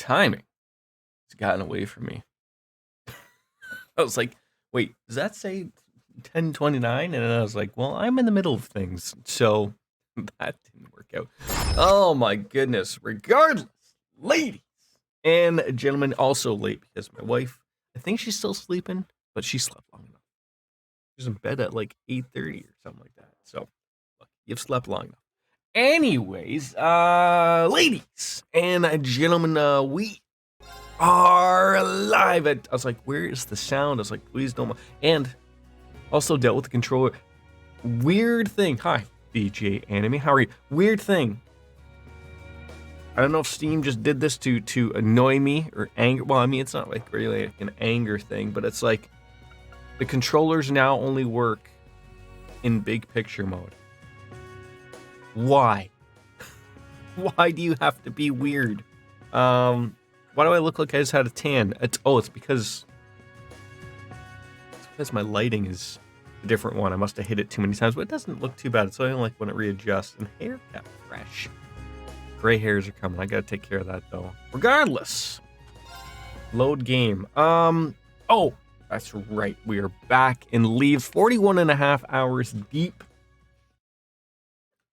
timing has gotten away from me. I was like, wait, does that say 10:29? And I was like, well, I'm in the middle of things, so that didn't work out. Oh my goodness. Regardless, ladies and gentlemen, also late because my wife, I think she's still sleeping, but she slept long enough. She was in bed at like 8:30 or something like that. So look, you've slept long enough. Anyways, ladies and gentlemen, we are live at, I was like, where is the sound? I was like, please don't. And also dealt with the controller. Weird thing. Hi, DJ Anime. How are you? Weird thing. I don't know if Steam just did this to annoy me or anger. Well, I mean, it's not like really like an anger thing, but it's like the controllers now only work in big picture mode. Why? Why do you have to be weird? Why do I look like I just had a tan? It's because my lighting is a different one. I must have hit it too many times, but it doesn't look too bad. So I don't like when it readjusts. And hair got fresh. Gray hairs are coming. I gotta take care of that though. Regardless, load game. Oh, that's right. We are back in leaves, 41 and a half hours deep.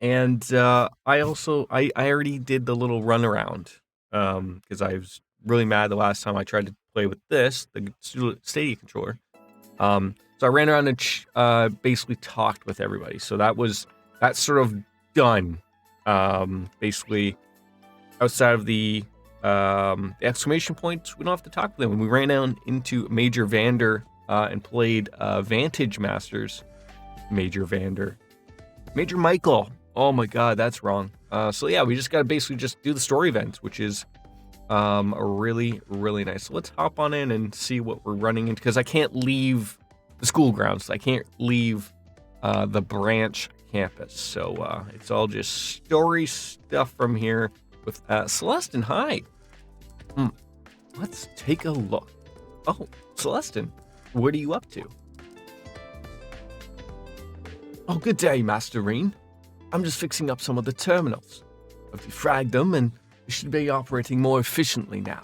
And I already did the little runaround because I was really mad the last time I tried to play with this, the Stadia controller. So I ran around and basically talked with everybody. So that's sort of done. Basically, outside of the exclamation points, we don't have to talk to them. When we ran down into Major Vander and played Vantage Masters, Major Michael. Oh my God, that's wrong. So yeah, we just gotta basically just do the story events, which is really, really nice. So let's hop on in and see what we're running into, because I can't leave the school grounds. I can't leave the branch campus. So it's all just story stuff from here with Celestin. Hi. Let's take a look. Oh, Celestin, what are you up to? Oh, good day, Master Reen. I'm just fixing up some of the terminals. I've defragged them and they should be operating more efficiently now.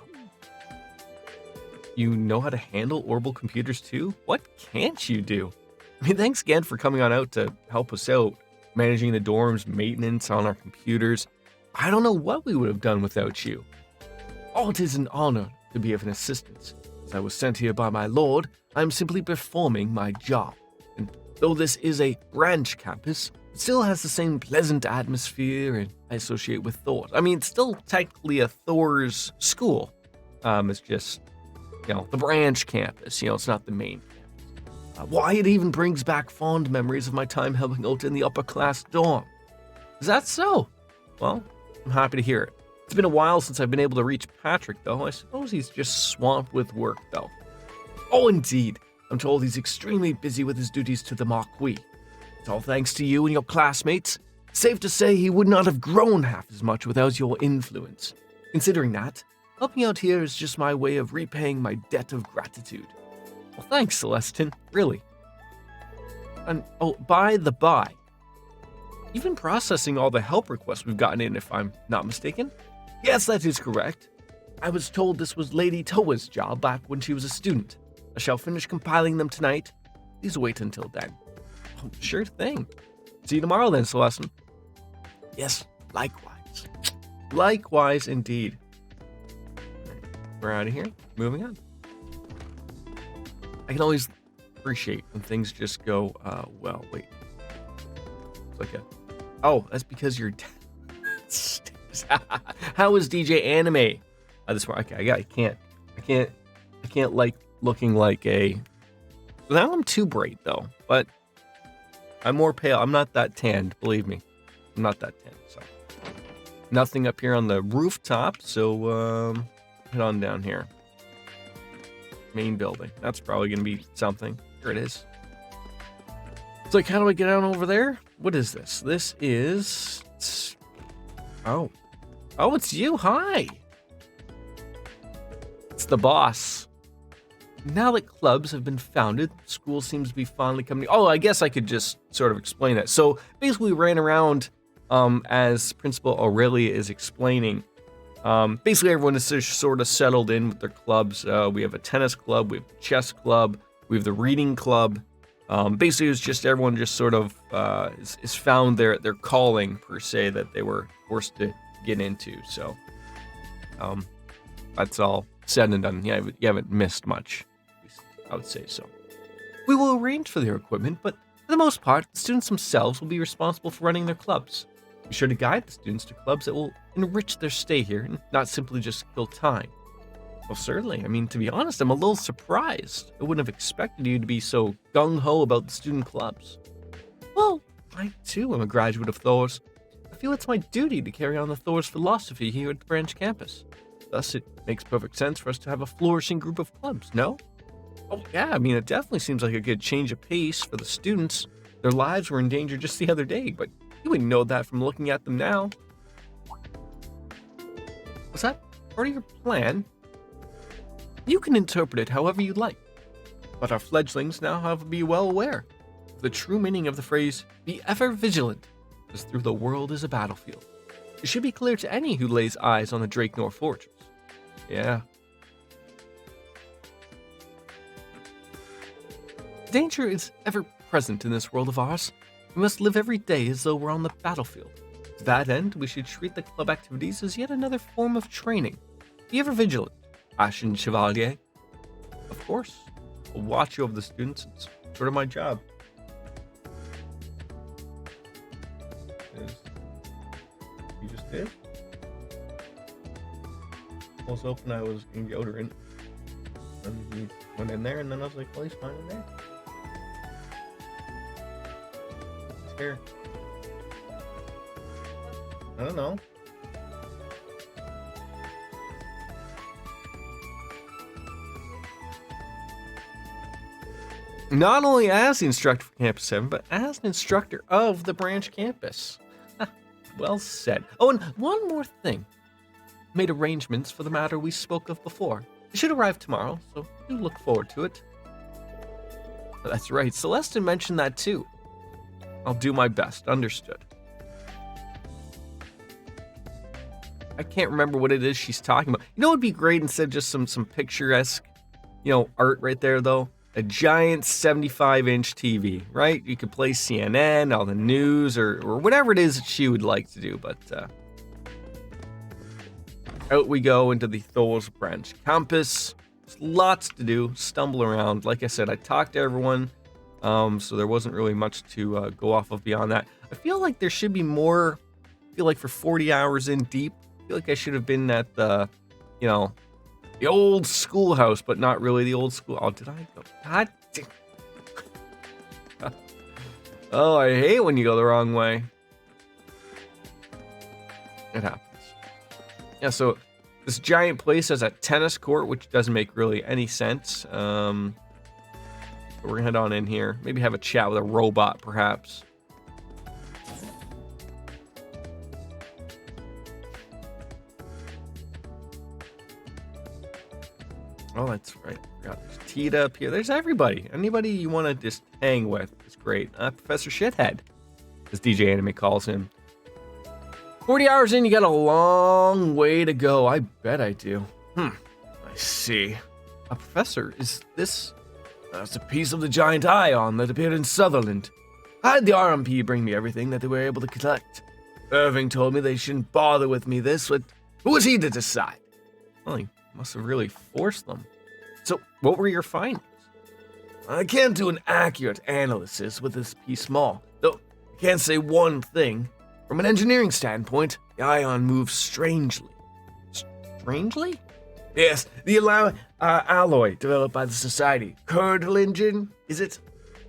You know how to handle orbital computers too? What can't you do? I mean, thanks again for coming on out to help us out, managing the dorms, maintenance on our computers. I don't know what we would have done without you. Oh, it is an honor to be of an assistance. As I was sent here by my lord, I am simply performing my job. And though this is a branch campus, it still has the same pleasant atmosphere and I associate with Thor. I mean, it's still technically a Thor's school. It's just, the branch campus. It's not the main campus. Why, it even brings back fond memories of my time helping out in the upper class dorm. Is that so? Well, I'm happy to hear it. It's been a while since I've been able to reach Patrick, though. I suppose he's just swamped with work, though. Oh, indeed. I'm told he's extremely busy with his duties to the Marquis. It's all thanks to you and your classmates. Safe to say he would not have grown half as much without your influence. Considering that, helping out here is just my way of repaying my debt of gratitude. Well, thanks, Celestin. Really. And, by the by, you've been processing all the help requests we've gotten in, if I'm not mistaken? Yes, that is correct. I was told this was Lady Toa's job back when she was a student. I shall finish compiling them tonight. Please wait until then. Oh, sure thing. See you tomorrow then, Celestin. Yes, likewise. Likewise indeed. We're out of here. Moving on. I can always appreciate when things just go, well, wait. It's like that's because you're... How is DJ Anime? This one, okay, I can't like looking like a... Now I'm too bright, though, but I'm more pale. I'm not that tanned, believe me. I'm not that tanned, so. Nothing up here on the rooftop, so head on down here. Main building. That's probably going to be something. Here it is. It's like, how do I get on over there? What is this? This is... Oh, it's you. Hi. It's the boss. Now that clubs have been founded, school seems to be finally coming... Oh, I guess I could just sort of explain that. So basically we ran around as Principal Aurelia is explaining Basically, everyone is just sort of settled in with their clubs. We have a tennis club, we have a chess club, we have the reading club. Basically, it's just everyone just sort of is found their calling, per se, that they were forced to get into. So that's all said and done. Yeah, you haven't missed much, at least I would say so. We will arrange for their equipment, but for the most part, the students themselves will be responsible for running their clubs. Be sure to guide the students to clubs that will enrich their stay here and not simply just kill time. Well, certainly. I mean, to be honest, I'm a little surprised. I wouldn't have expected you to be so gung-ho about the student clubs. Well, I too am a graduate of Thor's. I feel it's my duty to carry on the Thor's philosophy here at the branch campus. Thus, it makes perfect sense for us to have a flourishing group of clubs, no? Oh, yeah, I mean, it definitely seems like a good change of pace for the students. Their lives were in danger just the other day, but you wouldn't know that from looking at them now. Was that part of your plan? You can interpret it however you like, but our fledglings now have to be well aware of the true meaning of the phrase, be ever vigilant, as through the world is a battlefield. It should be clear to any who lays eyes on the Draknor fortress. Yeah. Danger is ever present in this world of ours. We must live every day as though we're on the battlefield. To that end, we should treat the club activities as yet another form of training. Be ever vigilant, Ashen Chevalier. Of course, I'll watch over the students. It's sort of my job. You just did? I was hoping I was in deodorant. And he went in there, and then I was like, well, he's fine in there. His hair. I don't know. Not only as the instructor for Campus 7, but as an instructor of the branch campus. Well said. Oh, and one more thing. Made arrangements for the matter we spoke of before. It should arrive tomorrow, so do look forward to it. That's right, Celestin mentioned that too. I'll do my best, understood. I can't remember what it is she's talking about. You know what would be great instead of just some picturesque, art right there though? A giant 75-inch TV, right? You could play CNN, all the news, or whatever it is that she would like to do, but out we go into the Thor's branch campus. There's lots to do, stumble around. Like I said, I talked to everyone, so there wasn't really much to go off of beyond that. I feel like there should be more. I feel like for 40 hours in deep, I feel like I should have been at the, the old schoolhouse, but not really the old school. Oh, did I go? God damn. Oh, I hate when you go the wrong way. It happens. Yeah, so this giant place has a tennis court, which doesn't make really any sense. But we're gonna head on in here. Maybe have a chat with a robot, perhaps. Oh, that's right. Forgot there's Tita up here. There's everybody. Anybody you want to just hang with is great. Professor Shithead, as DJ Anime calls him. 40 hours in, you got a long way to go. I bet I do. I see. Professor, is this... That's a piece of the giant ion that appeared in Sutherland. I had the RMP bring me everything that they were able to collect. Irving told me they shouldn't bother with me this, but who was he to decide? Well, he must have really forced them. So, what were your findings? I can't do an accurate analysis with this piece small, though I can say one thing. From an engineering standpoint, the ion moves strangely. Strangely? Yes, the alloy developed by the Society. Curtlingen, is it?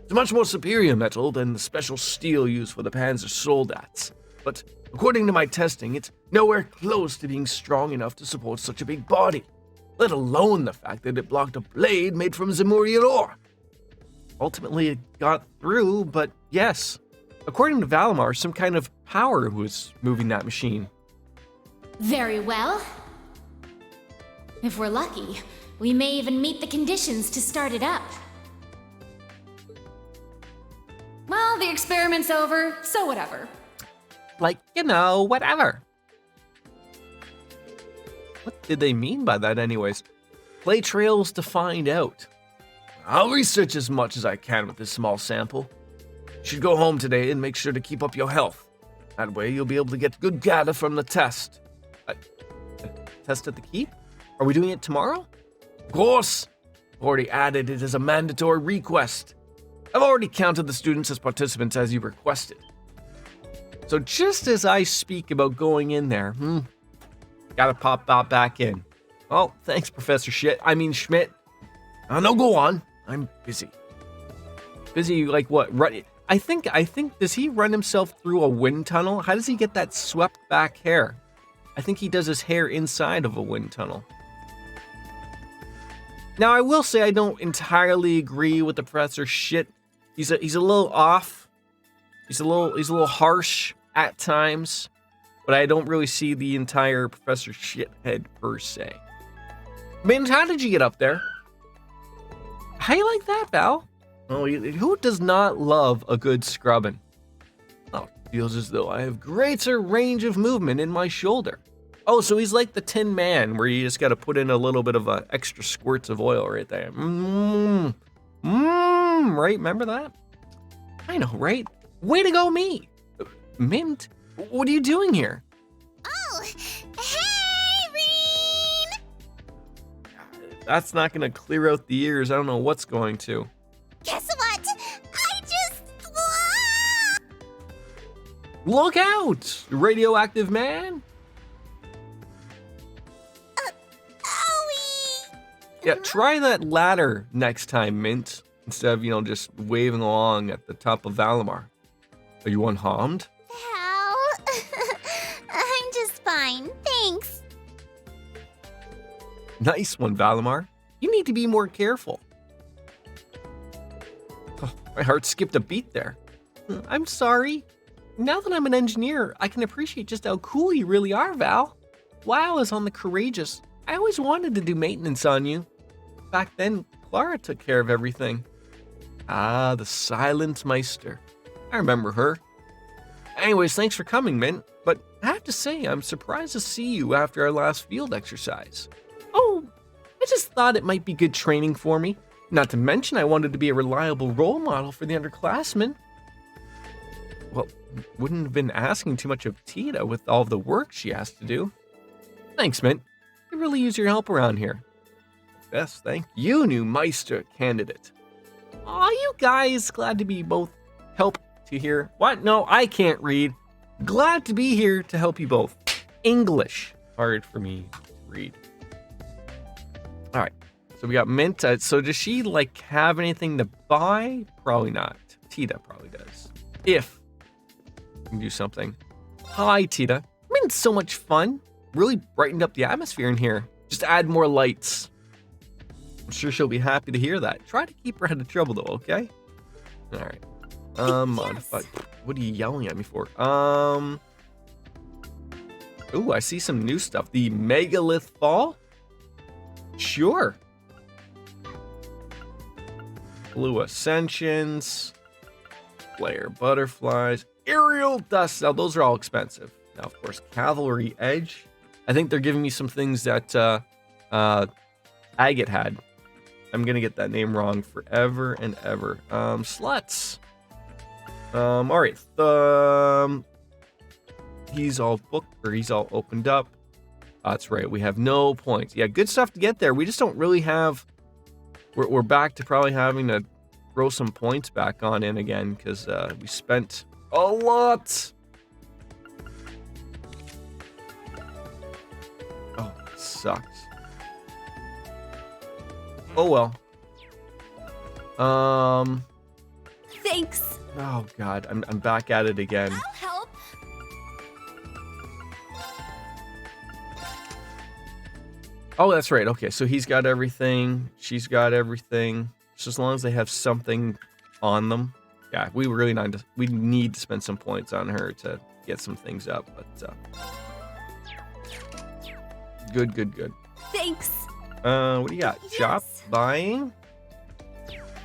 It's a much more superior metal than the special steel used for the Panzer Soldats. But according to my testing, it's nowhere close to being strong enough to support such a big body, let alone the fact that it blocked a blade made from Zemurian ore. Ultimately, it got through, but yes, according to Valimar, some kind of power was moving that machine. Very well. If we're lucky, we may even meet the conditions to start it up. Well, the experiment's over, so whatever. Like, whatever. did they mean by that anyways? Play trails to find out. I'll research as much as I can with this small sample. You should go home today and make sure to keep up your health. That way you'll be able to get good data from the test. Test at the keep? Are we doing it tomorrow? Of course. Already added it as a mandatory request. I've already counted the students as participants as you requested. So just as I speak about going in there, gotta pop out back in. Oh, thanks, Professor Schmidt. No, go on. I'm busy. Busy like what? Run. I think. Does he run himself through a wind tunnel? How does he get that swept back hair? I think he does his hair inside of a wind tunnel. Now, I will say I don't entirely agree with the Professor Shit. He's a little off. He's a little harsh at times, but I don't really see the entire Professor Shithead per se. Man, how did you get up there? How you like that, Val? Oh, who does not love a good scrubbing? Oh, feels as though I have greater range of movement in my shoulder. Oh, so he's like the Tin Man, where you just got to put in a little bit of extra squirts of oil right there. Right? Remember that? I know, right? Way to go, me. Mint, what are you doing here? Oh, hey, Reen! That's not going to clear out the ears. I don't know what's going to. Guess what? I just... Look out, radioactive man. Yeah, try that ladder next time, Mint, instead of, just waving along at the top of Valimar. Are you unharmed? Hal, I'm just fine, thanks. Nice one, Valimar. You need to be more careful. Oh, my heart skipped a beat there. I'm sorry. Now that I'm an engineer, I can appreciate just how cool you really are, Val. Wow is on the courageous. I always wanted to do maintenance on you. Back then, Clara took care of everything. Ah, the Silent Meister. I remember her. Anyways, thanks for coming, Mint. But I have to say, I'm surprised to see you after our last field exercise. Oh, I just thought it might be good training for me. Not to mention, I wanted to be a reliable role model for the underclassmen. Well, wouldn't have been asking too much of Tita with all of the work she has to do. Thanks, Mint. I really use your help around here. Best thank you, new Meister candidate. Aw, you guys, glad to be both help to hear. What? No, I can't read. Glad to be here to help you both. English. Hard for me to read. All right, so we got Mint. So does she, have anything to buy? Probably not. Tita probably does. If we can do something. Hi, Tita. Mint's so much fun. Really brightened up the atmosphere in here. Just add more lights. I'm sure she'll be happy to hear that. Try to keep her out of trouble, though, okay? All right. Modify. What are you yelling at me for? Ooh, I see some new stuff. The Megalith Fall? Sure. Blue Ascensions. Flare Butterflies. Aerial Dust. Now, those are all expensive. Now, of course, Cavalry Edge. I think they're giving me some things that Agate had. I'm gonna get that name wrong forever and ever. Sluts. All right. He's all booked, or he's all opened up. That's right. We have no points. Yeah, good stuff to get there. We just don't really have. We're back to probably having to throw some points back on in again because we spent a lot. Oh, it sucks. Oh well. Thanks. Oh God, I'm back at it again. I'll help. Oh, that's right. Okay, so he's got everything. She's got everything. Just as long as they have something on them. Yeah, we need to spend some points on her to get some things up. But good. Thanks. What do you got? Yes. Shop, buying,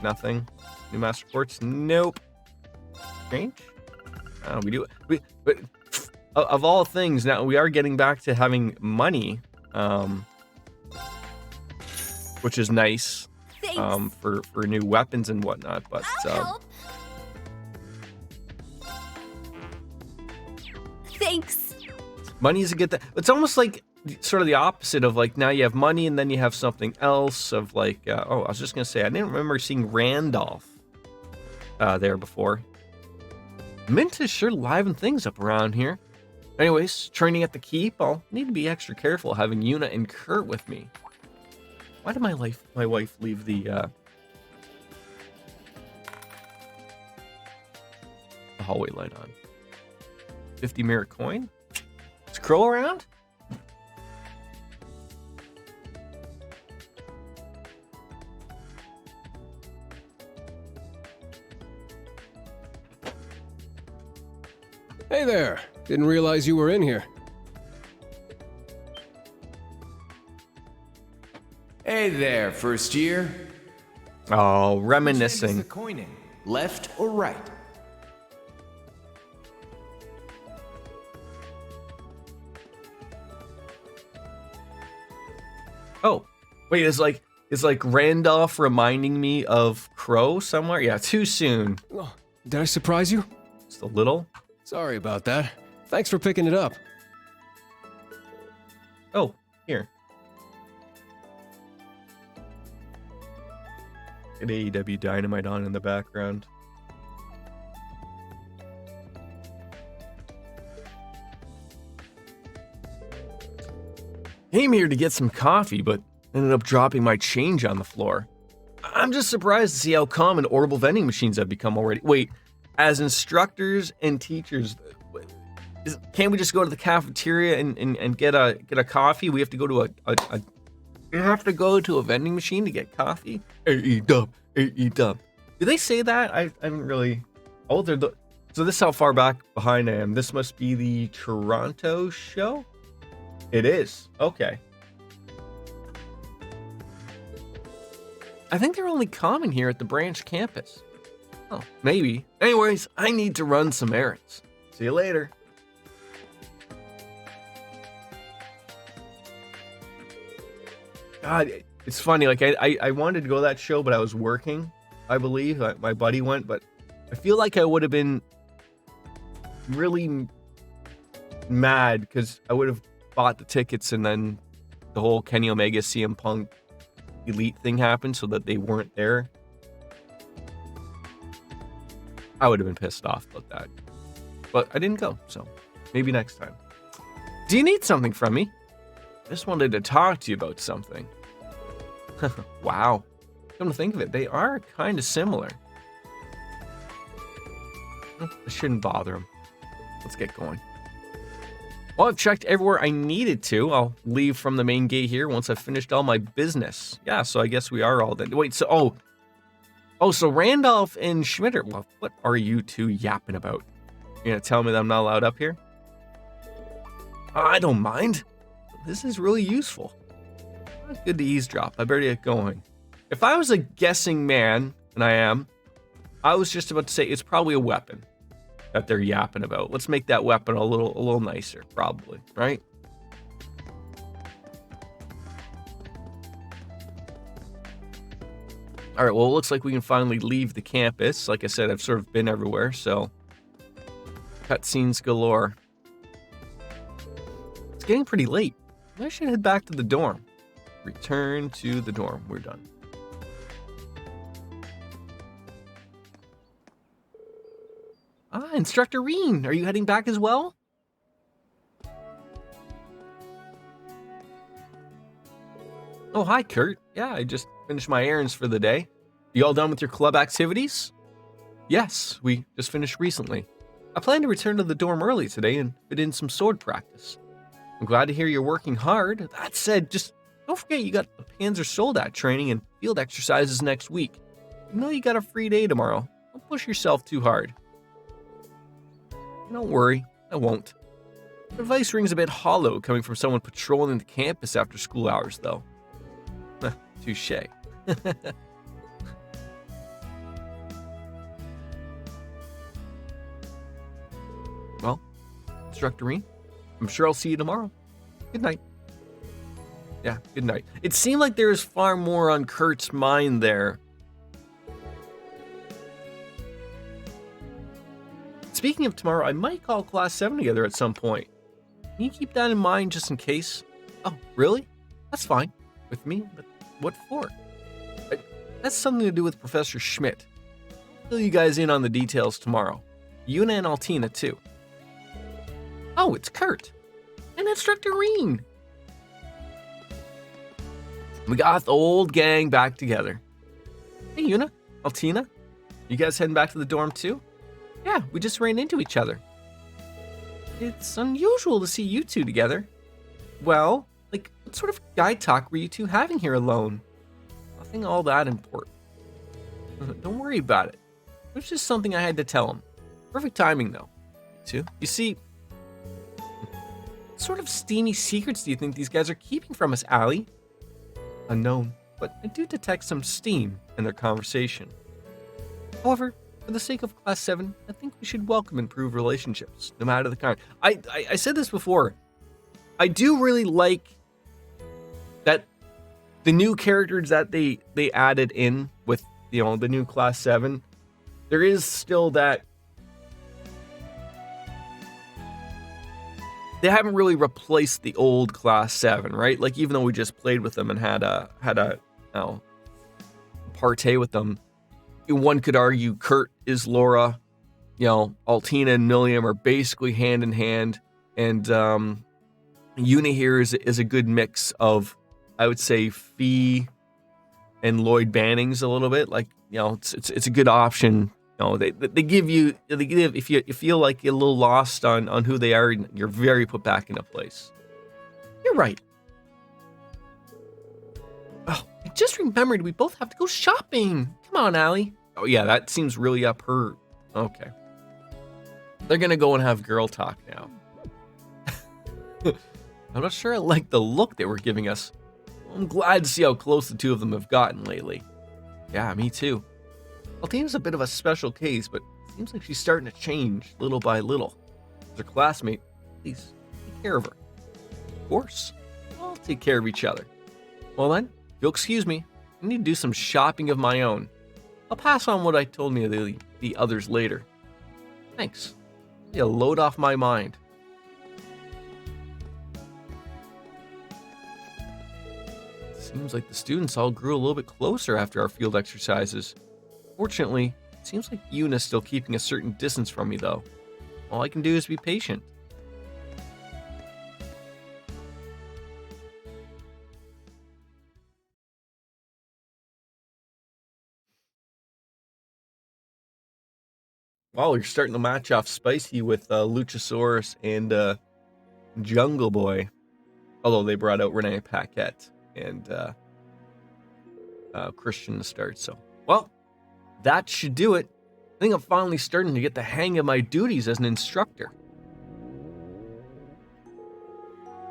nothing. New master reports, nope. Change. But of all things, now we are getting back to having money. which is nice Thanks. for new weapons and whatnot. But I'll help. Thanks. money is a good thing. It's almost like sort of the opposite of like now you have money and then you have something else of like, oh, I was just going to say, I didn't remember seeing Randolph there before. Mint has sure livened things up around here. Anyways, training at the keep, I'll need to be extra careful having Yuna and Kurt with me. Why did my wife leave the hallway light on? 50 merit coin? Is Crow around? Hey there. Didn't realize you were in here. Hey there, first year. Oh, Which end is reminiscing. the coin in? Left or right? Oh, wait, is like Randolph reminding me of Crow somewhere? Yeah, too soon. Oh, did I surprise you? Just a little. Sorry about that. Thanks for picking it up. Oh, here. Get AEW Dynamite on in the background. Came here to get some coffee, but ended up dropping my change on the floor. I'm just surprised to see how common orbital vending machines have become already. Wait, as instructors and teachers, can't we just go to the cafeteria and get a coffee? We have to go to you have to go to a vending machine to get coffee? AE-dub. Do they say that? I haven't really... Oh, so this is how far back behind I am. This must be the Toronto show? It is. Okay. I think they're only common here at the branch campus. Oh, maybe. Anyways, I need to run some errands. See you later. God, it's funny. Like, I wanted to go to that show, but I was working, I believe. My buddy went, but I feel like I would have been really mad because I would have bought the tickets and then the whole Kenny Omega CM Punk Elite thing happened so that they weren't there. I would have been pissed off about that. But I didn't go, so maybe next time. Do you need something from me? I just wanted to talk to you about something. Wow. Come to think of it, they are kind of similar. I shouldn't bother him. Let's get going. Well, I've checked everywhere I needed to. I'll leave from the main gate here once I've finished all my business. Yeah, so I guess we are all done. Wait, so, so Randolph and Schmitter, well, what are you two yapping about? You're gonna tell me that I'm not allowed up here? I don't mind. This is really useful. Good to eavesdrop. I better get going. If I was a guessing man, and I am, I was just about to say it's probably a weapon that they're yapping about. Let's make that weapon a little nicer, probably, right? All right, well, it looks like we can finally leave the campus. Like I said, I've sort of been everywhere, so cutscenes galore. It's getting pretty late. I should head back to the dorm. Return to the dorm. We're done. Instructor Reen, are you heading back as well? Oh, hi, Kurt. Yeah, I just finished my errands for the day. You all done with your club activities? Yes, we just finished recently. I plan to return to the dorm early today and fit in some sword practice. I'm glad to hear you're working hard. That said, just don't forget you got the Panzer Soldat training and field exercises next week. You know you got a free day tomorrow. Don't push yourself too hard. Don't worry, I won't. Advice rings a bit hollow coming from someone patrolling the campus after school hours, though. Touche. Well, Instructor Reen, I'm sure I'll see you tomorrow. Good night. Yeah, good night. It seemed like there was far more on Kurt's mind there. Speaking of tomorrow, I might call Class 7 together at some point. Can you keep that in mind just in case? Oh, really? That's fine. With me? But what for? That's something to do with Professor Schmidt. I'll fill you guys in on the details tomorrow. Yuna and Altina, too. Oh, it's Kurt. And Instructor Reen. We got the old gang back together. Hey, Yuna, Altina, you guys heading back to the dorm, too? Yeah, we just ran into each other. It's unusual to see you two together. Well, like, what sort of guy talk were you two having here alone? Nothing all that important. Don't worry about it. It was just something I had to tell him. Perfect timing, though. You two. You see, what sort of steamy secrets do you think these guys are keeping from us, Allie? Unknown, but I do detect some steam in their conversation. However, for the sake of Class 7, I think we should welcome improved relationships, no matter the kind. I said this before. I do really like that the new characters that they added in with, you know, the new Class 7. There is still that they haven't really replaced the old Class 7, right? Like, even though we just played with them and had a you know, partay with them, one could argue Kurt is Laura, you know, Altina and Milliam are basically hand in hand, and Yuna here is a good mix of, I would say, Fee and Lloyd Bannings a little bit. Like, you know, it's a good option. You know, they give if you feel like you're a little lost on who they are, you're very put back into place. You're right. Oh, I just remembered we both have to go shopping. Come on, Allie. Oh yeah, that seems really up her. Okay. They're gonna go and have girl talk now. I'm not sure I like the look they were giving us. I'm glad to see how close the two of them have gotten lately. Yeah, me too. Altina's a bit of a special case, but it seems like she's starting to change little by little. As her classmate, please take care of her. Of course. I'll take care of each other. Well then, if you'll excuse me, I need to do some shopping of my own. I'll pass on what I told me to the others later. Thanks. You load off my mind. Seems like the students all grew a little bit closer after our field exercises. Fortunately, it seems like Yuna's still keeping a certain distance from me, though. All I can do is be patient. Wow, you're starting to match off spicy with Luchasaurus and Jungle Boy. Although they brought out Renee Paquette and Christian to start. So, well, that should do it. I think I'm finally starting to get the hang of my duties as an instructor.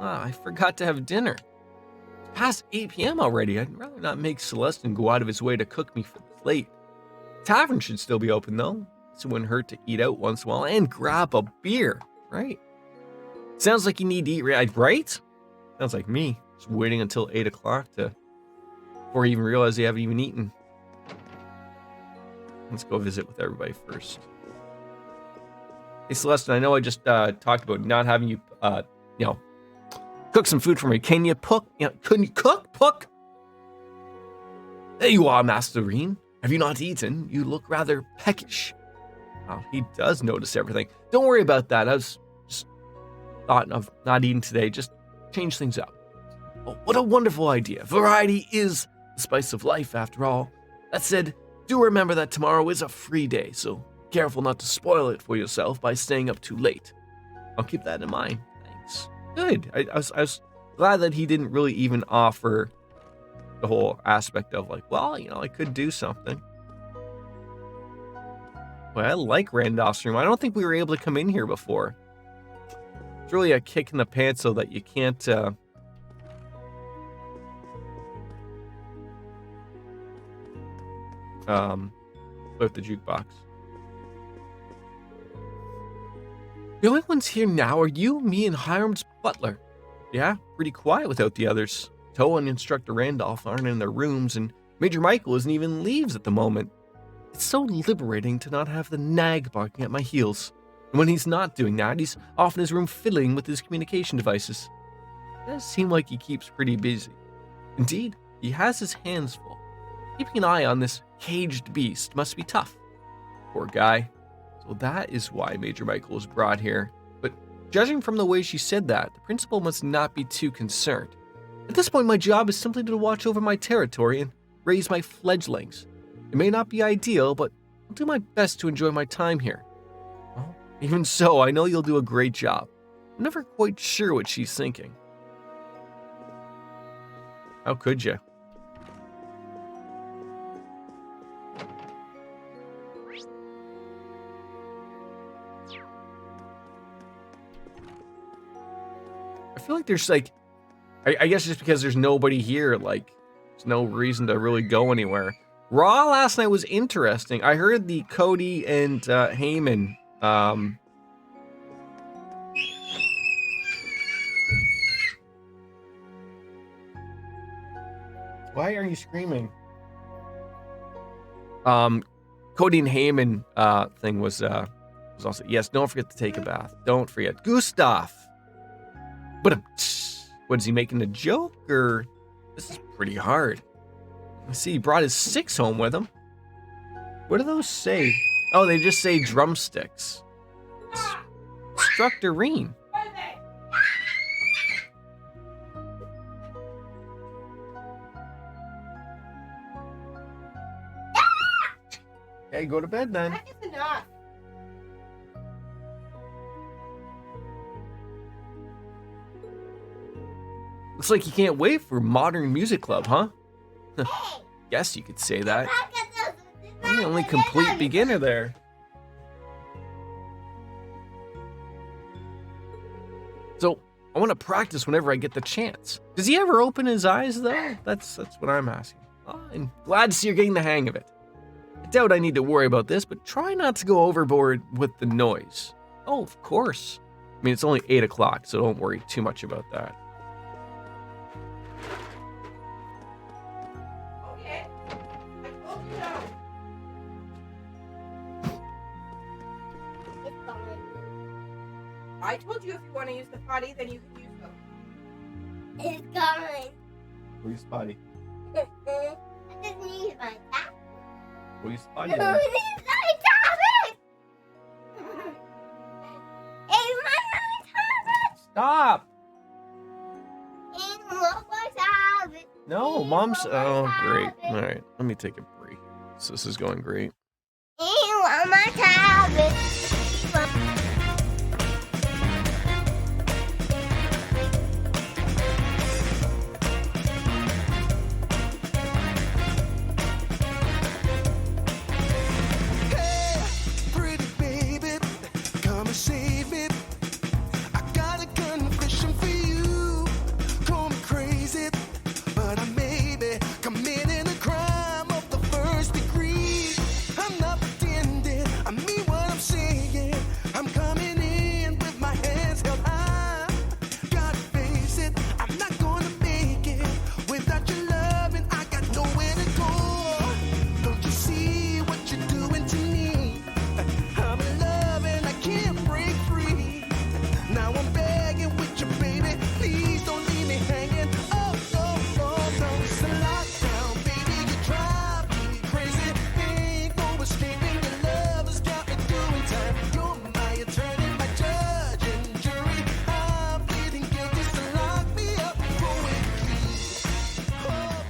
I forgot to have dinner. It's past 8 p.m. already. I'd rather not make Celestin go out of his way to cook me for this late. Tavern should still be open, though. So it wouldn't hurt to eat out once in a while and grab a beer, right? Sounds like you need to eat, right? Sounds like me. Just waiting until 8 o'clock before you even realize you haven't even eaten. Let's go visit with everybody first. Hey, Celestin, I know I just talked about not having you, cook some food for me. Can you cook? Couldn't you cook? There you are, Master Reen. Have you not eaten? You look rather peckish. Oh, he does notice everything. Don't worry about that. I was just thought of not eating today. Just change things up. Oh, what a wonderful idea. Variety is the spice of life, after all. That said, do remember that tomorrow is a free day, so careful not to spoil it for yourself by staying up too late. I'll keep that in mind. Thanks. Good. I was glad that he didn't really even offer the whole aspect of like, well, I could do something. Well, I like Randolph's room. I don't think we were able to come in here before. It's really a kick in the pants so that you can't with the jukebox. The only ones here now are you, me, and Hiram's butler. Yeah, pretty quiet without the others. Toa and Instructor Randolph aren't in their rooms, and Major Michael isn't even leaves at the moment. It's so liberating to not have the nag barking at my heels. And when he's not doing that, he's off in his room fiddling with his communication devices. It does seem like he keeps pretty busy. Indeed, he has his hands full. Keeping an eye on this caged beast must be tough. Poor guy. So that is why Major Michael was brought here. But judging from the way she said that, the principal must not be too concerned. At this point, my job is simply to watch over my territory and raise my fledglings. It may not be ideal, but I'll do my best to enjoy my time here. Well, even so, I know you'll do a great job. I'm never quite sure what she's thinking. How could you? I feel like there's like, I guess just because there's nobody here, like, there's no reason to really go anywhere. Raw last night was interesting. I heard the Cody and Heyman. Why are you screaming? Cody and Heyman thing was also, yes, don't forget to take a bath. Don't forget. Gustav. But what is he making a joke, or this is pretty hard? I see he brought his sticks home with him. What do those say? Oh, they just say drumsticks. Structurine. Hey, go to bed then. That is enough. Looks like you can't wait for Modern Music Club, huh? Guess you could say that. I'm the only complete beginner there. So, I want to practice whenever I get the chance. Does he ever open his eyes, though? That's what I'm asking. Oh, I'm glad to see you're getting the hang of it. I doubt I need to worry about this, but try not to go overboard with the noise. Oh, of course. I mean, it's only 8 o'clock, so don't worry too much about that. Okay. I told you no. It's gone. I told you if you want to use the potty, then you can use them. It's gone. Where's Spotty? I just need my tap. Where's Spotty? No, it needs my tablet. It's my tablet. Stop! It's my tablet. No, Mom's... Oh, great. All right, let me take a break. So this is going great. It's my tablet. Pretty baby, come and save me. I got a confession for you. Call me crazy, but I may be committing a crime of the first degree. I'm not pretending, I mean what I'm saying. I'm coming in with my hands held high. Gotta face it, I'm not gonna make it without your loving. I got nowhere to go. Don't you see what you're doing to me? I'm in love and I can't break free. Now I'm begging with you, baby. Please don't leave me hanging. Oh, oh, oh, no. It's a lockdown, baby. You drive me crazy. Ain't no escaping. Your love has got me doing time. You're my attorney, my judge and jury. I'm pleading guilty, so lock me up. Go with me. Oh,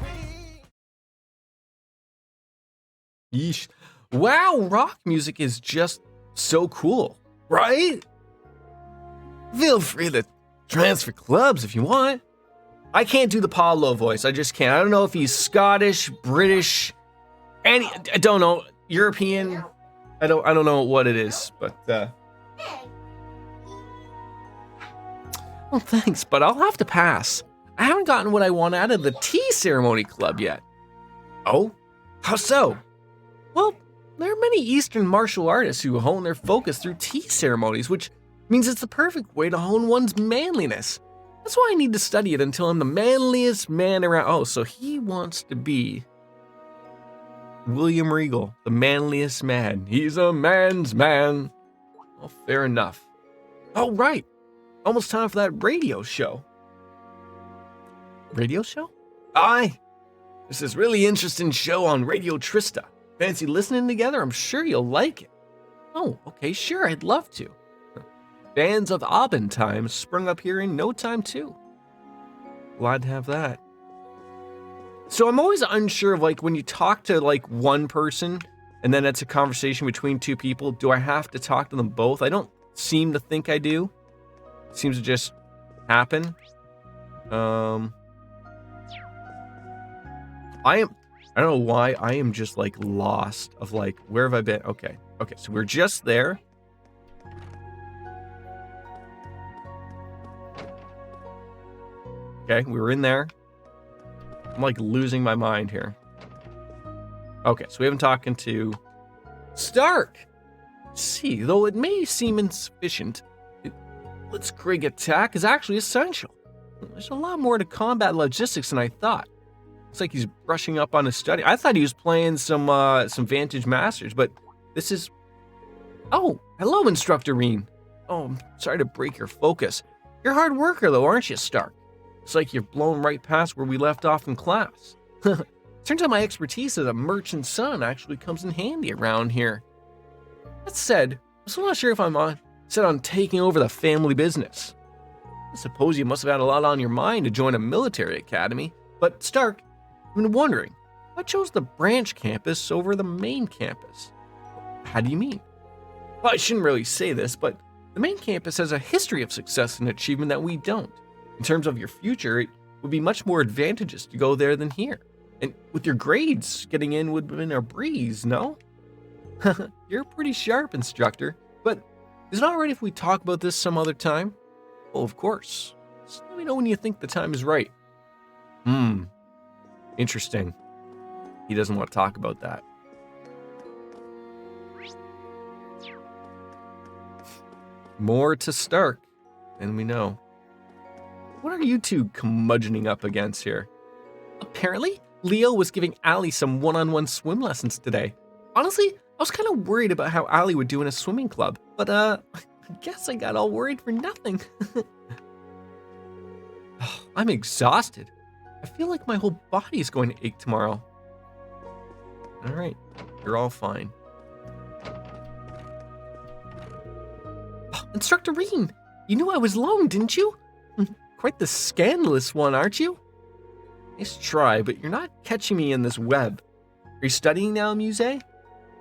baby. Yeesh. Wow, rock music is just so cool, right? Feel free to transfer clubs if you want. I can't do the Pablo voice. I just can't. I don't know if he's Scottish, British, I don't know, European. I don't know what it is, but well, thanks, but I'll have to pass. I haven't gotten what I want out of the tea ceremony club yet. Oh, how so? Well, there are many Eastern martial artists who hone their focus through tea ceremonies, which means it's the perfect way to hone one's manliness. That's why I need to study it until I'm the manliest man around. Oh, so he wants to be William Regal, the manliest man. He's a man's man. Well, fair enough. Oh, right. Almost time for that radio show. Radio show? Aye. This is really interesting show on Radio Trista. Fancy listening together? I'm sure you'll like it. Oh, okay, sure, I'd love to. Fans of Aubin time sprung up here in no time, too. Glad to have that. So I'm always unsure of, like, when you talk to, like, one person, and then it's a conversation between two people, do I have to talk to them both? I don't seem to think I do. It seems to just happen. I don't know why, I am just, like, lost of, like, where have I been? Okay, so we're just there. Okay, we were in there. I'm, like, losing my mind here. Okay, so we haven't talking to Stark. Let's see, though it may seem insufficient, Blitzkrieg attack is actually essential. There's a lot more to combat logistics than I thought. Looks like he's brushing up on his study. I thought he was playing some Vantage Masters, but this is... Oh, hello, Instructor Reen. Oh, I'm sorry to break your focus. You're a hard worker, though, aren't you, Stark? It's like you've blown right past where we left off in class. Turns out my expertise as a merchant son actually comes in handy around here. That said, I'm still not sure if I'm set on taking over the family business. I suppose you must have had a lot on your mind to join a military academy, but Stark, I've been wondering, why chose the branch campus over the main campus? How do you mean? Well, I shouldn't really say this, but the main campus has a history of success and achievement that we don't. In terms of your future, it would be much more advantageous to go there than here. And with your grades, getting in would have been a breeze, no? You're pretty sharp, Instructor, but is it alright if we talk about this some other time? Oh, of course. Just let me know when you think the time is right. Interesting. He doesn't want to talk about that. More to Stark than we know. What are you two curmudgeoning up against here? Apparently, Leo was giving Allie some one-on-one swim lessons today. Honestly, I was kind of worried about how Allie would do in a swimming club, but I guess I got all worried for nothing. I'm exhausted. I feel like my whole body is going to ache tomorrow. All right, you're all fine. Instructor Reen, you knew I was alone, didn't you? Quite the scandalous one, aren't you? Nice try, but you're not catching me in this web. Are you studying now, Muse?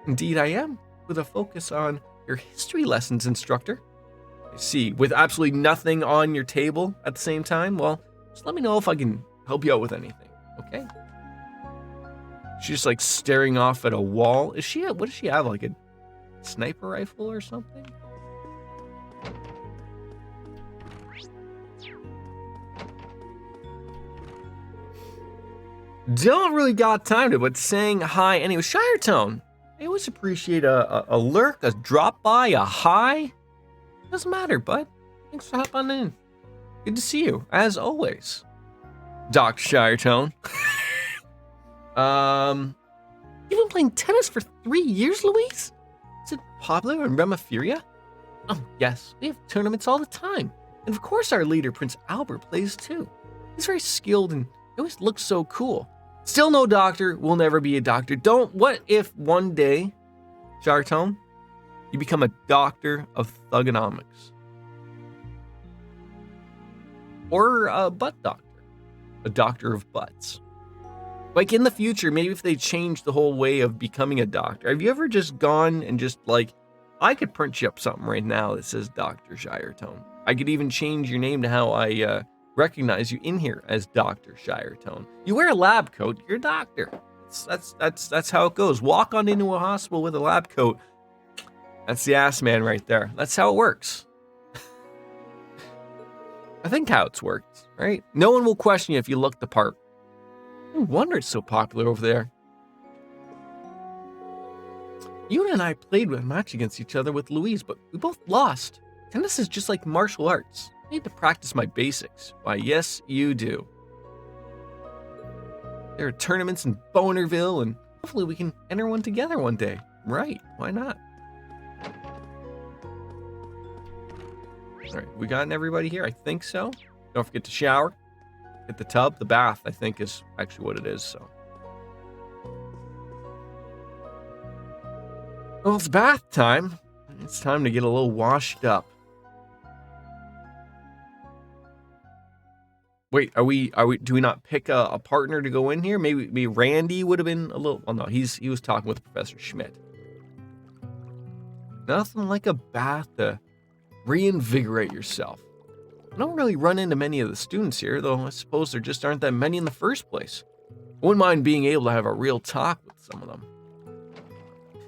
Indeed I am, with a focus on your history lessons, Instructor. I see, with absolutely nothing on your table at the same time? Well, just let me know if I can help you out with anything, okay? She's just like staring off at a wall. What does she have, like a sniper rifle or something? Don't really got time to, but saying hi anyway. Shire Tone, I always appreciate a lurk, a drop by, a hi. Doesn't matter, bud. Thanks for hopping in. Good to see you, as always. Dr. Shire Tone. You've been playing tennis for 3 years, Louise? Is it popular in Remafuria? Oh, yes, we have tournaments all the time. And of course our leader, Prince Albert, plays too. He's very skilled and he always looks so cool. Still no doctor, will never be a doctor. What if one day, Chartone, you become a doctor of thugonomics? Or a butt doctor. A doctor of butts. Like in the future, maybe if they change the whole way of becoming a doctor. Have you ever just gone and just like, I could print you up something right now that says Dr. Shiretone. I could even change your name to how I recognize you in here as Dr. Shiretone. You wear a lab coat, you're a doctor. That's how it goes. Walk on into a hospital with a lab coat. That's the ass man right there. That's how it works. I think how it's worked, right? No one will question you if you look the part. No wonder it's so popular over there. Yuna and I played a match against each other with Louise, but we both lost. Tennis is just like martial arts. I need to practice my basics. Why, yes, you do. There are tournaments in Bonerville, and hopefully we can enter one together one day. Right, why not? All right, we gotten everybody here? I think so. Don't forget to shower. Get the tub. The bath, I think, is actually what it is, so. Well, it's bath time. It's time to get a little washed up. Wait, do we not pick a partner to go in here? Maybe Randy would have been a little, well, no, he was talking with Professor Schmidt. Nothing like a bath to reinvigorate yourself. I don't really run into many of the students here, though I suppose there just aren't that many in the first place. I wouldn't mind being able to have a real talk with some of them.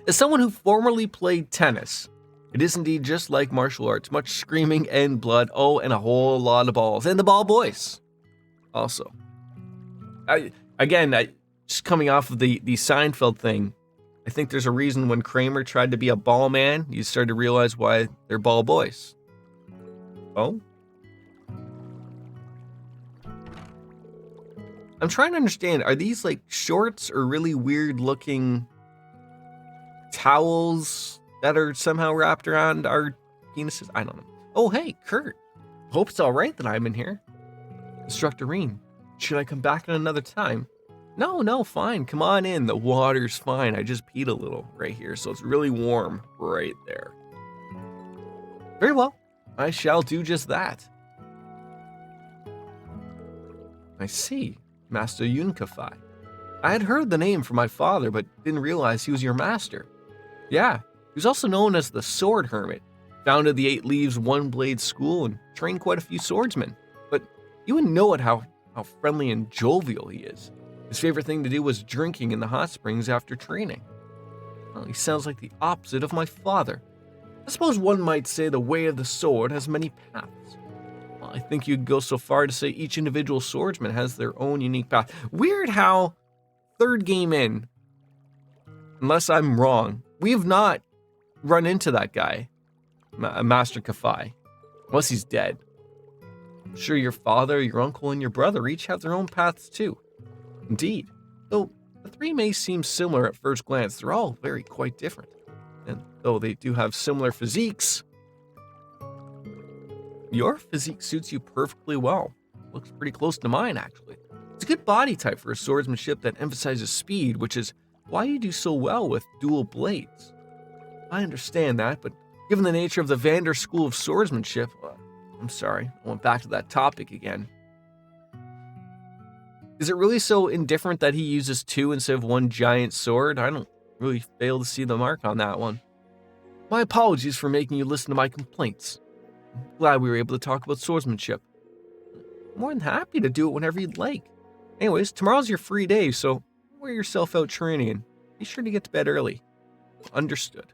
As someone who formerly played tennis, it is indeed just like martial arts, much screaming and blood, oh, and a whole lot of balls, and the ball boys. Also, just coming off of the Seinfeld thing, I think there's a reason when Kramer tried to be a ball man, you started to realize why they're ball boys. Oh? I'm trying to understand, are these like shorts or really weird looking towels that are somehow wrapped around our penises? I don't know. Oh, hey, Kurt. Hope it's all right that I'm in here. Instructor Reen, should I come back at another time? No, fine. Come on in. The water's fine. I just peed a little right here, so it's really warm right there. Very well. I shall do just that. I see, Master Yunkafai. I had heard the name from my father, but didn't realize he was your master. Yeah, he was also known as the Sword Hermit. Founded the 8 Leaves One Blade School and trained quite a few swordsmen. But you wouldn't know it how friendly and jovial he is. His favorite thing to do was drinking in the hot springs after training. Well, he sounds like the opposite of my father. I suppose one might say the way of the sword has many paths. Well, I think you'd go so far to say each individual swordsman has their own unique path. Weird how, third game in, unless I'm wrong, we have not run into that guy, Master Kafai, unless he's dead. I'm sure your father, your uncle, and your brother each have their own paths too. Indeed, though the 3 may seem similar at first glance, they're all very quite different. And though they do have similar physiques, your physique suits you perfectly well. Looks pretty close to mine, actually. It's a good body type for a swordsmanship that emphasizes speed, which is why you do so well with dual blades. I understand that, but given the nature of the Vander School of Swordsmanship, I'm sorry, I went back to that topic again. Is it really so indifferent that he uses 2 instead of 1 giant sword? I don't really fail to see the mark on that one. My apologies for making you listen to my complaints. I'm glad we were able to talk about swordsmanship. I'm more than happy to do it whenever you'd like. Anyways, tomorrow's your free day, so wear yourself out training and be sure to get to bed early. Understood.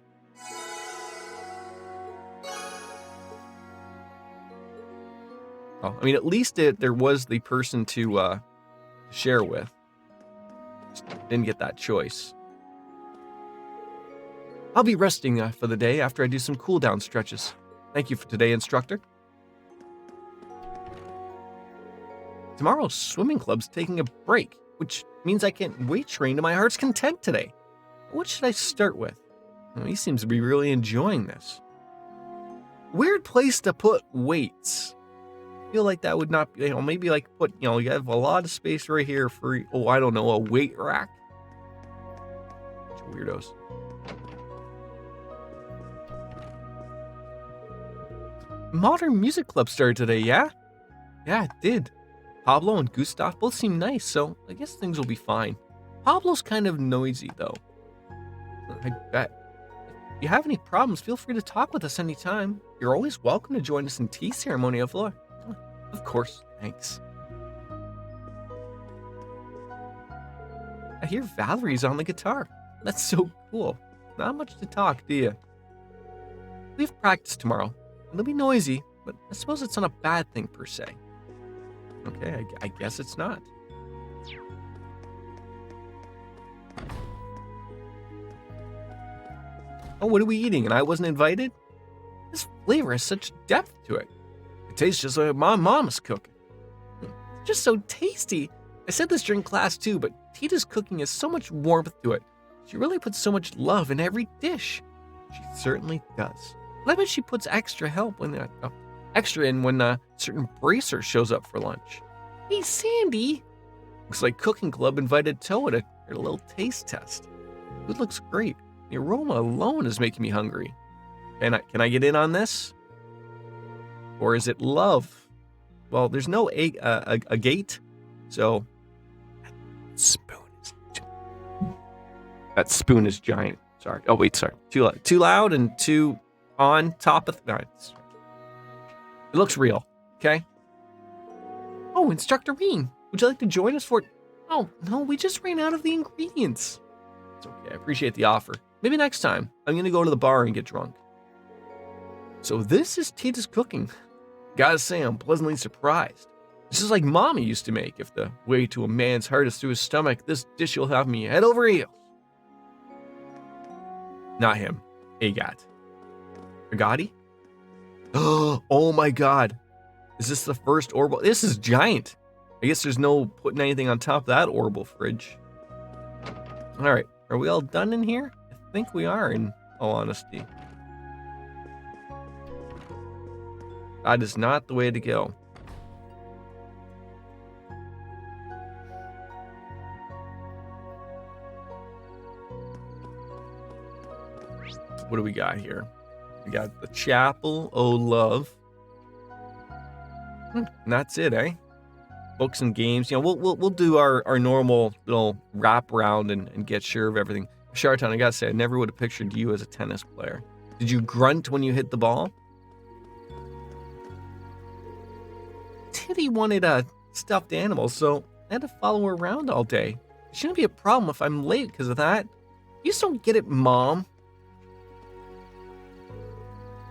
Oh, I mean, at least there was the person to share with. Just didn't get that choice. I'll be resting for the day after I do some cool-down stretches. Thank you for today, instructor. Tomorrow's swimming club's taking a break, which means I can't weight train to my heart's content today. What should I start with? Well, he seems to be really enjoying this. Weird place to put weights. I feel like that would not be, maybe like put, you have a lot of space right here for, I don't know, a weight rack. Bunch of weirdos. Modern Music Club started today, yeah? Yeah, it did. Pablo and Gustav both seem nice, so I guess things will be fine. Pablo's kind of noisy, though. I bet. If you have any problems, feel free to talk with us anytime. You're always welcome to join us in tea ceremony of Floor. Of course, thanks. I hear Valerie's on the guitar. That's so cool. Not much to talk, do you? We have practice tomorrow. It'll be noisy, but I suppose it's not a bad thing per se. Okay, I guess it's not. Oh, what are we eating? And I wasn't invited? This flavor has such depth to it. The tastes just like my mom's cooking. It's just so tasty. I said this during class too, but Tita's cooking has so much warmth to it. She really puts so much love in every dish. She certainly does. And I bet she puts extra in when certain bracer shows up for lunch. Hey, Sandy. Looks like Cooking Club invited Toa to a little taste test. Food looks great. The aroma alone is making me hungry. Can I get in on this? Or is it love? Well, there's no a gate, so that spoon is giant. Sorry. Oh wait, sorry. Too loud and too on top of. No, it looks real. Okay. Oh, Instructor Bean, would you like to join us for? Oh no, we just ran out of the ingredients. It's okay. I appreciate the offer. Maybe next time. I'm gonna go to the bar and get drunk. So this is Tita's cooking. Gotta say, I'm pleasantly surprised. This is like Mommy used to make. If the way to a man's heart is through his stomach, this dish will have me head over heels. Not him. Agat. Agati? Oh my god. Is this the first orbital? This is giant. I guess there's no putting anything on top of that orbital fridge. Alright. Are we all done in here? I think we are, in all honesty. That is not the way to go. What do we got here? We got the chapel, oh love. And that's it, eh? Books and games. You know, we'll do our normal little wrap around and get sure of everything. Charlton, I gotta say, I never would have pictured you as a tennis player. Did you grunt when you hit the ball? Titty wanted a stuffed animal, so I had to follow her around all day. It shouldn't be a problem if I'm late because of that. You just don't get it, Mom.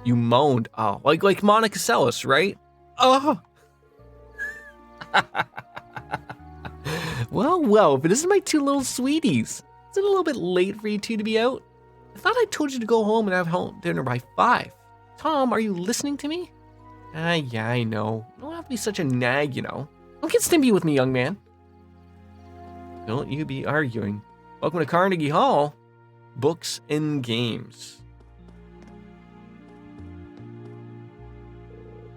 You moaned. Oh, like Monica Seles, right? Oh. Well, if it isn't my two little sweeties. Is it a little bit late for you two to be out? I thought I told you to go home and have home dinner by 5. Tom, are you listening to me? Yeah, I know. You don't have to be such a nag, you know. Don't get stimpy with me, young man. Don't you be arguing. Welcome to Carnegie Hall. Books and games.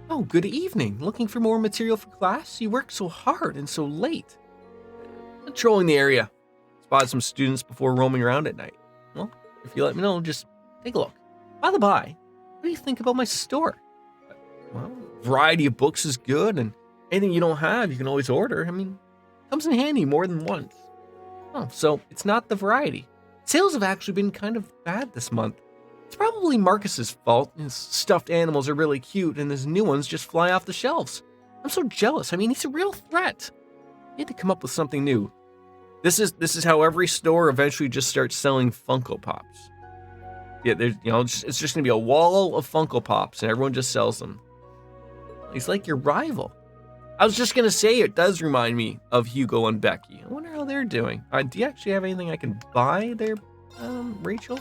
Oh, good evening. Looking for more material for class? You work so hard and so late. Patrolling the area. Spotted some students before roaming around at night. Well, if you let me know, just take a look. By the by, what do you think about my store? Well, variety of books is good, and anything you don't have, you can always order. I mean, comes in handy more than once. Oh, so it's not the variety. Sales have actually been kind of bad this month. It's probably Marcus's fault. His stuffed animals are really cute, and his new ones just fly off the shelves. I'm so jealous. I mean, he's a real threat. We had to come up with something new. This is how every store eventually just starts selling Funko Pops. Yeah, there's it's just gonna be a wall of Funko Pops, and everyone just sells them. He's like your rival. I was just gonna say it does remind me of Hugo and Becky. I wonder how they're doing. Do you actually have anything I can buy there, Rachel?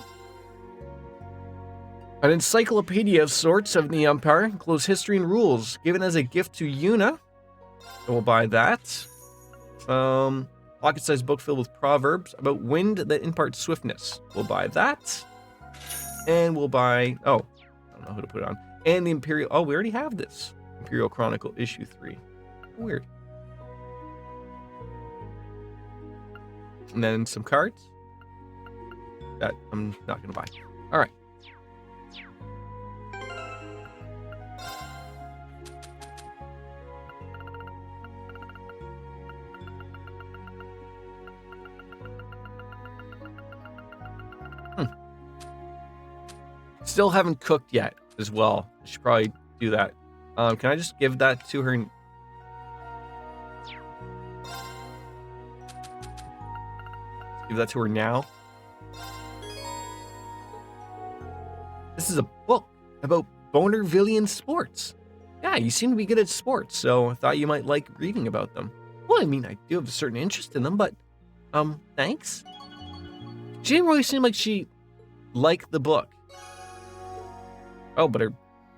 An encyclopedia of sorts of the Empire, includes history and rules, given as a gift to Yuna. So we'll buy that. Pocket-sized book filled with proverbs about wind that imparts swiftness. We'll buy that. And we'll buy, I don't know who to put it on. And the Imperial, we already have this. Imperial Chronicle issue 3. Weird. And then some cards. That I'm not going to buy. All right. Still haven't cooked yet as well. I should probably do that. Can I just give that to her? Give that to her now. This is a book about Bonervillian sports. Yeah, you seem to be good at sports, so I thought you might like reading about them. Well, I mean, I do have a certain interest in them, but, thanks. She didn't really seem like she liked the book. Oh, but her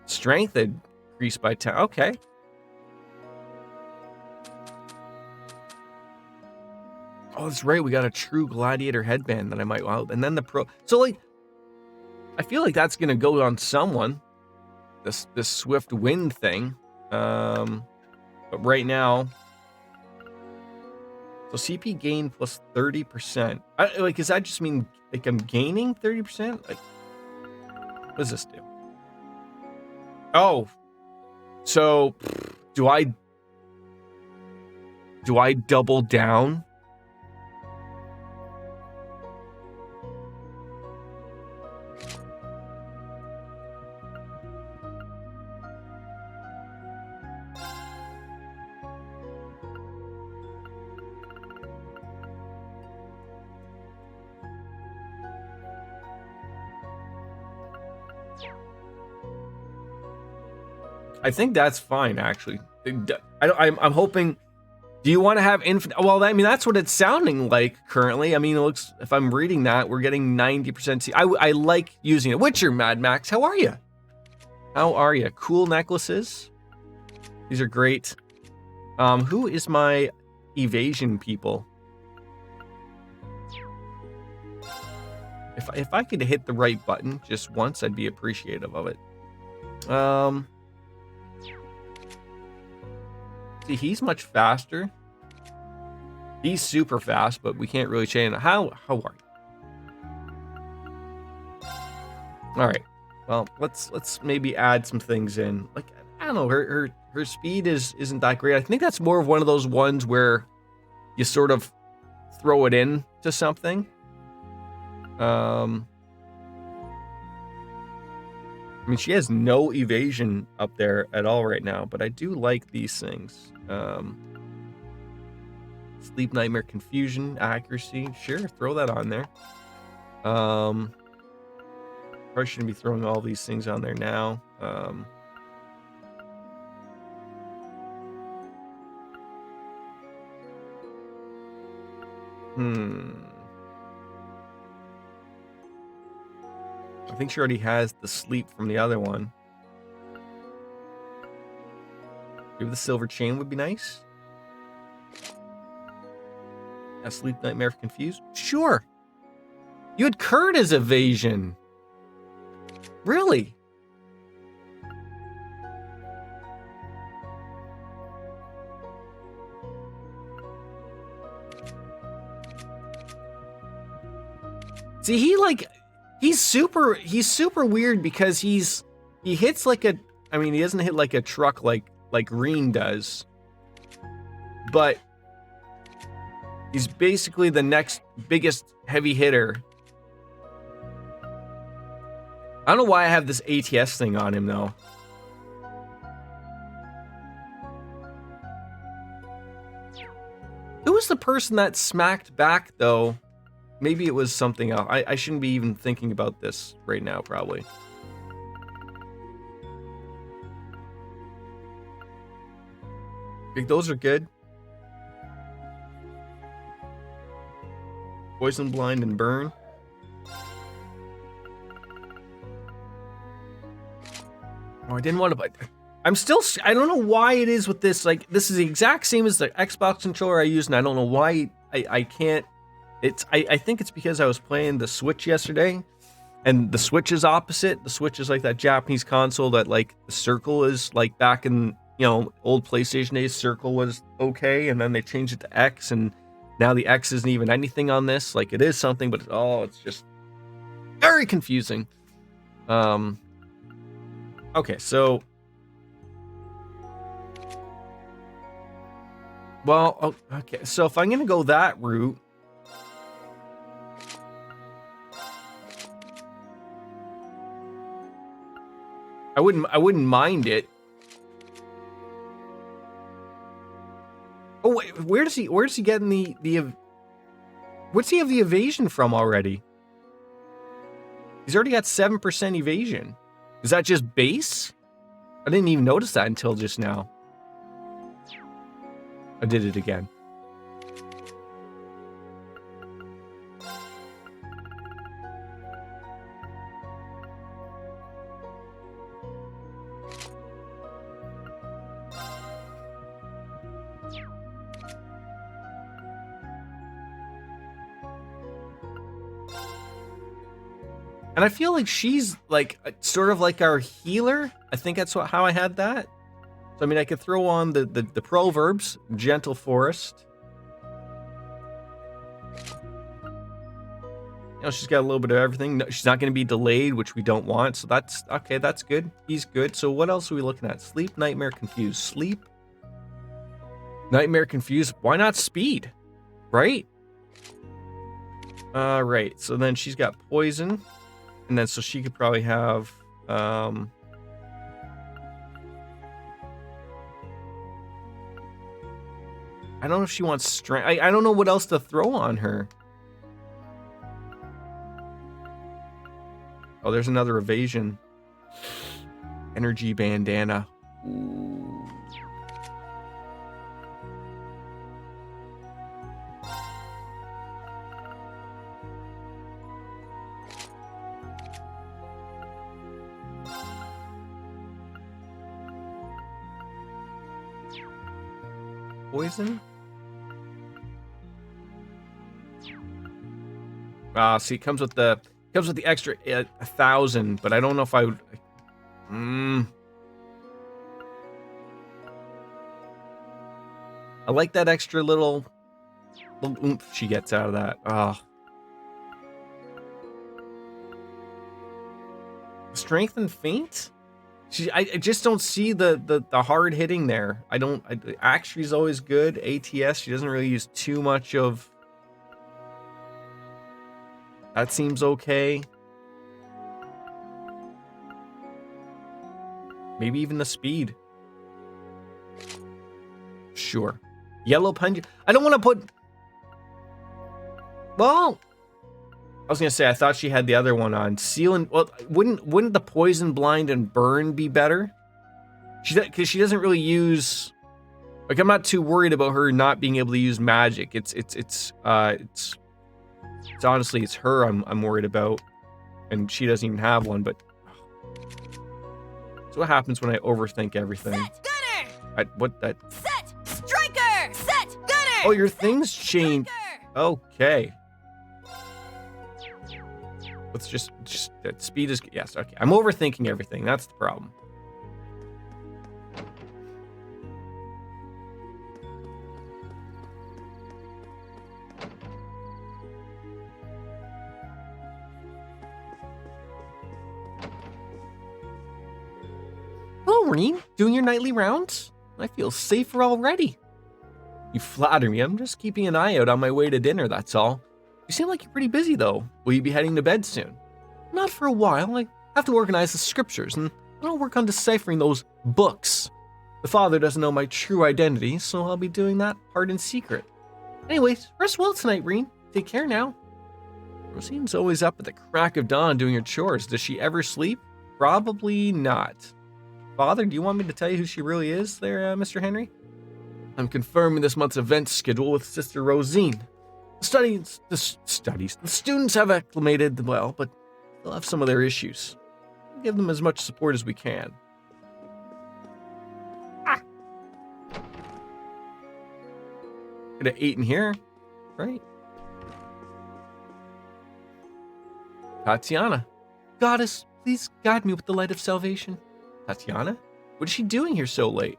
strength had Increased by 10. Okay. Oh, that's right. We got a true gladiator headband that I might want. And then the pro. So, like, I feel like that's going to go on someone. This swift wind thing. But right now. So CP gain plus 30%. Like, does that just mean, like, I'm gaining 30%? Like, what does this do? Oh. So, do I double down? I think that's fine, actually. I'm hoping. Do you want to have infinite? Well, I mean, that's what it's sounding like currently. I mean, it looks. If I'm reading that, we're getting 90%. I like using it. Witcher, Mad Max, how are you? How are you? Cool necklaces. These are great. Who is my evasion people? If I could hit the right button just once, I'd be appreciative of it. See, he's much faster. He's super fast, but we can't really change it. How are you? All right. Well, let's maybe add some things in. Like, I don't know, her speed isn't that great. I think that's more of one of those ones where you sort of throw it in to something. I mean, she has no evasion up there at all right now, but I do like these things. Sleep, nightmare, confusion, accuracy. Sure, throw that on there. Probably shouldn't be throwing all these things on there now. I think she already has the sleep from the other one. Maybe the silver chain would be nice. A sleep, nightmare, confused. Sure. You had Kurt as evasion. Really? See, he's super weird because he hits like a, I mean, he doesn't hit like a truck like Green does, but he's basically the next biggest heavy hitter. I don't know why I have this ATS thing on him though. Who was the person that smacked back though? Maybe it was something else. I shouldn't be even thinking about this right now, probably. Like, those are good. Poison, blind, and burn. Oh, I didn't want to. I'm still. I don't know why it is with this. Like, this is the exact same as the Xbox controller I use, and I don't know why I can't. I think it's because I was playing the Switch yesterday, and the Switch is opposite. The Switch is like that Japanese console that, like, the circle is like back in, you know, old PlayStation days, circle was okay, and then they changed it to X, and now the X isn't even anything on this. Like, it is something, but it's just very confusing. Okay, so, well, okay, so if I'm gonna go that route, I wouldn't mind it. Oh wait, where's he getting the what's he have the evasion from already? He's already got 7% evasion. Is that just base? I didn't even notice that until just now. I did it again. And I feel like she's like sort of like our healer. I think that's how I had that. So I mean, I could throw on the proverbs, gentle forest. You know, she's got a little bit of everything. No, she's not going to be delayed, which we don't want. So that's okay. That's good. He's good. So what else are we looking at? Sleep, nightmare, confused. Sleep, nightmare, confused. Why not speed? Right? Right. So then she's got poison. And then so she could probably have... I don't know if she wants strength. I don't know what else to throw on her. Oh, there's another evasion. Energy bandana. Ooh. Poison? See, it comes with the extra 1,000, but I don't know if I would. I like that extra little oomph she gets out of that. Strength and feint? I just don't see the hard hitting there. Actually's always good. ATS, she doesn't really use too much of. That seems okay. Maybe even the speed. Sure. Yellow punch. I don't want to put. Well, I was gonna say I thought she had the other one on. Seal and well, wouldn't the poison, blind, and burn be better? Because she doesn't really use. Like I'm not too worried about her not being able to use magic. It's honestly it's her I'm worried about, and she doesn't even have one. But that's what happens when I overthink everything. Set gunner. Set striker. Set gunner. Oh, your things change. Okay. Let's just that speed is yes. Okay, I'm overthinking everything. That's the problem. Hello, Reen. Doing your nightly rounds? I feel safer already. You flatter me. I'm just keeping an eye out on my way to dinner, that's all. You seem like you're pretty busy, though. Will you be heading to bed soon? Not for a while. I have to organize the scriptures, and I'll work on deciphering those books. The father doesn't know my true identity, so I'll be doing that part in secret. Anyways, rest well tonight, Reen. Take care now. Rosine's always up at the crack of dawn doing her chores. Does she ever sleep? Probably not. Father, do you want me to tell you who she really is there, Mr. Henry? I'm confirming this month's event schedule with Sister Rosine. The students have acclimated well, but they'll have some of their issues. We'll give them as much support as we can. Could have eaten here, right? Tatiana. Goddess, please guide me with the light of salvation. Tatiana? What is she doing here so late?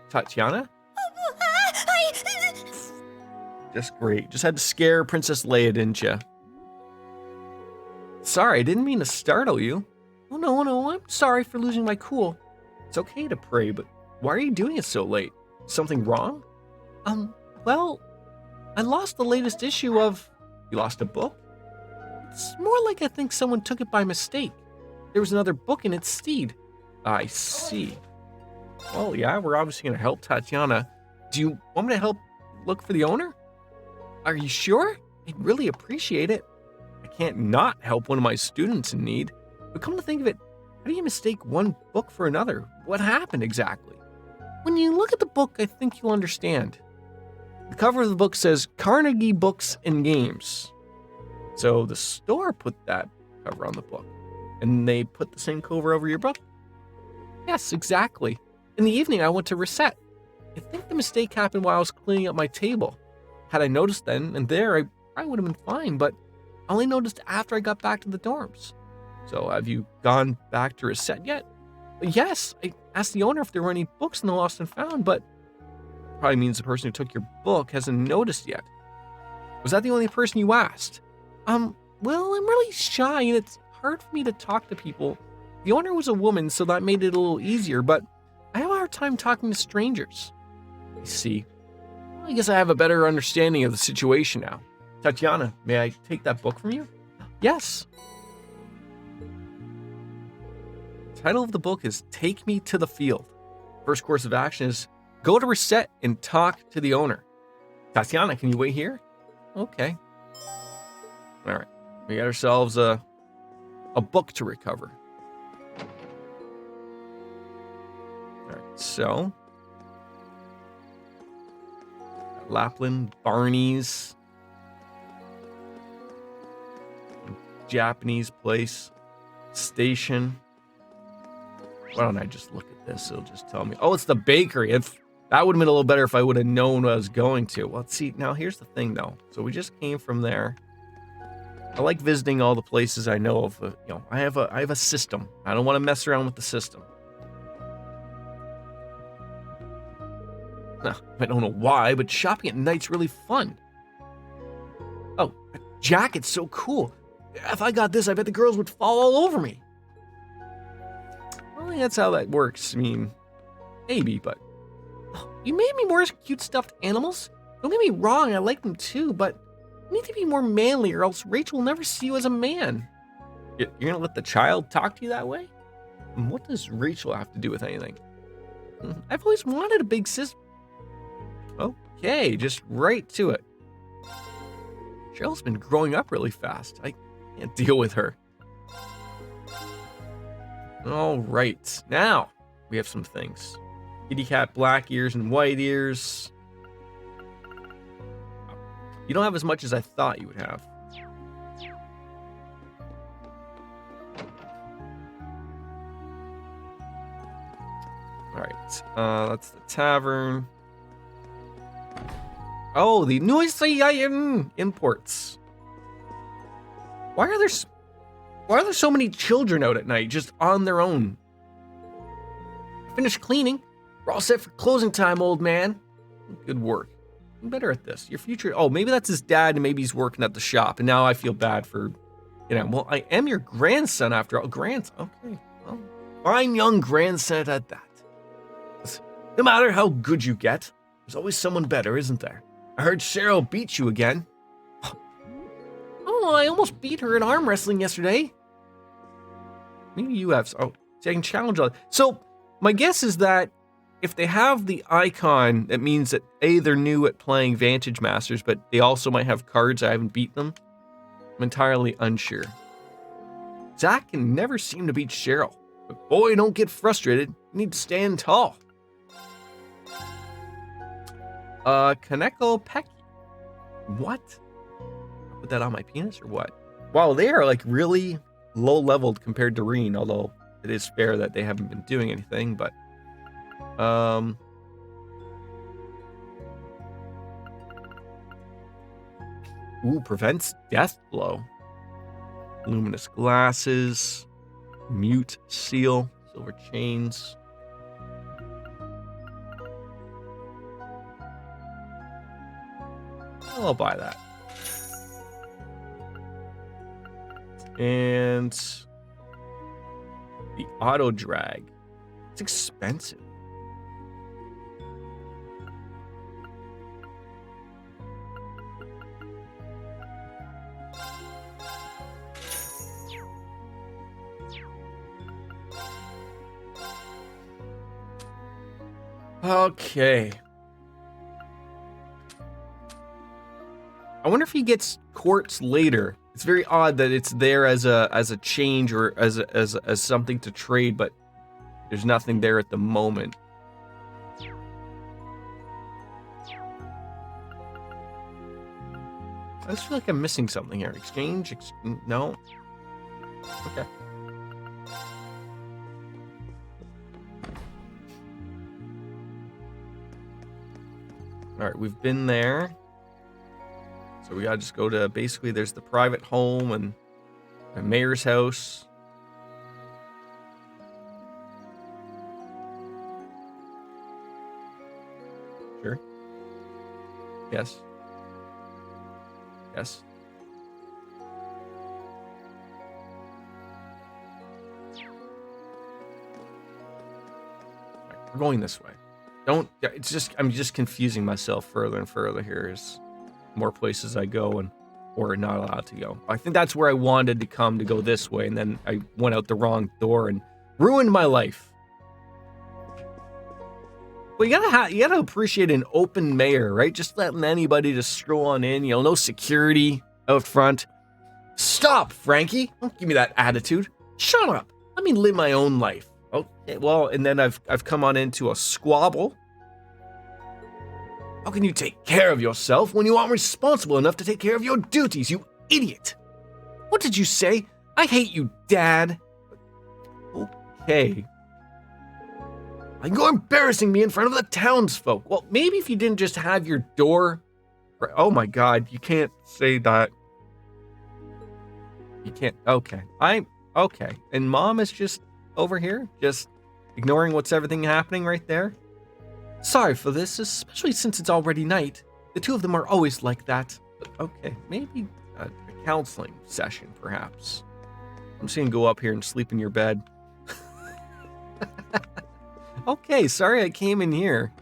Tatiana? Just great. Just had to scare Princess Leia, didn't you? Sorry, I didn't mean to startle you. Oh, no, I'm sorry for losing my cool. It's okay to pray, but why are you doing it so late? Something wrong? Well, I lost the latest issue of... You lost a book? It's more like I think someone took it by mistake. There was another book in its stead. I see. Well, yeah, we're obviously going to help Tatiana. Do you want me to help look for the owner? Are you sure? I'd really appreciate it. I can't not help one of my students in need. But come to think of it, how do you mistake one book for another? What happened exactly? When you look at the book, I think you'll understand. The cover of the book says Carnegie Books and Games. So the store put that cover on the book. And they put the same cover over your book? Yes, exactly. In the evening, I went to reset. I think the mistake happened while I was cleaning up my table. Had I noticed then and there, I probably would have been fine, but I only noticed after I got back to the dorms. So have you gone back to reset yet? Yes, I asked the owner if there were any books in the lost and found, but probably means the person who took your book hasn't noticed yet. Was that the only person you asked? Well, I'm really shy and it's hard for me to talk to people. The owner was a woman, so that made it a little easier, but I have a hard time talking to strangers. I see. Well, I guess I have a better understanding of the situation now. Tatiana, may I take that book from you? Yes. The title of the book is Take Me to the Field. First course of action is go to reset and talk to the owner. Tatiana, can you wait here? Okay. All right. We got ourselves a book to recover. All right. So, Lapland, Barney's, Japanese place, station. Why don't I just look at this? It'll just tell me. Oh, it's the bakery. That would have been a little better if I would have known what I was going to. Well, see, now here's the thing, though. So we just came from there. I like visiting all the places I know of. I have a system. I don't want to mess around with the system. I don't know why, but shopping at night's really fun. Oh, a jacket's so cool. If I got this, I bet the girls would fall all over me. I don't think that's how that works. I mean, maybe, but... You made me more cute stuffed animals. Don't get me wrong, I like them too, but you need to be more manly or else Rachel will never see you as a man. You're gonna let the child talk to you that way? And what does Rachel have to do with anything? I've always wanted a big sister. Okay, just right to it. Cheryl's been growing up really fast. I can't deal with her. All right, now we have some things. Kitty cat, black ears and white ears. You don't have as much as I thought you would have. All right, that's the tavern. Oh, the noisy imports. Why are there so many children out at night just on their own? Finished cleaning. We're all set for closing time, old man. Good work. I'm better at this. Your future... Oh, maybe that's his dad and maybe he's working at the shop. And now I feel bad for... well, I am your grandson after all. Grandson. Okay. Well, fine young grandson at that. No matter how good you get, there's always someone better, isn't there? I heard Cheryl beat you again. Oh, I almost beat her in arm wrestling yesterday. Maybe you have... Oh, so I can challenge all... So, my guess is that if they have the icon, that means that A, they're new at playing Vantage Masters, but they also might have cards I haven't beat them. I'm entirely unsure. Zach can never seem to beat Cheryl. But boy, don't get frustrated. You need to stand tall. Kaneko Peki. What? Put that on my penis or what? Wow, they are like really low-leveled compared to Reen, although it is fair that they haven't been doing anything, but... Ooh, prevents death blow. Luminous glasses. Mute seal. Silver chains. I'll buy that. And the auto drag. It's expensive. Okay. I wonder if he gets quartz later. It's very odd that it's there as a change or as something to trade, but there's nothing there at the moment. I just feel like I'm missing something here. Exchange? No? Okay. Alright, we've been there. So we gotta just go to, basically there's the private home and the mayor's house. Sure. Yes. Yes. Right, we're going this way. Don't, it's just, I'm just confusing myself further and further here as more places I go and or not allowed to go. I think that's where I wanted to come, to go this way, and then I went out the wrong door and ruined my life. Well, you gotta appreciate an open mayor, right? Just letting anybody just stroll on in, you know, no security out front. Stop, Frankie! Don't give me that attitude. Shut up. Let me live my own life. Okay, well, and then I've come on into a squabble. How can you take care of yourself when you aren't responsible enough to take care of your duties, you idiot? What did you say? I hate you, Dad. Okay. You're embarrassing me in front of the townsfolk. Well, maybe if you didn't just have your door... Oh my God, you can't say that. You can't... Okay. Okay. And Mom is just over here, just ignoring what's everything happening right there. Sorry for this, especially since it's already night. The two of them are always like that. But okay, maybe a counseling session, perhaps. I'm just gonna go up here and sleep in your bed. Okay, sorry I came in here.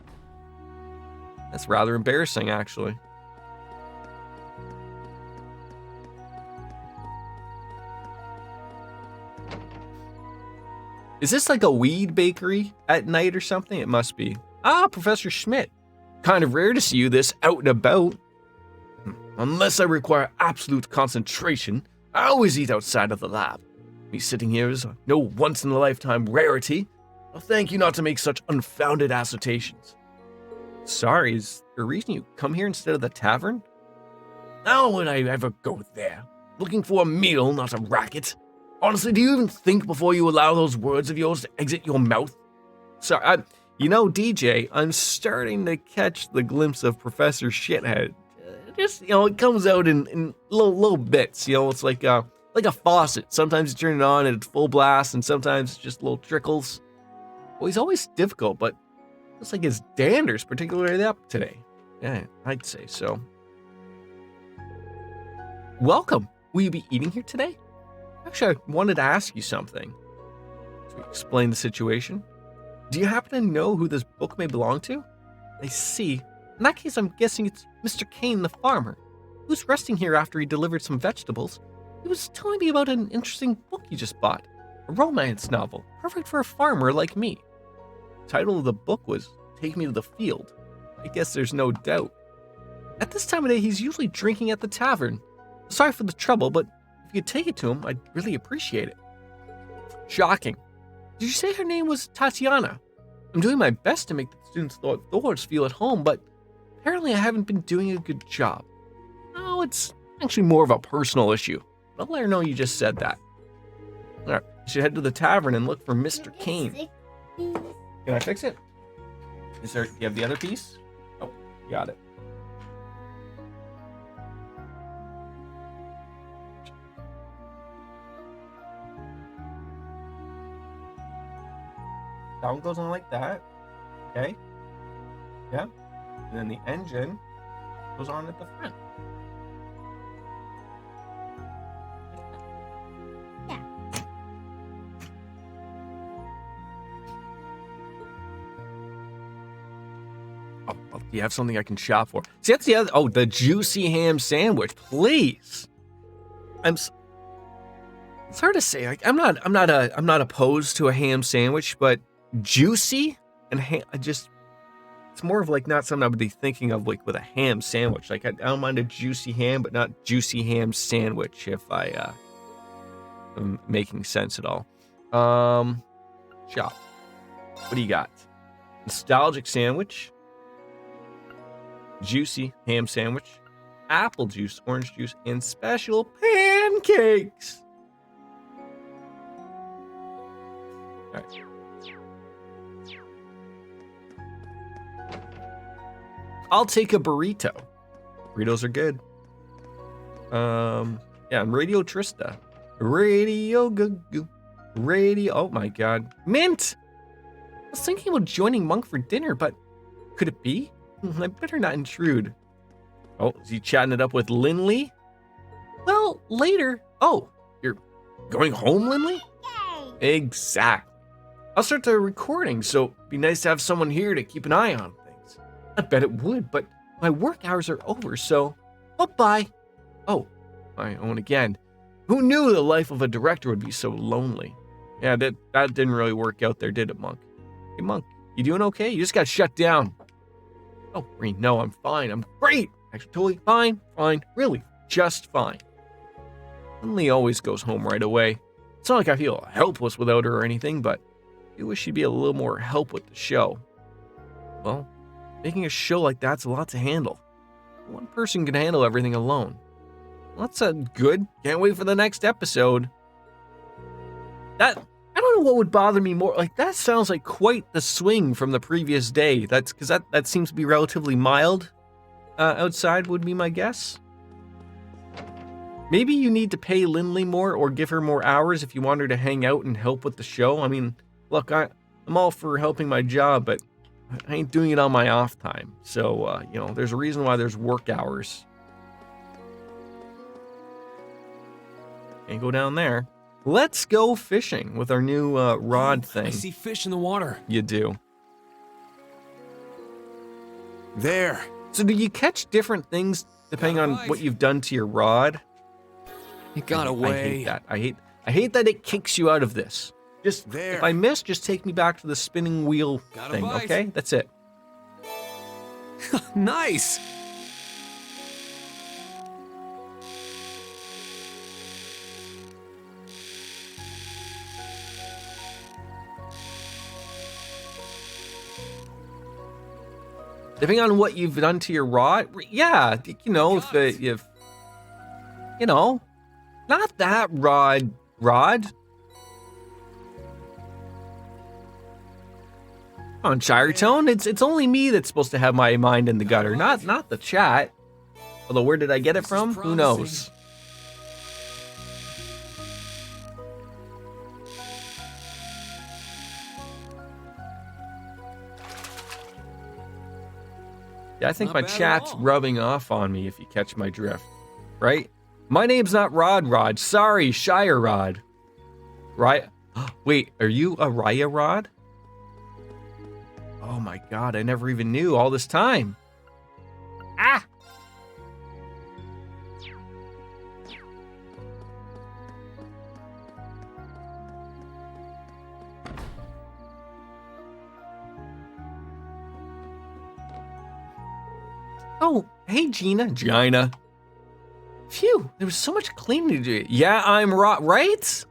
That's rather embarrassing, actually. Is this like a weed bakery at night or something? It must be. Ah, Professor Schmidt. Kind of rare to see you this out and about. Unless I require absolute concentration, I always eat outside of the lab. Me sitting here is no once-in-a-lifetime rarity. I'll thank you not to make such unfounded assertions. Sorry, is there a reason you come here instead of the tavern? How would I ever go there? Looking for a meal, not a racket. Honestly, do you even think before you allow those words of yours to exit your mouth? Sorry, you know, DJ, I'm starting to catch the glimpse of Professor Shithead. Just, you know, it comes out in little bits, you know, it's like a faucet. Sometimes you turn it on and it's full blast, and sometimes it's just little trickles. Well, he's always difficult, but looks like his dander's particularly up today. Yeah, I'd say so. Welcome. Will you be eating here today? Actually, I wanted to ask you something. To explain the situation. Do you happen to know who this book may belong to? I see. In that case, I'm guessing it's Mr. Kane the farmer. He was resting here after he delivered some vegetables. He was telling me about an interesting book he just bought. A romance novel, perfect for a farmer like me. The title of the book was Take Me to the Field. I guess there's no doubt. At this time of day, he's usually drinking at the tavern. Sorry for the trouble, but if you could take it to him, I'd really appreciate it. Shocking. Did you say her name was Tatiana? I'm doing my best to make the students outdoors feel at home, but apparently I haven't been doing a good job. Oh, it's actually more of a personal issue. I'll let her know you just said that. Alright, you should head to the tavern and look for Mr. Kane. Can I fix it? Do you have the other piece? Oh, got it. That one goes on like that. Okay. Yeah. And then the engine goes on at the front. Oh, do you have something I can shop for? See, that's the other. Oh, the juicy ham sandwich, please. It's hard to say. Like, I'm not opposed to a ham sandwich, but juicy and ham, it's more of like not something I would be thinking of like with a ham sandwich. Like I don't mind a juicy ham, but not juicy ham sandwich if I am making sense at all. Shop. What do you got? Nostalgic sandwich. Juicy ham sandwich. Apple juice, orange juice, and special pancakes. All right. I'll take a burrito. Burritos are good. Yeah, and Radio Trista. Radio Goo. Radio. Oh my god. Mint! I was thinking about joining Monk for dinner, but could it be? I better not intrude. Oh, is he chatting it up with Linley? Well, later. Oh, you're going home, Linley? Exactly. I'll start the recording, so it'd be nice to have someone here to keep an eye on things. I bet it would, but my work hours are over, so bye. Oh, I own again. Who knew the life of a director would be so lonely? Yeah, that didn't really work out there, did it, Monk? Hey, Monk, you doing okay? You just got shut down. Oh, Green, no, I'm fine. I'm great. Actually, totally fine. Really, just fine. Linley always goes home right away. It's not like I feel helpless without her or anything, but I wish she'd be a little more help with the show. Well, making a show like that's a lot to handle. One person can handle everything alone. Well, that's good. Can't wait for the next episode. I don't know what would bother me more. Like, that sounds like quite the swing from the previous day. That's because that seems to be relatively mild outside, would be my guess. Maybe you need to pay Linley more or give her more hours if you want her to hang out and help with the show. I mean, look, I'm all for helping my job, but I ain't doing it on my off time. So, there's a reason why there's work hours. Can't go down there. Let's go fishing with our new rod thing. I see fish in the water. You do. There. So do you catch different things depending on what you've done to your rod? It got away. I hate that. I hate that it kicks you out of this. Just There. if I miss, just take me back to the spinning wheel Got a thing, bite. okay? That's it. Nice. Depending on what you've done to your rod, yeah, if not that rod. Come on, Shiretone, it's only me that's supposed to have my mind in the gutter, not the chat. Although, where did I get it from? Who knows? Yeah, I think Not my bad at chat's all. rubbing off on me, if you catch my drift. Right? My name's not Rod. Sorry, Shire Rod. Right? Wait, are you a Raya Rod? Oh my god, I never even knew all this time. Ah! Oh, hey Gina. Phew, there was so much cleaning to do. Yeah, I'm right?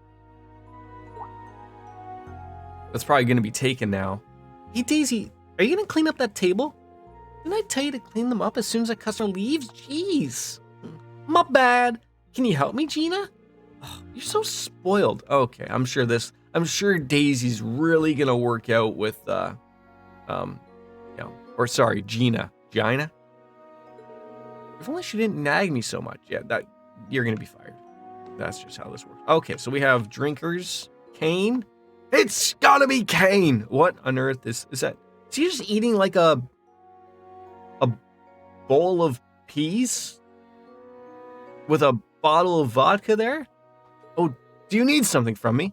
That's probably gonna be taken now. Hey Daisy, are you gonna clean up that table? Didn't I tell you to clean them up as soon as a customer leaves? Jeez. My bad. Can you help me, Gina? Oh, you're so spoiled. Okay, I'm sure Daisy's really gonna work out with Gina. Gina? If only she didn't nag me so much. Yeah, that you're gonna be fired. That's just how this works. Okay, so we have drinkers. Kane. It's gotta be Kane. What on earth is that? Is he just eating like a bowl of peas with a bottle of vodka there? Oh, do you need something from me?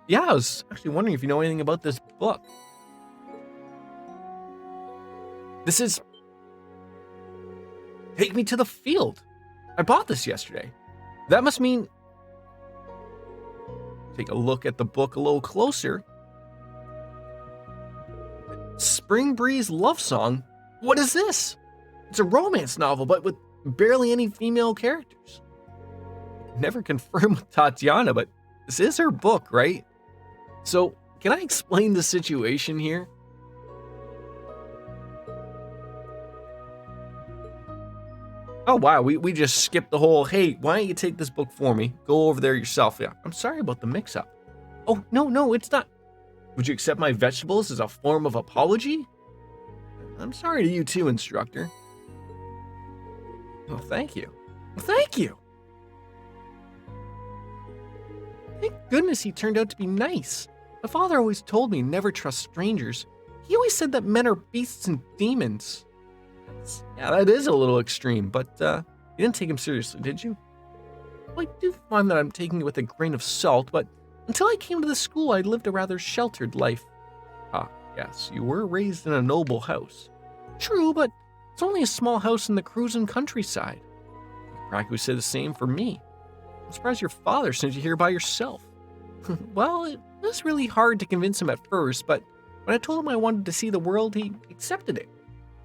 Yeah, I was actually wondering if you know anything about this book. This is Take Me to the Field. I bought this yesterday. That must mean... Take a look at the book a little closer. Spring Breeze Love Song? What is this? It's a romance novel, but with barely any female characters. Never confirmed with Tatiana, but this is her book, right? So, can I explain the situation here? Oh, wow, we just skipped the whole, hey, why don't you take this book for me? Go over there yourself. Yeah, I'm sorry about the mix-up. Oh, no, it's not. Would you accept my vegetables as a form of apology? I'm sorry to you too, instructor. Oh, thank you. Thank you. Thank goodness he turned out to be nice. My father always told me never trust strangers. He always said that men are beasts and demons. Yeah, that is a little extreme, but you didn't take him seriously, did you? Well, I do find that I'm taking it with a grain of salt, but until I came to the school, I lived a rather sheltered life. Ah, yes, you were raised in a noble house. True, but it's only a small house in the cruising countryside. You could practically say the same for me. I'm surprised your father sent you here by yourself. Well, it was really hard to convince him at first, but when I told him I wanted to see the world, he accepted it.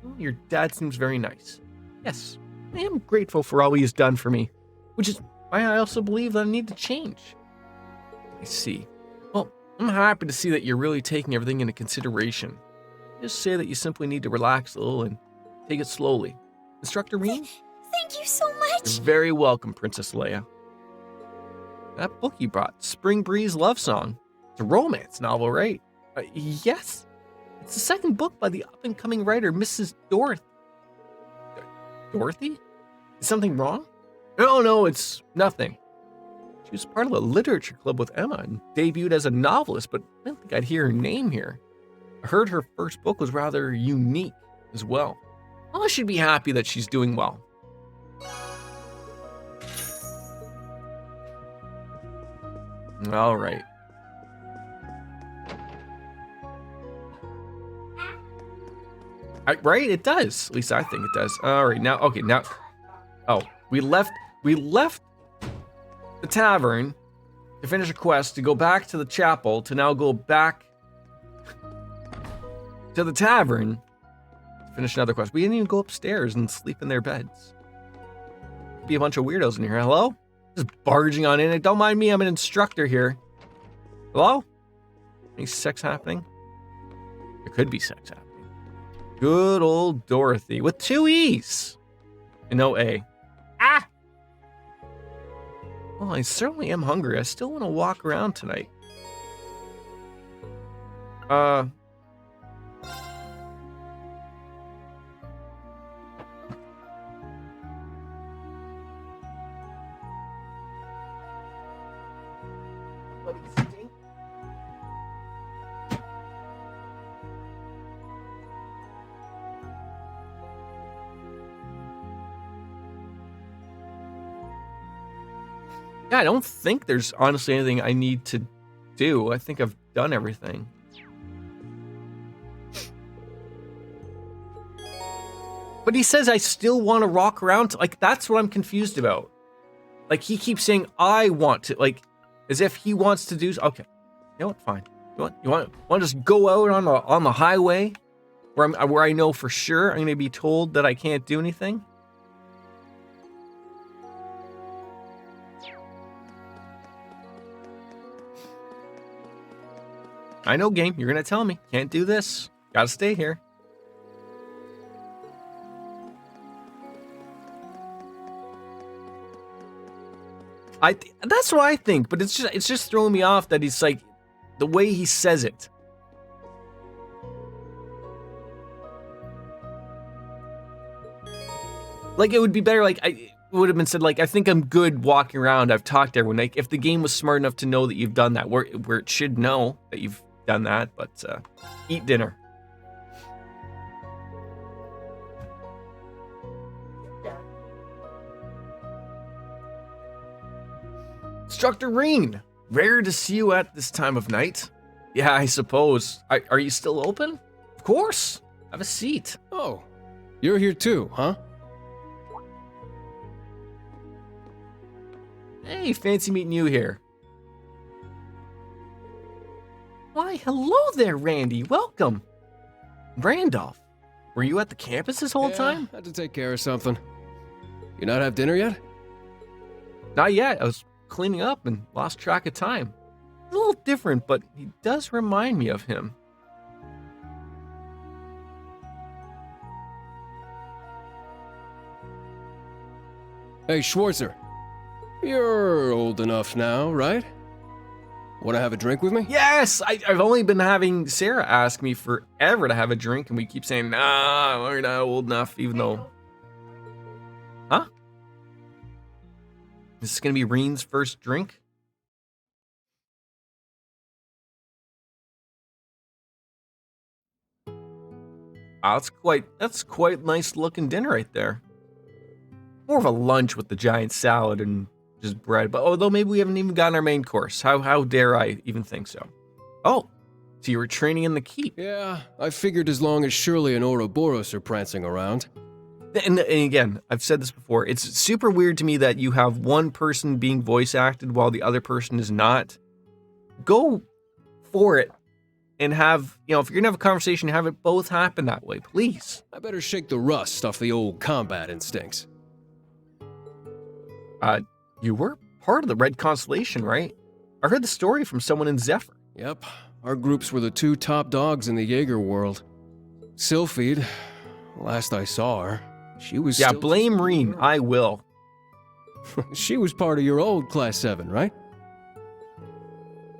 Well, your dad seems very nice. Yes, I am grateful for all he has done for me, which is why I also believe that I need to change. I see. Well, I'm happy to see that you're really taking everything into consideration. Just say that you simply need to relax a little and take it slowly. Instructor Reen? Thank you so much. You're very welcome, Princess Leia. That book you brought, Spring Breeze Love Song. It's a romance novel, right? Yes. It's the second book by the up-and-coming writer, Mrs. Dorothy. Dorothy? Is something wrong? No, it's nothing. She was part of the literature club with Emma and debuted as a novelist, but I didn't think I'd hear her name here. I heard her first book was rather unique as well. Well, I should be happy that she's doing well. All right. Right? It does. At least I think it does. All right. Now. Oh, we left the tavern to finish a quest, to go back to the chapel, to now go back to the tavern to finish another quest. We didn't even go upstairs and sleep in their beds. Be a bunch of weirdos in here. Hello? Just barging on in. Don't mind me, I'm an instructor here. Hello? Any sex happening? There could be sex happening. Good old Dorothy with 2 E's and no A. Ah! Well, I am hungry. I still want to walk around tonight. Yeah, I don't think there's honestly anything I need to do. I think I've done everything. But he says I still want to rock around. Like, that's what I'm confused about. Like, he keeps saying, I want to. Like, as if he wants to do... Okay. You know what? Fine. You want to just go out on the highway where I know for sure I'm going to be told that I can't do anything? I know, game. You're going to tell me. Can't do this. Gotta stay here. That's what I think, but it's just throwing me off that he's like, the way he says it. Like, it would be better, like, it would have been said, like, I think I'm good walking around. I've talked to everyone. Like, if the game was smart enough to know that you've done that, where it should know that you've done that, but eat dinner. Instructor Reen, rare to see you at this time of night. Yeah, I suppose. Are you still open? Of course. Have a seat. Oh, you're here too, huh? Hey, fancy meeting you here. Why, hello there, Randy. Welcome. Randolph, were you at the campus this whole time? Had to take care of something. You not have dinner yet? Not yet. I was cleaning up and lost track of time. A little different, but he does remind me of him. Hey, Schwarzer. You're old enough now, right? Want to have a drink with me? Yes! I've only been having Sarah ask me forever to have a drink, and we keep saying, nah, we're not old enough, even though... Huh? Is this going to be Reen's first drink? That's quite nice looking dinner right there. More of a lunch with the giant salad and just bread. But although maybe we haven't even gotten our main course. How dare I even think so? Oh, so you were training in the keep. Yeah, I figured as long as Shirley and Ouroboros are prancing around. And again, I've said this before. It's super weird to me that you have one person being voice acted while the other person is not. Go for it and have, if you're going to have a conversation, have it both happen that way, please. I better shake the rust off the old combat instincts. You were part of the Red Constellation, right? I heard the story from someone in Zephyr. Yep, our groups were the two top dogs in the Jaeger world. Sylphide, last I saw her, she was Yeah, still blame Reen. I will. She was part of your old Class 7, right?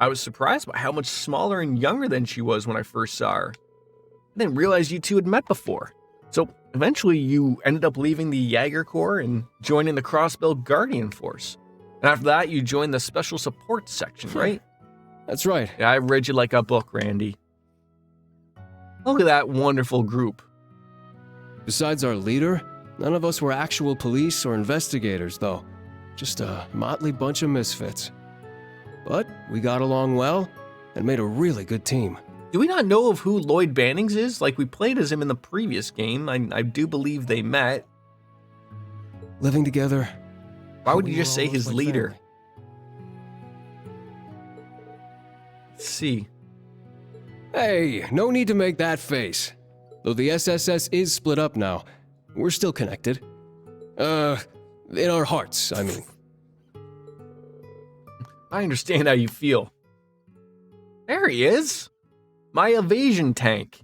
I was surprised by how much smaller and younger than she was when I first saw her. I didn't realize you two had met before. So eventually you ended up leaving the Jaeger Corps and joining the Crossbill Guardian Force. And after that, you joined the Special Support Section, right? That's right. Yeah, I read you like a book, Randy. Look at that wonderful group. Besides our leader, none of us were actual police or investigators, though. Just a motley bunch of misfits. But we got along well and made a really good team. Do we not know of who Lloyd Bannings is? Like, we played as him in the previous game. I do believe they met. Living together. Why would we you just were say always his like leader? family. Let's see. Hey, no need to make that face. Though the SSS is split up now, we're still connected. In our hearts, I mean. I understand how you feel. There he is. My evasion tank.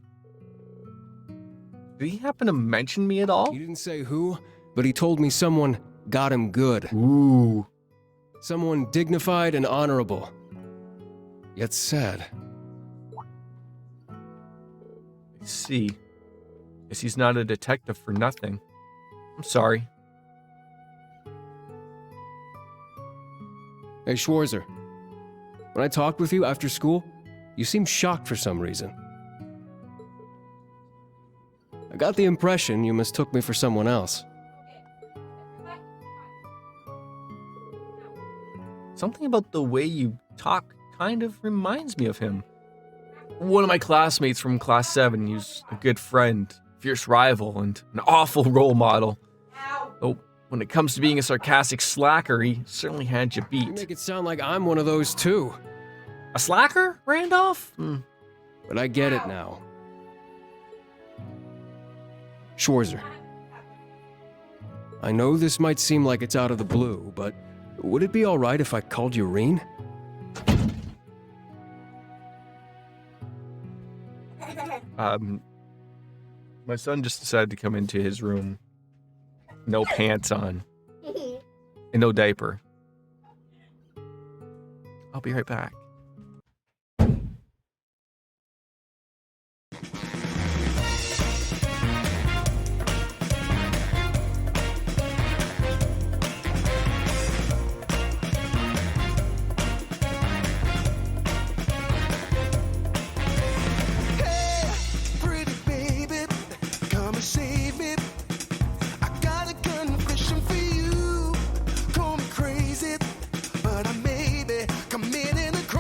Did he happen to mention me at all? He didn't say who, but he told me someone got him good. Ooh. Someone dignified and honorable. Yet sad. I see. Guess he's not a detective for nothing. I'm sorry. Hey, Schwarzer. When I talked with you after school, you seemed shocked for some reason. I got the impression you mistook me for someone else. Something about the way you talk kind of reminds me of him. One of my classmates from Class 7, he's a good friend, fierce rival, and an awful role model. Though, when it comes to being a sarcastic slacker, he certainly had you You beat. make it sound like I'm one of those too. A slacker, Randolph? But I get it now. Schwarzer. I know this might seem like it's out of the blue, but would it be alright if I called you Reen? My son just decided to come into his room. No pants on. And no diaper. I'll be right back. Hey, pretty baby, come and save me. I got a confession for you. Call me crazy, but I may be committing a crime.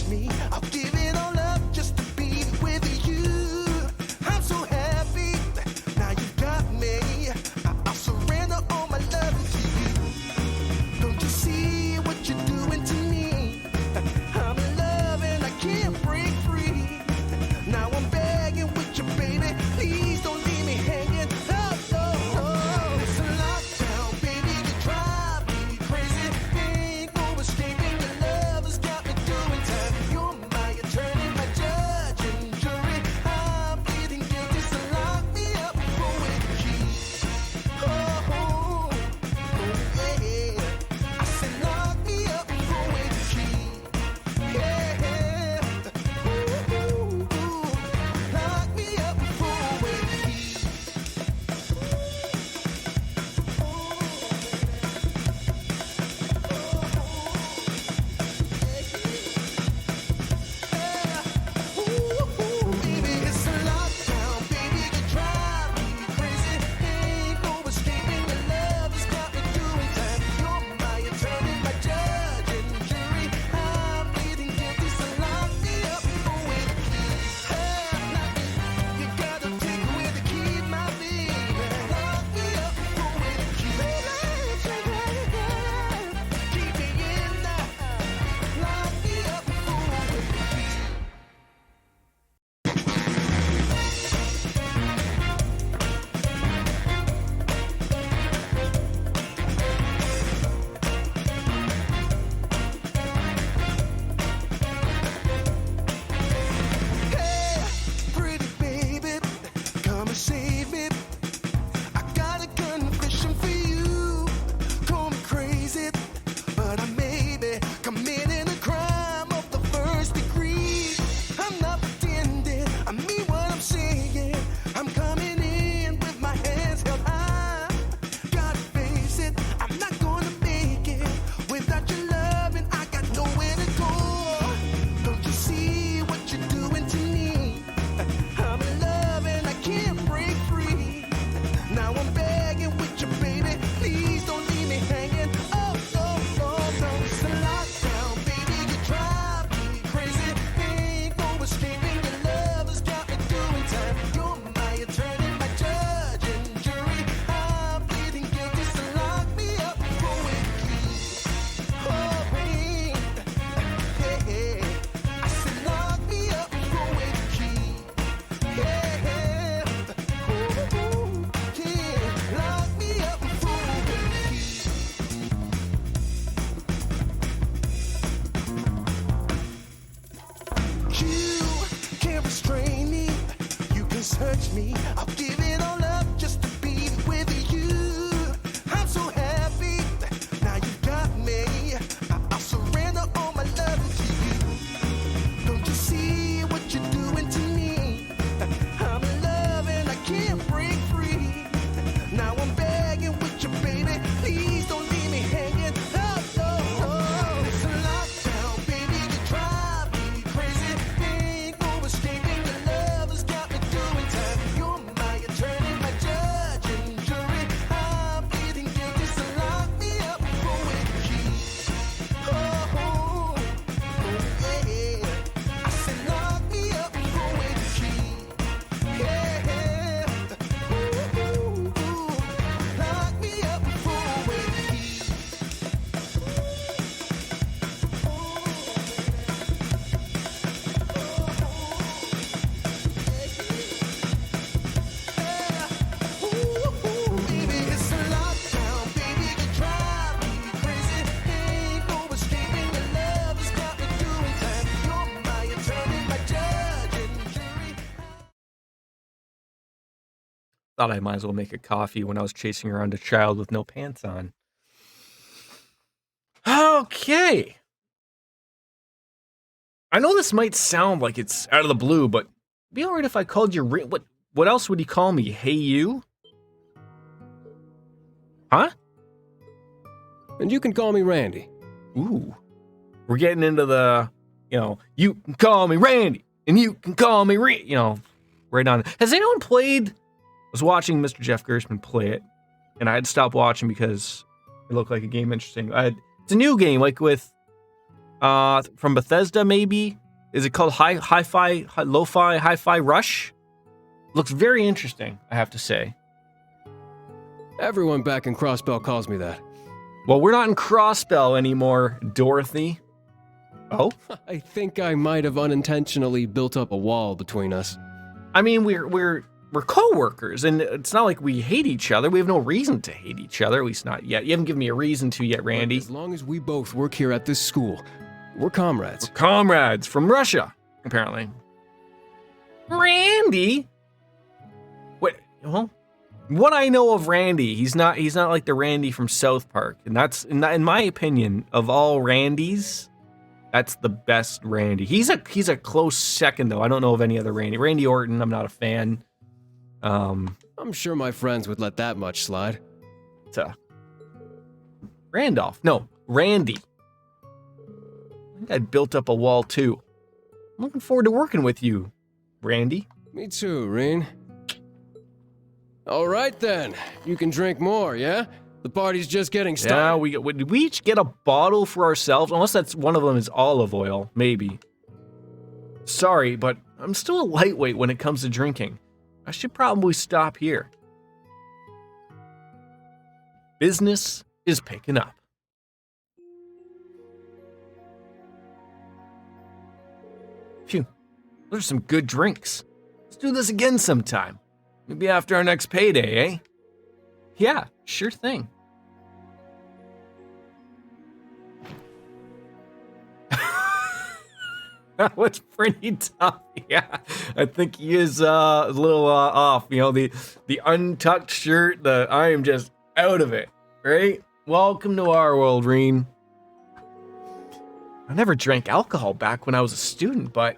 search me. I'll give it all up just to be with you. I'm so happy. Now you got me. I'll surrender all my love to you. Don't you see what you're doing to me? I'm in love and I can't break free. Now I'm begging with you, baby. Please don't leave me hanging. Oh, oh, oh. It's a lockdown, baby. You drive me crazy. Ain't no escaping. Your love has got me doing time. You're my attorney, my judge and jury. I'm pleading guilty, so lock me up with the key. Oh, oh, oh, yeah. I said lock me up with the key. Yeah. Ooh, ooh, ooh. Lock me up with the key. Baby, it's a lockdown, baby, you drive me crazy. Ain't no escaping, your love has got me doing time. You're my attorney, my judge and jury. I'm pleading guilty, so lock me up with the key. You gotta take away the key, my baby. Lock me up with the key. Keep me in there. Lock me up with the key. Hey, pretty baby, come and save me. I got a confession for you. Call me crazy, but I may be committing a crime of the first degree. I'm not pretending, I mean what I'm saying. I'm coming in with my hands held high. Gotta face it, I'm not gonna make it without your love, and I got nowhere to go. Don't you see what you're doing to me? I'm in love and I can't break free. Now I'm begging with you, baby. Please don't leave me hanging. Oh, oh, oh, no. It's a lockdown, baby. You drive me crazy. Ain't no escaping. Your love has got me doing time. You're my attorney, my judge and jury. I'm pleading guilty, so lock me up with the key. Oh, babe. Yeah. I said lock me up with the key. Yeah. Ooh, ooh, yeah. Lock me up with the key. You can't restrain me. You can search me. I'll give it all up just to be with you. I'm so happy. Now you got me. I'll surrender all my love to you. Don't you see what you're doing to me? I'm in love and I can't break free. Now I'm begging with you, baby. Please don't leave me hanging. Oh, oh, oh. It's a lockdown, baby. You drive me crazy. Ain't no escaping. Your love has got me doing time. You're my attorney, my judge and jury. I'm pleading guilty, so lock me up with the key. Oh, oh, oh, yeah. I said lock me up with the key. Yeah. Ooh, ooh, ooh. Lock me up with the key. Ooh, baby, it's a lockdown, baby. You drive me crazy. Ain't no escaping. Your love has got me doing time. You're my attorney, my judge and jury. Thought I might as well make a coffee when I was chasing around a child with no pants on. Okay. I know this might sound like it's out of the blue, but be alright if I called you what else would you call me? Hey you? Huh? And you can call me Randy. Ooh. We're getting into the, you can call me Randy, and you can call me right on. Has anyone played? I was watching Mr. Jeff Gershman play it, and I had to stop watching because it looked like a game interesting. It's a new game, like with From Bethesda, maybe? Is it called Hi-Fi Rush? Looks very interesting, I have to say. Everyone back in Crossbell calls me that. Well, we're not in Crossbell anymore, Dorothy. Oh? I think I might have unintentionally built up a wall between us. I mean, we're co-workers, and it's not like we hate each other. We have no reason to hate each other, at least not yet. You haven't given me a reason to yet, Randy. As long as we both work here at this school, we're comrades. We're comrades from Russia, apparently. Randy? Wait, well, what I know of Randy, he's not like the Randy from South Park, and that's in my opinion of all Randys, that's the best Randy. He's a close second though. I don't know of any other Randy. Randy Orton, I'm not a fan. I'm sure my friends would let that much slide. Randolph. No, Randy. I think I'd built up a wall too. I'm looking forward to working with you, Randy. Me too, Reen. All right then, you can drink more, yeah? The party's just getting started. Yeah, did we each get a bottle for ourselves? Unless that's one of them is olive oil, maybe. Sorry, but I'm still a lightweight when it comes to drinking. I should probably stop here. Business is picking up. Phew, those are some good drinks. Let's do this again sometime. Maybe after our next payday, eh? Yeah, sure thing. That was pretty tough. Yeah, I think he is a little off. You know, the untucked shirt. I am just out of it. Right? Welcome to our world, Reen. I never drank alcohol back when I was a student, but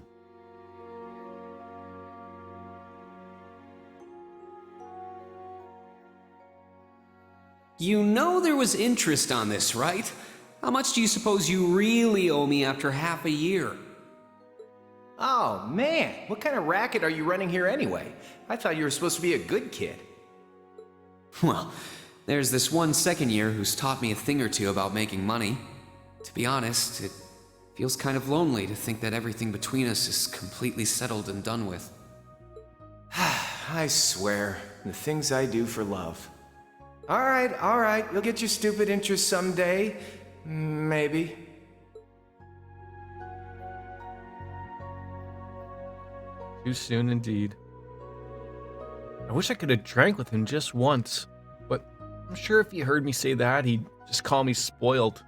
You know there was interest on this, right? How much do you suppose you really owe me after half a year? Oh, man. What kind of racket are you running here anyway? I thought you were supposed to be a good kid. Well, there's this one second year who's taught me a thing or two about making money. To be honest, it feels kind of lonely to think that everything between us is completely settled and done with. I swear, the things I do for love. All right. You'll get your stupid interest someday. Maybe. too soon indeed. I wish I could have drank with him just once, but I'm sure if he heard me say that, he'd just call me spoiled.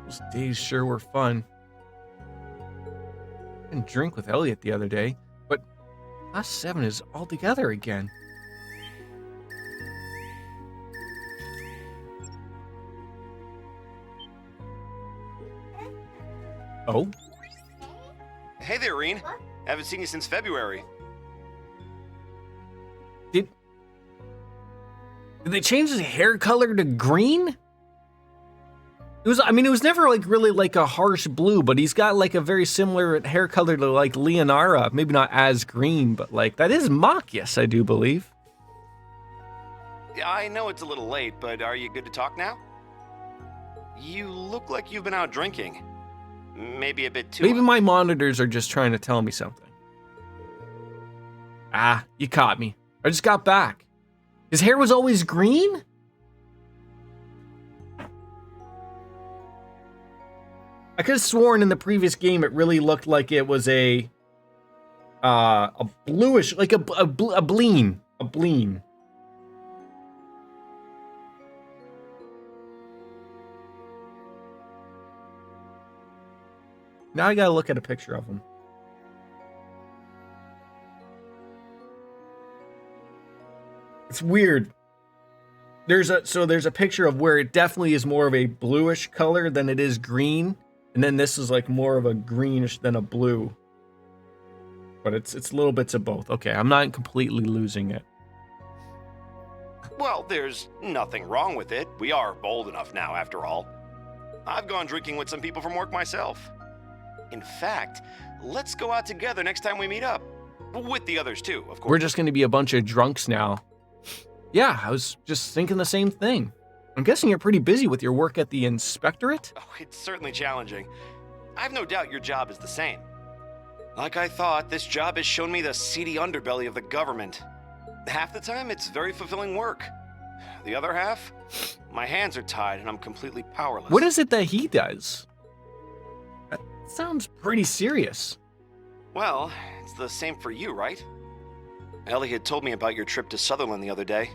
Those days sure were fun. I didn't drink with Elliot the other day, but Class 7 is all together again. Oh? Hey there, Reen. Haven't seen you since February. Did they change his hair color to green? It was never like really like a harsh blue, but he's got like a very similar hair color to like Leonara. Maybe not as green, but like that is Machias, I do believe. Yeah, I know it's a little late, but are you good to talk now? You look like you've been out drinking. Maybe a bit too Maybe much. my monitors are just trying to tell me something. Ah, you caught me. I just got back. His hair was always green? I could have sworn in the previous game it really looked like it was a bluish, like a bleen. A bleen. Now I gotta look at a picture of him. It's weird. There's a picture of where it definitely is more of a bluish color than it is green, and then this is like more of a greenish than a blue. But it's little bits of both. Okay, I'm not completely losing it. Well, there's nothing wrong with it. We are bold enough now, after all. I've gone drinking with some people from work myself. In fact, let's go out together next time we meet up. With the others too, of course. We're just going to be a bunch of drunks now. Yeah, I was just thinking the same thing. I'm guessing you're pretty busy with your work at the inspectorate? Oh, it's certainly challenging. I've no doubt your job is the same. Like I thought, this job has shown me the seedy underbelly of the government. Half the time, it's very fulfilling work. The other half, my hands are tied and I'm completely powerless. What is it that he does? That sounds pretty serious. Well, it's the same for you, right? Ellie had told me about your trip to Sutherland the other day.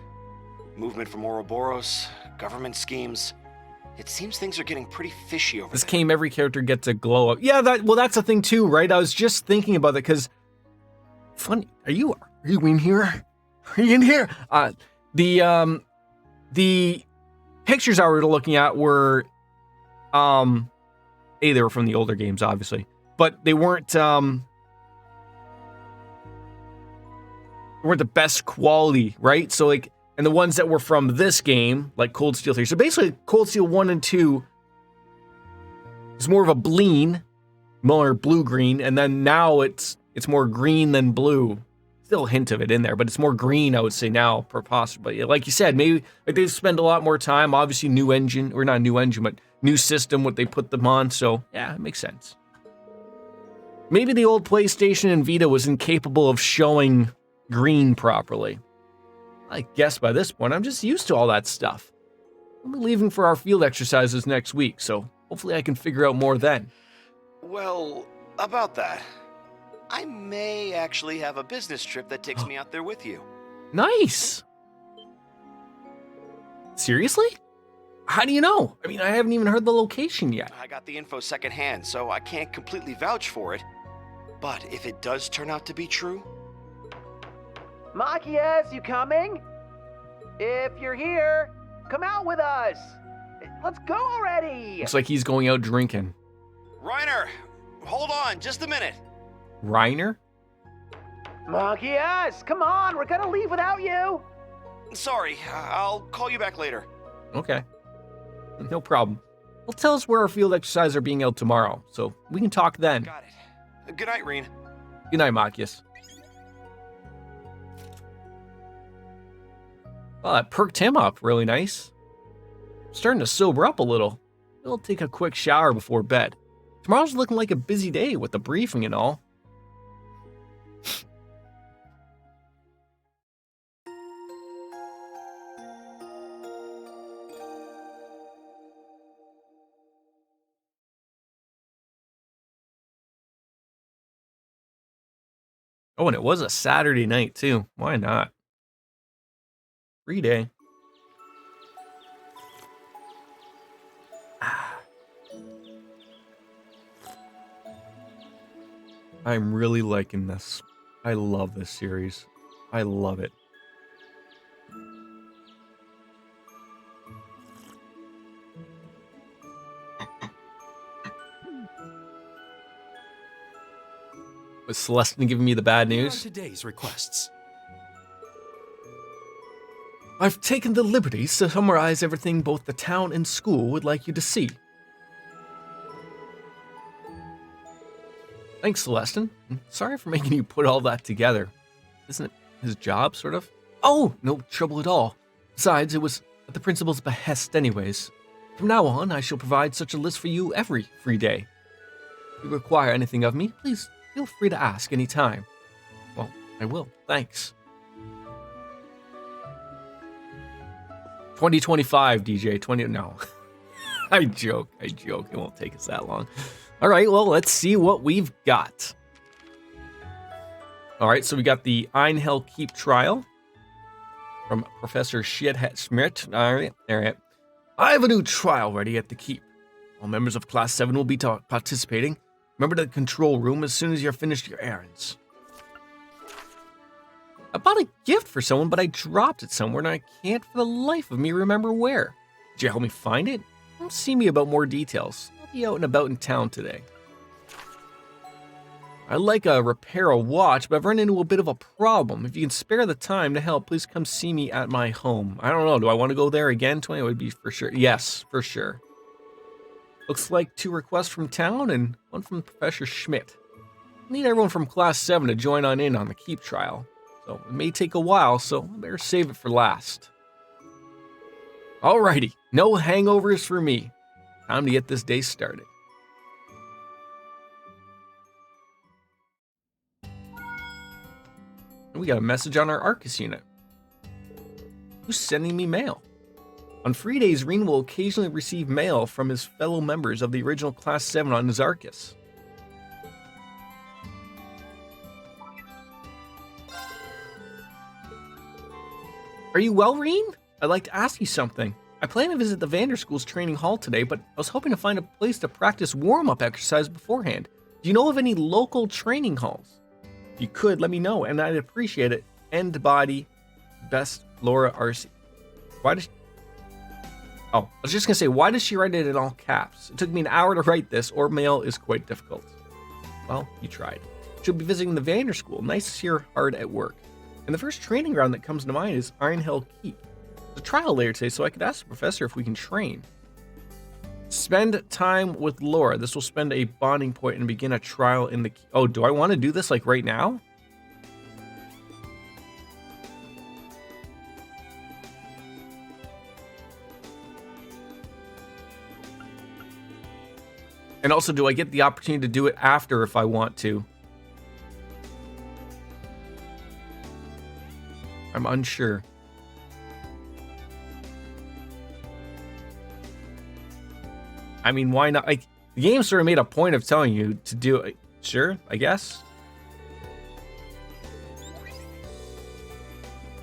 Movement from Ouroboros, government schemes. It seems things are getting pretty fishy over This there. game, every character gets a glow up. Yeah, that's a thing too, right? I was just thinking about that because funny. Are you in here? Are you in here? The pictures I were looking at were they were from the older games, obviously, but they weren't the best quality, right? So like, and the ones that were from this game, like Cold Steel 3. So basically, Cold Steel 1 and 2 is more of a bleen, more blue-green, and then now it's more green than blue. Still a hint of it in there, but it's more green, I would say now, per possibly. Like you said, maybe like they spend a lot more time. Obviously, new engine, or not new engine, but new system, what they put them on. So yeah, it makes sense. Maybe the old PlayStation and Vita was incapable of showing green properly. I guess by this point, I'm just used to all that stuff. I'll be leaving for our field exercises next week, so hopefully I can figure out more then. Well, about that, I may actually have a business trip that takes me out there with you. Nice! Seriously? How do you know? I mean, I haven't even heard the location yet. I got the info secondhand, so I can't completely vouch for it. But if it does turn out to be true... Machias, you coming? If you're here, come out with us. Let's go already. Looks like he's going out drinking. Reiner, hold on just a minute. Reiner? Machias, come on, we're gonna leave without you. Sorry, I'll call you back later. Okay. No problem. Well, tell us where our field exercises are being held tomorrow, so we can talk then. Got it. Good night, Reen. Good night, Machias. Well, that perked him up really nice. Starting to sober up a little. We'll take a quick shower before bed. Tomorrow's looking like a busy day with the briefing and all. Oh, and it was a Saturday night, too. Why not? Free day. I'm really liking this. I love this series. I love it. Was Celestin giving me the bad news? Today's requests. I've taken the liberties to summarize everything both the town and school would like you to see. Thanks, Celestin. Sorry for making you put all that together. Isn't it his job, sort of? Oh, no trouble at all. Besides, it was at the principal's behest anyways. From now on, I shall provide such a list for you every free day. If you require anything of me, please feel free to ask any time. Well, I will. Thanks. 2025, DJ. No. I joke. It won't take us that long. All right, well, let's see what we've got. All right, so we got the Einhell Keep trial from Professor Shithead Schmidt. All right. I have a new trial ready at the Keep. All members of Class 7 will be participating. Remember the control room as soon as you're finished your errands. I bought a gift for someone, but I dropped it somewhere, and I can't for the life of me remember where. Could you help me find it? Don't see me about more details. I'll be out and about in town today. I'd like to repair a watch, but I've run into a bit of a problem. If you can spare the time to help, please come see me at my home. I don't know, do I want to go there again? 20 would be for sure. Yes, for sure. Looks like 2 requests from town and 1 from Professor Schmidt. I need everyone from Class 7 to join in on the Keep trial. So it may take a while, so I better save it for last. Alrighty, No hangovers for me. Time to get this day started. We got a message on our Arcus unit. Who's sending me mail? On free days, Reen will occasionally receive mail from his fellow members of the original Class 7 on his Arcus. Are you well, Reen? I'd like to ask you something. I plan to visit the Vanderschool's training hall today, but I was hoping to find a place to practice warm-up exercise beforehand. Do you know of any local training halls? If you could, let me know, and I'd appreciate it. End body, best Laura Arcee. Why does... Oh, I was just gonna say, why does she write it in all caps? It took me an hour to write this, or mail is quite difficult. Well, you tried. She'll be visiting the Vanderschool. Nice to see her hard at work. And the first training ground that comes to mind is Iron Hill Keep. There's a trial later today, so I could ask the professor if we can train. Spend time with Laura. This will spend a bonding point and begin a trial in the... Oh, do I want to do this like right now? And also, do I get the opportunity to do it after if I want to? I'm unsure. I mean, why not? Like, the game sort of made a point of telling you to do it. Sure, I guess.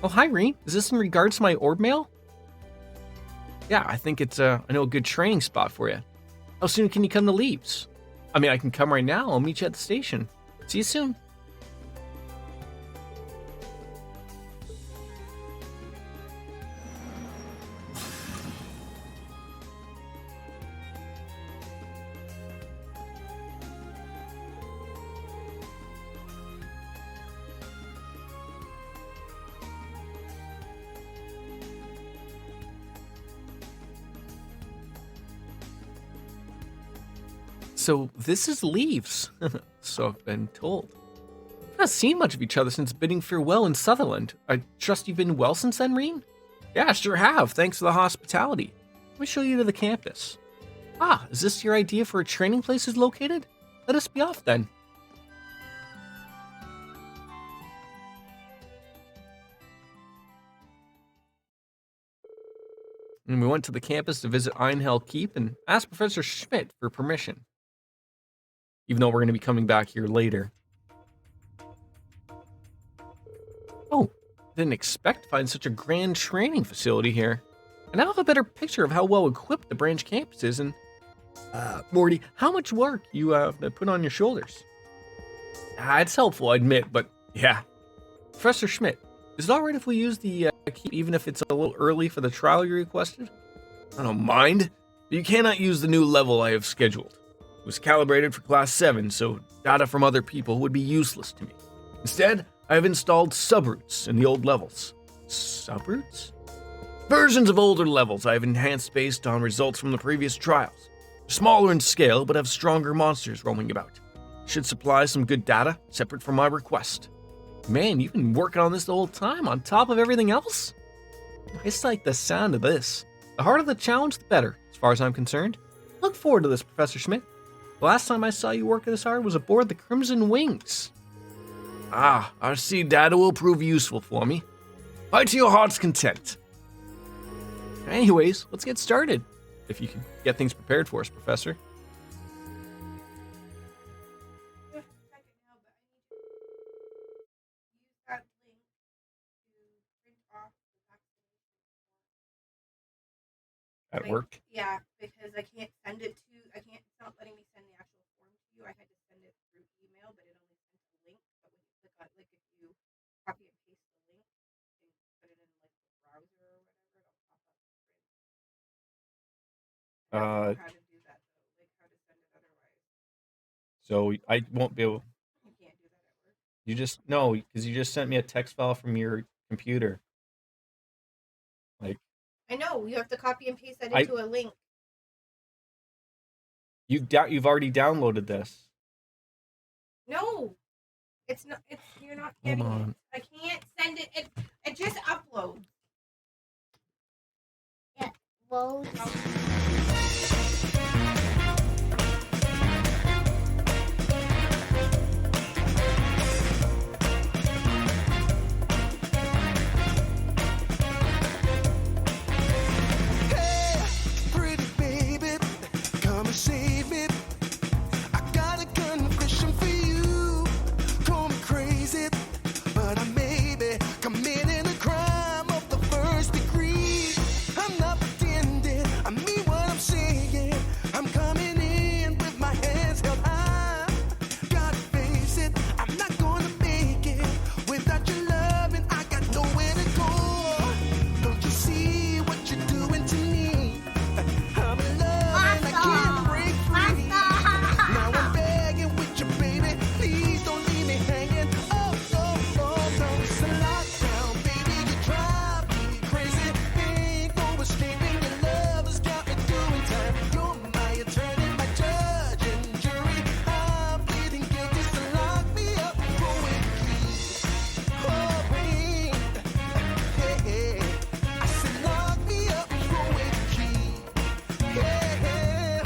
Oh, hi, Reen. Is this in regards to my orb mail? Yeah, I think it's I know a good training spot for you. How soon can you come to Leaves? I mean, I can come right now. I'll meet you at the station. See you soon. So this is Leaves, so I've been told. We've not seen much of each other since bidding farewell in Sutherland. I trust you've been well since then, Reen? Yeah, sure have, thanks for the hospitality. Let me show you to the campus. Ah, is this your idea for a training place is located? Let us be off then. And we went to the campus to visit Einhell Keep and asked Professor Schmidt for permission. Even though we're going to be coming back here later. Oh, didn't expect to find such a grand training facility here. And now I have a better picture of how well equipped the branch campus is. And, Morty, how much work you have put on your shoulders? It's helpful, I admit, but yeah. Professor Schmidt, is it alright if we use the keep even if it's a little early for the trial you requested? I don't mind, but you cannot use the new level I have scheduled. It was calibrated for Class 7, so data from other people would be useless to me. Instead, I have installed subroots in the old levels. Subroots? Versions of older levels I have enhanced based on results from the previous trials. Smaller in scale, but have stronger monsters roaming about. Should supply some good data, separate from my request. Man, you've been working on this the whole time, on top of everything else? I just like the sound of this. The harder the challenge, the better, as far as I'm concerned. Look forward to this, Professor Schmidt. The last time I saw you work this hard was aboard the Crimson Wings. Ah, I see data will prove useful for me. Fight to your heart's content. Anyways, let's get started. If you can get things prepared for us, Professor. At work? Yeah, because I can't send it to, it's not letting me send the actual form to you. I had to send it through email, but it only sent a link. But when you click on, like, if you copy and paste the link and put it in, like, the browser or whatever, it'll pop up print. I don't know how to do that, though, like, how to send it otherwise. So I won't be able... You can't do that at work. You just... No, because you just sent me a text file from your computer. Like... I know, you have to copy and paste that into a link. You've already downloaded this. No, it's not. You're not getting it. I can't send it. It just uploads. Yeah, boat. Hey, pretty baby, come and save me. I got a confession for you. Call me crazy, but I may be committing a crime of the first degree. I'm not pretending, I mean what I'm saying. I'm coming in with my hands held high. Gotta face it, I'm not gonna make it without your love, and I got nowhere to go. Don't you see what you're doing to me? I'm in love and I can't break free. Now I'm begging with you, baby. Please don't leave me hanging. Oh, oh, oh, don't it's a lockdown, baby. You drive me crazy. Ain't no escaping. Your love has got me doing time. You're my attorney, my judge and jury. I'm pleading guilty, so lock me up for it, please. Oh, wait. Hey, hey. I said lock me up for it, please. Yeah, yeah.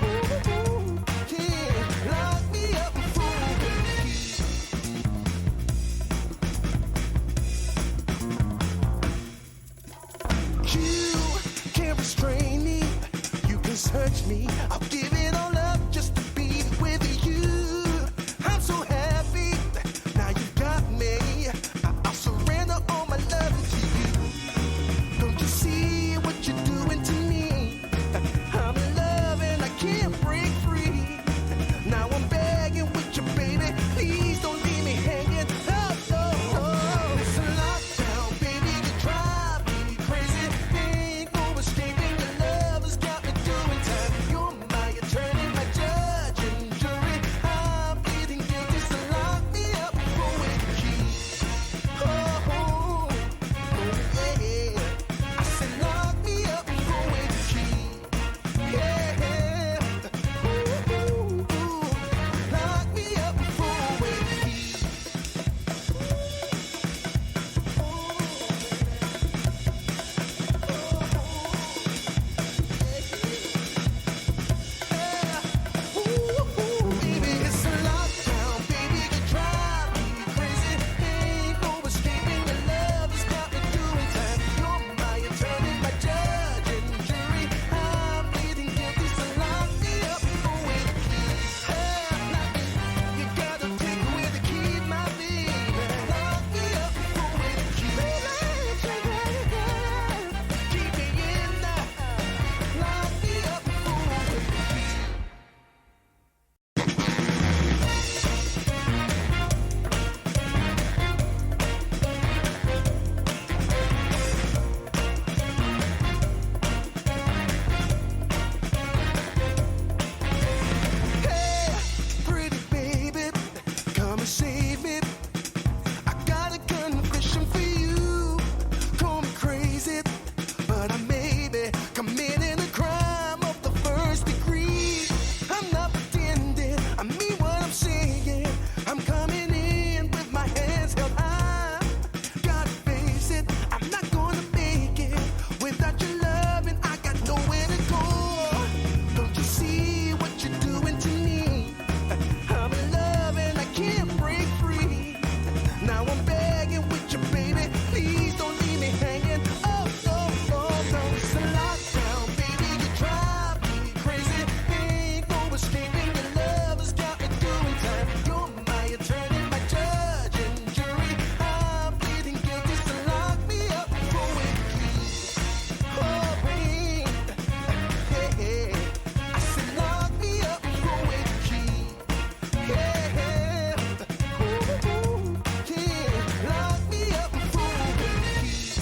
Ooh, ooh, yeah. Lock me up for it, please. You can't restrain me. You can search me. I'll give it all up just to be with you. I'm so happy. Now you got me. I'll surrender all my love to you. Don't you see what you're doing to me? I'm in love and I can't break free. Now I'm begging with you, baby. Please don't leave me hanging. Oh, oh, oh. It's a lockdown, baby. You drive me crazy. Ain't no escaping. Your love has got me doing time. You're my attorney, my judge and jury. I'm pleading guilty, so lock me up for it, please. Oh, oh, oh, yeah. I said lock me up for it, please. Yeah, yeah. Ooh, ooh, ooh. Lock me up for it, please. Baby, it's a lockdown, baby. You drive me crazy. Ain't no escaping. Your love has got me doing time. You're my attorney, my judge and jury. I'm pleading guilty, so lock me up for it, please. You gotta take away the key, my baby. Lock me up for it, please. Keep me in there. Lock me up for it, please. Hey, pretty baby, come and save me. I got a confession for you. Call me crazy, but I may be committing a crime of the first degree. I'm not pretending, I mean what I'm saying. I'm coming in with my hands held high. Gotta face it, I'm not gonna make it without your love, and I got nowhere to go. Don't you see what you're doing to me? I'm in love and I can't break free. Now I'm begging with you, baby. Please don't leave me hanging. Oh, oh, oh, don't it's a lockdown, baby. You drive me crazy. Ain't no escaping. Your love has got me doing time. You're my attorney, my judge and jury. I'm pleading guilty, so lock me up for it, please. Oh, wait. Hey, hey. I said lock me up for it, please. Yeah, yeah. Ooh, ooh, yeah. Lock me up for it, please.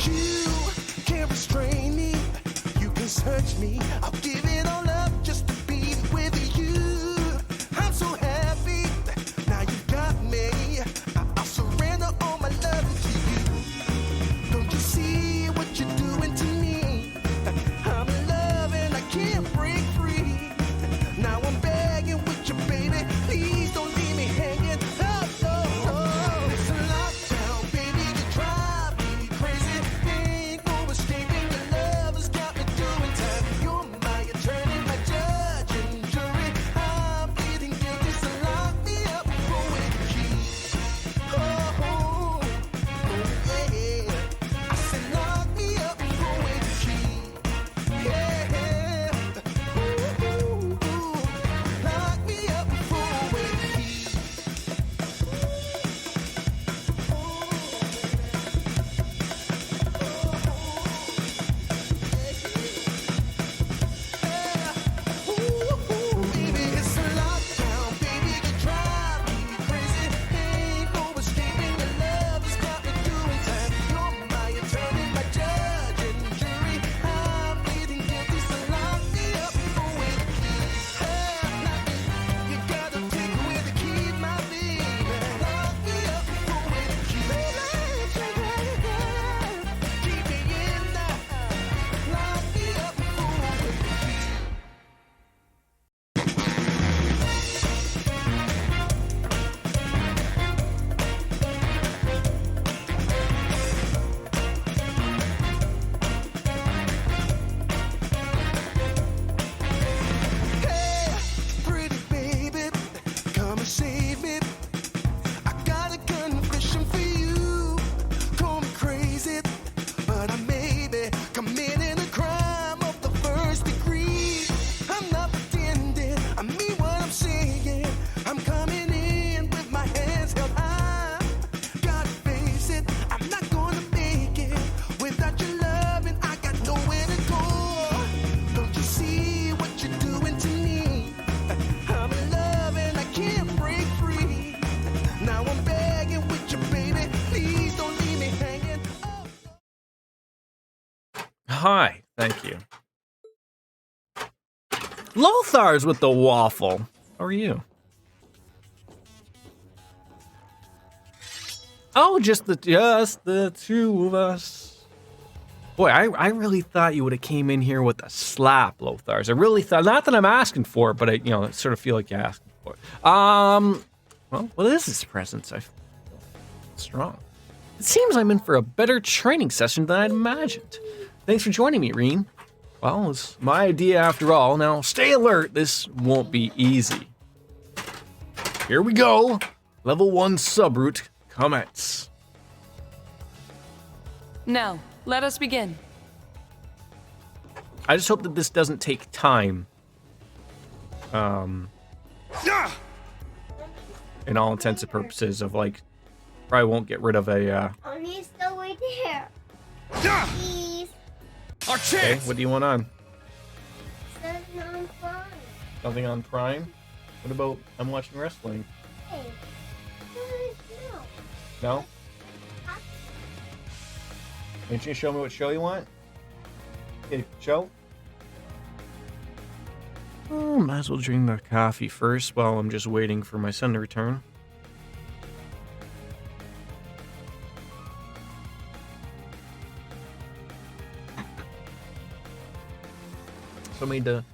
You can't restrain me. You can search me. I'll give it all up just to be with you. I'm so happy. Now you got me. I'll surrender all my love to you. Don't you see what you're doing to me? I'm in love and I can't break free. Now I'm begging with you, baby. Please don't leave me hanging. Oh, oh, oh. It's a hi. Thank you. Lothar's with the waffle. How are you? Oh, just the two of us. Boy, I really thought you would have came in here with a slap, Lothars. I really thought, not that I'm asking for it, but I sort of feel like you're asking for it. Well, what is this presence? I feel strong. It seems I'm in for a better training session than I'd imagined. Thanks for joining me, Reen. Well, it's my idea after all. Now, stay alert. This won't be easy. Here we go. Level 1 subroute commence. Now, let us begin. I just hope that this doesn't take time. In all intents and purposes of like, probably won't get rid of a, Only still right there. Please. Our chance! Okay, what do you want on? Something on Prime. Something on Prime? What about, I'm watching wrestling. Hey. No? Can't you show me what show you want? Okay, show? Oh, might as well drink the coffee first while I'm just waiting for my son to return. Somebody to...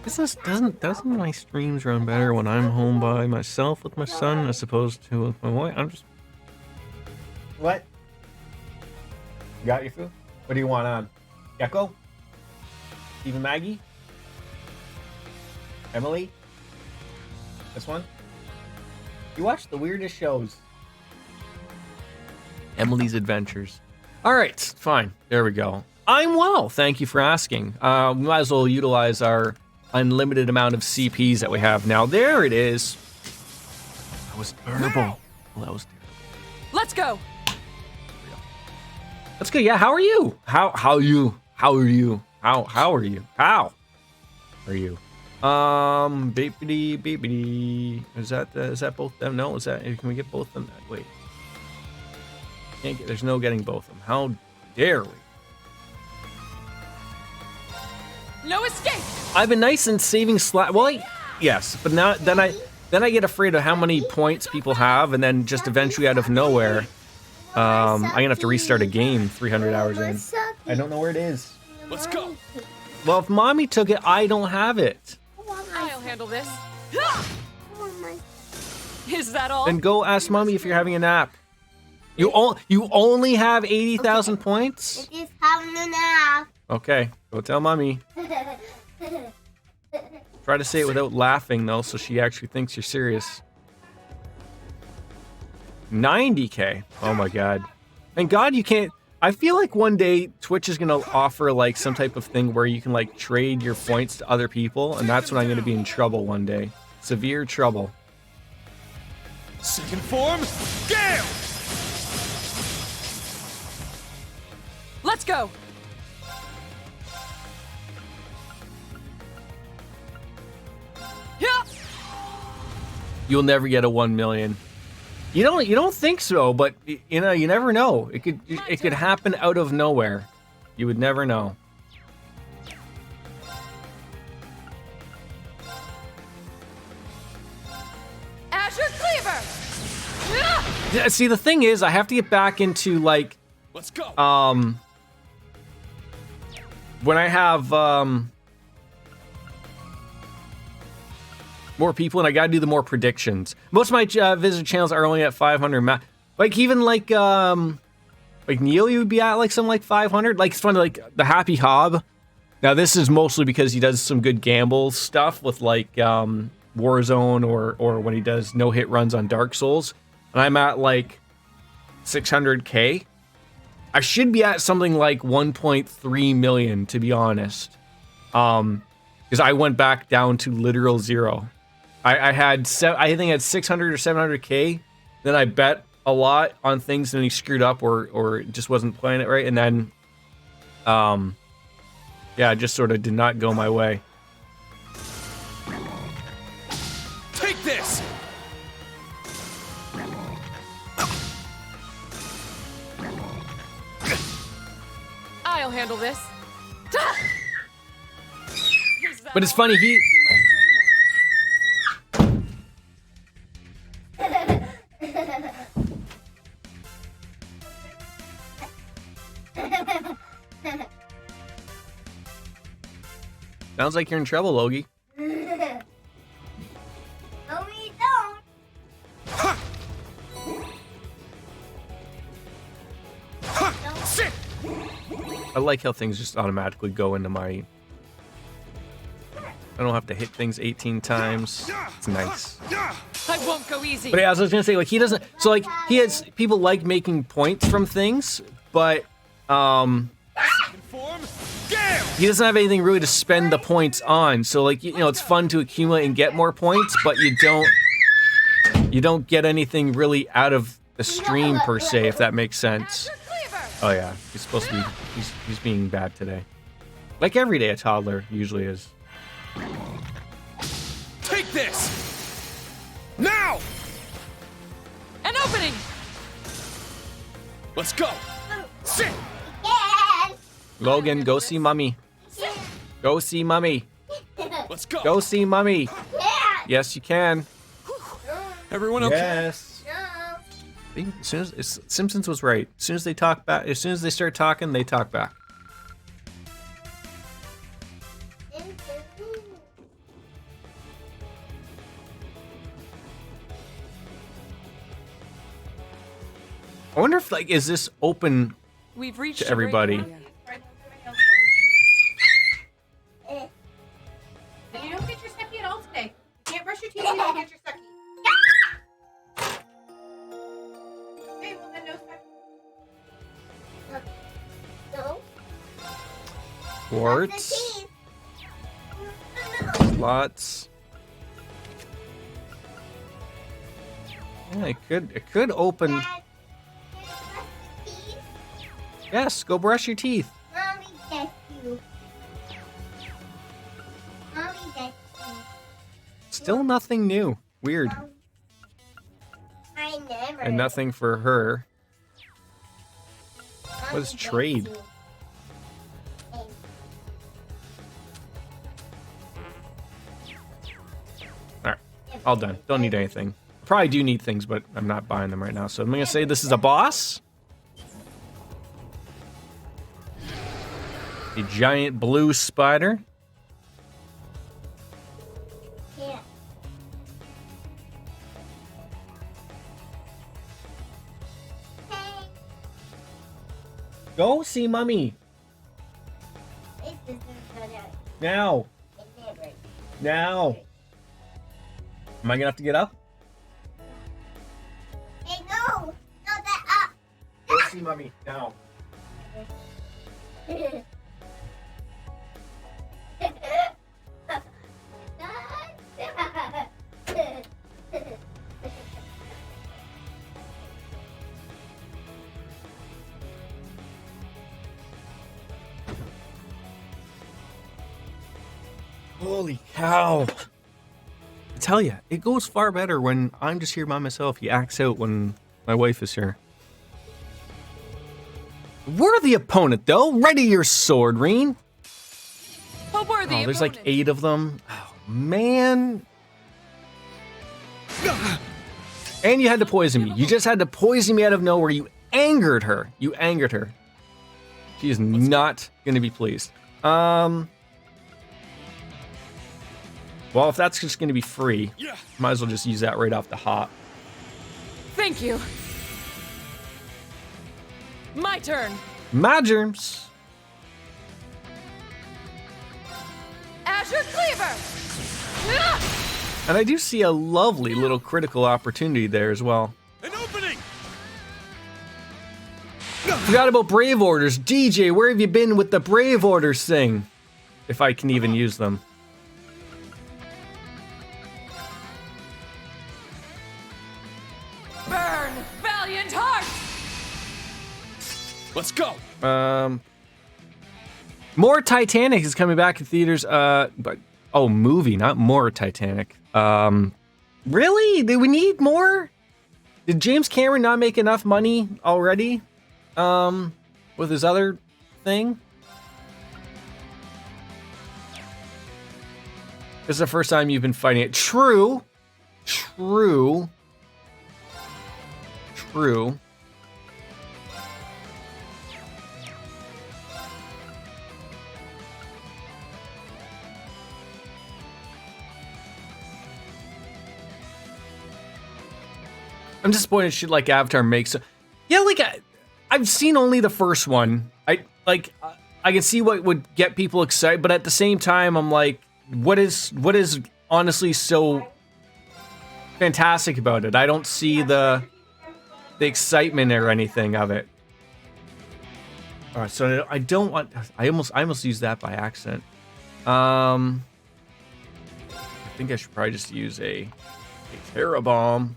Doesn't my streams run better when I'm home by myself with my son as opposed to with my wife? I'm just... What? You got your food? What do you want on? Gecko? Even Maggie? Emily? This one? You watch the weirdest shows. Emily's Adventures. Alright, fine. There we go. I'm well, thank you for asking. We might as well utilize our unlimited amount of CPs that we have now. There it is. That was terrible. Well, that was terrible. Let's go. Let's go. Yeah, how are you? How are you? How are you? How are you? How are you? Beepity. Is that both them? No, is that, can we get both of them? Wait. Can't get, there's no getting both of them. How dare we? No escape. I've been nice and saving well, yes, but now then I get afraid of how many points people have, and then just eventually out of nowhere, I'm gonna have to restart a game 300 hours in. I don't know where it is. Let's go. Well, if mommy took it, I don't have it. I'll handle this. Is that all? Then go ask mommy if you're having a nap. You only have 80,000 points? It is having a nap. Okay, go tell mommy. Try to say it without laughing though, so she actually thinks you're serious. 90k. Oh my god. Thank God you can't. I feel like one day Twitch is gonna offer like some type of thing where you can like trade your points to other people, and that's when I'm gonna be in trouble one day. Severe trouble. Second form, Gale! Let's go. Yeah. You'll never get a 1 million. You don't think so, but you know, you never know. It could happen out of nowhere. You would never know. Azure Cleaver. Yeah, see, the thing is, I have to get back into like, let's go. When I have more people, and I gotta do the more predictions. Most of my visitor channels are only at 500. Like even like Neil, you would be at like something like 500. Like it's funny, like the Happy Hob. Now this is mostly because he does some good gamble stuff with like Warzone or when he does no hit runs on Dark Souls, and I'm at like 600k. I should be at something like 1.3 million, to be honest. Because I went back down to literal zero. I think I had 600 or 700k. Then I bet a lot on things, and then he screwed up or just wasn't playing it right. And then, yeah, it just sort of did not go my way. Take this! I'll handle this. Is that But it's all? funny, he... You must train more. Sounds like you're in trouble, Logie. No, we don't. Sit! I like how things just automatically go into my... I don't have to hit things 18 times. It's nice. I won't go easy. But yeah, as I was gonna say, like, he doesn't... So, like, he has... People like making points from things, but, Form, Gale! he doesn't have anything really to spend the points on. So, like, you know, it's fun to accumulate and get more points, but you don't get anything really out of the stream, per se, if that makes sense. Oh, yeah. He's supposed to be... He's being bad today. Like every day a toddler usually is. Take this! Now! An opening. Let's go! Sit! Yes. Logan, go see Mummy. Go see Mummy. Let's go! Go see Mummy. Yes. Yes, you can. Everyone okay? Yes. No. See, as soon as Simpsons was right. As soon as they talk back, as soon as they start talking, they talk back. I wonder if, like, is this open We've reached to a break everybody? area. And you don't get your sucky at all today. You can't brush your teeth, you don't get your sucky. Okay, well then no sucky. No. Quartz, lots. Yeah, it could open. Yes, go brush your teeth. Mommy gets you. Mommy gets you. Still nothing new. Weird. I never. And nothing for her. Mommy What is gets trade? you. Alright, all done. Don't need anything. Probably do need things, but I'm not buying them right now. So I'm gonna say this is a boss. A giant blue spider. Yeah. Hey, Go see Mummy. this is gonna. Now. It never. Now. Am I gonna have to get up? Hey, no, not that Go see Mummy. Now. up. Holy cow. I tell you, it goes far better when I'm just here by myself. He acts out when my wife is here. Worthy opponent, though. Ready your sword, Reen. A worthy Oh, there's like opponent. 8 of them. Oh, man. And you had to poison me. You just had to poison me out of nowhere. You angered her. You angered her. She is not going to be pleased. Well, if that's just going to be free, might as well just use that right off the hop. Thank you. My turn. My germs. Azure Cleaver. And I do see a lovely little critical opportunity there as well. An opening! Forgot about Brave Orders. DJ, where have you been with the Brave Orders thing? If I can even use them. Burn, valiant heart. Let's go! More Titanic is coming back in theaters. But movie, not more Titanic. Really? Do we need more? Did James Cameron not make enough money already? With his other thing? This is the first time you've been fighting it. True. True. True. I'm disappointed shit like Avatar makes. Yeah, like I've seen only the first one. I can see what would get people excited, but at the same time, I'm like, what is honestly so fantastic about it? I don't see the excitement or anything of it. All right, so I don't want. I almost used that by accident. I think I should probably just use a Terra Bomb.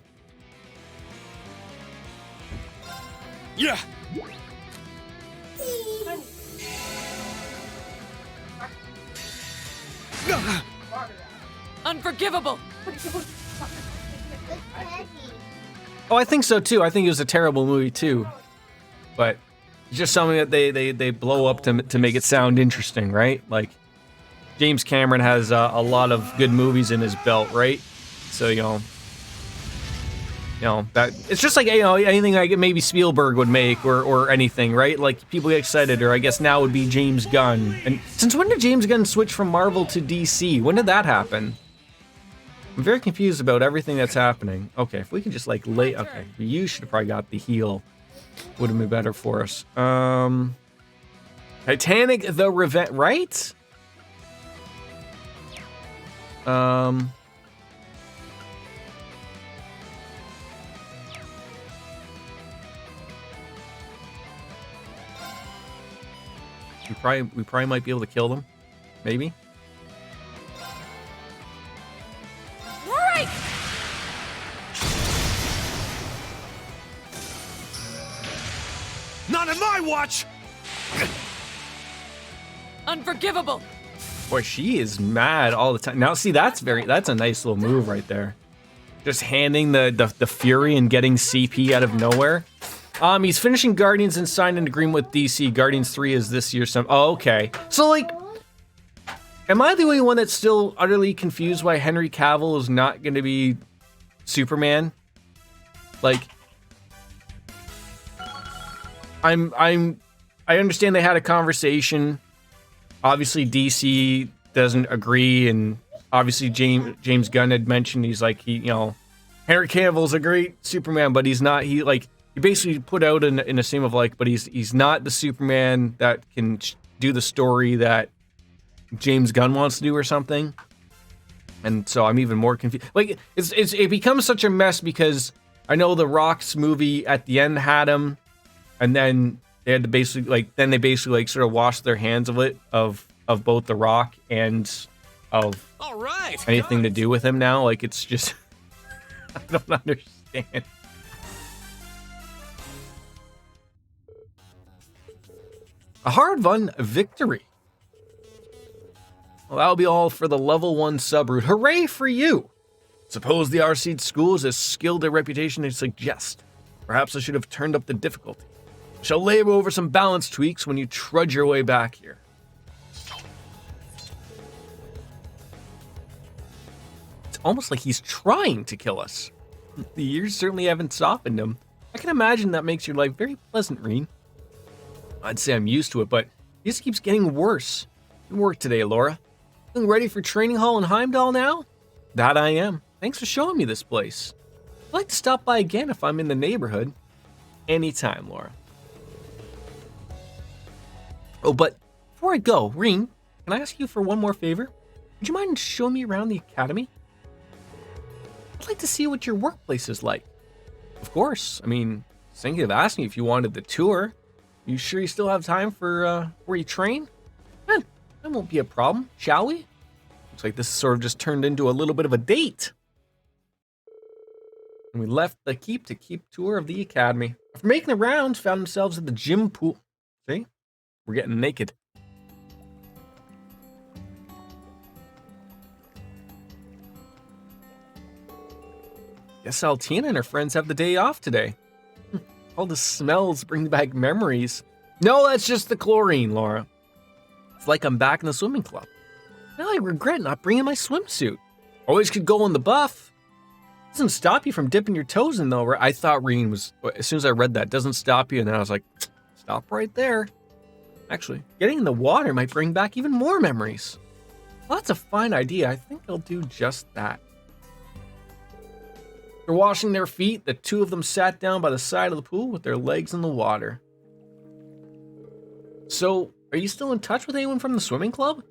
Yeah. Unforgivable. Oh, I think so too. I think it was a terrible movie too, but it's just something that they blow up to make it sound interesting, right? Like James Cameron has a lot of good movies in his belt, right? So you know that it's just like anything like maybe Spielberg would make or anything, right? Like people get excited, or I guess now would be James Gunn. And since when did James Gunn switch from Marvel to DC? When did that happen? I'm very confused about everything that's happening. Okay, if we could just like lay. Okay, you should have probably got the heal. Would have been better for us. Titanic: The Revenge, right? We probably might be able to kill them. Maybe. Right. Not on my watch. Unforgivable. Boy, she is mad all the time. Now, see, that's a nice little move right there. Just handing the fury and getting CP out of nowhere. He's finishing Guardians and signed an agreement with DC. Guardians 3 is this year. Oh, okay. So, like, am I the only one that's still utterly confused why Henry Cavill is not going to be Superman? Like, I understand they had a conversation. Obviously, DC doesn't agree, and obviously James Gunn had mentioned Henry Cavill's a great Superman, but he's not. He basically put out in a same of like, but he's not the Superman that can do the story that James Gunn wants to do or something. And so I'm even more confused. Like it becomes such a mess because I know The Rock's movie at the end had him, and then they had to basically sort of wash their hands of it of both The Rock and of anything to do with him now. Like it's just I don't understand. A hard-won victory. Well, that'll be all for the level 1 subroute. Hooray for you! Suppose the RC school is as skilled a reputation as suggest. Perhaps I should have turned up the difficulty. Shall labor over some balance tweaks when you trudge your way back here. It's almost like he's trying to kill us. The years certainly haven't softened him. I can imagine that makes your life very pleasant, Reen. I'd say I'm used to it, but it just keeps getting worse. Good work today, Laura. Feeling ready for training hall in Heimdall now? That I am. Thanks for showing me this place. I'd like to stop by again if I'm in the neighborhood. Anytime, Laura. Oh, but before I go, Reen, can I ask you for one more favor? Would you mind showing me around the academy? I'd like to see what your workplace is like. Of course. I mean, thinking of asking if you wanted the tour. You sure you still have time for where you train? That won't be a problem, shall we? Looks like this sort of just turned into a little bit of a date. And we left the keep tour of the academy. After making the rounds, found themselves at the gym pool. See? We're getting naked. Guess Altina and her friends have the day off today. All the smells bring back memories. No, that's just the chlorine, Laura. It's like I'm back in the swimming club. Now I regret not bringing my swimsuit. Always could go on the buff. Doesn't stop you from dipping your toes in, though. Right? I thought Reen was, as soon as I read that, doesn't stop you. And then I was like, stop right there. Actually, getting in the water might bring back even more memories. Well, that's a fine idea. I think I'll do just that. They're washing their feet. The two of them sat down by the side of the pool with their legs in the water. So, are you still in touch with anyone from the swimming club?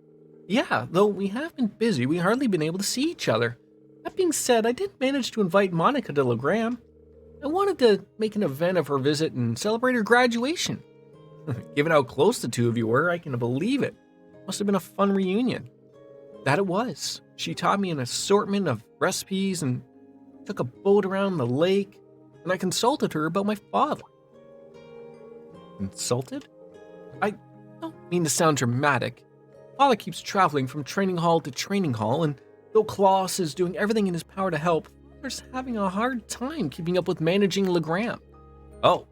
Yeah, though we have been busy, we hardly been able to see each other. That being said, I did manage to invite Monica to Legram. I wanted to make an event of her visit and celebrate her graduation. Given how close the two of you were, I can believe it. Must have been a fun reunion. That it was. She taught me an assortment of recipes and took a boat around the lake, and I consulted her about my father. Consulted? I don't mean to sound dramatic. Father keeps traveling from training hall to training hall, and though Klaus is doing everything in his power to help, Father's having a hard time keeping up with managing Legram. Oh.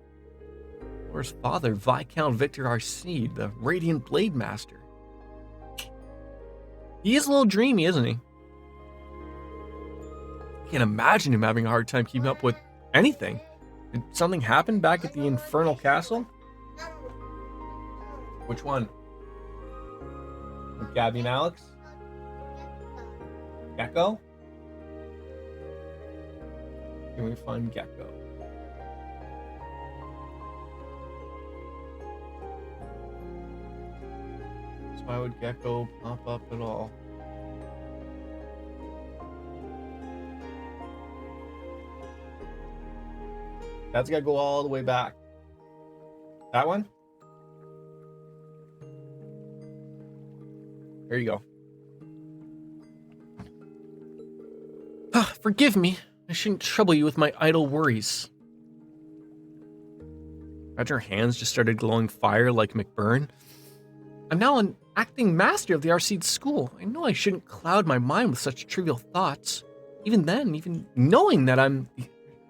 Where's Father, Viscount Victor Arcide, the Radiant Blade Master? He is a little dreamy, isn't he? I can't imagine him having a hard time keeping up with anything. Did something happen back at the Infernal Castle? Which one? With Gabby and Alex? Gecko? Can we find Gecko? So why would Gecko pop up at all? That's gotta go all the way back. That one? There you go. Forgive me. I shouldn't trouble you with my idle worries. Imagine her hands just started glowing fire like McBurn. I'm now an acting master of the Arcide school. I know I shouldn't cloud my mind with such trivial thoughts. Even then, even knowing that I'm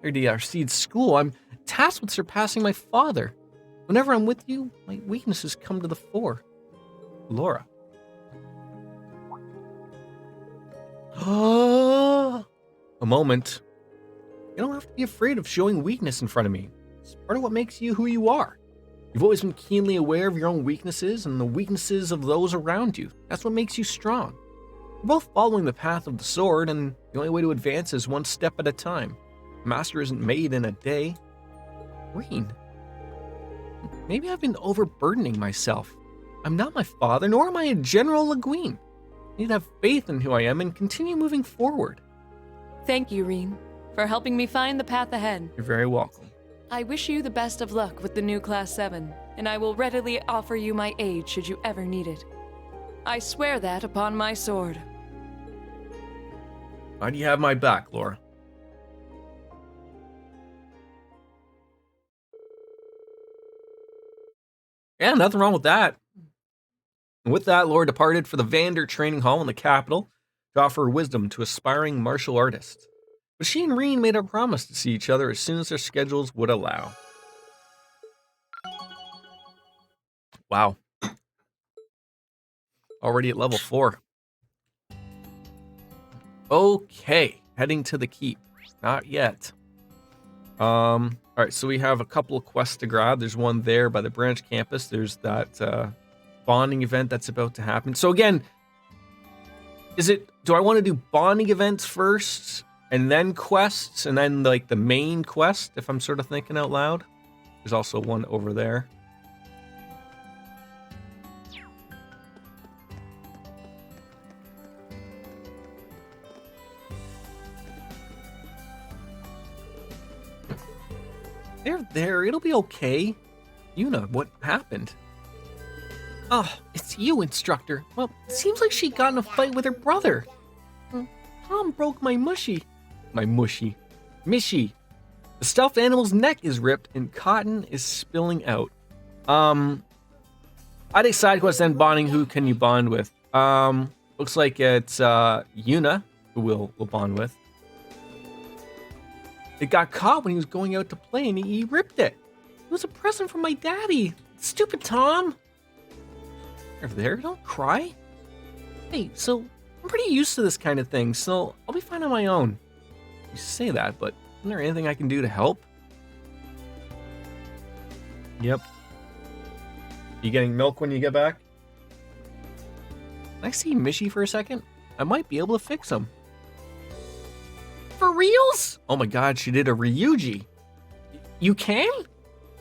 the Arcide school, I'm tasked with surpassing my father. Whenever I'm with you, my weaknesses come to the fore. Laura. A moment. You don't have to be afraid of showing weakness in front of me. It's part of what makes you who you are. You've always been keenly aware of your own weaknesses and the weaknesses of those around you. That's what makes you strong. We're both following the path of the sword, and the only way to advance is one step at a time. A master isn't made in a day. Reen. Maybe I've been overburdening myself. I'm not my father, nor am I a General Leguin. I need to have faith in who I am and continue moving forward. Thank you, Reen, for helping me find the path ahead. You're very welcome. I wish you the best of luck with the new Class 7, and I will readily offer you my aid should you ever need it. I swear that upon my sword. Why do you have my back, Laura? Yeah, nothing wrong with that. And with that, Laura departed for the Vander Training Hall in the capital to offer her wisdom to aspiring martial artists. But she and Reen made a promise to see each other as soon as their schedules would allow. Wow. Already at level 4. Okay, heading to the keep. Not yet. Alright, so we have a couple of quests to grab. There's one there by the branch campus. There's that bonding event that's about to happen. So again, do I want to do bonding events first and then quests and then like the main quest, if I'm sort of thinking out loud? There's also one over there. There, it'll be okay. Yuna, what happened? Oh, it's you, instructor. Well, it seems like she got in a fight with her brother. Tom broke my mushy. Mishy. The stuffed animal's neck is ripped and cotton is spilling out. I did side quest then bonding. Who can you bond with? Looks like it's Yuna who we'll bond with. It got caught when he was going out to play and he ripped it. It was a present from my daddy. Stupid Tom. There, don't cry. Hey, so I'm pretty used to this kind of thing, so I'll be fine on my own. You say that, but isn't there anything I can do to help? Yep. You getting milk when you get back? Can I see Mishy for a second? I might be able to fix him. For reals? Oh my god, she did a Ryuji. You can?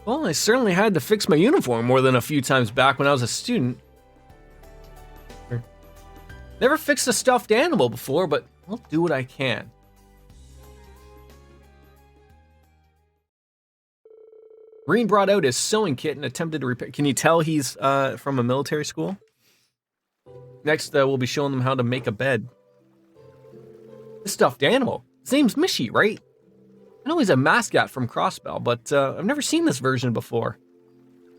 Well, I certainly had to fix my uniform more than a few times back when I was a student. Never fixed a stuffed animal before, but I'll do what I can. Green brought out his sewing kit and attempted to repair. Can you tell he's from a military school? Next, we'll be showing them how to make a bed. The stuffed animal. His name's Mishy, right? I know he's a mascot from Crossbell, but I've never seen this version before.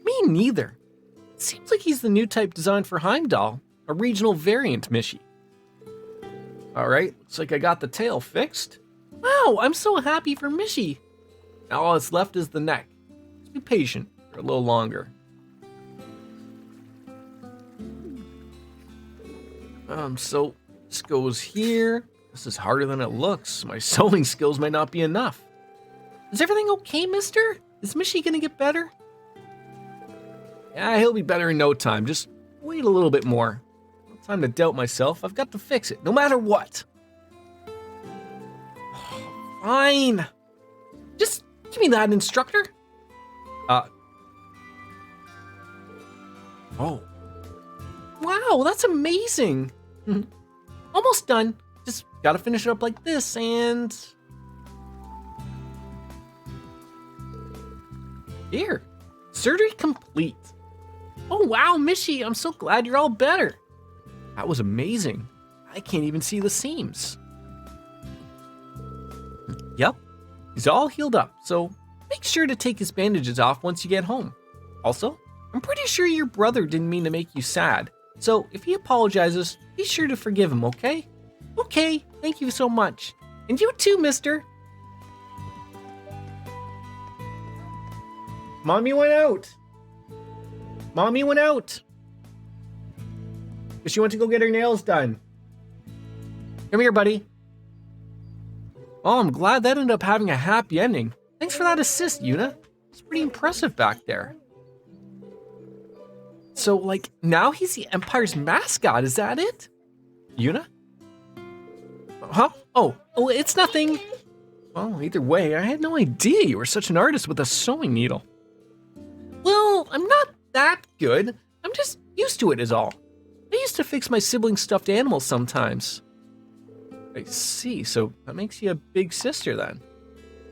Me neither. It seems like he's the new type designed for Heimdall, a regional variant Mishy. Alright, looks like I got the tail fixed. Wow, I'm so happy for Mishy. Now all that's left is the neck. Just be patient for a little longer. So this goes here. This is harder than it looks. My sewing skills might not be enough. Is everything okay, mister? Is Mishy gonna get better? Yeah, he'll be better in no time. Just wait a little bit more. No time to doubt myself. I've got to fix it, no matter what. Fine. Just give me that, instructor. Oh. Wow, that's amazing. Almost done. Just gotta finish it up like this and... Here. Surgery complete. Oh wow, Mishy, I'm so glad you're all better. That was amazing. I can't even see the seams. Yep, he's all healed up, so make sure to take his bandages off once you get home. Also, I'm pretty sure your brother didn't mean to make you sad, so if he apologizes, be sure to forgive him, okay? Okay, thank you so much. And you too, mister. Mommy went out. Mommy went out. She went to go get her nails done. Come here, buddy. Oh, I'm glad that ended up having a happy ending. Thanks for that assist, Yuna. It's pretty impressive back there. So, like, now he's the Empire's mascot, is that it? Yuna? Huh? Oh, it's nothing. Well, either way, I had no idea you were such an artist with a sewing needle. Well, I'm not that good. I'm just used to it is all. I used to fix my siblings' stuffed animals sometimes. I see, so that makes you a big sister then.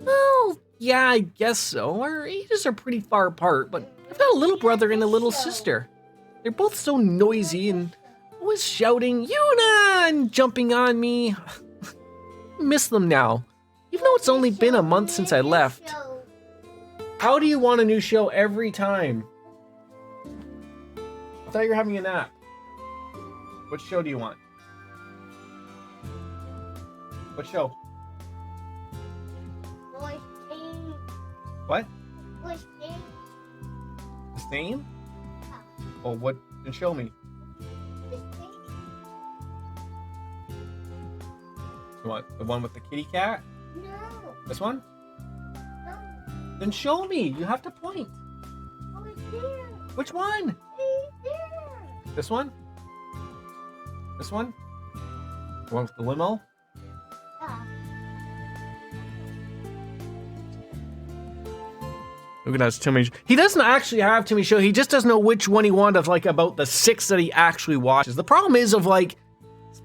Well, yeah, I guess so. Our ages are pretty far apart, but I've got a little brother and a little sister. They're both so noisy and always shouting, Yuna, and jumping on me. I miss them now, even though it's only been a month since I left. How do you want a new show every time? I thought you were having a nap. What show do you want? What show? What? The same? Oh, what? Then show me. You want the one with the kitty cat? No. This one? No. Then show me. You have to point. Oh, it's there. Which one? It's there. This one? This one? The one with the limo? Yeah. Look at that, too many. He doesn't actually have too many shows. He just doesn't know which one he wanted of like about the 6 that he actually watches. The problem is of like,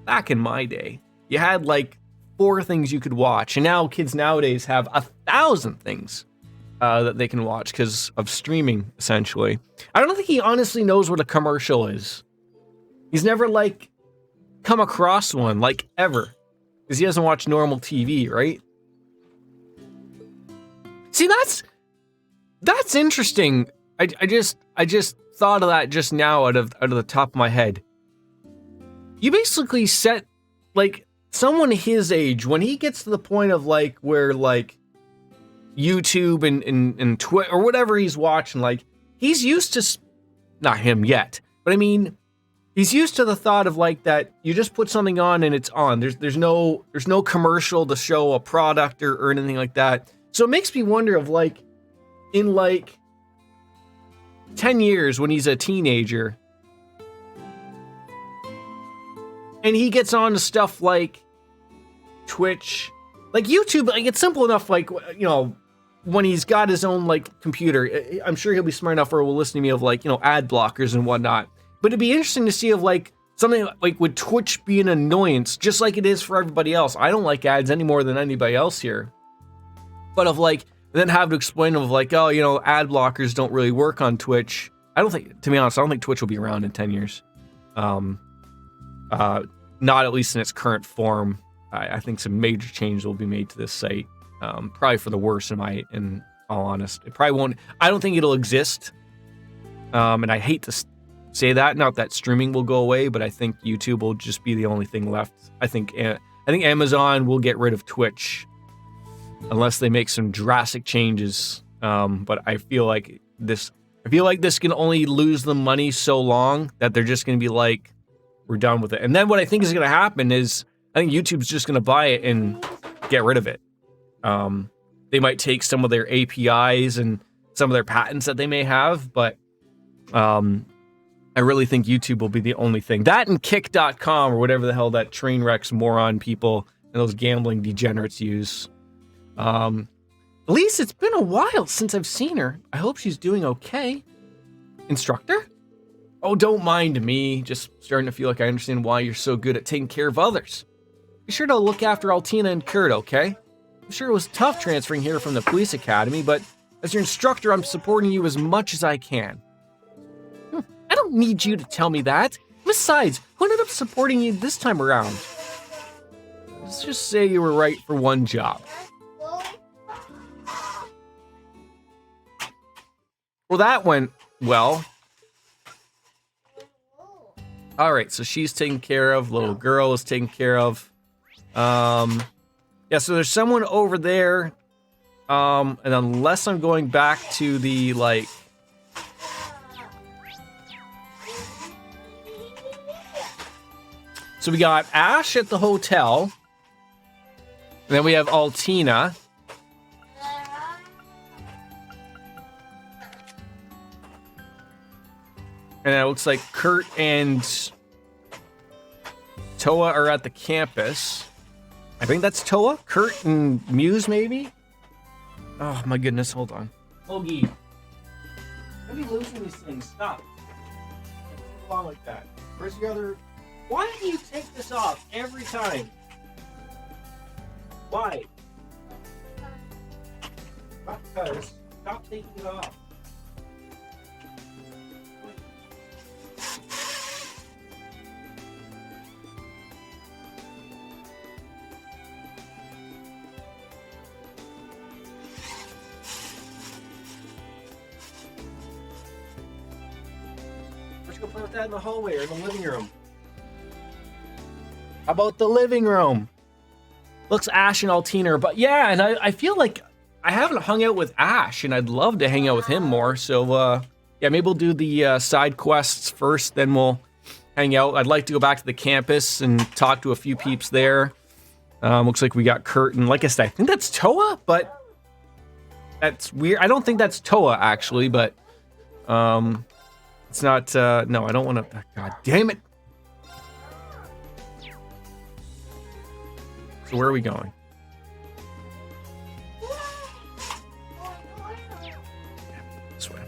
back in my day, you had like 4 things you could watch, and now kids nowadays have 1,000 things that they can watch because of streaming, essentially. I don't think he honestly knows what a commercial is. He's never like come across one like ever because he doesn't watch normal TV, right? See, that's interesting. I just thought of that just now out of the top of my head. You basically set like someone his age when he gets to the point of like where like YouTube and Twitter or whatever he's watching, like he's used to not him yet, but I mean he's used to the thought of like that you just put something on and it's on. There's no commercial to show a product or anything like that. So it makes me wonder of like in like 10 years when he's a teenager and he gets on to stuff like Twitch, like YouTube, like it's simple enough, like, you know, when he's got his own like computer, I'm sure he'll be smart enough or will listen to me of like, you know, ad blockers and whatnot. But it'd be interesting to see of like something like would Twitch be an annoyance just like it is for everybody else. I don't like ads any more than anybody else here. But of like, then have to explain of like, oh, you know, ad blockers don't really work on Twitch. I don't think, to be honest, I don't think Twitch will be around in 10 years. Not at least in its current form. I think some major changes will be made to this site. Probably for the worse in all honest. It probably won't, I don't think it'll exist. And I hate to say that, not that streaming will go away, but I think YouTube will just be the only thing left. I think Amazon will get rid of Twitch unless they make some drastic changes. But I feel like this can only lose them money so long that they're just going to be like, we're done with it. And then what I think is going to happen is I think YouTube's just going to buy it and get rid of it. They might take some of their APIs and some of their patents that they may have, but I really think YouTube will be the only thing. That and Kick.com or whatever the hell that train wrecks moron people and those gambling degenerates use. Elise, it's been a while since I've seen her. I hope she's doing okay. Instructor? Oh, don't mind me. Just starting to feel like I understand why you're so good at taking care of others. Be sure to look after Altina and Kurt, okay? I'm sure it was tough transferring here from the police academy, but as your instructor, I'm supporting you as much as I can. I don't need you to tell me that. Besides, who ended up supporting you this time around? Let's just say you were right for one job. Well, that went well. All right, so she's taken care of. Little girl is taken care of. Yeah, so there's someone over there. And unless I'm going back to the, like... So we got Ash at the hotel. And then we have Altina. And it looks like Kurt and Toa are at the campus. I think that's Toa? Kurt and Muse, maybe? Oh, my goodness. Hold on. Ogie. Don't be losing these things. Stop. Don't go along like that. Where's the other... Why do you take this off every time? Why? Not because. Stop taking it off. Let's go play with that in the hallway or in the living room. How about the living room? Looks Ash and Altina, but yeah, and I feel like I haven't hung out with Ash, and I'd love to hang out with him more. So, yeah, maybe we'll do the side quests first, then we'll hang out. I'd like to go back to the campus and talk to a few peeps there. Looks like we got Kurt, and like I said, I think that's Toa, but that's weird. I don't think that's Toa, actually, but it's not, no, I don't want to, God damn it. So where are we going? This way.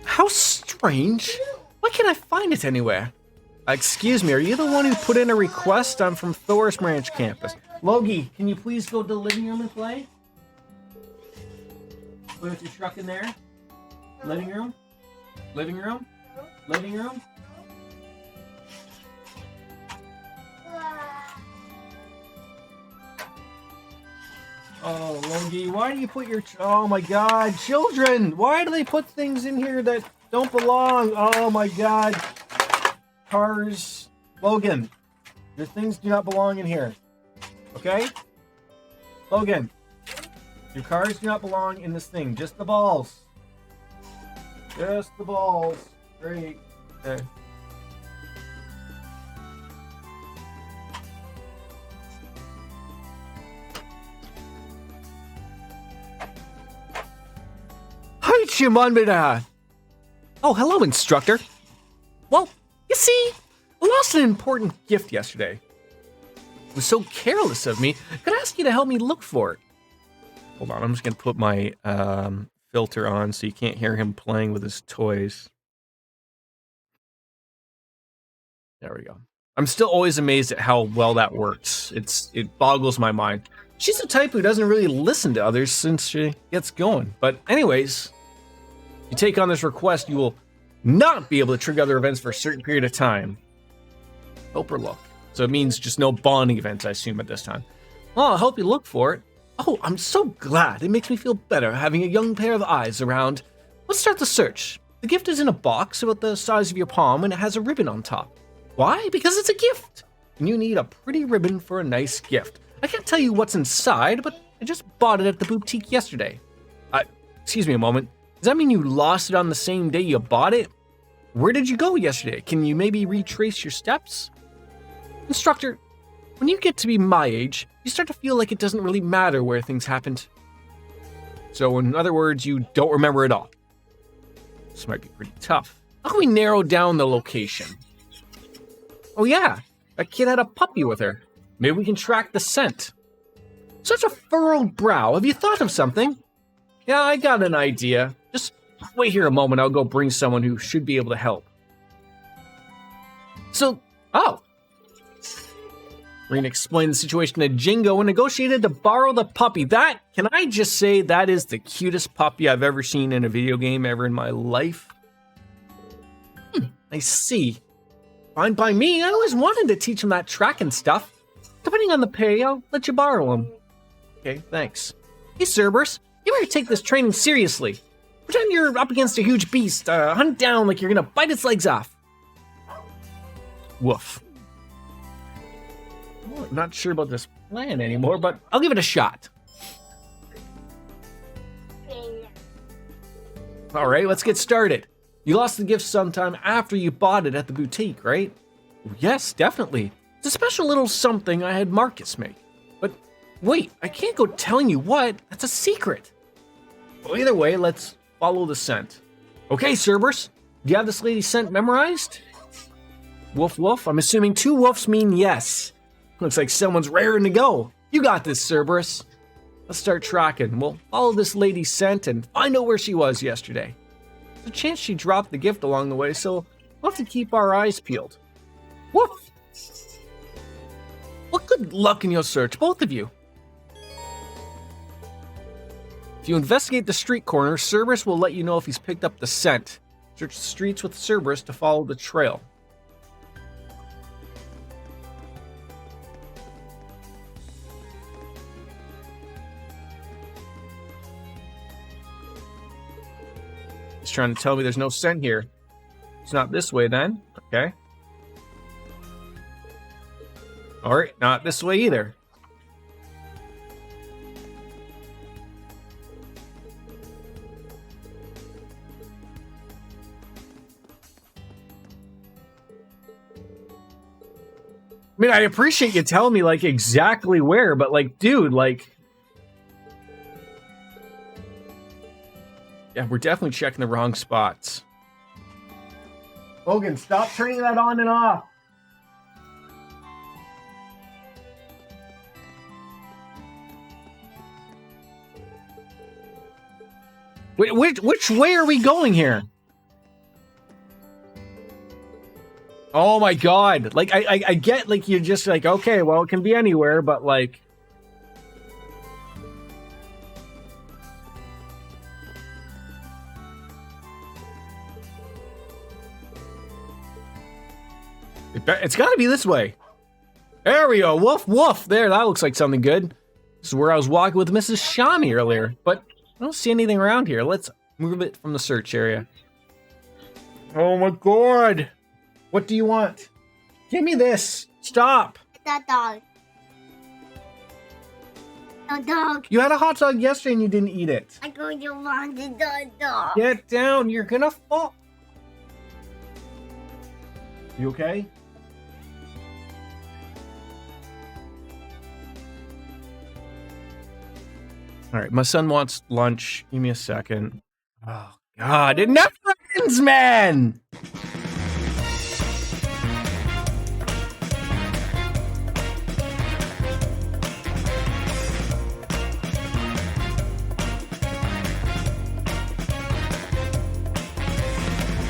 How strange. Why can't I find it anywhere? Excuse me, are you the one who put in a request? I'm from Thor's Branch campus. Logie, can you please go to the living room and play? Play with your truck in there? Living room? Living room? Living room? Oh, Logie, why do you put your... Oh my god, children! Why do they put things in here that don't belong? Oh my god. Cars. Logan, your things do not belong in here. Okay? Logan. Your cars do not belong in this thing. Just the balls. Just the balls. Great. Okay. Hi, Chimandada. Oh, hello, instructor. Well, you see, I lost an important gift yesterday. It was so careless of me. Could I ask you to help me look for it? Hold on, I'm just going to put my filter on so you can't hear him playing with his toys. There we go. I'm still always amazed at how well that works. It boggles my mind. She's the type who doesn't really listen to others since she gets going. But anyways, if you take on this request, you will not be able to trigger other events for a certain period of time. Hope or look. So it means just no bonding events, I assume, at this time. Well, I'll help you look for it. Oh, I'm so glad. It makes me feel better having a young pair of eyes around. Let's start the search. The gift is in a box about the size of your palm and it has a ribbon on top. Why? Because it's a gift. And you need a pretty ribbon for a nice gift. I can't tell you what's inside, but I just bought it at the boutique yesterday. Excuse me a moment. Does that mean you lost it on the same day you bought it? Where did you go yesterday? Can you maybe retrace your steps? Instructor, when you get to be my age, you start to feel like it doesn't really matter where things happened. So in other words, you don't remember it all. This might be pretty tough. How can we narrow down the location? Oh yeah, that kid had a puppy with her. Maybe we can track the scent. Such a furrowed brow. Have you thought of something? Yeah, I got an idea. Just wait here a moment. I'll go bring someone who should be able to help. We're going to explain the situation to Jingo and negotiated to borrow the puppy. Can I just say, that is the cutest puppy I've ever seen in a video game ever in my life. I see. Fine by me. I always wanted to teach him that tracking stuff. Depending on the pay, I'll let you borrow him. Okay, thanks. Hey, Cerberus, you better take this training seriously. Pretend you're up against a huge beast. Hunt down like you're going to bite its legs off. Woof. Well, I'm not sure about this plan anymore, but I'll give it a shot. All right, let's get started. You lost the gift sometime after you bought it at the boutique, right? Yes, definitely. It's a special little something I had Marcus make. But wait, I can't go telling you what. That's a secret. Well, either way, let's follow the scent. Okay, Cerberus, do you have this lady's scent memorized? Woof woof, I'm assuming 2 woofs mean yes. Looks like someone's raring to go. You got this, Cerberus. Let's start tracking. We'll follow this lady's scent and find out where she was yesterday. There's a chance she dropped the gift along the way, so we'll have to keep our eyes peeled. Woof! Well, good luck in your search, both of you. If you investigate the street corner, Cerberus will let you know if he's picked up the scent. Search the streets with Cerberus to follow the trail. He's trying to tell me there's no scent here. It's not this way then. Okay. Alright, not this way either. I mean, I appreciate you telling me, like, exactly where, but, like, dude, like... Yeah, we're definitely checking the wrong spots. Logan, stop turning that on and off. Wait, which way are we going here? Oh my god. Like, I get, like, you're just like, okay, well, it can be anywhere, but, like... It's gotta be this way. There we go. Woof, woof. There, that looks like something good. This is where I was walking with Mrs. Shami earlier, but I don't see anything around here. Let's move it from the search area. Oh my god. What do you want? Give me this. Stop. That dog. The dog. You had a hot dog yesterday and you didn't eat it. I'm going to want the dog. Get down. You're gonna fall. You okay? All right, my son wants lunch. Give me a second. Oh, God. It never ends, man.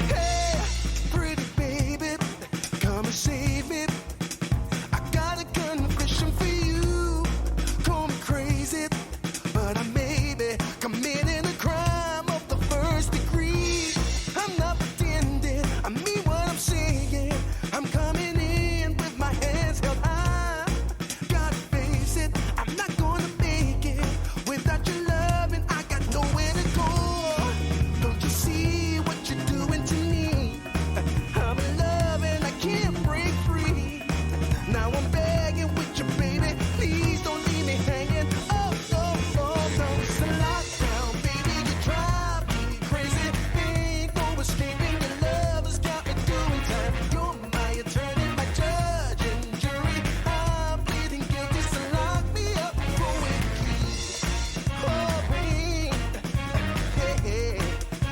Hey, pretty baby, come and save me. I got a confession for you. Call me crazy, but I may be committing a crime of the first degree. I'm not pretending, I mean what I'm saying. I'm coming in with my hands held high. Gotta face it, I'm not gonna make it without your love, and I got nowhere to go. Don't you see what you're doing to me? I'm in love and I can't break free. Now I'm begging with you, baby. Please don't leave me hanging. Oh, oh, oh, no, it's a lockdown, baby. You drive me crazy. Ain't no escaping. Your love has got me doing time. You're my attorney, my judge and jury. I'm pleading guilty, so lock me up for it, please. Oh, babe. Hey, hey.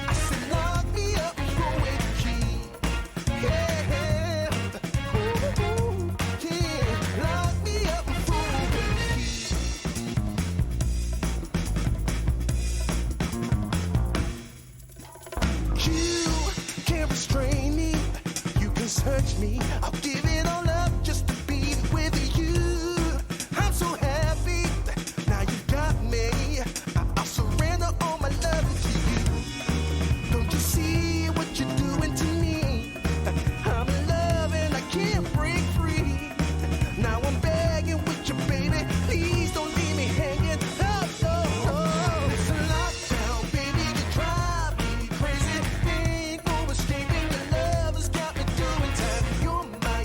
I said lock me up for it, please. Yeah, yeah. Ooh, yeah. Lock me up for it, please. You can't restrain me. You can search me. I'll give it all up just to be with you. I'm so happy. Now you got me. I'll surrender all my love to you. Don't you see what you're doing to me? I'm in love and I can't break free. Now I'm begging with you, baby. Please don't leave me hanging. Oh, oh, oh. It's a lockdown, baby. You drive me crazy. Ain't no escaping. Your love has got me doing time. You're my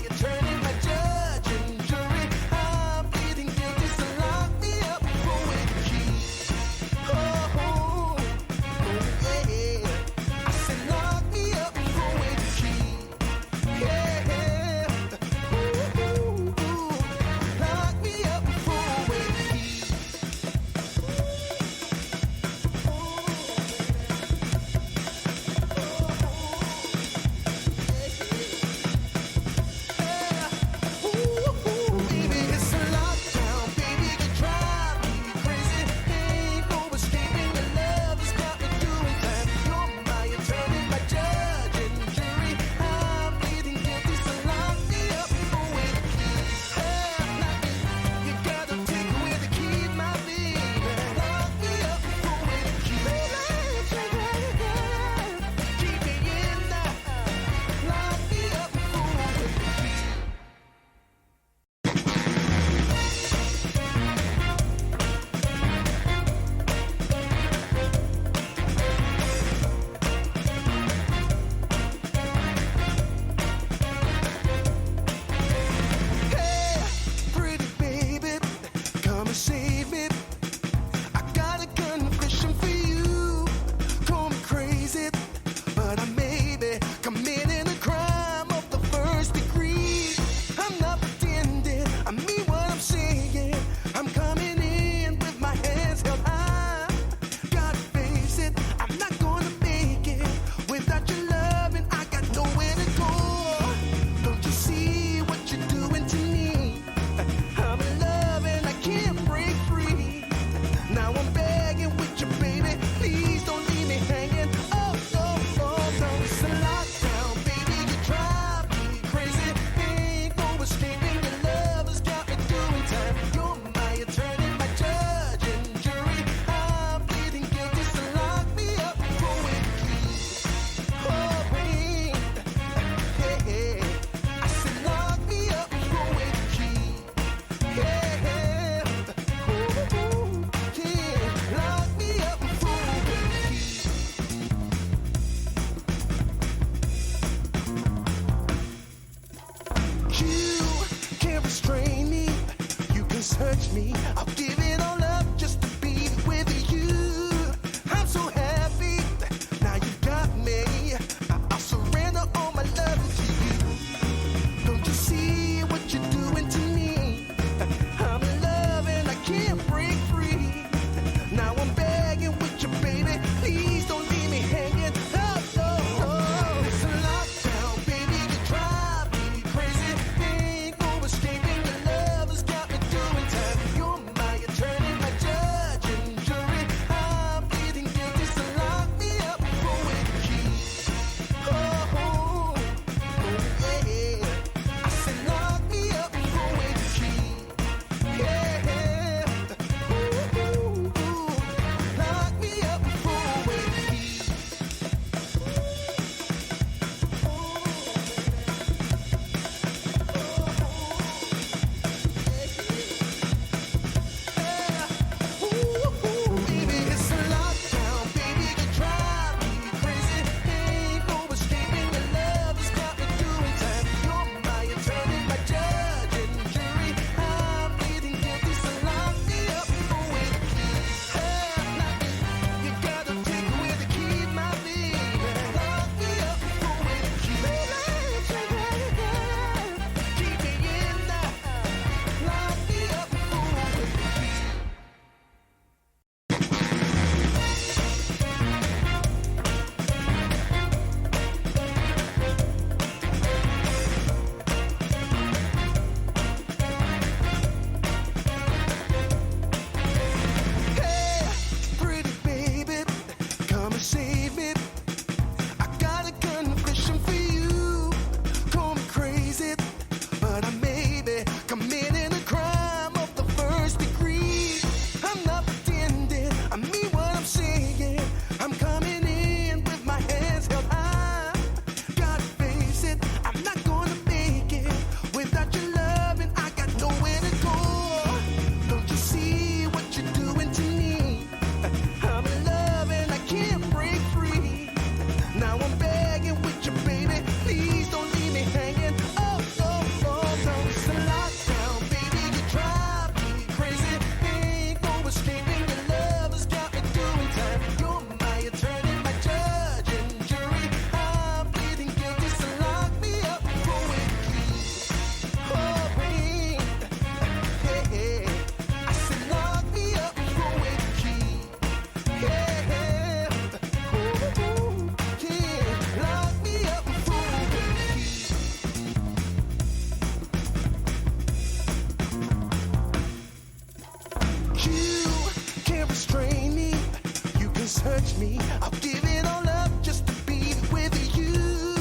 touch me. I'll give it all up just to be with you.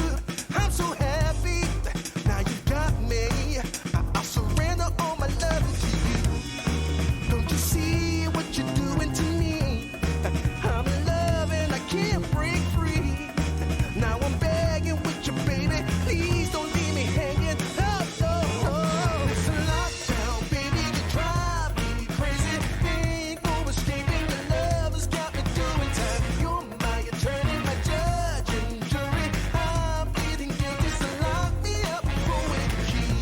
I'm so happy. Now you got me. I'll surrender all my love to you. Don't you see what you're doing to me? I'm in love and I can't break free. Now I'm begging with you, baby. Please don't leave me hanging. Oh, no. It's a lockdown, baby. You drive me crazy. Ain't no escaping. Your love has got me doing time. You're my attorney, my judge and jury. I'm pleading guilty, so lock me up with the key.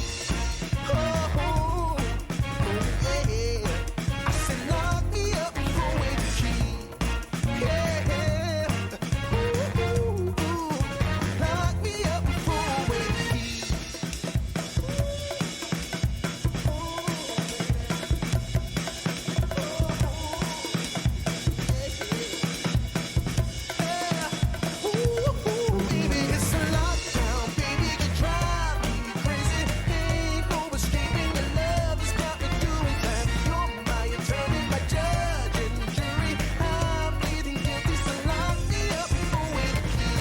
Oh, yeah. I said lock me up with the key. Yeah. Ooh, lock me up with the key. Baby, it's a lockdown, baby, you drive me crazy. Ain't no escaping, your love has got me doing that. You're my attorney, my judge and jury. I'm pleading guilty, so lock me up with the key.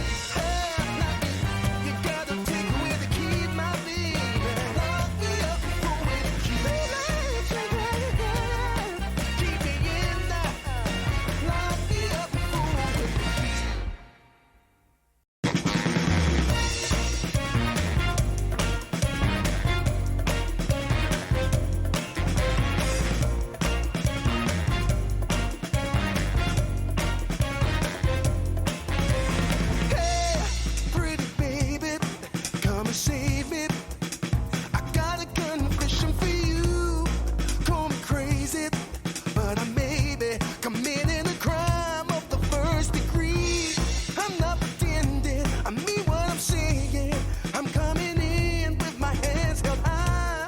You gotta take away the key, my baby. Lock me up with the key. Keep me in there. Lock me up with the key. Hey, pretty baby, come and save me. I got a confession for you. Call me crazy, but I may be committing a crime of the first degree. I'm not pretending, I mean what I'm saying. I'm coming in with my hands held high.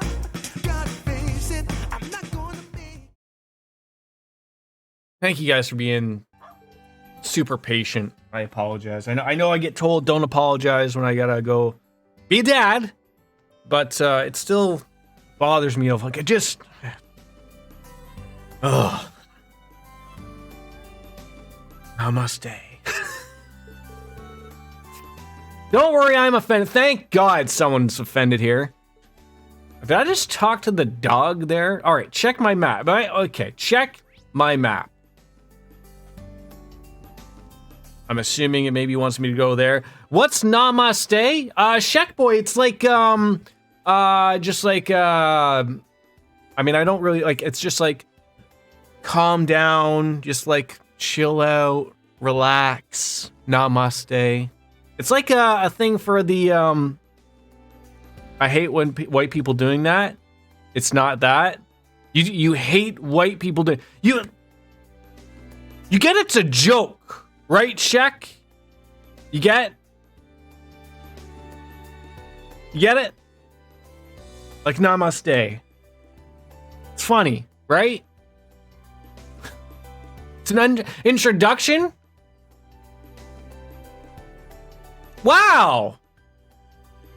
Gotta face it, I'm not gonna be. Thank you guys for being super patient. I apologize. I know I get told don't apologize when I gotta go be a dad, but it still bothers me. Of like, it just, ugh. Namaste. Don't worry, I'm offended. Thank God someone's offended here. Did I just talk to the dog there? All right, check my map. Okay, check my map. I'm assuming it maybe wants me to go there. What's namaste? Shek boy, it's like just like I mean, I don't really like, it's just like calm down, just like chill out, relax, namaste. It's like a thing for the I hate when white people doing that. It's not that. You hate white people doing, you get it's a joke. Right, Shek? You get it? Like namaste. It's funny, right? It's an introduction? Wow!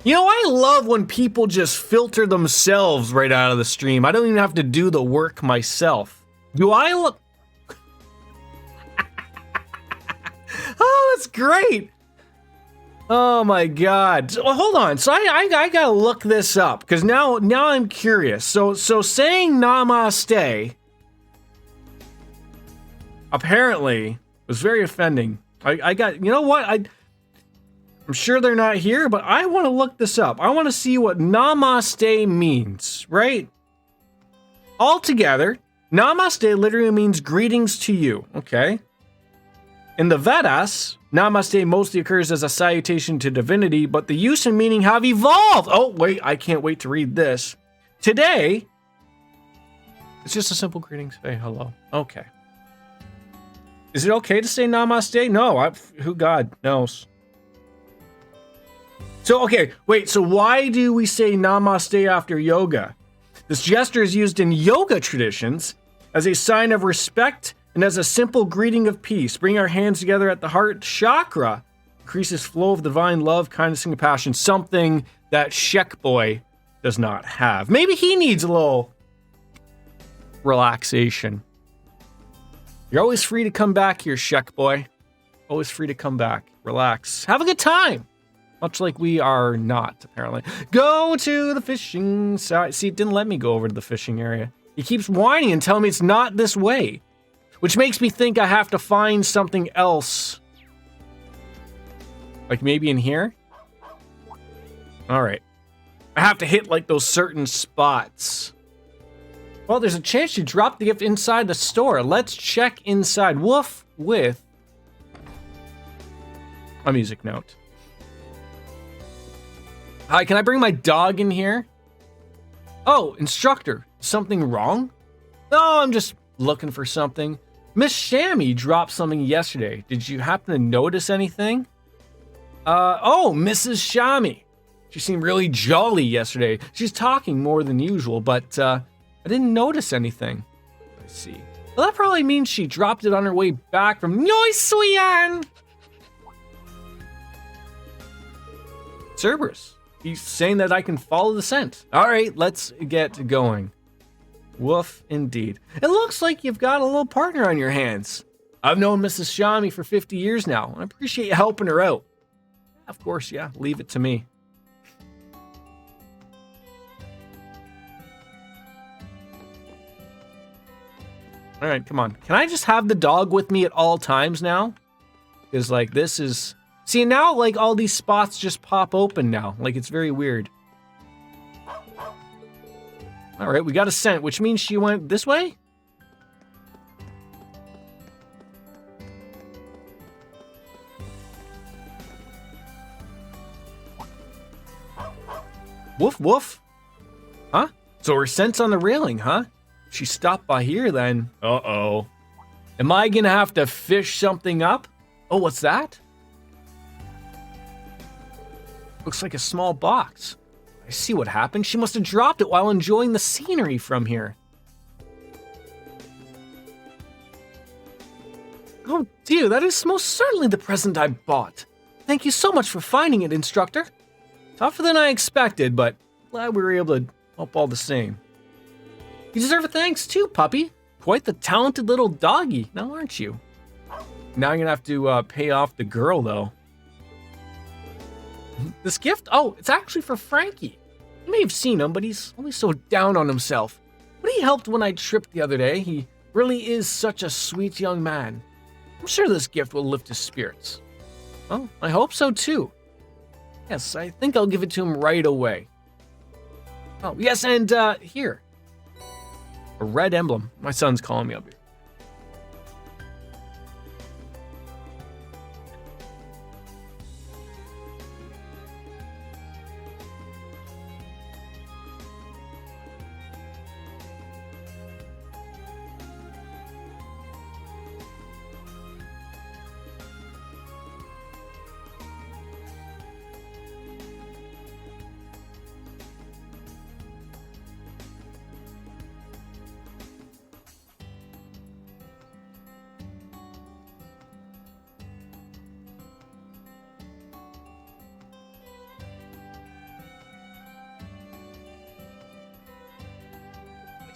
You know, I love when people just filter themselves right out of the stream. I don't even have to do the work myself. Do I look... Oh, that's great. Oh my God. So, hold on. So I gotta look this up because now I'm curious. So saying namaste apparently was very offending. I got, you know what? I'm sure they're not here, but I want to look this up. I want to see what namaste means, right? Altogether, namaste literally means greetings to you, okay? In the Vedas, namaste mostly occurs as a salutation to divinity, but the use and meaning have evolved. Oh, wait, I can't wait to read this. Today, it's just a simple greeting. Say hello. Okay. Is it okay to say namaste? No, who God knows. So, okay, wait, so why do we say namaste after yoga? This gesture is used in yoga traditions as a sign of respect and as a simple greeting of peace. Bring our hands together at the heart chakra. Increases flow of divine love, kindness, and compassion. Something that Shek Boy does not have. Maybe he needs a little relaxation. You're always free to come back here, Sheck boy. Always free to come back. Relax. Have a good time. Much like we are not, apparently. Go to the fishing site. See, it didn't let me go over to the fishing area. He keeps whining and telling me it's not this way, which makes me think I have to find something else. Like maybe in here? All right. I have to hit like those certain spots. Well, there's a chance you dropped the gift inside the store. Let's check inside. Woof with a music note. Hi, can I bring my dog in here? Oh, instructor, something wrong? No, I'm just looking for something. Miss Shammy dropped something yesterday. Did you happen to notice anything? Oh, Mrs. Shammy. She seemed really jolly yesterday. She's talking more than usual, but I didn't notice anything. I see. Well, that probably means she dropped it on her way back from Noisuyan. Cerberus. He's saying that I can follow the scent. All right, let's get going. Woof, indeed. It looks like you've got a little partner on your hands. I've known Mrs. Shami for 50 years now. I appreciate you helping her out. Of course, yeah, leave it to me. All right, come on. Can I just have the dog with me at all times now? Because, like, this is... See, now, like, all these spots just pop open now. Like, it's very weird. All right, we got a scent, which means she went this way? Woof, woof. Huh? So her scent's on the railing, huh? She stopped by here, then. Uh-oh. Am I gonna have to fish something up? Oh, what's that? Looks like a small box. I see what happened. She must have dropped it while enjoying the scenery from here. Oh dear, that is most certainly the present I bought. Thank you so much for finding it, instructor. Tougher than I expected, but glad we were able to help all the same. You deserve a thanks too, puppy. Quite the talented little doggy, now aren't you? Now you're gonna have to pay off the girl, though. This gift? Oh, it's actually for Frankie. You may have seen him, but he's always so down on himself. But he helped when I tripped the other day. He really is such a sweet young man. I'm sure this gift will lift his spirits. Well, I hope so too. Yes, I think I'll give it to him right away. Oh, yes, and here. A red emblem. My son's calling me up here.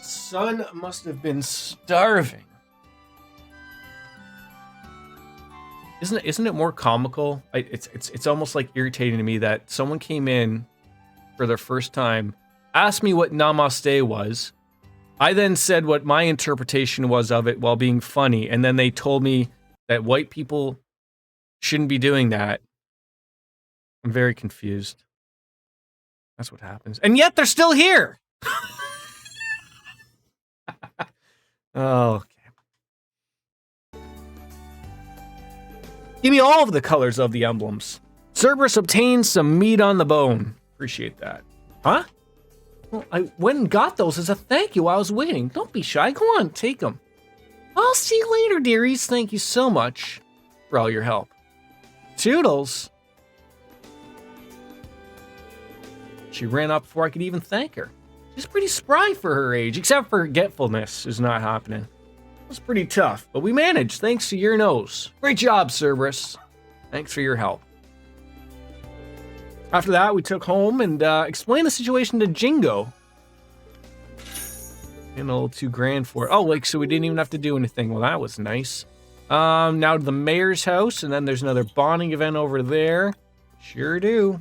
Son must have been starving. Isn't it more comical? It's almost like irritating to me that someone came in for their first time, asked me what namaste was. I then said what my interpretation was of it while being funny, and then they told me that white people shouldn't be doing that. I'm very confused. That's what happens. And yet they're still here. Oh, okay. Give me all of the colors of the emblems. Cerberus obtains some meat on the bone. Appreciate that. Huh? Well, I went and got those as a thank you while I was waiting. Don't be shy. Go on, take them. I'll see you later, dearies. Thank you so much for all your help. Toodles. She ran up before I could even thank her. She's pretty spry for her age, except forgetfulness is not happening. It was pretty tough, but we managed thanks to your nose. Great job, Cerberus. Thanks for your help. After that, we took home and explained the situation to Jingo. And a little too grand for it. Oh, like, so we didn't even have to do anything. Well, that was nice. Now to the mayor's house, and then there's another bonding event over there. Sure do.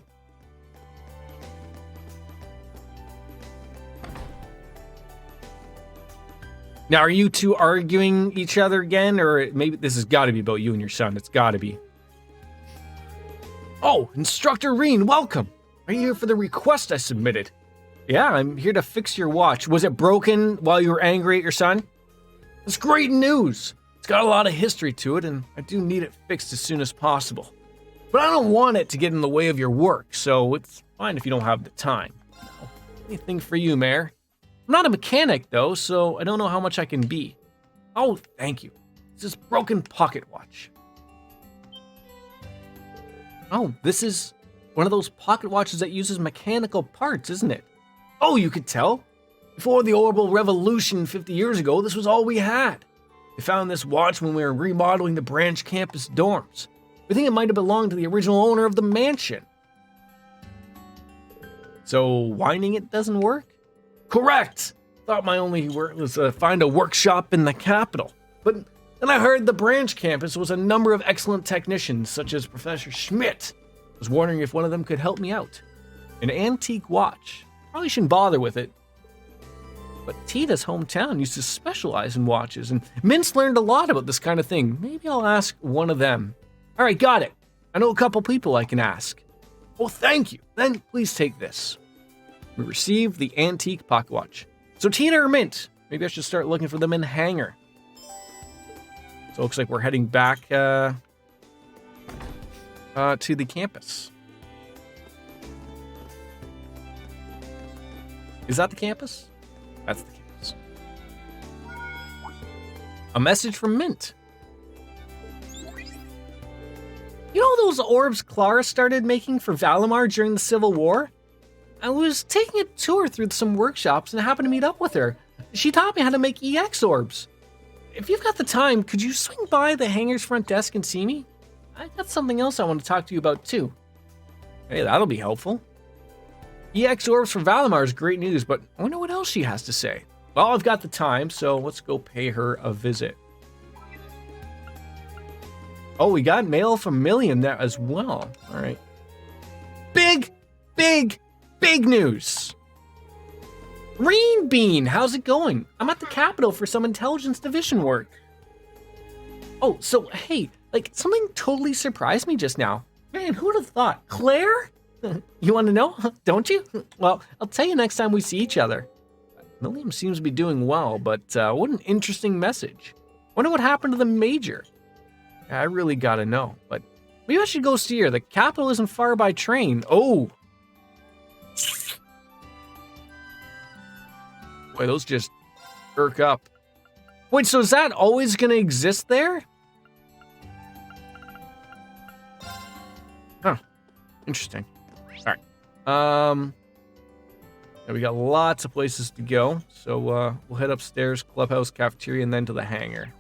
Now, are you two arguing each other again? Or maybe this has got to be about you and your son. It's got to be. Oh, Instructor Reen, welcome. Are you here for the request I submitted? Yeah, I'm here to fix your watch. Was it broken while you were angry at your son? That's great news. It's got a lot of history to it, and I do need it fixed as soon as possible. But I don't want it to get in the way of your work, so it's fine if you don't have the time. Anything for you, Mayor. I'm not a mechanic, though, so I don't know how much I can be. Oh, thank you. It's this broken pocket watch. Oh, this is one of those pocket watches that uses mechanical parts, isn't it? Oh, you could tell. Before the Orbital Revolution 50 years ago, this was all we had. We found this watch when we were remodeling the branch campus dorms. We think it might have belonged to the original owner of the mansion. So, winding it doesn't work? Correct! Thought my only work was to find a workshop in the capital. But then I heard the branch campus was a number of excellent technicians, such as Professor Schmidt. I was wondering if one of them could help me out. An antique watch. Probably shouldn't bother with it. But Tita's hometown used to specialize in watches, and Mint's learned a lot about this kind of thing. Maybe I'll ask one of them. All right, got it. I know a couple people I can ask. Oh, thank you. Then please take this. We received the antique pocket watch. So Tina or Mint? Maybe I should start looking for them in the hangar. So it looks like we're heading back to the campus. Is that the campus? That's the campus. A message from Mint. You know those orbs Clara started making for Valimar during the Civil War? I was taking a tour through some workshops and I happened to meet up with her. She taught me how to make EX orbs. If you've got the time, could you swing by the hangar's front desk and see me? I got something else I want to talk to you about too. Hey, that'll be helpful. EX orbs for Valimar is great news, but I wonder what else she has to say. Well, I've got the time, so let's go pay her a visit. Oh, we got mail from Million there as well. All right. Big news. Green Bean, how's it going? I'm at the Capitol for some intelligence division work. Oh, so hey, like something totally surprised me just now. Man, who'd have thought? Claire? You want to know? Don't you? Well, I'll tell you next time we see each other. Milliam seems to be doing well, but what an interesting message. Wonder what happened to the Major. I really gotta know, but maybe I should go see her. The Capitol isn't far by train. Oh. Boy, those just irk up. Wait, so is that always gonna exist there? Huh. Interesting. All right. Yeah, we got lots of places to go, so we'll head upstairs, clubhouse, cafeteria, and then to the hangar.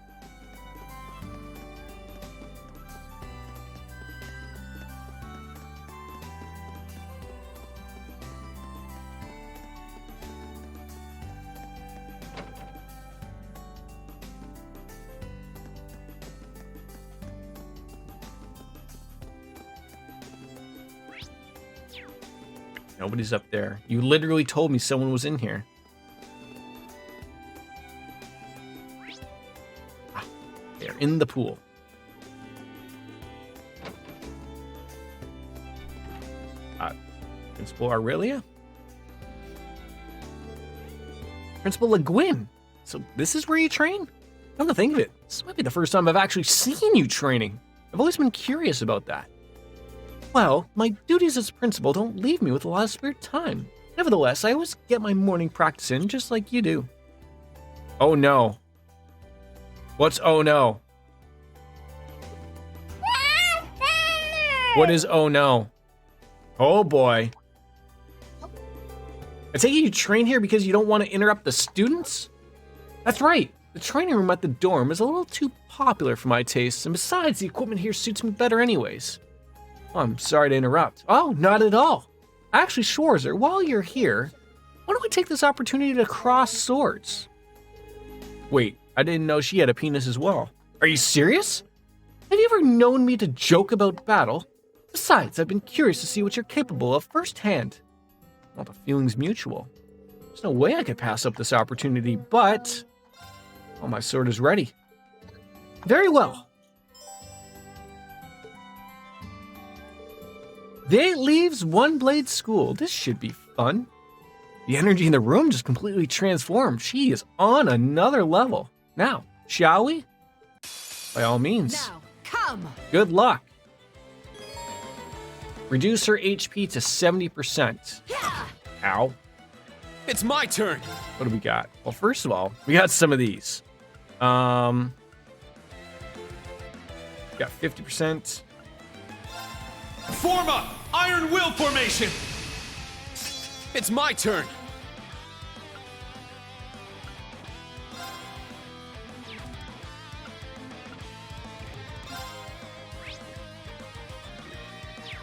Nobody's up there. You literally told me someone was in here. Ah, they're in the pool. Principal Aurelia? Principal Le Guin. So this is where you train? Come to think of it, this might be the first time I've actually seen you training. I've always been curious about that. Well, my duties as principal don't leave me with a lot of spare time. Nevertheless, I always get my morning practice in just like you do. Oh no. What's oh no? What is oh no? Oh boy. I take it you train here because you don't want to interrupt the students? That's right. The training room at the dorm is a little too popular for my tastes, and besides, the equipment here suits me better anyways. Oh, I'm sorry to interrupt. Oh, not at all. Actually, Schwarzer, while you're here, why don't we take this opportunity to cross swords? Wait, I didn't know she had a penis as well. Are you serious? Have you ever known me to joke about battle? Besides, I've been curious to see what you're capable of firsthand. Well, the feeling's mutual. There's no way I could pass up this opportunity, but... well, my sword is ready. Very well. The 8 Leaves, One Blade School. This should be fun. The energy in the room just completely transformed. She is on another level. Now, shall we? By all means. Now, come! Good luck. Reduce her HP to 70%. Ow. It's my turn. What do we got? Well, first of all, we got some of these. Got 50%. Form up! Iron Will formation! It's my turn.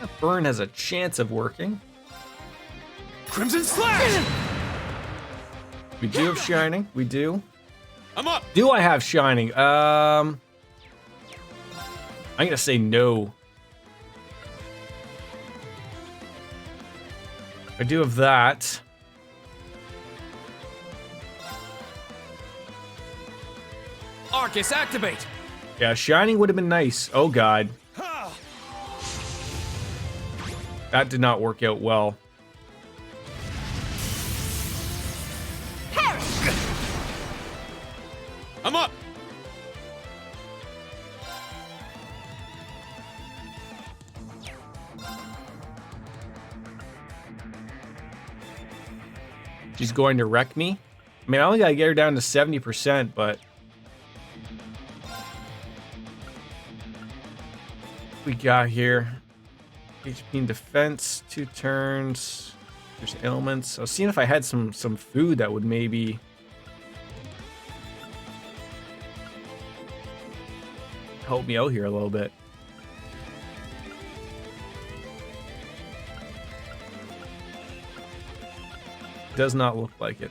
That burn has a chance of working. Crimson Slash! We do have Shining. We do. I'm up! Do I have Shining? I'm gonna say no. I do have that. Arcus, activate! Yeah, Shining would have been nice. Oh god. That did not work out well. I'm up! She's going to wreck me. I mean, I only gotta get her down to 70%, but... we got here. HP and defense, 2 turns. There's ailments. I was seeing if I had some food that would maybe... help me out here a little bit. Does not look like it.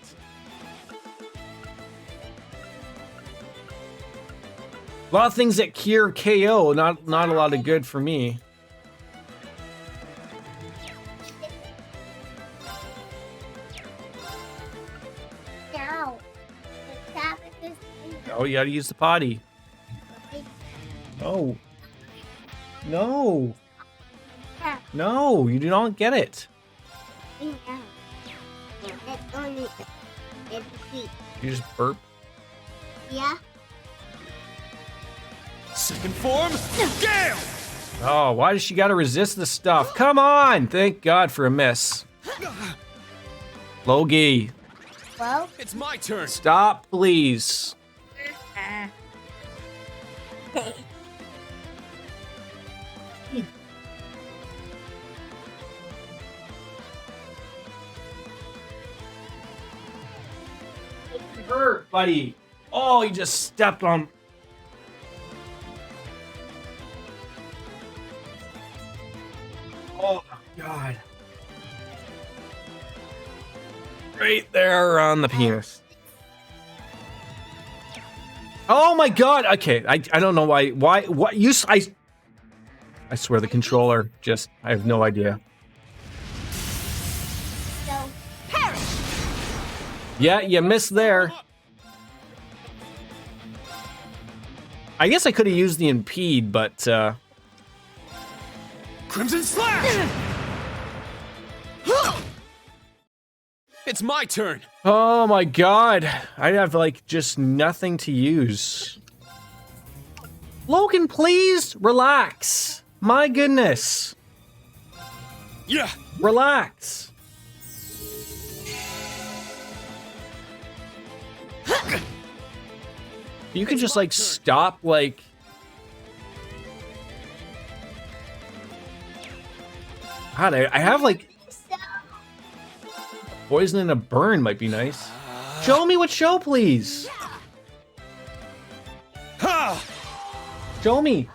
A lot of things that cure KO, not a lot of good for me. No. Oh, you gotta use the potty. No. No. No, you do not get it. You just burp. Yeah. Second form, Gale! Oh, why does she gotta resist the stuff? Come on! Thank God for a miss. Logie, Well, It's my turn. stop, please. Hurt, buddy. Oh, you just stepped on. Oh, God. Right there on the penis. Oh my God. Okay, I don't know why. What you? I swear the controller just. I have no idea. so Yeah, you missed there. I guess I could have used the impede, but Crimson Slash! It's my turn. oh my God, I have like just nothing to use. Logan, please relax. My goodness, Yeah. relax. You could just like stop like. God, I have like poison and a burn might be nice. Show me what show, please. Ha! Show me.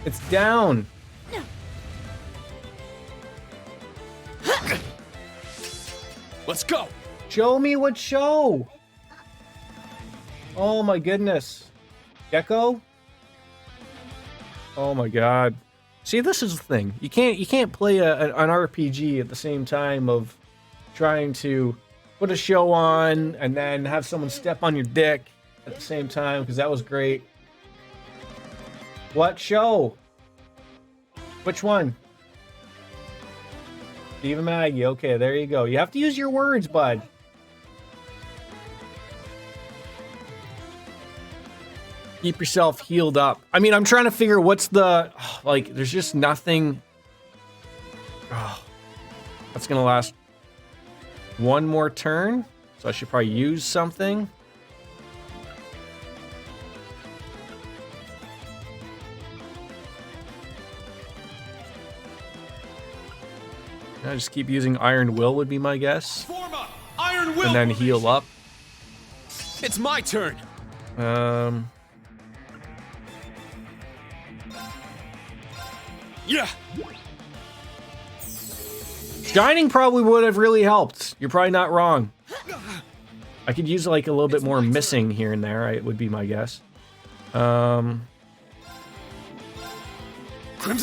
It's down. Let's go. Show me what show. Oh my goodness. Gecko? Oh my god. See, this is the thing. You can't play an RPG at the same time of trying to put a show on and then have someone step on your dick at the same time, because that was great. What show? Which one? Steve and Maggie. Okay, there you go. You have to use your words, bud. Keep yourself healed up. I mean, I'm trying to figure what's the... Like, there's just nothing... Oh, that's going to last one more turn. So I should probably use something. I just keep using Iron Will would be my guess. Form up! Iron Will! And then heal up. It's my turn! Yeah! Shining probably would have really helped. You're probably not wrong. I could use like a little bit more missing here and there. It would be my guess. Crimson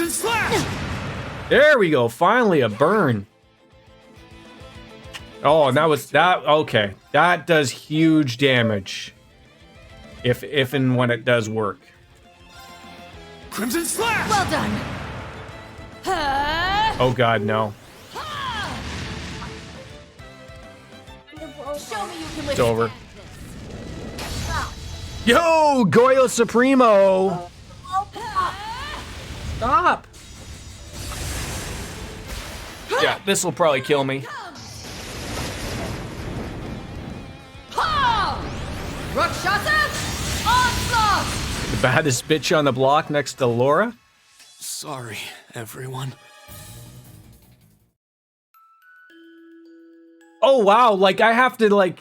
Slash! There we go. Finally a burn. Oh, and that was that. Okay, that does huge damage. If and when it does work. Crimson Slash! Well done. Oh god, no. Show me you can It's over. Yo, Goyo Supremo! Stop! Yeah, this will probably kill me. Rakshasa onslaught! The baddest bitch on the block next to Laura? Sorry, everyone. Oh wow, like I have to like...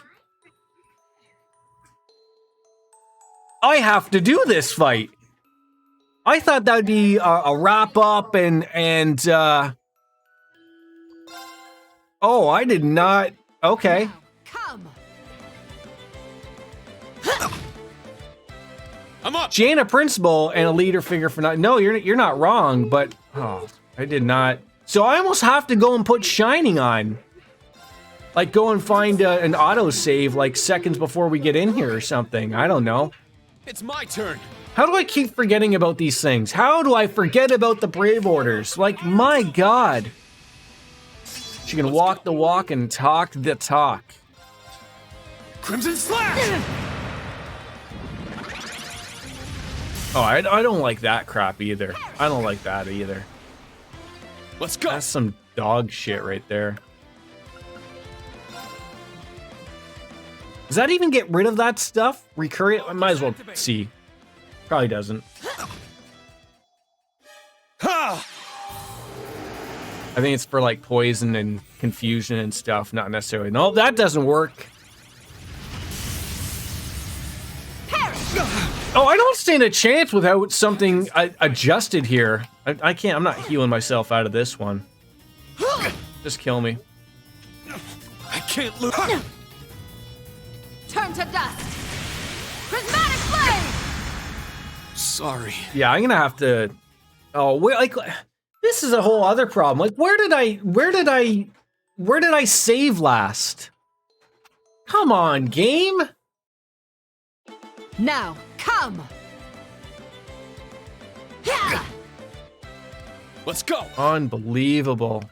I have to do this fight. I thought that would be a wrap up and oh, I did not. Okay. Come. I'm up. Jaina Principal and a leader figure for not. No, you're not wrong, but oh, I did not. So I almost have to go and put Shining on. Like go and find an autosave like seconds before we get in here or something. I don't know. It's my turn. How do I keep forgetting about these things? How do I forget about the Brave Orders? Like, my god. She can walk the walk and talk the talk. Crimson Slash! Oh, I don't like that crap either. I don't like that either. Let's go. That's some dog shit right there. Does that even get rid of that stuff? Recurring? I might as well see. Probably doesn't. Ha! I think it's for like poison and confusion and stuff, not necessarily. No, that doesn't work. Oh, I don't stand a chance without something adjusted here. I can't. I'm not healing myself out of this one. Just kill me. I can't lose. Turn to dust. Prismatic flame. Sorry. Yeah, I'm gonna have to. Oh, like this is a whole other problem. Like, where did I save last? Come on, game. Now, come. Let's go. Unbelievable.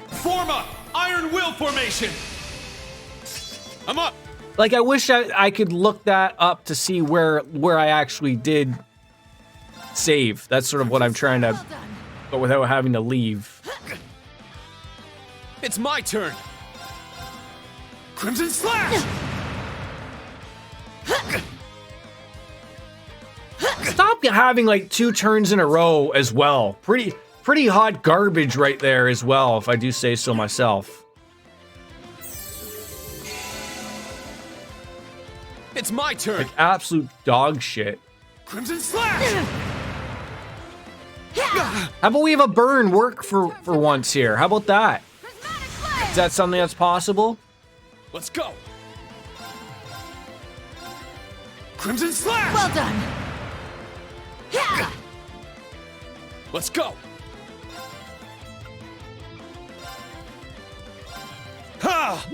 Form up. Iron Will formation. I'm up. Like, I wish I could look that up to see where I actually did save. That's sort of what I'm trying to, but without having to leave. It's my turn. Crimson Slash. Stop having like 2 turns in a row as well. Pretty hot garbage right there as well, if I do say so myself. It's my turn. Like absolute dog shit. Crimson Slash. How about we have a burn work for once here? How about that? Is that something that's possible? Let's go. Crimson Slash! Well done. Yeah. Let's go! Ha!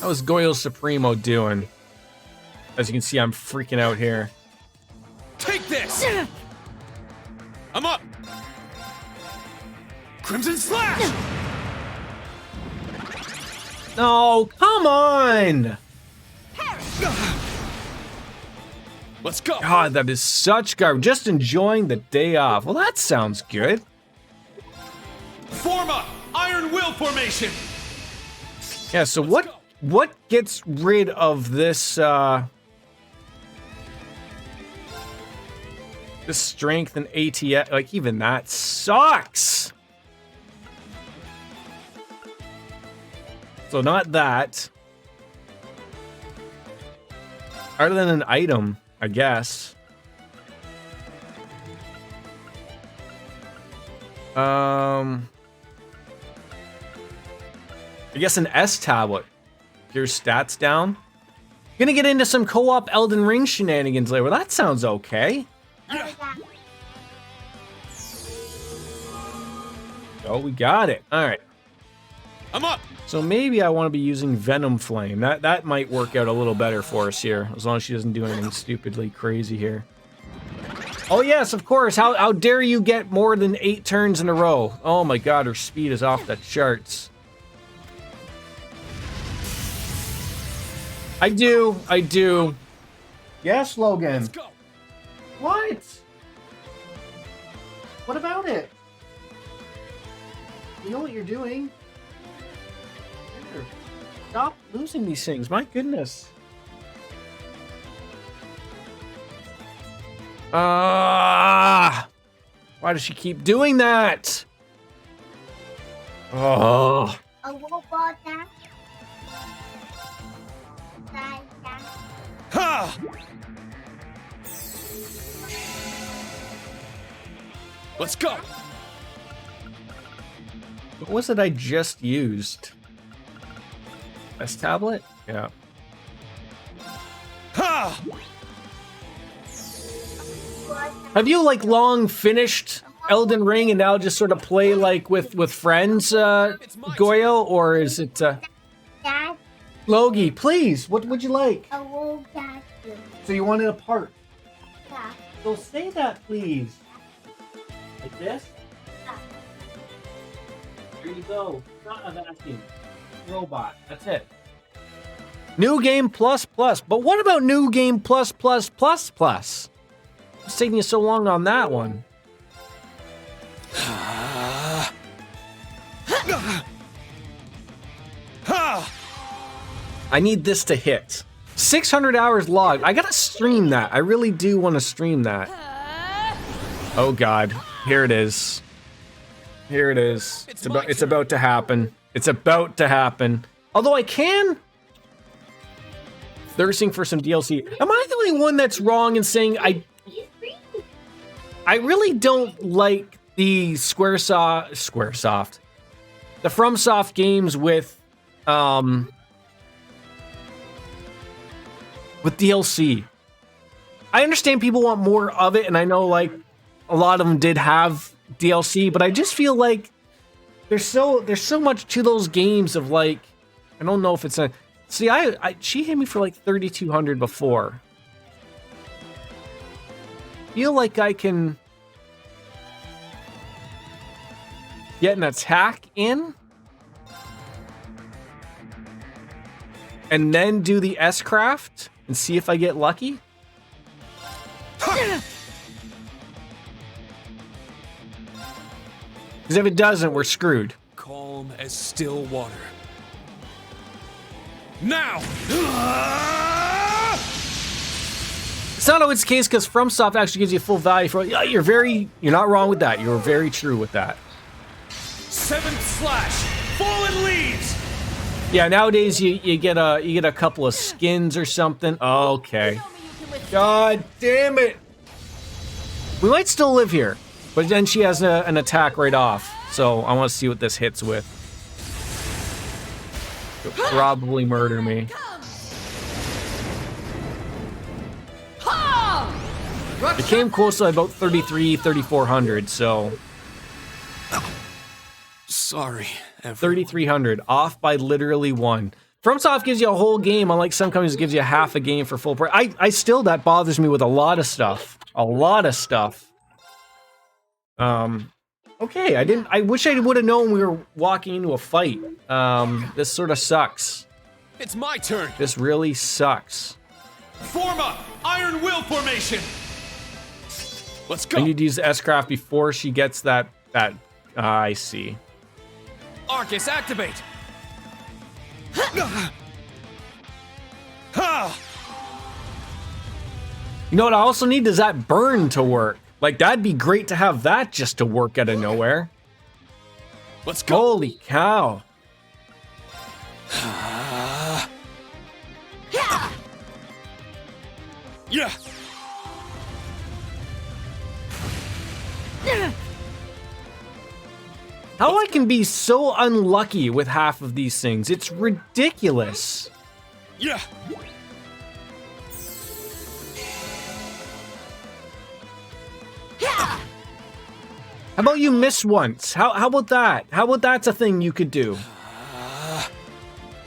How is Goyo Supremo doing? As you can see, I'm freaking out here. Take this! I'm up! Crimson Slash! No, come on! Let's go! God, that is such garbage. Just enjoying the day off. Well, that sounds good. Form up! Iron Will formation! Yeah, so what gets rid of this this strength and ATS? Like, even that sucks. So not that. Other than an item, I guess. I guess an S tablet. Your stats down. Gonna get into some co-op Elden Ring shenanigans later. Well, that sounds okay. Oh, we got it. All right. I'm up. So maybe I want to be using Venom Flame. That might work out a little better for us here, as long as she doesn't do anything stupidly crazy here. Oh yes, of course. How dare you get more than 8 turns in a row? Oh my god, her speed is off the charts. I do. Yes, Logan. Let's go! What? What about it? You know what you're doing? Here. Stop losing these things. My goodness. Why does she keep doing that? Oh. A robot that. Ha! Let's go! What was it I just used? S tablet? Yeah. Ha! Have you like long finished Elden Ring and now just sort of play like with friends, Goyo, or is it Dad, Logie? Please, what would you like? a robot. So you want it apart? Yeah. So say that, please. Like this? Here you go. Not a vacuum. Robot. That's it. New game plus plus. But what about new game plus plus plus plus? It's taking you so long on that one. I need this to hit. 600 hours logged. I gotta stream that. I really do want to stream that. Oh god. Here it is. Here it is. It's about to happen. It's about to happen. Although I can. Thirsting for some DLC. Am I the only one that's wrong in saying I really don't like the Squaresoft. The FromSoft games with DLC. I understand people want more of it, and I know like a lot of them did have DLC, but I just feel like there's so much to those games of like, I don't know if it's a, see, she hit me for like 3,200 before. Feel like I can get an attack in and then do the S-Craft and see if I get lucky. Because if it doesn't, we're screwed. Calm as still water. Now! It's not always the case because FromSoft actually gives you full value for. Yeah, you're not wrong with that. You're very true with that. 7th slash! Fallen leaves! Yeah, nowadays you get a couple of skins or something. Okay. God damn it! We might still live here, but then she has an attack right off. So I want to see what this hits with. It'll probably murder me. It came close to about 3,400, so... Sorry, everyone. 3,300, off by literally 1. FromSoft gives you a whole game, unlike some companies gives you half a game for full price. I still, that bothers me with a lot of stuff. A lot of stuff. Okay, I wish I would have known we were walking into a fight. This sort of sucks. It's my turn. This really sucks. Form up! Iron Will formation! Let's go! I need to use the S-Craft before she gets that, I see. Arcus, activate! You know what I also need is that burn to work. Like, that'd be great to have that just to work out of nowhere. Let's go! Holy cow. Yeah! How I can be so unlucky with half of these things. It's ridiculous. Yeah! How about you miss once? How about that? How about that's a thing you could do?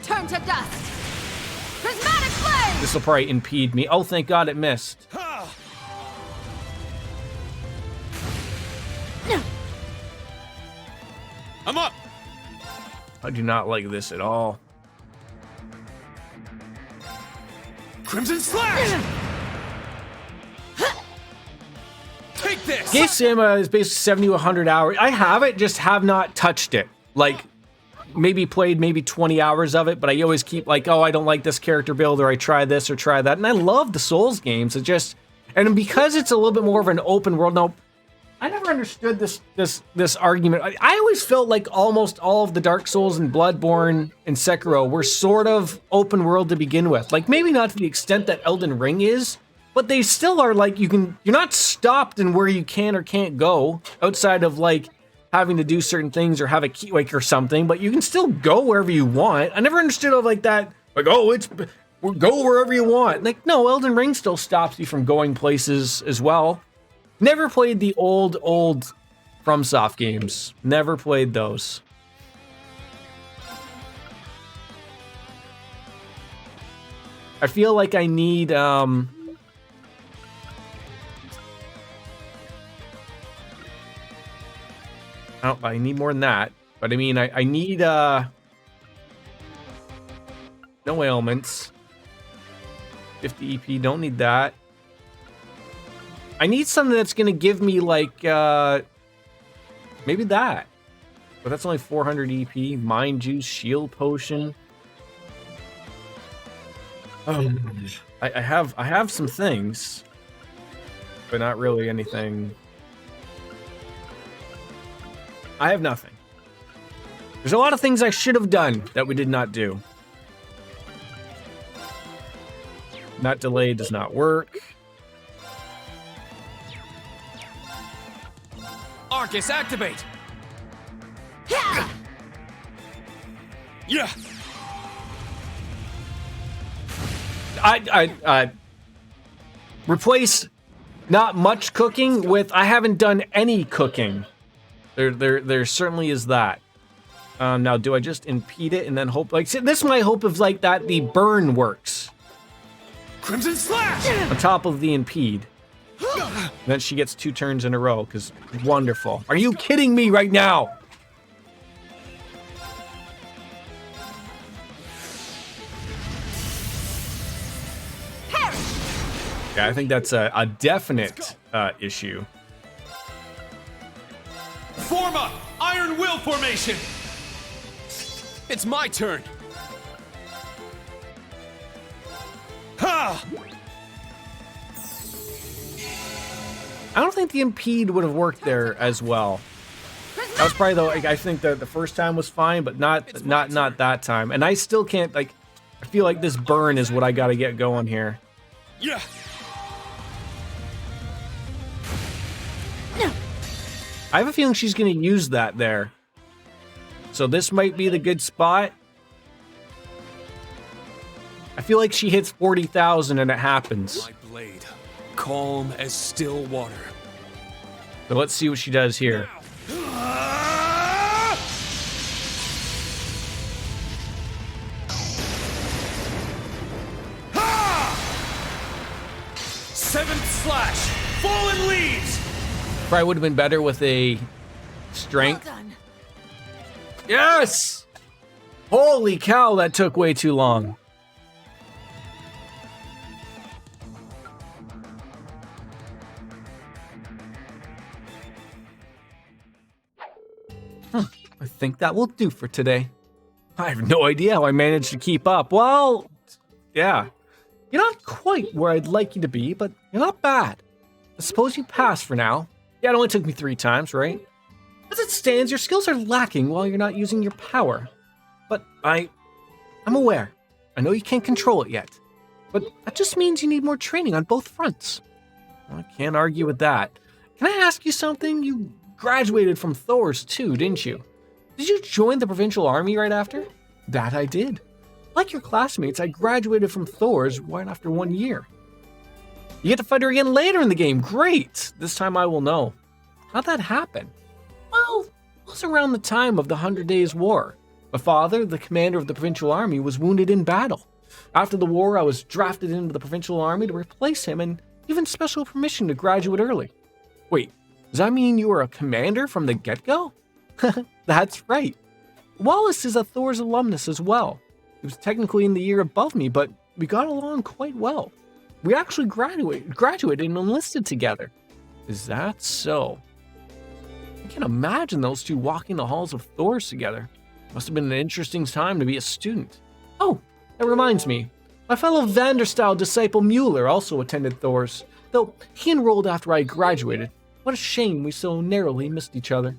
Turn to dust. Prismatic flame. This will probably impede me. Oh, thank God it missed. I'm up! I do not like this at all. Crimson Slash! Take this! Gate Sim is basically 70 to 100 hours. I have it, just have not touched it. Like, maybe played maybe 20 hours of it, but I always keep like, oh, I don't like this character build, or I try this or try that. And I love the Souls games. It just, and because it's a little bit more of an open world. Now, I never understood this argument. I always felt like almost all of the Dark Souls and Bloodborne and Sekiro were sort of open world to begin with. Like, maybe not to the extent that Elden Ring is, but they still are like, you're not stopped in where you can or can't go outside of like having to do certain things or have a key like or something, but you can still go wherever you want. I never understood of like that, like, oh, go wherever you want. Like, no, Elden Ring still stops you from going places as well. Never played the old FromSoft games. Never played those. I feel like I need, I need more than that. But I mean, I need, no ailments. 50 EP, don't need that. I need something that's gonna give me like, maybe that. But that's only 400 EP. Mind Juice, Shield Potion. I have some things, but not really anything. I have nothing. There's a lot of things I should have done that we did not do. Not delay does not work. Arcus, activate! Yeah! I replace not much cooking with I haven't done any cooking. There certainly is that. Now, do I just impede it and then hope? Like, see, this is my hope of like that the burn works. Crimson Slash! On top of the impede. And then she gets 2 turns in a row, because wonderful. Are you kidding me right now? Yeah, I think that's a definite issue. Form up! Iron Will formation! It's my turn! Ha! I don't think the impede would have worked there as well. That was probably though. Like, I think the first time was fine, but not that time. And I still can't like. I feel like this burn is what I got to get going here. Yeah. I have a feeling she's going to use that there. So this might be the good spot. I feel like she hits 40,000 and it happens. My blade. calm as still water. So let's see what she does here. Seventh slash! Fallen leaves! Probably would have been better with a strength. Yes! Holy cow, that took way too long. I think that will do for today. I have no idea how I managed to keep up. Well, yeah. You're not quite where I'd like you to be, but you're not bad. I suppose you passed for now. Yeah, it only took me 3 times, right? As it stands, your skills are lacking while you're not using your power. But I'm aware. I know you can't control it yet. But that just means you need more training on both fronts. I can't argue with that. Can I ask you something? You graduated from Thor's too, didn't you? Did you join the provincial army right after? That I did. Like your classmates, I graduated from Thor's right after 1 year. You get to fight her again later in the game. Great! This time I will know. How'd that happen? Well, it was around the time of the 100 Days War. My father, the commander of the provincial army, was wounded in battle. After the war, I was drafted into the provincial army to replace him and given special permission to graduate early. Wait, does that mean you were a commander from the get-go? That's right. Wallace is a Thor's alumnus as well. He was technically in the year above me, but we got along quite well. We actually graduated and enlisted together. Is that so? I can't imagine those two walking the halls of Thor's together. Must have been an interesting time to be a student. Oh, that reminds me. My fellow Vanderstyle disciple Mueller also attended Thor's, though he enrolled after I graduated. What a shame we so narrowly missed each other.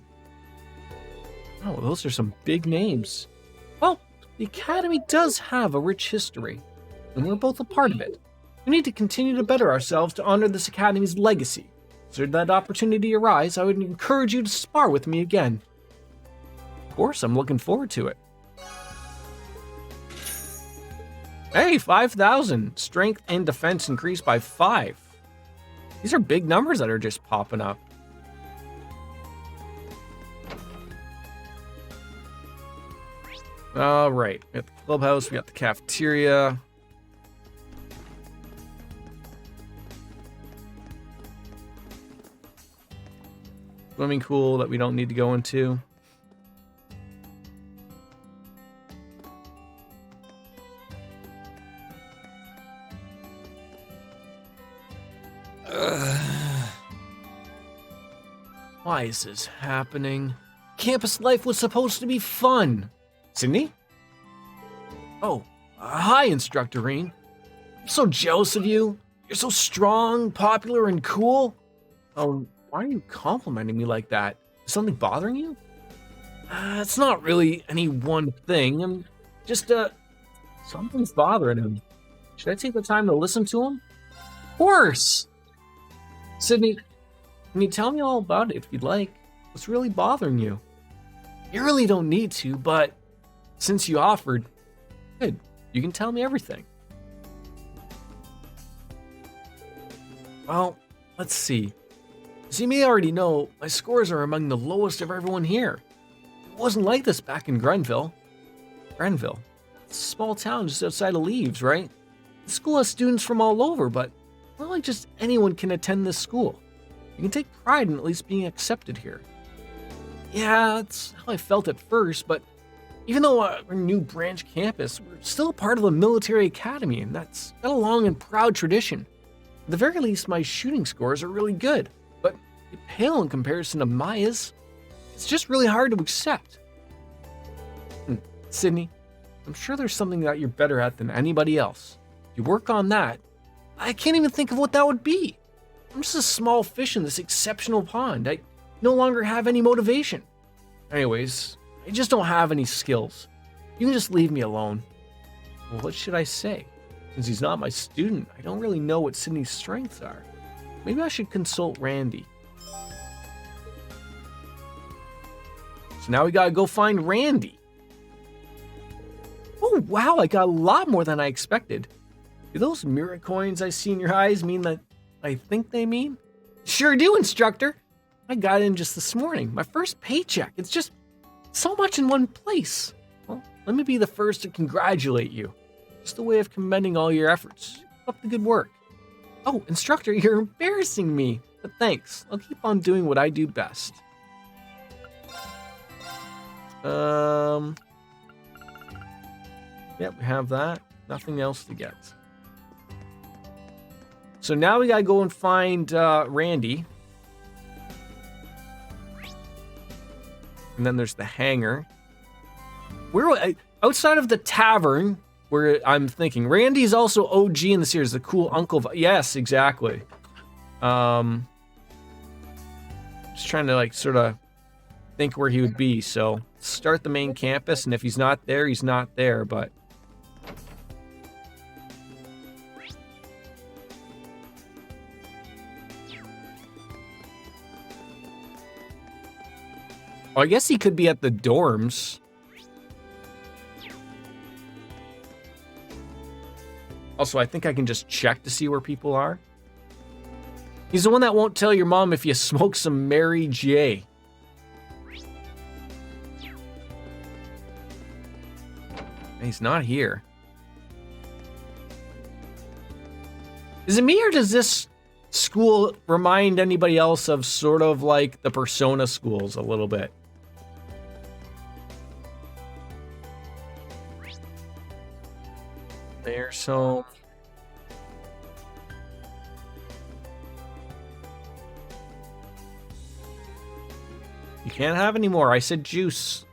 Oh, those are some big names. Well, the Academy does have a rich history, and we're both a part of it. We need to continue to better ourselves to honor this Academy's legacy. Should that opportunity arise, I would encourage you to spar with me again. Of course, I'm looking forward to it. Hey, 5,000. Strength and defense increased by 5. These are big numbers that are just popping up. All right, we got the clubhouse, we got the cafeteria. Swimming pool that we don't need to go into. Why is this happening? Campus life was supposed to be fun. Sydney? Oh, hi, Instructor Reen. I'm so jealous of you. You're so strong, popular, and cool. Oh, why are you complimenting me like that? Is something bothering you? It's not really any one thing. I'm just, something's bothering him. Should I take the time to listen to him? Of course! Sydney, can you tell me all about it if you'd like? What's really bothering you? You really don't need to, but since you offered, good, you can tell me everything. Well, let's see. As you may already know, my scores are among the lowest of everyone here. It wasn't like this back in Grenville. Grenville? It's a small town just outside of Leaves, right? The school has students from all over, but not like just anyone can attend this school. You can take pride in at least being accepted here. Yeah, that's how I felt at first, but even though we're a new branch campus, we're still a part of the military academy, and that's got a long and proud tradition. At the very least, my shooting scores are really good, but they pale in comparison to Maya's. It's just really hard to accept. Sydney, I'm sure there's something that you're better at than anybody else. If you work on that, I can't even think of what that would be. I'm just a small fish in this exceptional pond. I no longer have any motivation. Anyways, I just don't have any skills. You can just leave me alone. Well, what should I say? Since he's not my student, I don't really know what Sydney's strengths are. Maybe I should consult Randy. So now we gotta go find Randy. Oh wow, I got a lot more than I expected. Do those mirror coins I see in your eyes mean that I think they mean. Sure do, instructor. I got in just this morning. My first paycheck. It's just so much in one place. Well, let me be the first to congratulate you. Just a way of commending all your efforts. Keep up the good work. Oh, instructor, you're embarrassing me. But thanks. I'll keep on doing what I do best. Yep, we have that. Nothing else to get. So now we gotta go and find Randy. And then there's the hangar. We're outside of the tavern, where I'm thinking Randy's also OG in the series, the cool uncle. Yes, exactly. Just trying to like sort of think where he would be. So start the main campus, and if he's not there, he's not there. But I guess he could be at the dorms. Also, I think I can just check to see where people are. He's the one that won't tell your mom if you smoke some Mary J. He's not here. Is it me, or does this school remind anybody else of sort of like the Persona schools a little bit? There, so you can't have any more. I said juice.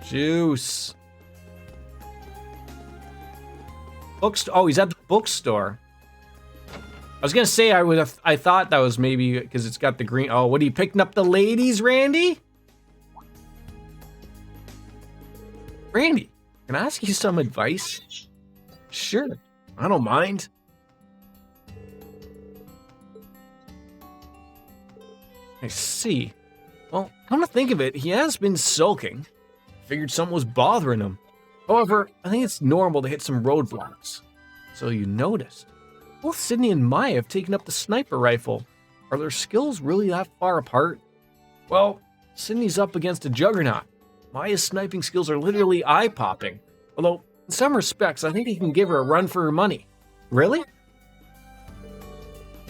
Juice. Bookstore. Oh, he's at the bookstore. I was gonna say I thought that was maybe because it's got the green. Oh, what are you picking up the ladies, Randy? Randy, can I ask you some advice? Sure, I don't mind. I see. Well, come to think of it, he has been sulking. Figured something was bothering him. However, I think it's normal to hit some roadblocks. So you noticed. Both Sydney and Maya have taken up the sniper rifle. Are their skills really that far apart? Well, Sydney's up against a juggernaut. Maya's sniping skills are literally eye-popping. Although, in some respects, I think he can give her a run for her money. Really?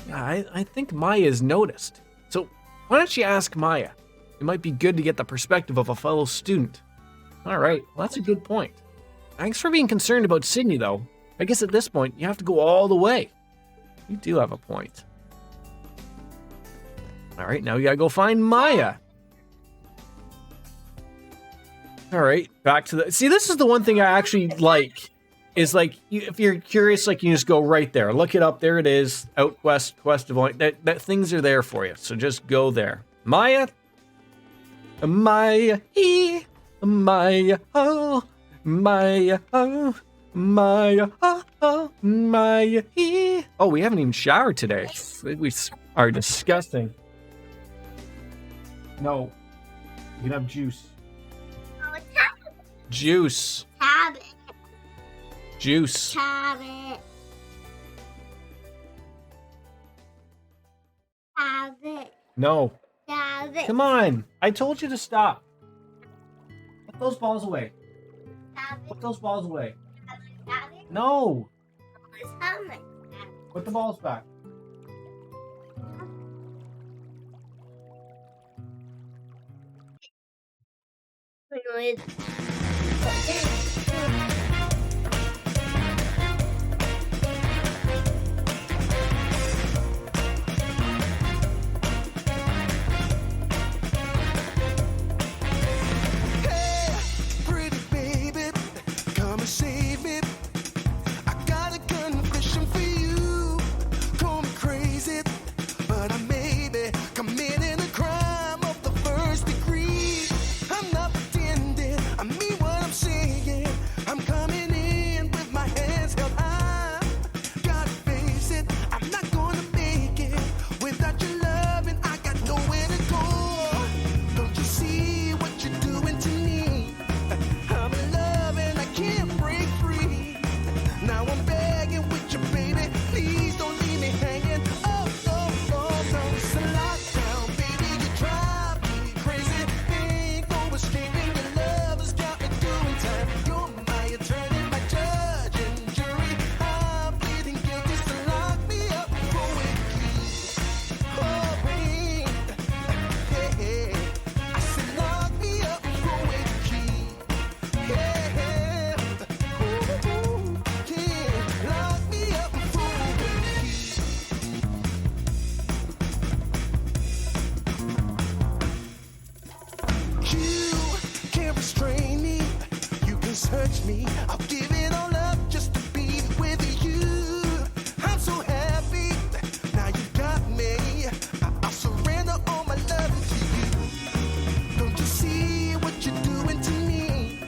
Yeah, I think Maya's noticed. So, why don't you ask Maya? It might be good to get the perspective of a fellow student. Alright, well, that's a good point. Thanks for being concerned about Sydney, though. I guess at this point, you have to go all the way. You do have a point. Alright, now you gotta go find Maya. Alright, back to the... See, this is the one thing I actually like. Is like, if you're curious, like, you just go right there. Look it up, there it is. Outquest, Quest of... That things are there for you, so just go there. Maya... Maya, Maya, oh, Maya, oh, Maya, oh, Maya, oh, we haven't even showered today. We are disgusting. No, you can have juice. Juice. Have it. Juice. Have it. Have it. No. Have it. Come on. I told you to stop. Put those balls away. Have it. Put those balls away. Have it. No. Have it. Put the balls back. Hey, pretty baby, come and save me. I got a confession for you. Call me crazy, but I may be committing a crime of the first degree. I'm not pretending, I mean what I'm saying. me. I'll give it all up just to be with you. I'm so happy. Now you got me. I'll surrender all my love to you. Don't you see what you're doing to me?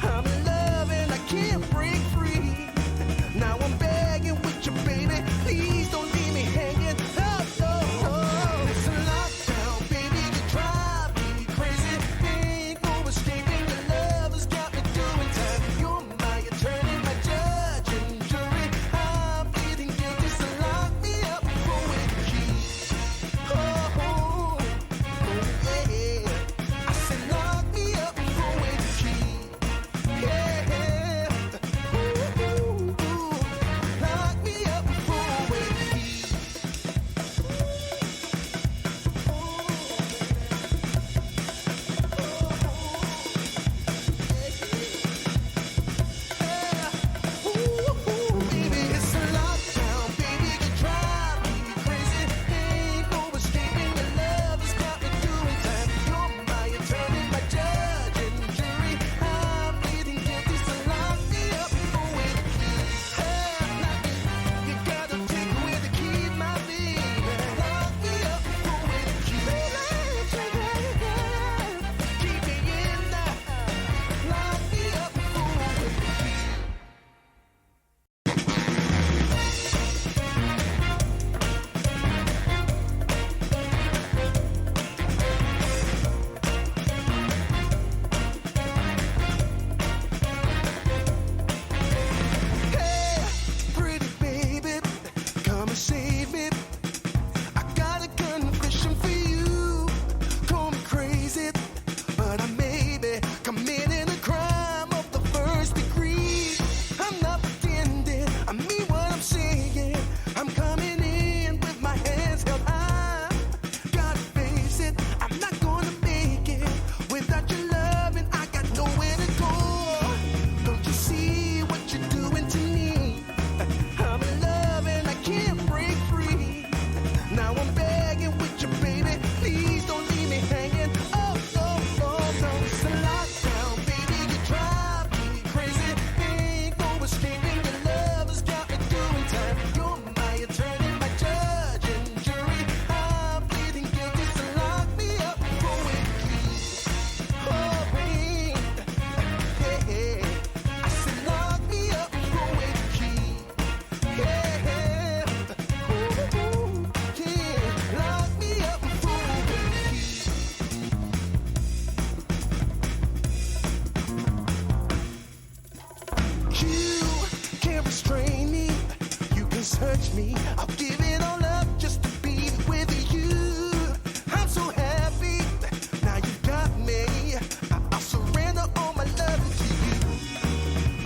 I'm in love and I can't break free. Now I'm begging with you, baby. Please don't leave me hanging. Oh, oh, oh. It's a lockdown, baby. You drive me crazy. Ain't no escaping. Your love has got me doing time. You're my attorney, my judge and jury. I'm pleading guilty, so lock me up for with the keys. Oh, oh, oh, yeah. I said lock me up for with the keys. Yeah. Ooh, ooh, ooh. Lock me up for with the keys. Ooh, baby, it's a lockdown, baby. You drive me crazy. Ain't no escaping. Your love has got me doing time. You're my attorney, my judge and jury. I'm pleading guilty, so lock me up for with the keys. You gotta take away the key, my baby. Lock me up for with the keys. Keep me in there. Lock me up for with the keys. Hey, pretty baby, come and save me. I got a confession for you. Call me crazy, but I may be committing a crime of the first degree. I'm not pretending, I mean what I'm saying. I'm coming in with my hands held high. Gotta face it, I'm not gonna make it without your love, and I got nowhere to go. Don't you see what you're doing to me? I'm in love and I can't break free. Now I'm begging with you, baby. Please don't leave me hanging. Oh, oh, oh, no. It's a lockdown, baby. You drive me crazy. Ain't no escaping. Your love has got me doing time. You're my attorney, my judge and jury. I'm pleading guilty, so lock me up for with the keys. Oh, babe. Yeah. I said lock me up for with the keys. Yeah. Ooh, ooh, yeah. Lock me up for with the keys. You can't restrain me. You can search me. I'll give it all up just to be with you. I'm so happy. Now you got me. I'll surrender all my love to you.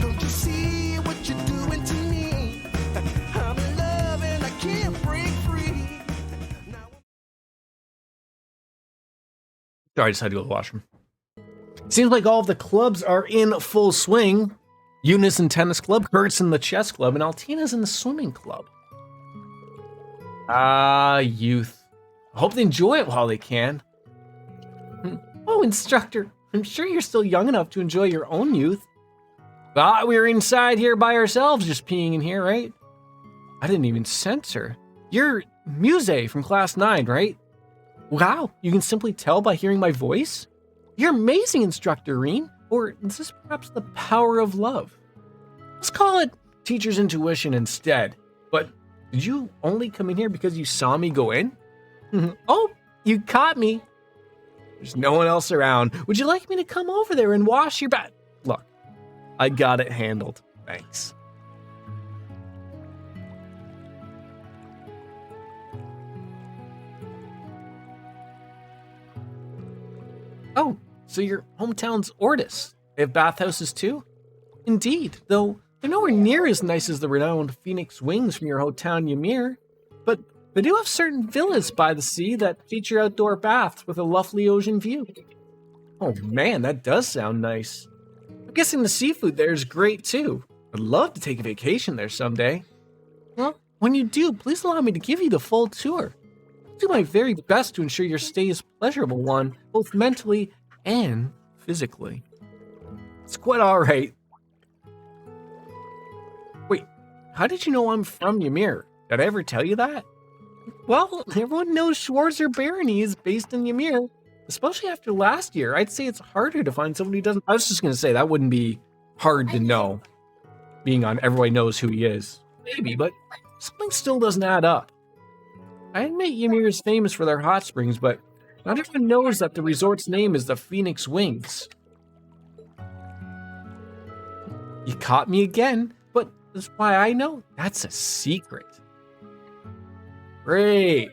Don't you see what you're doing to me? I'm in love and I can't break free. Now Sorry, I just had to go to the washroom. Seems like all of the clubs are in full swing. Eunice in tennis club, Kurt's in the chess club, and Altina's in the swimming club. Youth. I hope they enjoy it while they can. Oh, instructor, I'm sure you're still young enough to enjoy your own youth. Ah, we're inside here by ourselves, just peeing in here, right? I didn't even sense her. You're Muse from class 9, right? Wow, you can simply tell by hearing my voice? You're amazing, Instructor Reen. Or is this perhaps the power of love? Let's call it teacher's intuition instead. But did you only come in here because you saw me go in? Oh, you caught me. There's no one else around. Would you like me to come over there and wash your back? Look, I got it handled. Thanks. Oh, so your hometown's Ortis. They have bathhouses too? Indeed, though they're nowhere near as nice as the renowned Phoenix Wings from your hometown Ymir. But they do have certain villas by the sea that feature outdoor baths with a lovely ocean view. Oh man, that does sound nice. I'm guessing the seafood there is great too. I'd love to take a vacation there someday. Well, when you do, please allow me to give you the full tour. I'll do my very best to ensure your stay is a pleasurable one, both mentally and physically. It's quite alright. how did you know I'm from Ymir? Did I ever tell you that? Well, everyone knows Schwarzer Barony is based in Ymir, especially after last year. I'd say it's harder to find someone who doesn't. I was just going to say that wouldn't be hard to know, being on everybody knows who he is. Maybe, but something still doesn't add up. I admit Ymir is famous for their hot springs, but not everyone knows that the resort's name is the Phoenix Wings. You caught me again, but that's why I know. That's a secret. Great.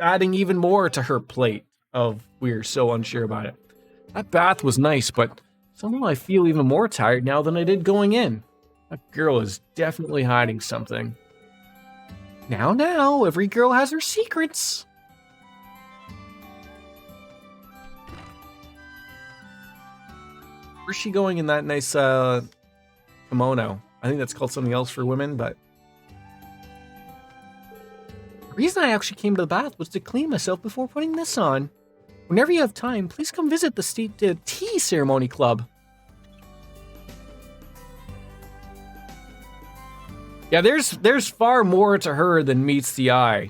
Adding even more to her plate of we're so unsure about it. That bath was nice, but somehow I feel even more tired now than I did going in. That girl is definitely hiding something. Now, every girl has her secrets. Where's she going in that nice kimono? I think that's called something else for women, but... The reason I actually came to the bath was to clean myself before putting this on. Whenever you have time, please come visit the State Tea Ceremony Club. Yeah, there's far more to her than meets the eye.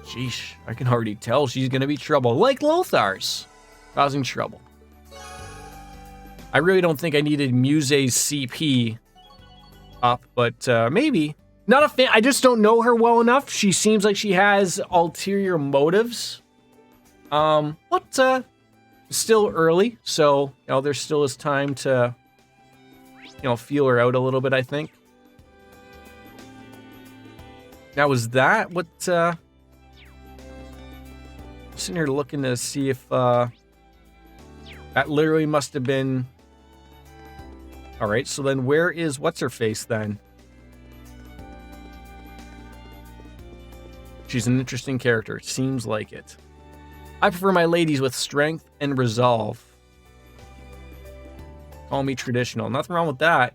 Sheesh, I can already tell she's gonna be trouble, like Lothar's, causing trouble. I really don't think I needed Muse's CP up, but maybe. Not a fan. I just don't know her well enough. She seems like she has ulterior motives. But still early, so there still is time to feel her out a little bit, I think. Now, was that what I'm sitting here looking to see if that literally must have been. All right, so then where is what's her face then? She's an interesting character. Seems like it. I prefer my ladies with strength and resolve. Call me traditional. Nothing wrong with that.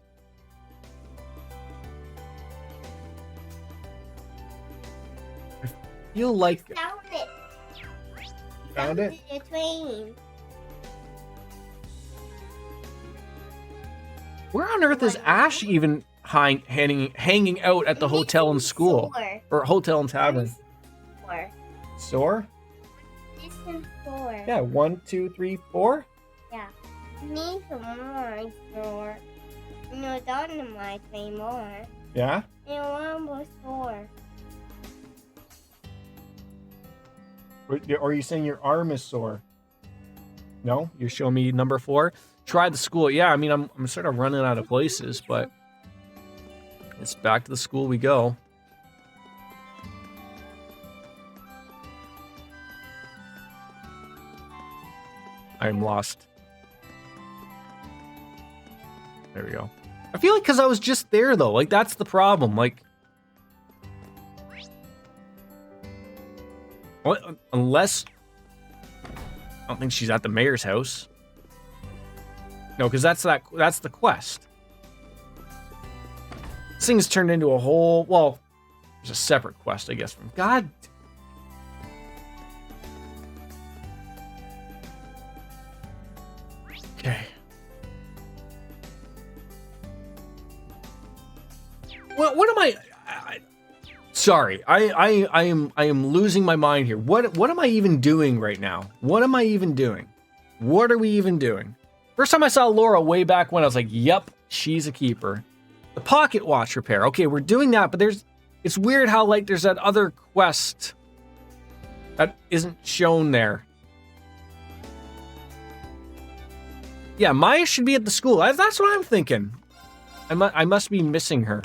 I feel like... Found it. Found it? The train. Where on earth is Ash even hanging out at the hotel and school? Or hotel and tavern? Store? This is 4. Yeah, 1, 2, 3, 4? Yeah. Need some more store. No, dynamite anymore. Yeah? And one more store. Or are you saying your arm is sore? No? You're showing me number 4? Try the school. Yeah, I mean, I'm sort of running out of places, but it's back to the school we go. I'm lost. There we go. I feel like because I was just there, though. Like, that's the problem. Like, unless... I don't think she's at the mayor's house. No, because that's the quest. This thing's turned into a whole... Well, there's a separate quest, I guess, from... God... Okay. Well, what am I sorry, I am losing my mind here. What am I even doing right now? What am I even doing? What are we even doing? First time I saw Laura way back when, I was like, yep, she's a keeper. The pocket watch repair. Okay, we're doing that, but it's weird how like there's that other quest that isn't shown there. Yeah, Maya should be at the school. That's what I'm thinking. I must be missing her.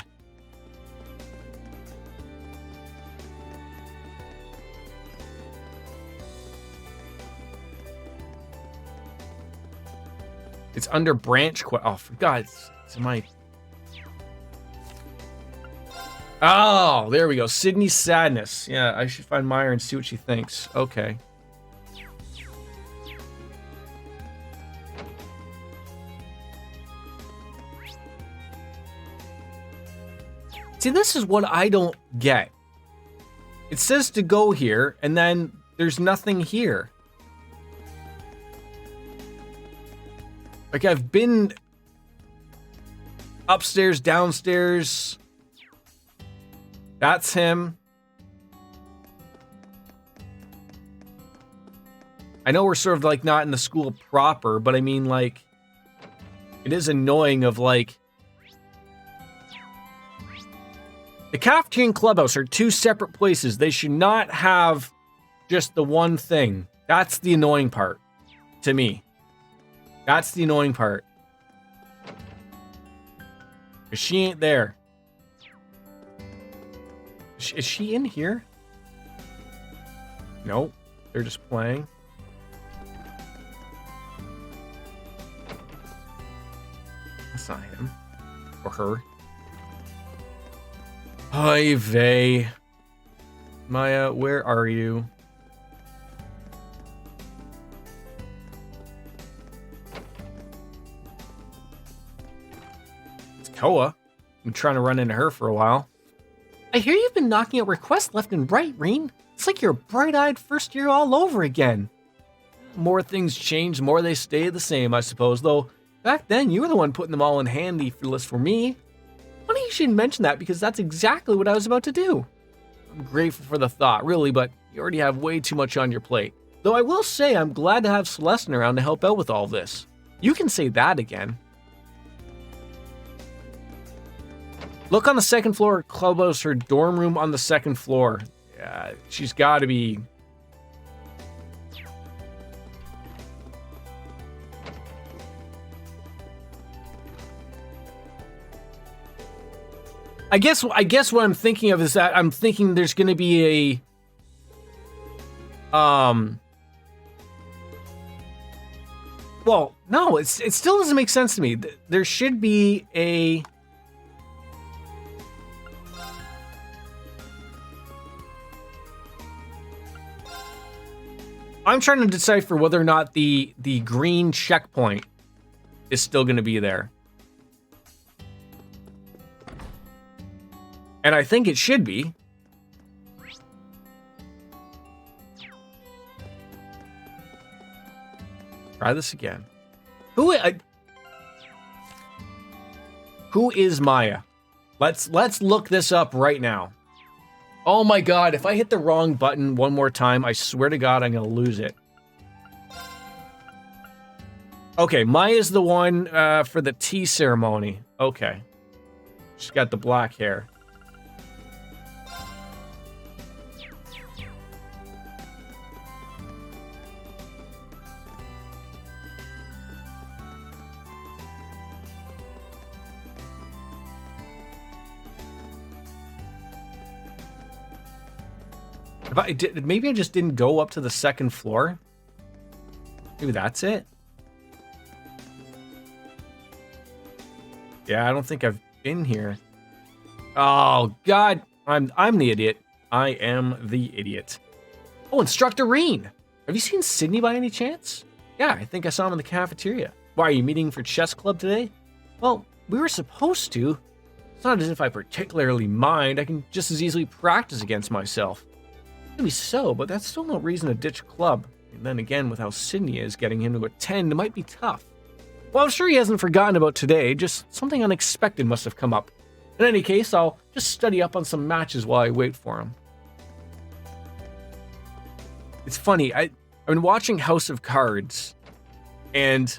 It's under branch quest. Oh, for God, it's my... Oh, there we go. Sydney's sadness. Yeah, I should find Maya and see what she thinks. Okay. See, this is what I don't get. It says to go here, and then there's nothing here. Like, I've been upstairs, downstairs, That's him. I know we're sort of like not in the school proper, but I mean like it is annoying of like the cafeteria and clubhouse are two separate places. They should not have just the one thing. That's the annoying part to me. That's the annoying part. 'Cause she ain't there. Is she in here? Nope. They're just playing. That's not him. Or her. Hi, Vey. Maya, where are you? It's Koa. I'm trying to run into her for a while. I hear you've been knocking out requests left and right, Reen. It's like you're a bright-eyed first year all over again. More things change, more they stay the same, I suppose, though back then you were the one putting them all in handy for the list for me. Funny you should mention that because that's exactly what I was about to do. I'm grateful for the thought, really, but you already have way too much on your plate. Though I will say I'm glad to have Celestine around to help out with all this. You can say that again. Look on the second floor of Clubhouse, her dorm room on the second floor. Yeah, she's got to be... I guess what I'm thinking of is that I'm thinking there's going to be a... Well, no, it still doesn't make sense to me. There should be a... I'm trying to decipher whether or not the green checkpoint is still going to be there. And I think it should be. Try this again. Who is Maya? Let's look this up right now. Oh my god, if I hit the wrong button one more time, I swear to god I'm gonna lose it. Okay, Maya's the one for the tea ceremony. Okay. She's got the black hair. Maybe I just didn't go up to the second floor. Maybe that's it. Yeah, I don't think I've been here. Oh god, I'm the idiot. I am the idiot. Oh, Instructor Reen. Have you seen Sydney by any chance? Yeah, I think I saw him in the cafeteria. Why, are you meeting for chess club today? Well, we were supposed to. It's not as if I particularly mind. I can just as easily practice against myself. Maybe so, but that's still no reason to ditch club. And then again, with how Sydney is, getting him to attend might be tough. Well, I'm sure he hasn't forgotten about today, just something unexpected must have come up. In any case, I'll just study up on some matches while I wait for him. It's funny, I've been watching House of Cards, and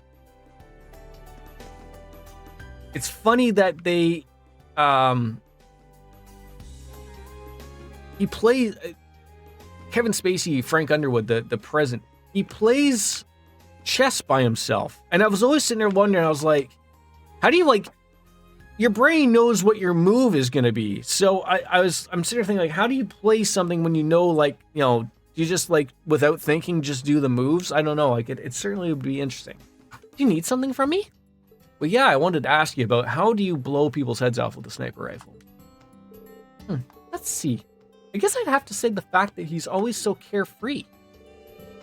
it's funny that they, he plays... Kevin Spacey, Frank Underwood, the president, he plays chess by himself. And I was always sitting there wondering, I was like, how do you like, your brain knows what your move is going to be. So I'm sitting there thinking like, how do you play something when you know, like, you know, do you just like, without thinking, just do the moves? I don't know. Like it certainly would be interesting. Do you need something from me? Well, yeah, I wanted to ask you about how do you blow people's heads off with a sniper rifle? Let's see. I guess I'd have to say the fact that he's always so carefree.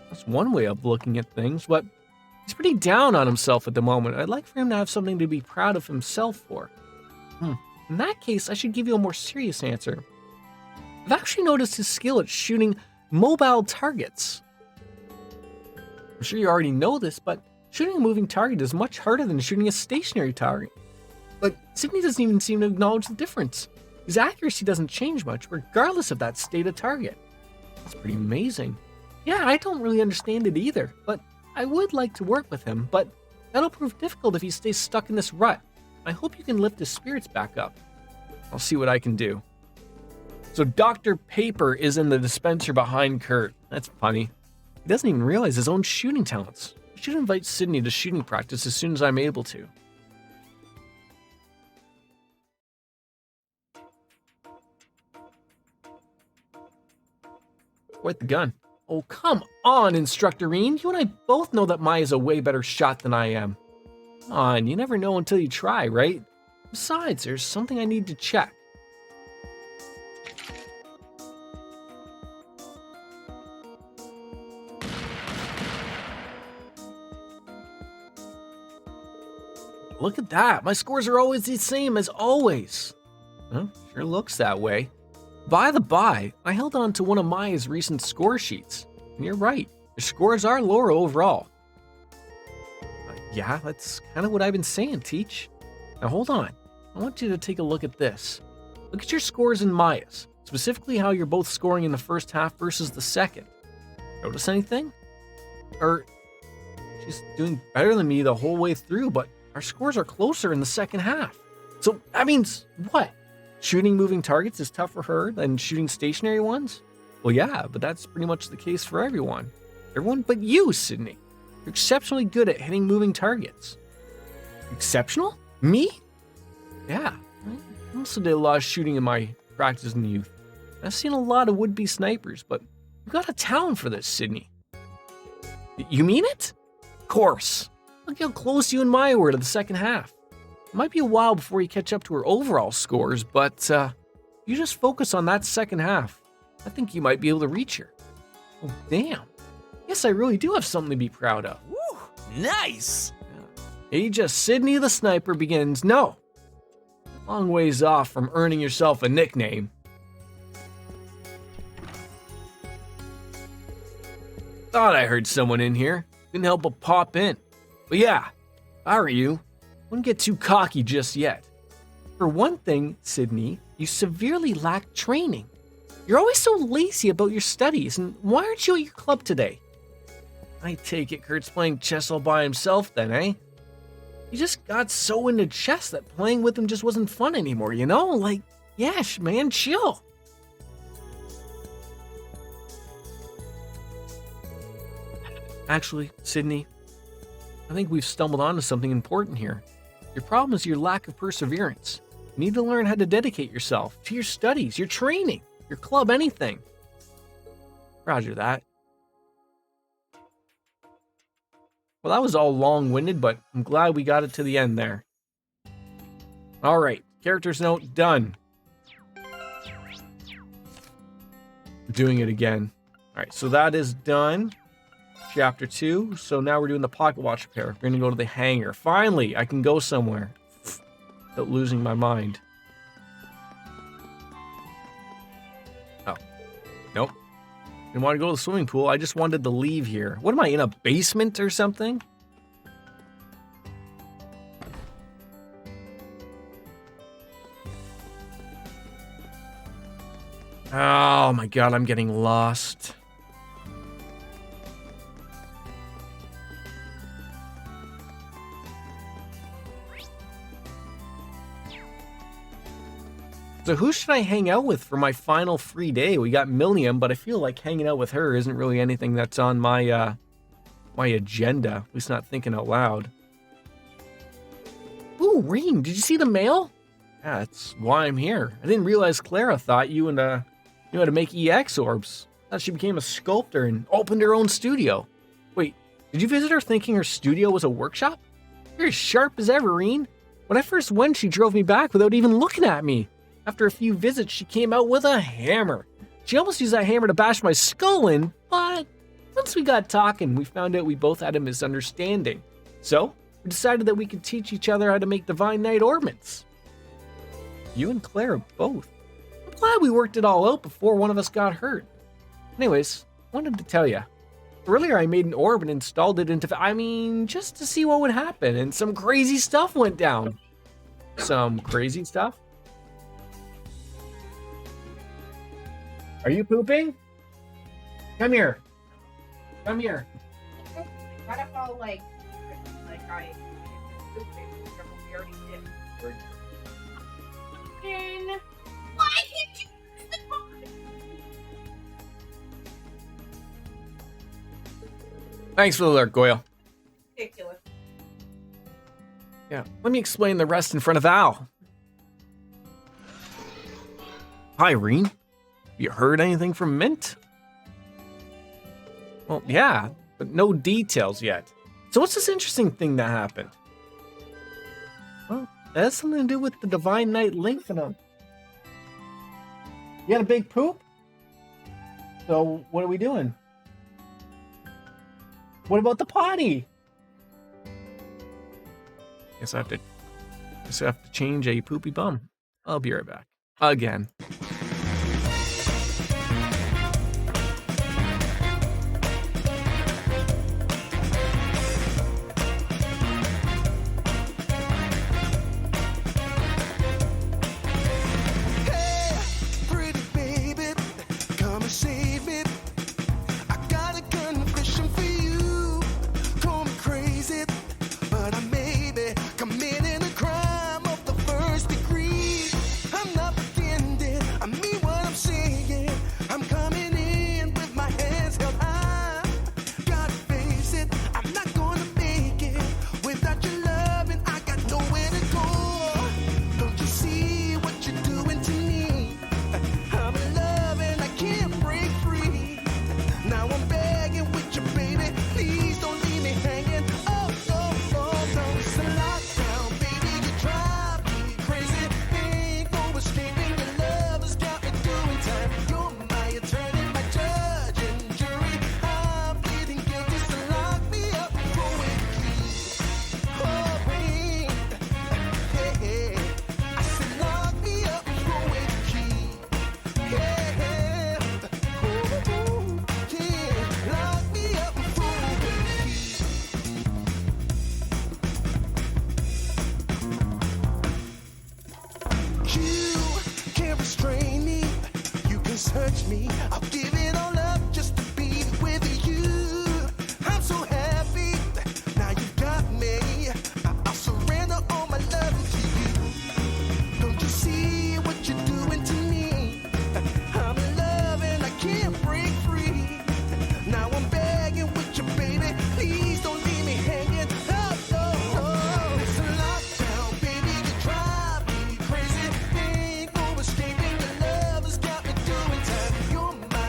That's one way of looking at things, but he's pretty down on himself at the moment. I'd like for him to have something to be proud of himself for. In that case, I should give you a more serious answer. I've actually noticed his skill at shooting mobile targets. I'm sure you already know this, but shooting a moving target is much harder than shooting a stationary target. But Sydney doesn't even seem to acknowledge the difference. His accuracy doesn't change much regardless of that stated target. That's pretty amazing. Yeah, I don't really understand it either, but I would like to work with him, but that'll prove difficult if he stays stuck in this rut. I hope you can lift his spirits back up. I'll see what I can do. So Dr. Paper is in the dispenser behind Kurt. That's funny. He doesn't even realize his own shooting talents. I should invite Sydney to shooting practice as soon as I'm able to. Quite the gun. Oh, come on, Instructor Reen. You and I both know that Maya's a way better shot than I am. Come on, you never know until you try, right? Besides, there's something I need to check. Look at that. My scores are always the same as always. Well, sure looks that way. By the by, I held on to one of Maya's recent score sheets. And you're right. Your scores are lower overall. Yeah, that's kind of what I've been saying, Teach. Now hold on. I want you to take a look at this. Look at your scores and Maya's. Specifically how you're both scoring in the first half versus the second. Notice anything? She's doing better than me the whole way through, but our scores are closer in the second half. So that means what? Shooting moving targets is tougher for her than shooting stationary ones? Well, yeah, but that's pretty much the case for everyone. Everyone but you, Sydney. You're exceptionally good at hitting moving targets. Exceptional? Me? Yeah, I also did a lot of shooting in my practice in youth. I've seen a lot of would-be snipers, but you got a talent for this, Sydney. You mean it? Of course. Look how close you and Maya were to the second half. It might be a while before you catch up to her overall scores, but you just focus on that second half. I think you might be able to reach her. Oh, damn. Yes, I really do have something to be proud of. Woo, nice. Age of Sydney the Sniper begins. No. Long ways off from earning yourself a nickname. Thought I heard someone in here. Couldn't help but pop in. But yeah, if I were you, wouldn't get too cocky just yet. For one thing, Sydney, you severely lack training. You're always so lazy about your studies, and why aren't you at your club today? I take it Kurt's playing chess all by himself then, eh? He just got so into chess that playing with him just wasn't fun anymore, you know? Like, yeah, man, chill. Actually, Sydney, I think we've stumbled onto something important here. Your problem is your lack of perseverance. You need to learn how to dedicate yourself to your studies, your training, your club, anything. Roger that. Well, that was all long-winded, but I'm glad we got it to the end there. All right, character's note done. We're doing it again. All right, so that is done. Chapter 2. So now we're doing the pocket watch repair. We're going to go to the hangar. Finally, I can go somewhere without losing my mind. Oh, nope. Didn't want to go to the swimming pool. I just wanted to leave here. What am I, in a basement or something? Oh my god, I'm getting lost. So who should I hang out with for my final free day? We got Milliam, but I feel like hanging out with her isn't really anything that's on my my agenda. At least not thinking out loud. Ooh, Reem, did you see the mail? Yeah, that's why I'm here. I didn't realize Clara thought you knew how to make EX orbs. Thought she became a sculptor and opened her own studio. Wait, did you visit her thinking her studio was a workshop? You're as sharp as ever, Reen. When I first went, she drove me back without even looking at me. After a few visits, she came out with a hammer. She almost used that hammer to bash my skull in, but once we got talking, we found out we both had a misunderstanding. So, we decided that we could teach each other how to make Divine Knight ornaments. You and Clara both. I'm glad we worked it all out before one of us got hurt. Anyways, wanted to tell you. Earlier I made an orb and installed it into... just to see what would happen, and some crazy stuff went down. Some crazy stuff? Are you pooping? Come here. Come here. Got up all like I we already did. Why can't you use the phone? Thanks for the alert, Goyle. Ridiculous. Yeah, let me explain the rest in front of Al. Hi, Irene. You heard anything from Mint? Well, yeah, but no details yet. So what's this interesting thing that happened? Well, it has something to do with the Divine Knight Link phenomenon. You had a big poop? So what are we doing? What about the potty? Guess I have to change a poopy bum. I'll be right back. Again. Hey, pretty baby, come and save me. I got a confession for you. Call me crazy, but I may be committing a crime of the first degree. I'm not pretending, I mean what I'm saying. I'm coming in with my hands held high. Gotta face it, I'm not gonna make it without your love, and I got nowhere to go. Don't you see what you're doing to me? I'm in love and I can't break free. Now I'm begging with you, baby. Please don't leave me hanging. Oh, no, no, no. It's a lockdown, baby. You drive me crazy. Ain't no escaping. Your love has got me doing time. You're my attorney, my judge and jury. I'm pleading guilty, so lock me up, throw away the key. Oh, wait. Hey, hey. I said lock me up, throw away the key. Yeah, ooh, yeah, lock me up and throw away the key. You can't restrain me. You can search me. I'll give it all up just to be with you. I'm so happy. Now you got me. I'll surrender all my love to you. Don't you see what you're doing to me? I'm in love and I can't break free. Now I'm begging with you, baby. Please don't leave me hanging. Oh, no, no. It's a lockdown, baby. You drive me crazy. Ain't no escaping. Your love has got me doing time. You're my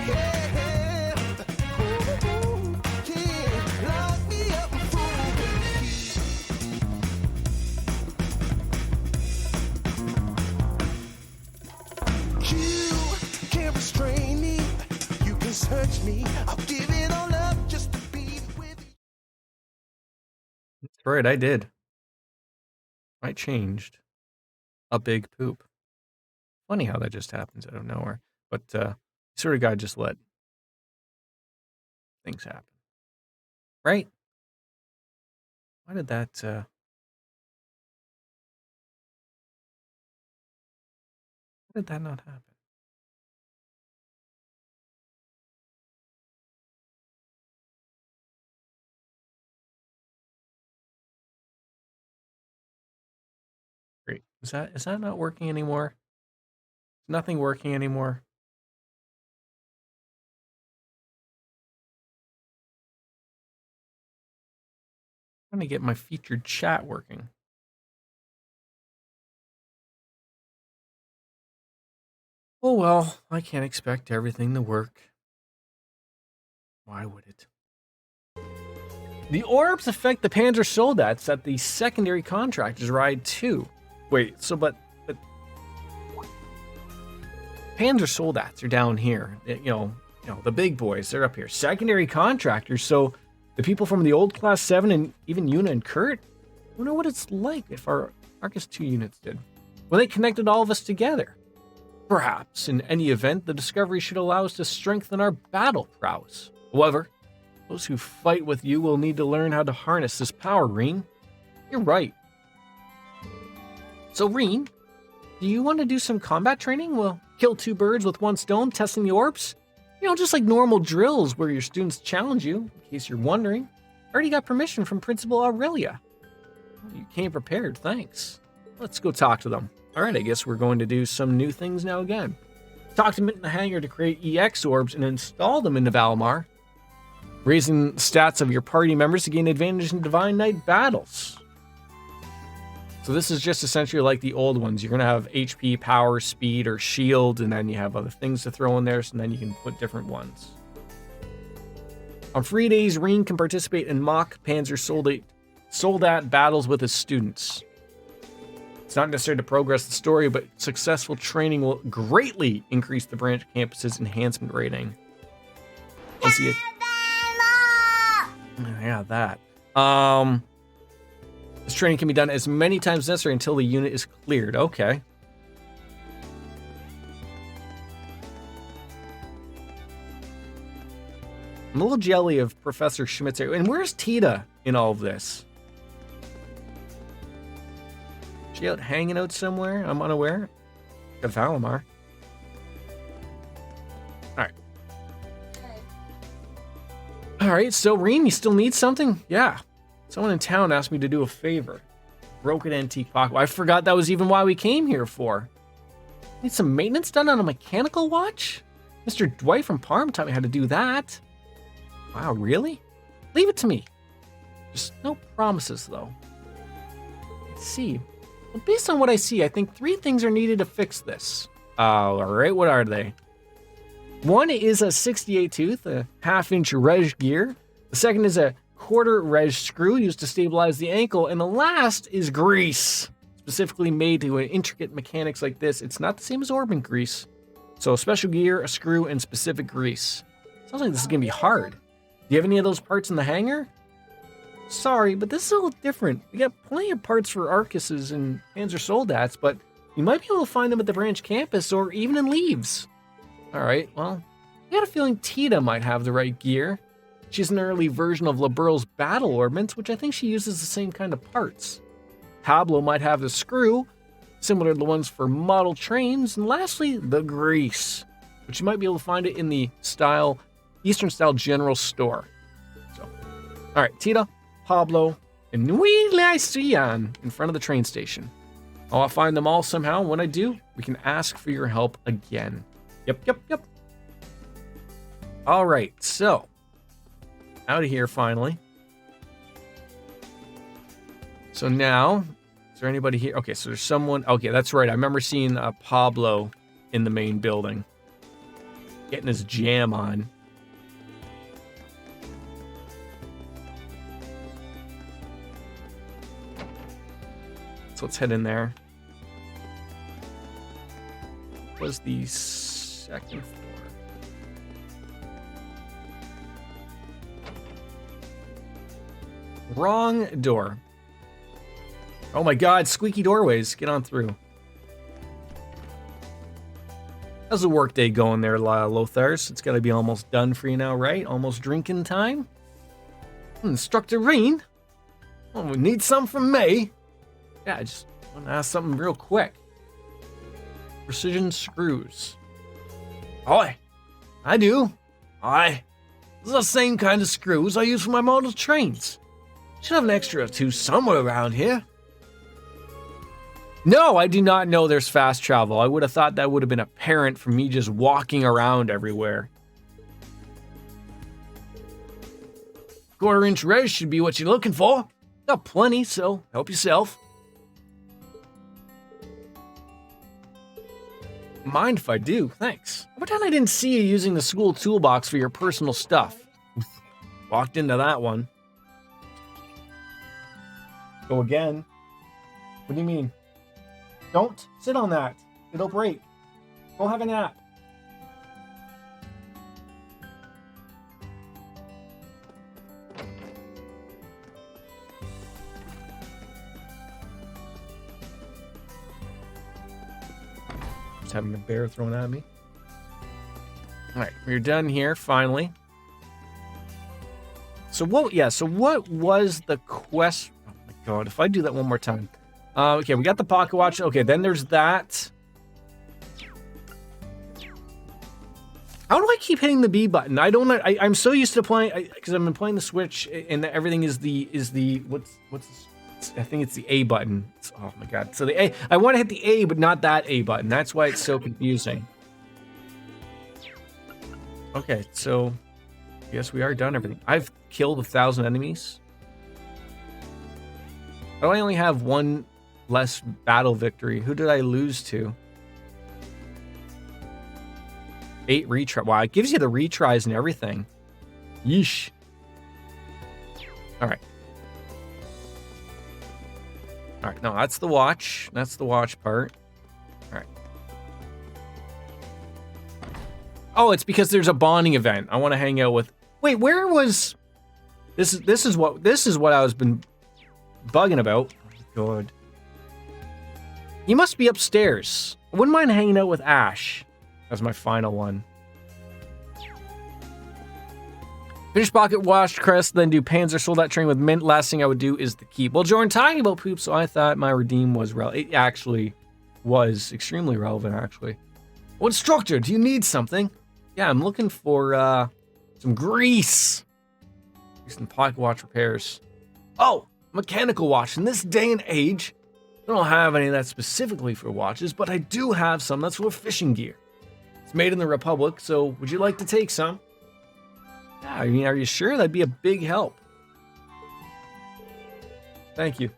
Yeah. Ooh, yeah. Lock me up and fool me. You can't restrain me. You can search me. I'll give it all up just to be with you. That's right, I did. I changed a big poop. Funny how that just happens out of nowhere. But sort of gotta just let things happen. Right? Why did that not happen? Great. Is that not working anymore? Nothing working anymore? I'm trying to get my featured chat working. Oh well, I can't expect everything to work. Why would it? The orbs affect the Panzer Soldats at the secondary contractors ride too. Wait, so but Panzer Soldats are down here. You know, the big boys, they're up here. Secondary contractors, so the people from the old Class 7 and even Yuna and Kurt, I wonder what it's like if our Arcus 2 units did. Well, they connected all of us together. Perhaps, in any event, the discovery should allow us to strengthen our battle prowess. However, those who fight with you will need to learn how to harness this power, Reen. You're right. So, Reen, do you want to do some combat training? We'll kill two birds with one stone, testing the orbs. You know, just like normal drills where your students challenge you, in case you're wondering. I already got permission from Principal Aurelia. You came prepared, thanks. Let's go talk to them. Alright, I guess we're going to do some new things now again. Talk to them in the hangar to create EX orbs and install them into Valimar. Raising stats of your party members to gain advantage in Divine Knight battles. So this is just essentially like the old ones. You're going to have HP, power, speed, or shield, and then you have other things to throw in there, so then you can put different ones. On free days, Reen can participate in mock Panzer Soldat battles with his students. It's not necessary to progress the story, but successful training will greatly increase the branch campus's enhancement rating. Let's see it. Yeah, that. This training can be done as many times as necessary until the unit is cleared. Okay. I'm a little jelly of Professor Schmitzer. And where's Tita in all of this? She out hanging out somewhere? I'm unaware. At Valimar. Alright. Alright, so Reen, you still need something? Yeah. Someone in town asked me to do a favor. Broken antique pocket. I forgot that was even why we came here for. Need some maintenance done on a mechanical watch? Mr. Dwight from Parm taught me how to do that. Wow, really? Leave it to me. Just no promises, though. Let's see. Well, based on what I see, I think 3 things are needed to fix this. Alright, what are they? One is a 68 tooth, a half-inch reg gear. The second is a quarter reg screw used to stabilize the ankle. And the last is grease, specifically made to intricate mechanics like this. It's not the same as Orban grease. So special gear, a screw, and specific grease. Sounds like this is going to be hard. Do you have any of those parts in the hangar? Sorry, but this is a little different. We got plenty of parts for Arcuses and Panzer Soldats, but you might be able to find them at the branch campus or even in Leaves. Alright, well, I got a feeling Tita might have the right gear. She's an early version of Liberal's battle ordnance, which I think she uses the same kind of parts. Pablo might have the screw, similar to the ones for model trains. And lastly, the grease, which you might be able to find it in the Eastern-style general store. So, alright, Tita, Pablo, and Nui Cian in front of the train station. I'll find them all somehow. When I do, we can ask for your help again. Yep. Alright, so out of here finally. So now, is there anybody here? Okay, so there's someone. Okay, that's right. I remember seeing Pablo in the main building. getting his jam on. So let's head in there. Was the second floor. Wrong door. Oh my god, squeaky doorways. Get on through. How's the workday going there, Lothars? It's got to be almost done for you now, right? Almost drinking time? Instructor Reen? Oh, we need some from me. Yeah, I just want to ask something real quick. Precision screws. Aye, I do. Aye. These are the same kind of screws I use for my model trains. Should have an extra or two somewhere around here. No, I do not know there's fast travel. I would have thought that would have been apparent from me just walking around everywhere. 1/4-inch res should be what you're looking for. Got plenty, so help yourself. Mind if I do? Thanks. How about I didn't see you using the school toolbox for your personal stuff? Walked into that one. Go again. What do you mean? Don't sit on that. It'll break. Go have a nap. Just having a bear thrown at me. All right, we're done here finally. So what? Yeah. So what was the quest? Oh my god! If I do that one more time. Okay, we got the pocket watch. Okay, then there's that. How do I keep hitting the B button? I don't know. I'm so used to playing because I've been playing the Switch and everything is the what's I think it's the A button. Oh my god! So the A. I want to hit the A, but not that A button. That's why it's so confusing. Okay, so I guess we are done everything. I've killed 1,000 enemies. How do I only have one less battle victory? Who did I lose to? 8 retry. Wow, it gives you the retries and everything. Yeesh. All right. All right, no, that's the watch. That's the watch part. All right. Oh, it's because there's a bonding event. I want to hang out with. Wait, where was this? This is what I was been bugging about. Oh, God. You must be upstairs. I wouldn't mind hanging out with Ash. That's my final one. Finish pocket watch crest, then do Panzer Soldat train with mint. Last thing I would do is the keep. Well, Jordan, talking about poop, so I thought my redeem was relevant. It actually was extremely relevant, actually. Well, instructor, do you need something? Yeah, I'm looking for some grease. Some pocket watch repairs. Oh, mechanical watch. In this day and age, I don't have any of that specifically for watches, but I do have some that's for fishing gear. It's made in the Republic, so would you like to take some? Yeah, I mean, are you sure? That'd be a big help. Thank you.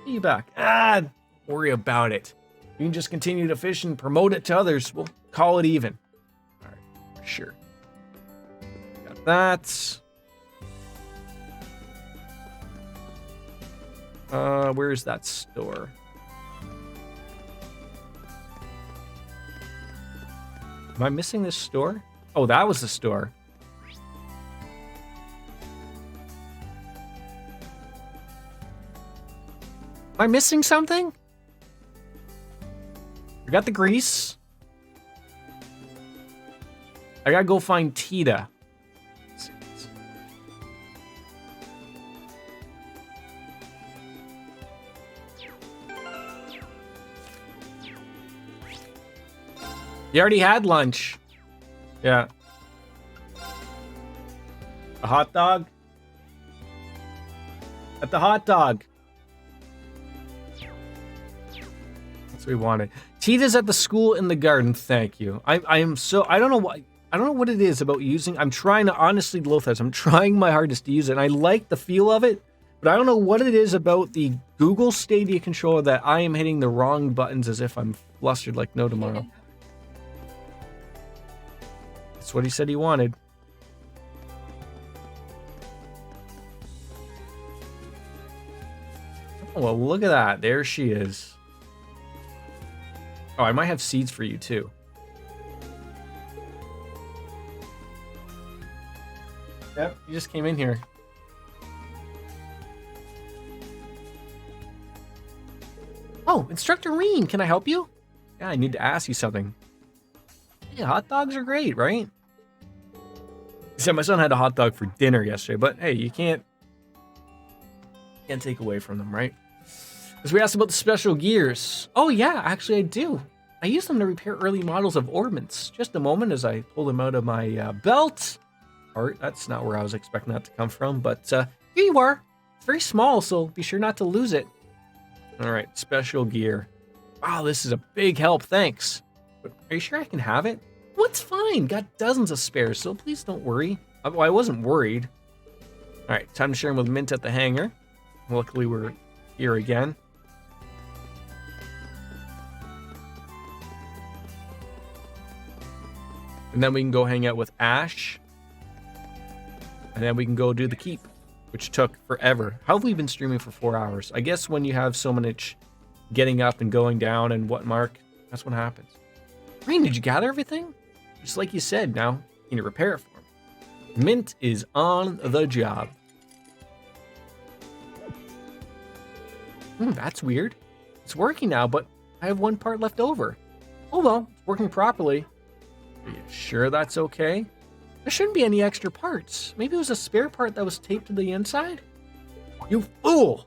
See you back. Don't worry about it. You can just continue to fish and promote it to others. We'll call it even. All right, sure. Got that. Where's that store? Am I missing this store? Oh, that was the store. Am I missing something? I got the grease. I gotta go find Tita. You already had lunch. Yeah. A hot dog? At the hot dog. That's what we wanted. Tita's at the school in the garden. Thank you. I am so I don't know what it is about using. I'm trying to honestly, Lothas, I'm trying my hardest to use it. And I like the feel of it, but I don't know what it is about the Google Stadia controller that I am hitting the wrong buttons as if I'm flustered like no tomorrow. It's That's what he said he wanted. Oh, well, look at that. There she is. Oh, I might have seeds for you, too. Yep, you just came in here. Oh, Instructor Reen, can I help you? Yeah, I need to ask you something. Yeah, hot dogs are great, right? So my son had a hot dog for dinner yesterday, but hey, you can't take away from them, right? Because we asked about the special gears. Oh yeah, actually I do. I use them to repair early models of orbments. Just a moment as I pull them out of my belt. Art, that's not where I was expecting that to come from, but here you are. It's very small, so be sure not to lose it. All right, special gear. Wow, this is a big help, thanks. But are you sure I can have it? Well, it's fine. Got dozens of spares, so please don't worry. Well, I wasn't worried. All right, time to share them with Mint at the hangar. Luckily, we're here again. And then we can go hang out with Ash. And then we can go do the keep, which took forever. How have we been streaming for 4 hours? I guess when you have so much getting up and going down and what, Mark, that's what happens. Green, did you gather everything? Just like you said, now you need to repair it for me. Mint is on the job. That's weird. It's working now, but I have one part left over. Oh well, it's working properly. Are you sure that's okay? There shouldn't be any extra parts. Maybe it was a spare part that was taped to the inside? You fool!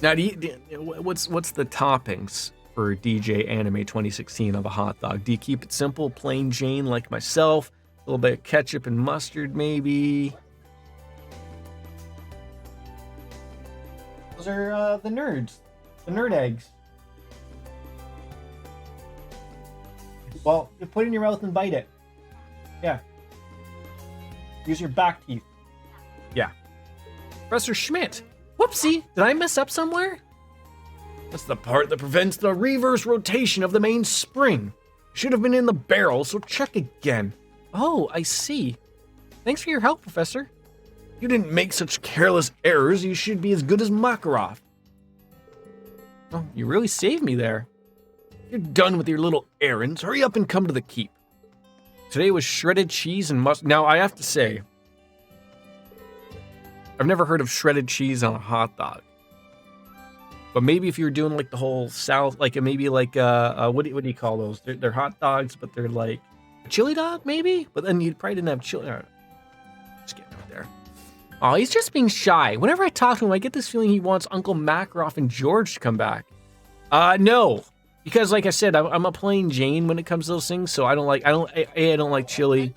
Now, what's the toppings for DJ Anime 2016 of a hot dog? Do you keep it simple, plain Jane like myself? A little bit of ketchup and mustard, maybe? Those are the nerds. The nerd eggs. Well, you put it in your mouth and bite it. Yeah. Use your back teeth. Yeah. Professor Schmidt. Whoopsie, did I mess up somewhere? That's the part that prevents the reverse rotation of the main spring. Should have been in the barrel, so check again. Oh, I see. Thanks for your help, Professor. You didn't make such careless errors. You should be as good as Makarov. Oh, you really saved me there. You're done with your little errands. Hurry up and come to the keep. Today was shredded cheese and mustard. Now, I have to say, I've never heard of shredded cheese on a hot dog. But maybe if you're doing like the whole South, like maybe like, what do you call those? They're hot dogs, but they're like a chili dog, maybe? But then you probably didn't have chili. Just getting out there. Oh, he's just being shy. Whenever I talk to him, I get this feeling he wants Uncle Makarov and George to come back. No. Because, like I said, I'm a plain Jane when it comes to those things, so I don't like chili,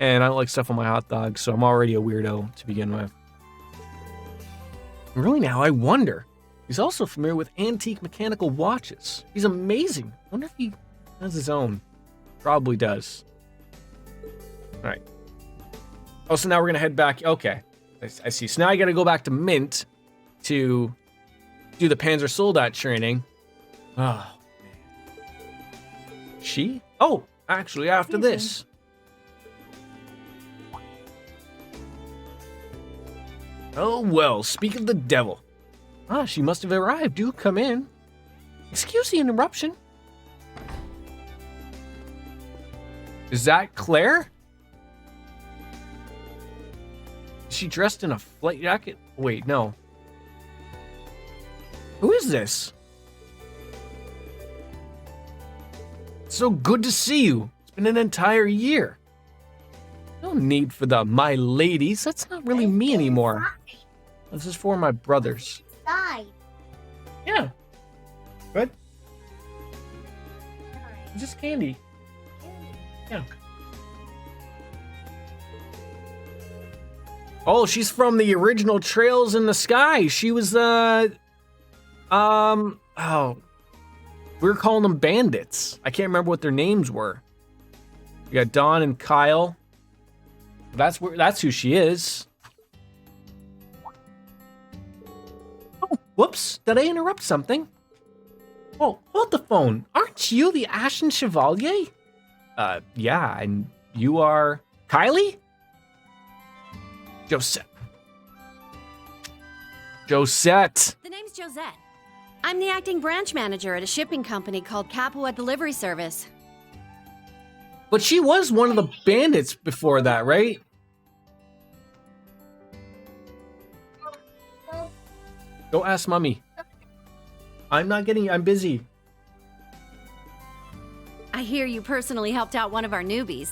and I don't like stuff on my hot dogs, so I'm already a weirdo to begin with. Really now, I wonder. He's also familiar with antique mechanical watches. He's amazing. I wonder if he has his own. Probably does. All right. Oh, so now we're going to head back. Okay. I see. So now I got to go back to Mint to do the Panzer Soldat training. Oh, man. She? Oh, actually, after this. Oh, well, speak of the devil. Ah, she must have arrived. Do come in. Excuse the interruption. Is that Claire? Is she dressed in a flight jacket? Wait, no. Who is this? So good to see you. It's been an entire year. No need for the my ladies. That's not really me anymore. This is for my brothers. Yeah. Good. Just candy. Yeah. Oh, she's from the original Trails in the Sky. She was we were calling them bandits. I can't remember what their names were. We got Dawn and Kyle. That's who she is. Oh, whoops. Did I interrupt something? Oh, hold the phone. Aren't you the Ashen Chevalier? Yeah, and you are Kylie? Josette. Josette. The name's Josette. I'm the acting branch manager at a shipping company called Capua Delivery Service. But she was one of the bandits before that, right? Go ask Mommy. I'm busy. I hear you personally helped out one of our newbies.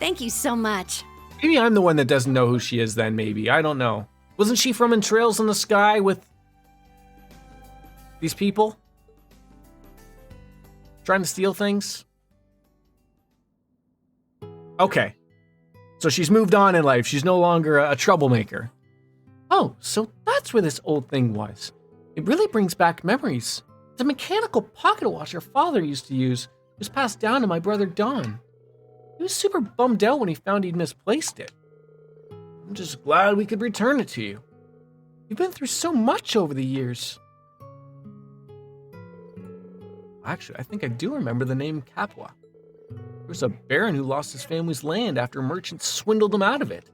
Thank you so much. Maybe I'm the one that doesn't know who she is then, maybe. I don't know. Wasn't she from In Trails in the Sky with these people? Trying to steal things? Okay. So she's moved on in life. She's no longer a troublemaker. Oh, so that's where this old thing was. It really brings back memories. The mechanical pocket watch our father used to use was passed down to my brother Don. He was super bummed out when he found he'd misplaced it. I'm just glad we could return it to you. You've been through so much over the years. Actually, I think I do remember the name Capua. There was a baron who lost his family's land after merchants swindled him out of it.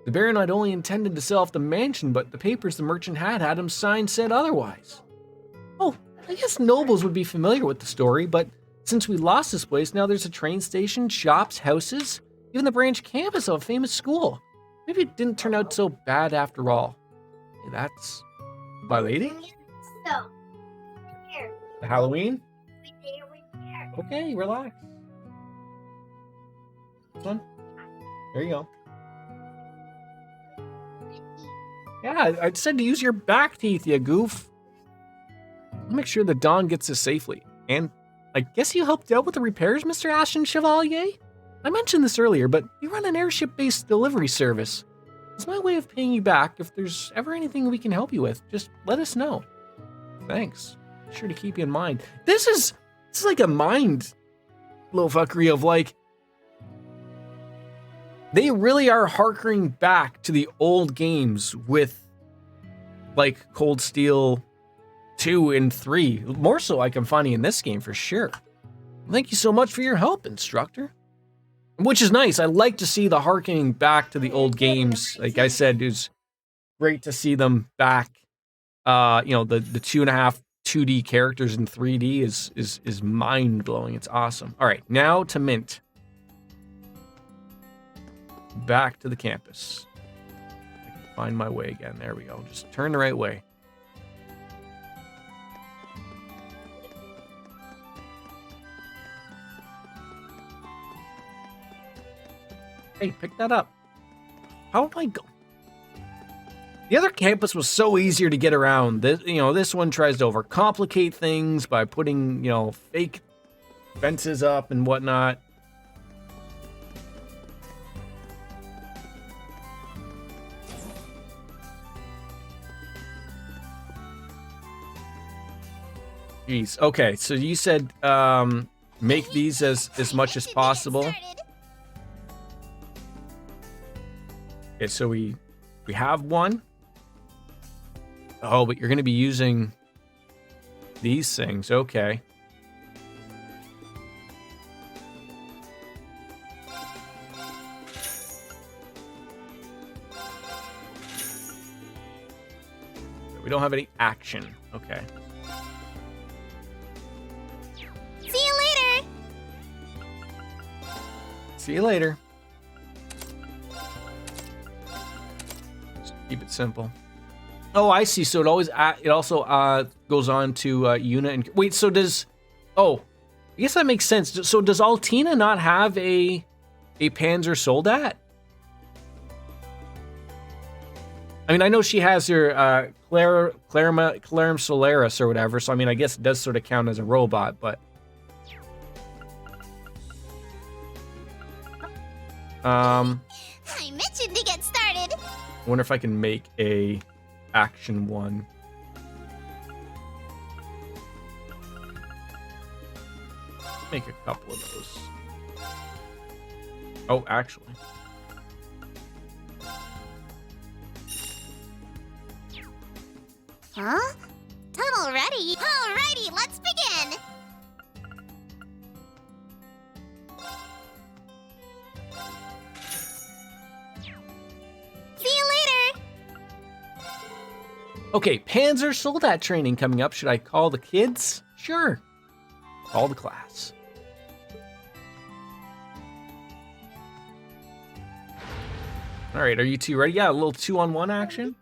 The baron had only intended to sell off the mansion, but the papers the merchant had him sign said otherwise. Oh, I guess nobles would be familiar with the story, but since we lost this place, now there's a train station, shops, houses, even the branch campus of a famous school. Maybe it didn't turn out so bad after all. Hey, that's my lady? So, here. The Halloween? There. Okay, relax. This one? There you go. Yeah, I said to use your back teeth, you goof. I'll make sure the Dawn gets this safely. And I guess you helped out with the repairs, Mr. Ashen Chevalier? I mentioned this earlier, but we run an airship-based delivery service. It's my way of paying you back. If there's ever anything we can help you with, just let us know. Thanks. Be sure to keep you in mind. This is like a mind little fuckery of like, they really are harkering back to the old games with like Cold Steel 2 and 3. More so like I'm finding in this game for sure. Thank you so much for your help, instructor. Which is nice. I like to see the harkening back to the old games. Like I said, it's great to see them back. You know, the 2.5 2D characters in 3D is mind-blowing. It's awesome. All right, now to Mint. Back to the campus. I can find my way again. There we go. Just turn the right way. Hey, pick that up. How do I go? The other campus was so easier to get around. This one tries to overcomplicate things by putting, fake fences up and whatnot. Jeez. Okay, so you said make these as much as possible. Okay, so we have one. Oh, but you're going to be using these things. Okay. We don't have any action. Okay. See you later. See you later. Just keep it simple. Oh, I see. So it also goes on to Yuna and wait. So does I guess that makes sense. So does Altina not have a Panzer Soldat? I mean, I know she has her Clarum Solaris or whatever. So I mean, I guess it does sort of count as a robot, but I mentioned to get started. I wonder if I can make a action one. Make a couple of those. Oh, actually. Huh? Tunnel Alrighty, let's begin. See you later. Okay, Panzer Soldat training coming up. Should I call the kids? Sure. Call the class. All right, are you two ready? Yeah, a little 2-on-1 action.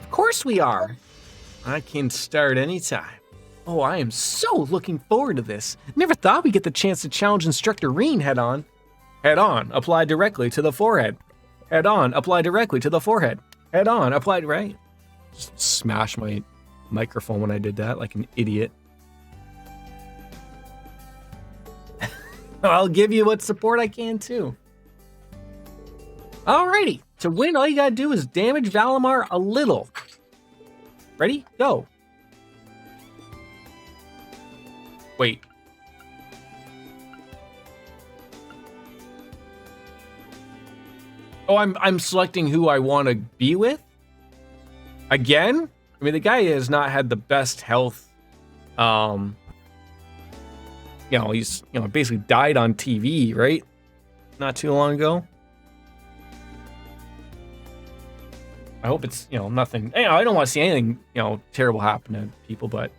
Of course we are. I can start anytime. Oh, I am so looking forward to this. Never thought we'd get the chance to challenge Instructor Reen head on. Head on, apply directly to the forehead. Head on, apply directly to the forehead. Head on, apply, right? Just smash my microphone when I did that like an idiot. I'll give you what support I can too. Alrighty, to win all you gotta do is damage Valimar a little. Ready? Go. Wait. Oh, I'm selecting who I want to be with? Again? I mean, the guy has not had the best health. He's basically died on TV, right? Not too long ago. I hope it's, nothing. I don't want to see anything, terrible happen to people, but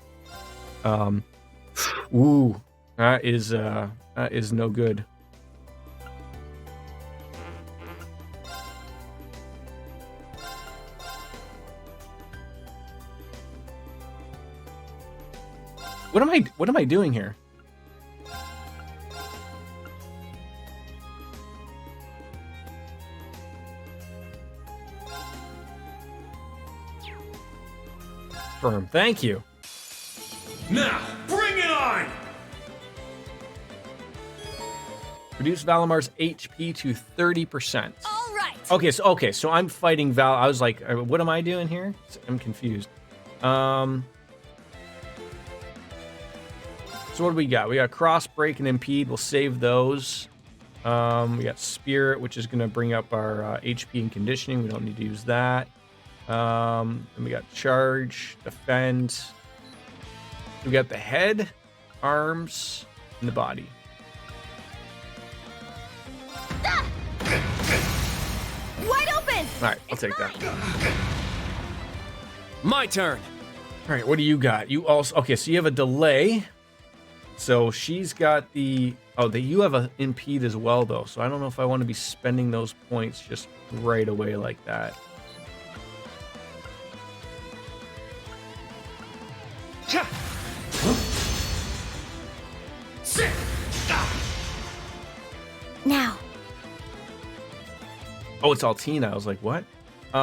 ooh, that is no good. What am I doing here? Firm, thank you. Now, bring it on! Reduce Valimar's HP to 30%. All right. Okay, so I'm fighting Val. I was like, what am I doing here? I'm confused. So what do we got? We got Cross, Break, and Impede. We'll save those. We got Spirit, which is going to bring up our HP and Conditioning. We don't need to use that. Then we got Charge, Defend. We got the head, arms, and the body. Wide open! All right, I'll take that. My turn. All right, what do you got? You also... Okay, so you have a delay. So she's got the... Oh, you have an impede as well, though. So I don't know if I want to be spending those points just right away like that. Now. Oh, it's Altina. I was like, what? It's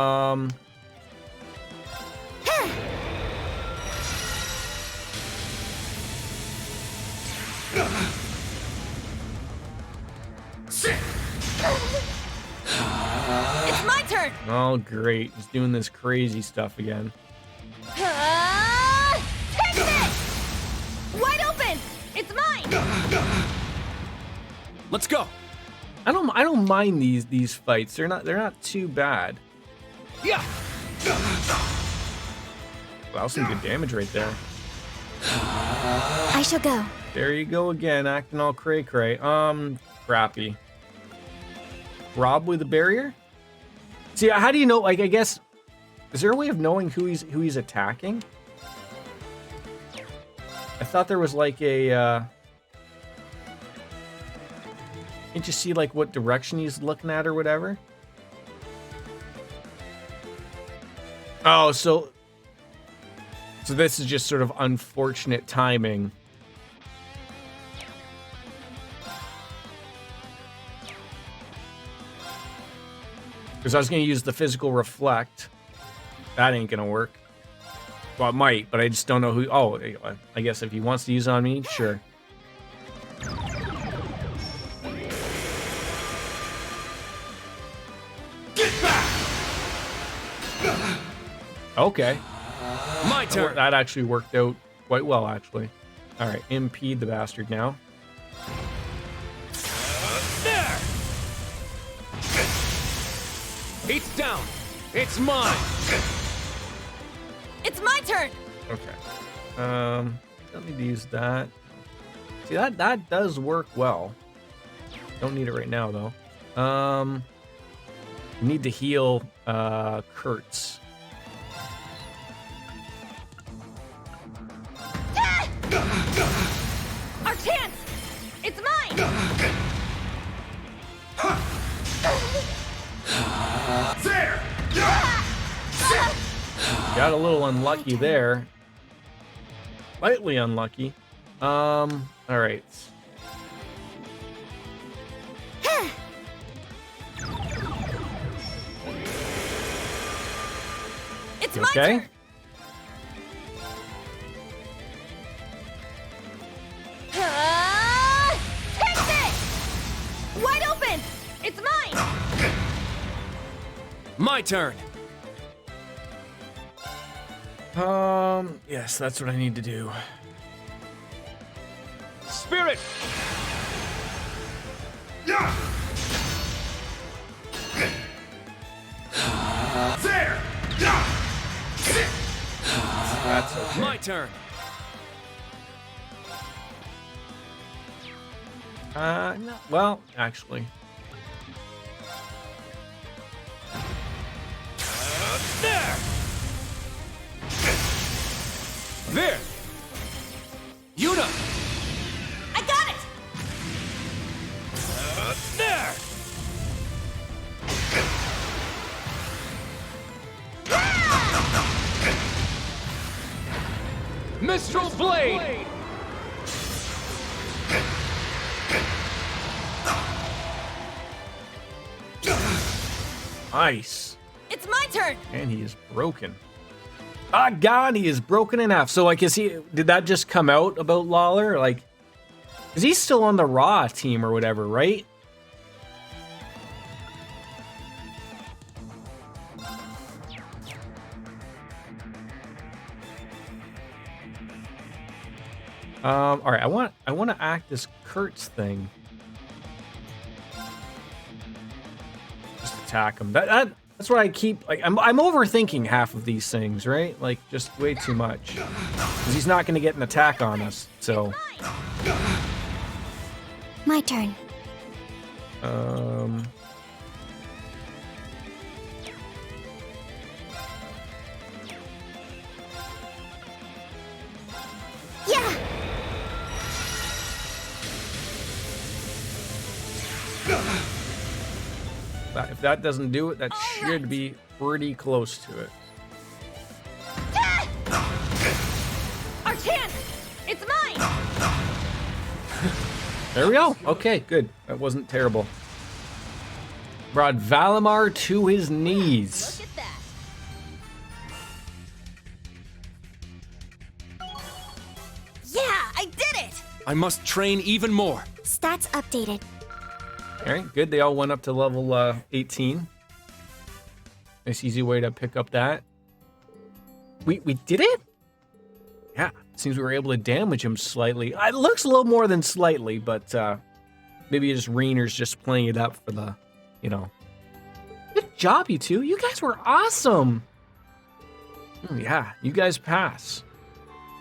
my turn. Oh, great. He's doing this crazy stuff again. Take it! Wide open! It's mine! Let's go. I don't mind these fights. They're not too bad. Yeah. Wow, some good damage right there. I shall go. There you go again, acting all cray-cray. Crappy. Rob with the barrier? See, how do you know, like, I guess, is there a way of knowing who he's attacking? I thought there was like a, can't you see like what direction he's looking at or whatever? Oh, so this is just sort of unfortunate timing. Because I was going to use the physical reflect. That ain't going to work. Well, it might, but I just don't know who... Oh, I guess if he wants to use it on me, sure. Get back! Okay. My turn. That actually worked out quite well, actually. All right, impede the bastard now. There! It's down. It's mine. It's my turn. Okay. Don't need to use that. See, that does work well. Don't need it right now, though. Need to heal Kurtz. Our chance! It's mine! There! Got a little unlucky there. Slightly unlucky. All right. It's You my okay? turn! Takes it! Wide open! It's mine! My turn. Yes, that's what I need to do. Spirit. There! That's okay. My turn. No, well, actually. There. There. Yuna. I got it! There. Mistral Blade. Nice. It's my turn! And he is broken. Ah, God, he is broken in half. So, like, did that just come out about Lawler? Like, is he still on the Raw team or whatever, right? All right, I want to act this Kurtz thing. Just attack him. That's what I keep, like, I'm overthinking half of these things, right? Like, just way too much. Because he's not going to get an attack on us, so. My turn. Yeah! If that doesn't do it, that should be pretty close to it. Our chance! It's mine! There we go. Okay, good. That wasn't terrible. Brought Valimar to his knees. Look at that. Yeah, I did it! I must train even more. Stats updated. All right, good. They all went up to level 18. Nice, easy way to pick up that. We did it? Yeah, seems we were able to damage him slightly. It looks a little more than slightly, but maybe just Rainer's just playing it up for the, you know. Good job, you two. You guys were awesome. Yeah, you guys pass.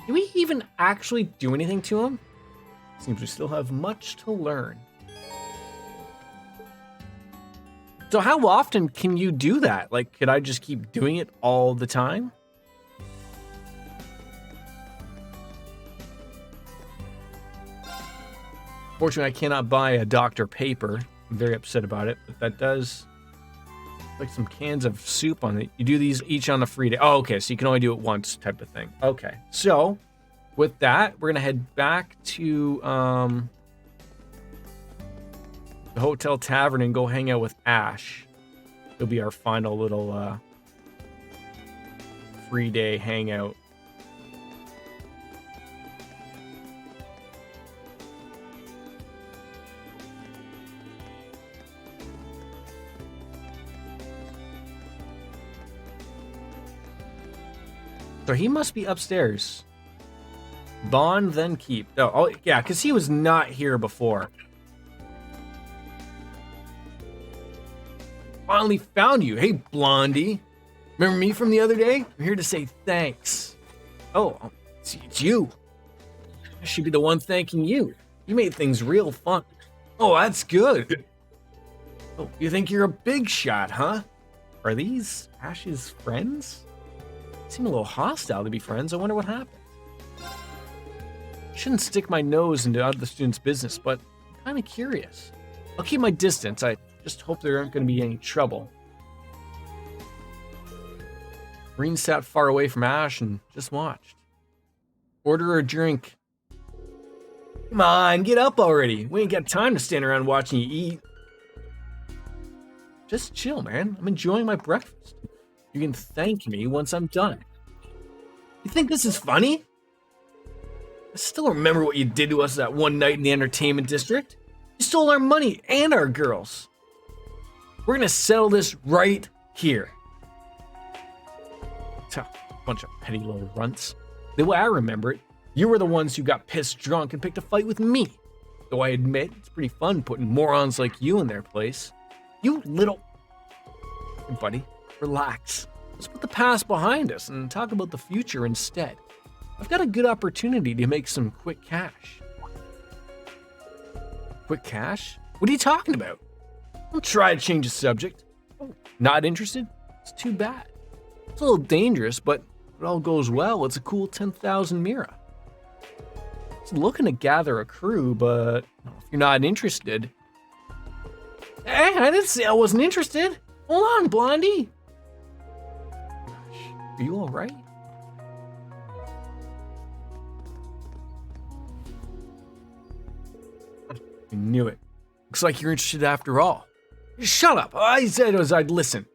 Did we even actually do anything to him? Seems we still have much to learn. So how often can you do that? Like, could I just keep doing it all the time? Fortunately, I cannot buy a Dr. Paper. I'm very upset about it, but that does like some cans of soup on it. You do these each on a free day. Oh, okay, so you can only do it once type of thing. Okay, so with that, we're going to head back to the Hotel Tavern and go hang out with Ash. It'll be our final little free day hangout. So he must be upstairs. Bond, then keep. Oh yeah, because he was not here before. Finally found you. Hey, Blondie. Remember me from the other day? I'm here to say thanks. Oh, it's you. I should be the one thanking you. You made things real fun. Oh, that's good. Oh, you think you're a big shot, huh? Are these Ash's friends? Seem a little hostile to be friends. I wonder what happened. Shouldn't stick my nose into other students' business, but I'm kind of curious. I'll keep my distance. I just hope there aren't going to be any trouble. Green sat far away from Ash and just watched. Order her a drink. Come on, get up already. We ain't got time to stand around watching you eat. Just chill, man. I'm enjoying my breakfast. You can thank me once I'm done. You think this is funny? I still remember what you did to us that one night in the entertainment district. You stole our money and our girls. We're gonna settle this right here. Bunch of petty little runts. The way I remember it, you were the ones who got pissed drunk and picked a fight with me. Though I admit, it's pretty fun putting morons like you in their place. You little... Hey, buddy, relax. Let's put the past behind us and talk about the future instead. I've got a good opportunity to make some quick cash. Quick cash? What are you talking about? Don't try to change the subject. Oh, not interested? It's too bad. It's a little dangerous, but if it all goes well, it's a cool 10,000 Mira. I was looking to gather a crew, but if you're not interested... Hey, I didn't say I wasn't interested. Hold on, Blondie. Gosh, are you all right? I knew it. Looks like you're interested after all. Shut up. I said I'd listen.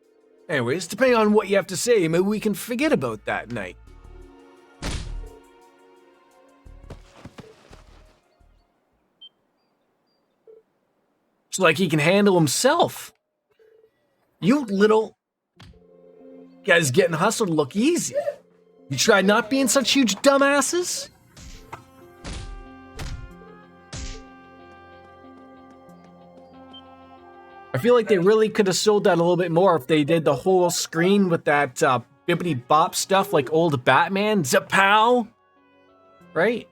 Anyways, depending on what you have to say, maybe we can forget about that night. It's like he can handle himself. You little... Guys getting hustled look easy. You tried not being such huge dumbasses? I feel like they really could have sold that a little bit more if they did the whole screen with that bippity bop stuff like old Batman. Zapow! Right?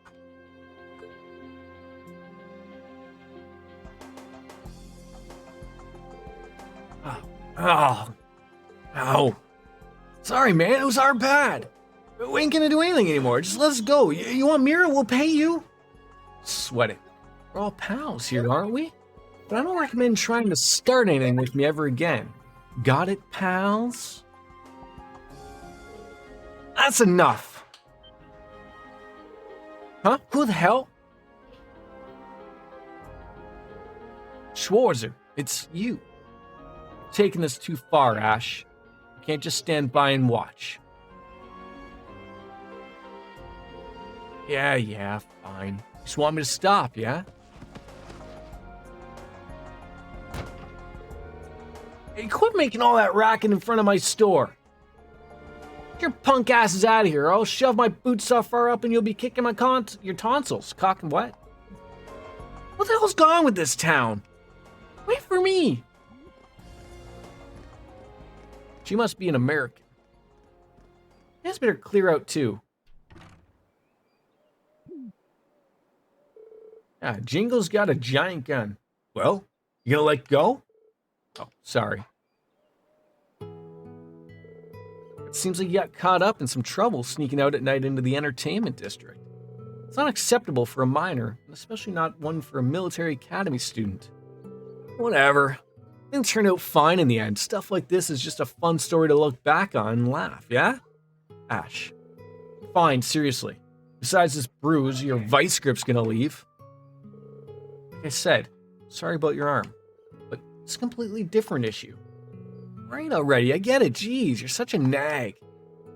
Oh. Ow. Sorry, man. It was our bad. We ain't gonna do anything anymore. Just let us go. You want Mira? We'll pay you. Sweat it. We're all pals here, aren't we? But I don't recommend trying to start anything with me ever again. Got it, pals? That's enough. Huh? Who the hell? Schwarzer, it's you. Taking this too far, Ash. You can't just stand by and watch. Yeah, fine. Just want me to stop, yeah? Hey, quit making all that racket in front of my store. Get your punk asses out of here, or I'll shove my boots so far up and you'll be kicking my your tonsils. Cock and what? What the hell's going on with this town? Wait for me. She must be an American. You guys better clear out too. Yeah, Jingle's got a giant gun. Well, you gonna let go? Oh, sorry. It seems like you got caught up in some trouble sneaking out at night into the entertainment district. It's not acceptable for a minor, and especially not one for a military academy student. Whatever. Things turned out fine in the end. Stuff like this is just a fun story to look back on and laugh, yeah? Ash. Fine, seriously. Besides this bruise, your vice grip's gonna leave. Like I said, sorry about your arm. But it's a completely different issue. Right already, I get it. Jeez, you're such a nag.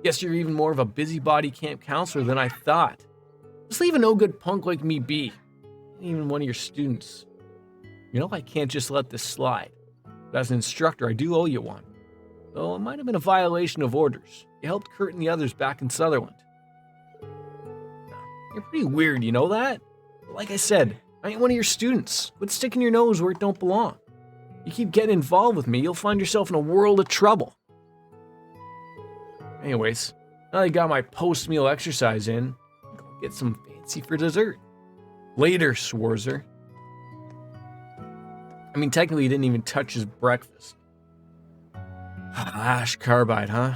Guess you're even more of a busybody camp counselor than I thought. Just leave a no-good punk like me be. Even one of your students. You know, I can't just let this slide. But as an instructor, I do owe you one. Though it might have been a violation of orders. You helped Kurt and the others back in Sutherland. You're pretty weird, you know that? But like I said, I ain't one of your students. Quit sticking your nose where it don't belong. You keep getting involved with me, you'll find yourself in a world of trouble. Anyways, Now I got my post-meal exercise in, go get some fancy for dessert. Later, Schwarzer. I mean, technically, he didn't even touch his breakfast. Ash Carbide, huh?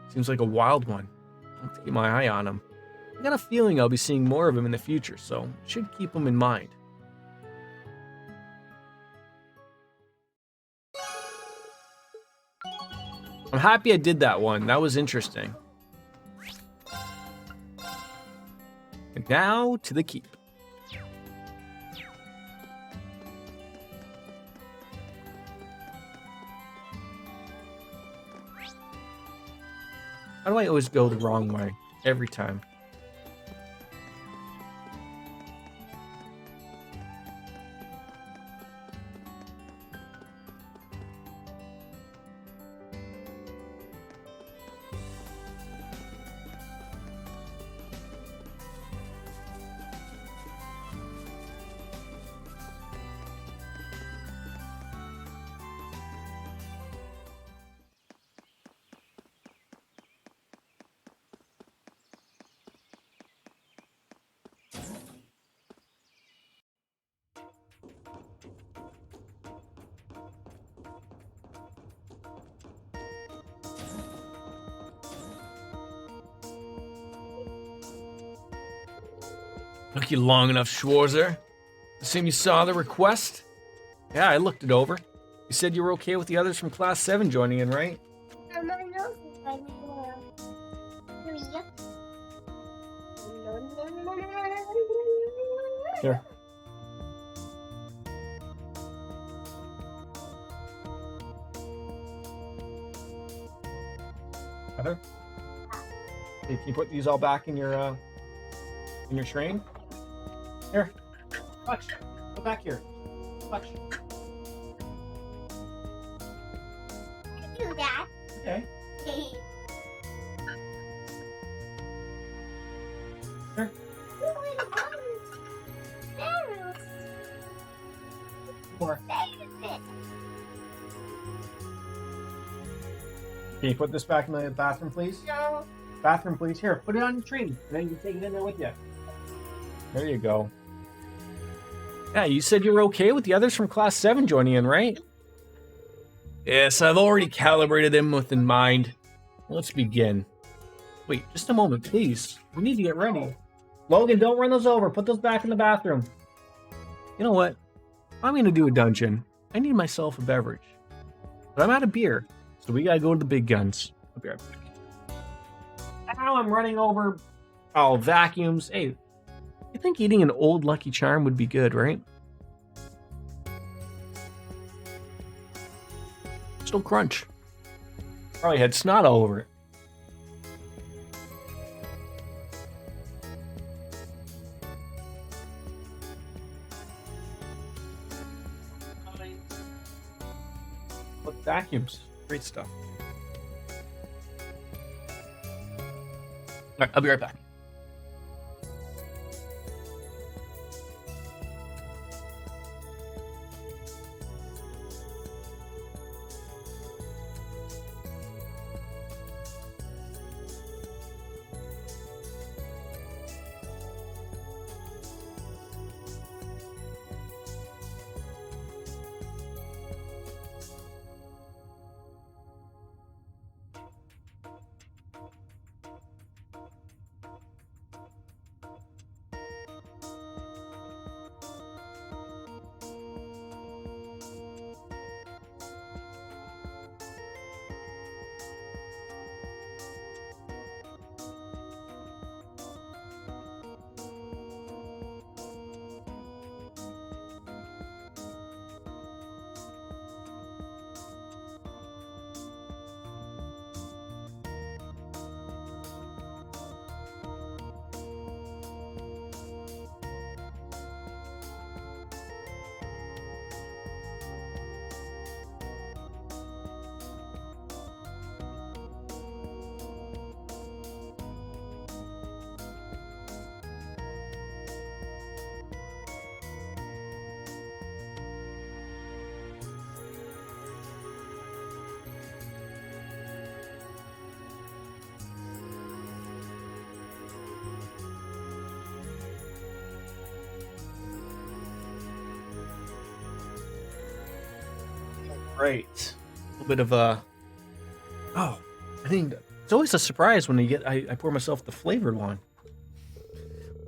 Seems like a wild one. I'll have to keep my eye on him. I got a feeling I'll be seeing more of him in the future, so I should keep him in mind. I'm happy I did that one. That was interesting. And now to the keep. How do I always go the wrong way? Every time. Took you long enough, Schwarzer. Assume you saw the request? Yeah, I looked it over. You said you were okay with the others from Class 7 joining in, right? Here. Heather? Hey, can you put these all back in your train? Here. Clutch. Go back here. Clutch. Do that. Okay. Sure. More. Can you put this back in the bathroom, please? No. Bathroom, please. Here, put it on your train. And then you can take it in there with you. There you go. Yeah, you said you were okay with the others from Class 7 joining in, right? Yes, I've already calibrated them with in mind. Let's begin. Wait, just a moment, please. We need to get ready. Logan, don't run those over. Put those back in the bathroom. You know what? I'm going to do a dungeon. I need myself a beverage. But I'm out of beer, so we got to go to the big guns. I'll be right back. Now I'm running over vacuums. Hey, I think eating an old Lucky Charm would be good, right? Still crunch. Probably had snot all over it. Look, vacuums. Great stuff. All right, I'll be right back. Right. A little bit of a... Oh, I think it's always a surprise when I pour myself the flavored one.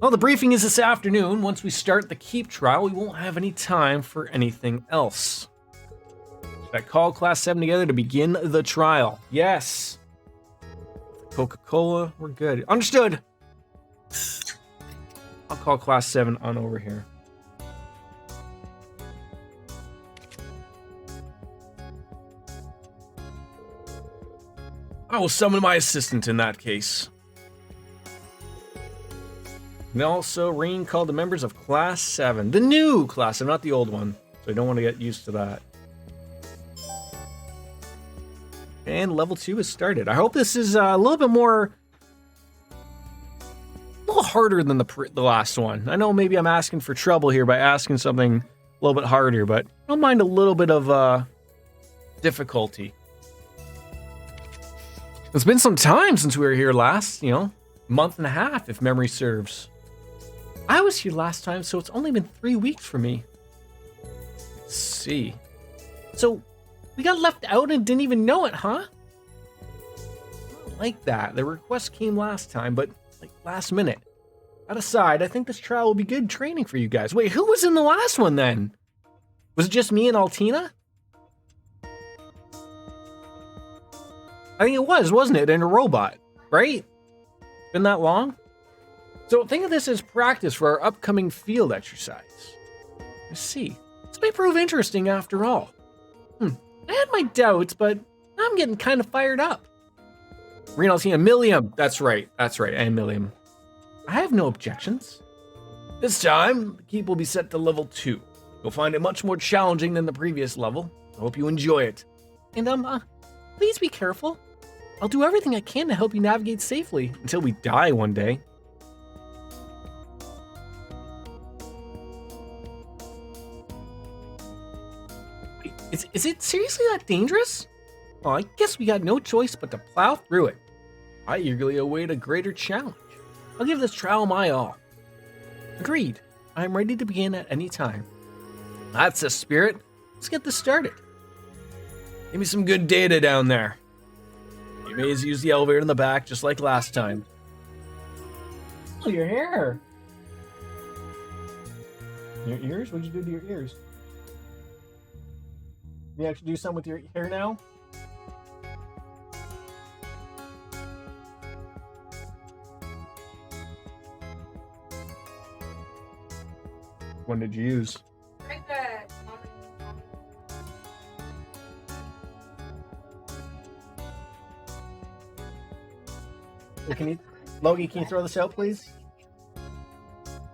Well, the briefing is this afternoon. Once we start the keep trial, we won't have any time for anything else. Should I call Class 7 together to begin the trial? Yes. Coca-Cola, we're good. Understood. I'll call Class 7 on over here. I will summon my assistant in that case. And also, Rain called the members of Class 7. The new Class 7, not the old one. So I don't want to get used to that. And level 2 is started. I hope this is a little bit more... a little harder than the last one. I know maybe I'm asking for trouble here by asking something a little bit harder, but I don't mind a little bit of difficulty. It's been some time since we were here last, month and a half, if memory serves. I was here last time, so it's only been 3 weeks for me. Let's see. So, we got left out and didn't even know it, huh? I don't like that. The request came last time, but last minute. That aside, I think this trial will be good training for you guys. Wait, who was in the last one then? Was it just me and Altina? I think it was, wasn't it? And a robot, right? Been that long? So think of this as practice for our upcoming field exercise. Let's see. This may prove interesting after all. I had my doubts, but I'm getting kind of fired up. Altina, Milliam. That's right, and Milliam. I have no objections. This time, the keep will be set to level 2. You'll find it much more challenging than the previous level. I hope you enjoy it. And, please be careful. I'll do everything I can to help you navigate safely until we die one day. Wait, is it seriously that dangerous? Oh, I guess we got no choice but to plow through it. I eagerly await a greater challenge. I'll give this trial my all. Agreed. I am ready to begin at any time. That's the spirit. Let's get this started. Give me some good data down there. You may use the elevator in the back, just like last time. Oh, your hair. Your ears? What'd you do to your ears? You actually do something with your hair now? When did you use? Right there. Logie, can you throw this out, please?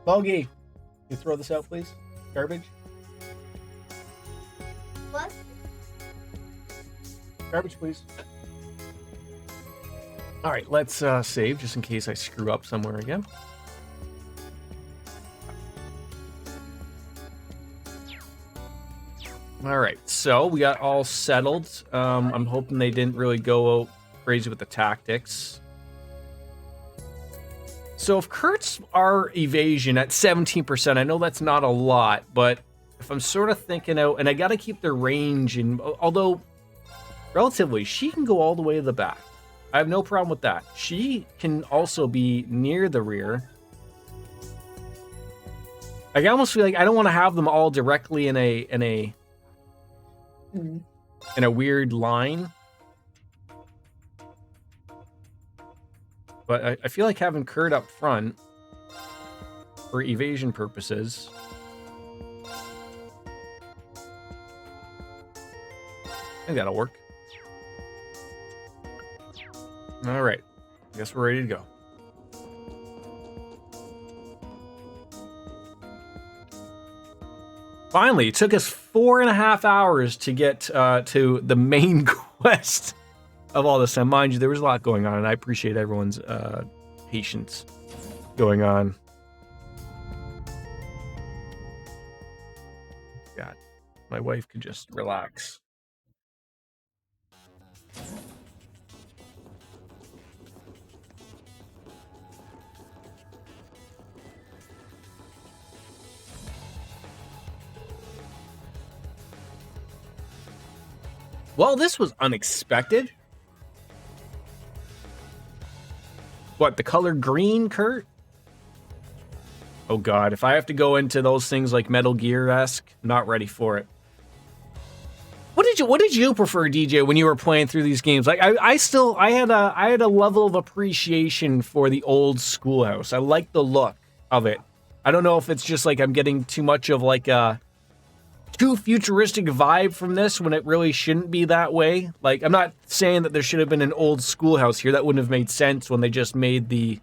Logie, can you throw this out, please? Garbage? What? Garbage, please. All right, let's save just in case I screw up somewhere again. All right, so we got all settled. I'm hoping they didn't really go crazy with the tactics. So if Kurt's our evasion at 17%, I know that's not a lot, but if I'm sort of thinking out, and I got to keep their range, and although relatively, she can go all the way to the back. I have no problem with that. She can also be near the rear. I almost feel like I don't want to have them all directly in a weird line. But I feel like having Kurt up front for evasion purposes. I think that'll work. All right. I guess we're ready to go. Finally, it took us 4.5 hours to get to the main quest of all this time. Mind you, there was a lot going on, and I appreciate everyone's patience going on. God, my wife could just relax. Well, this was unexpected. What, the color green, Kurt? Oh god, if I have to go into those things like Metal Gear-esque, not ready for it. What did you prefer, DJ, when you were playing through these games? Like I had a level of appreciation for the old Schoolhouse. I like the look of it. I don't know if it's just like I'm getting too much of like a too futuristic vibe from this when it really shouldn't be that way. Like, I'm not saying that there should have been an old Schoolhouse here. That wouldn't have made sense when they just made the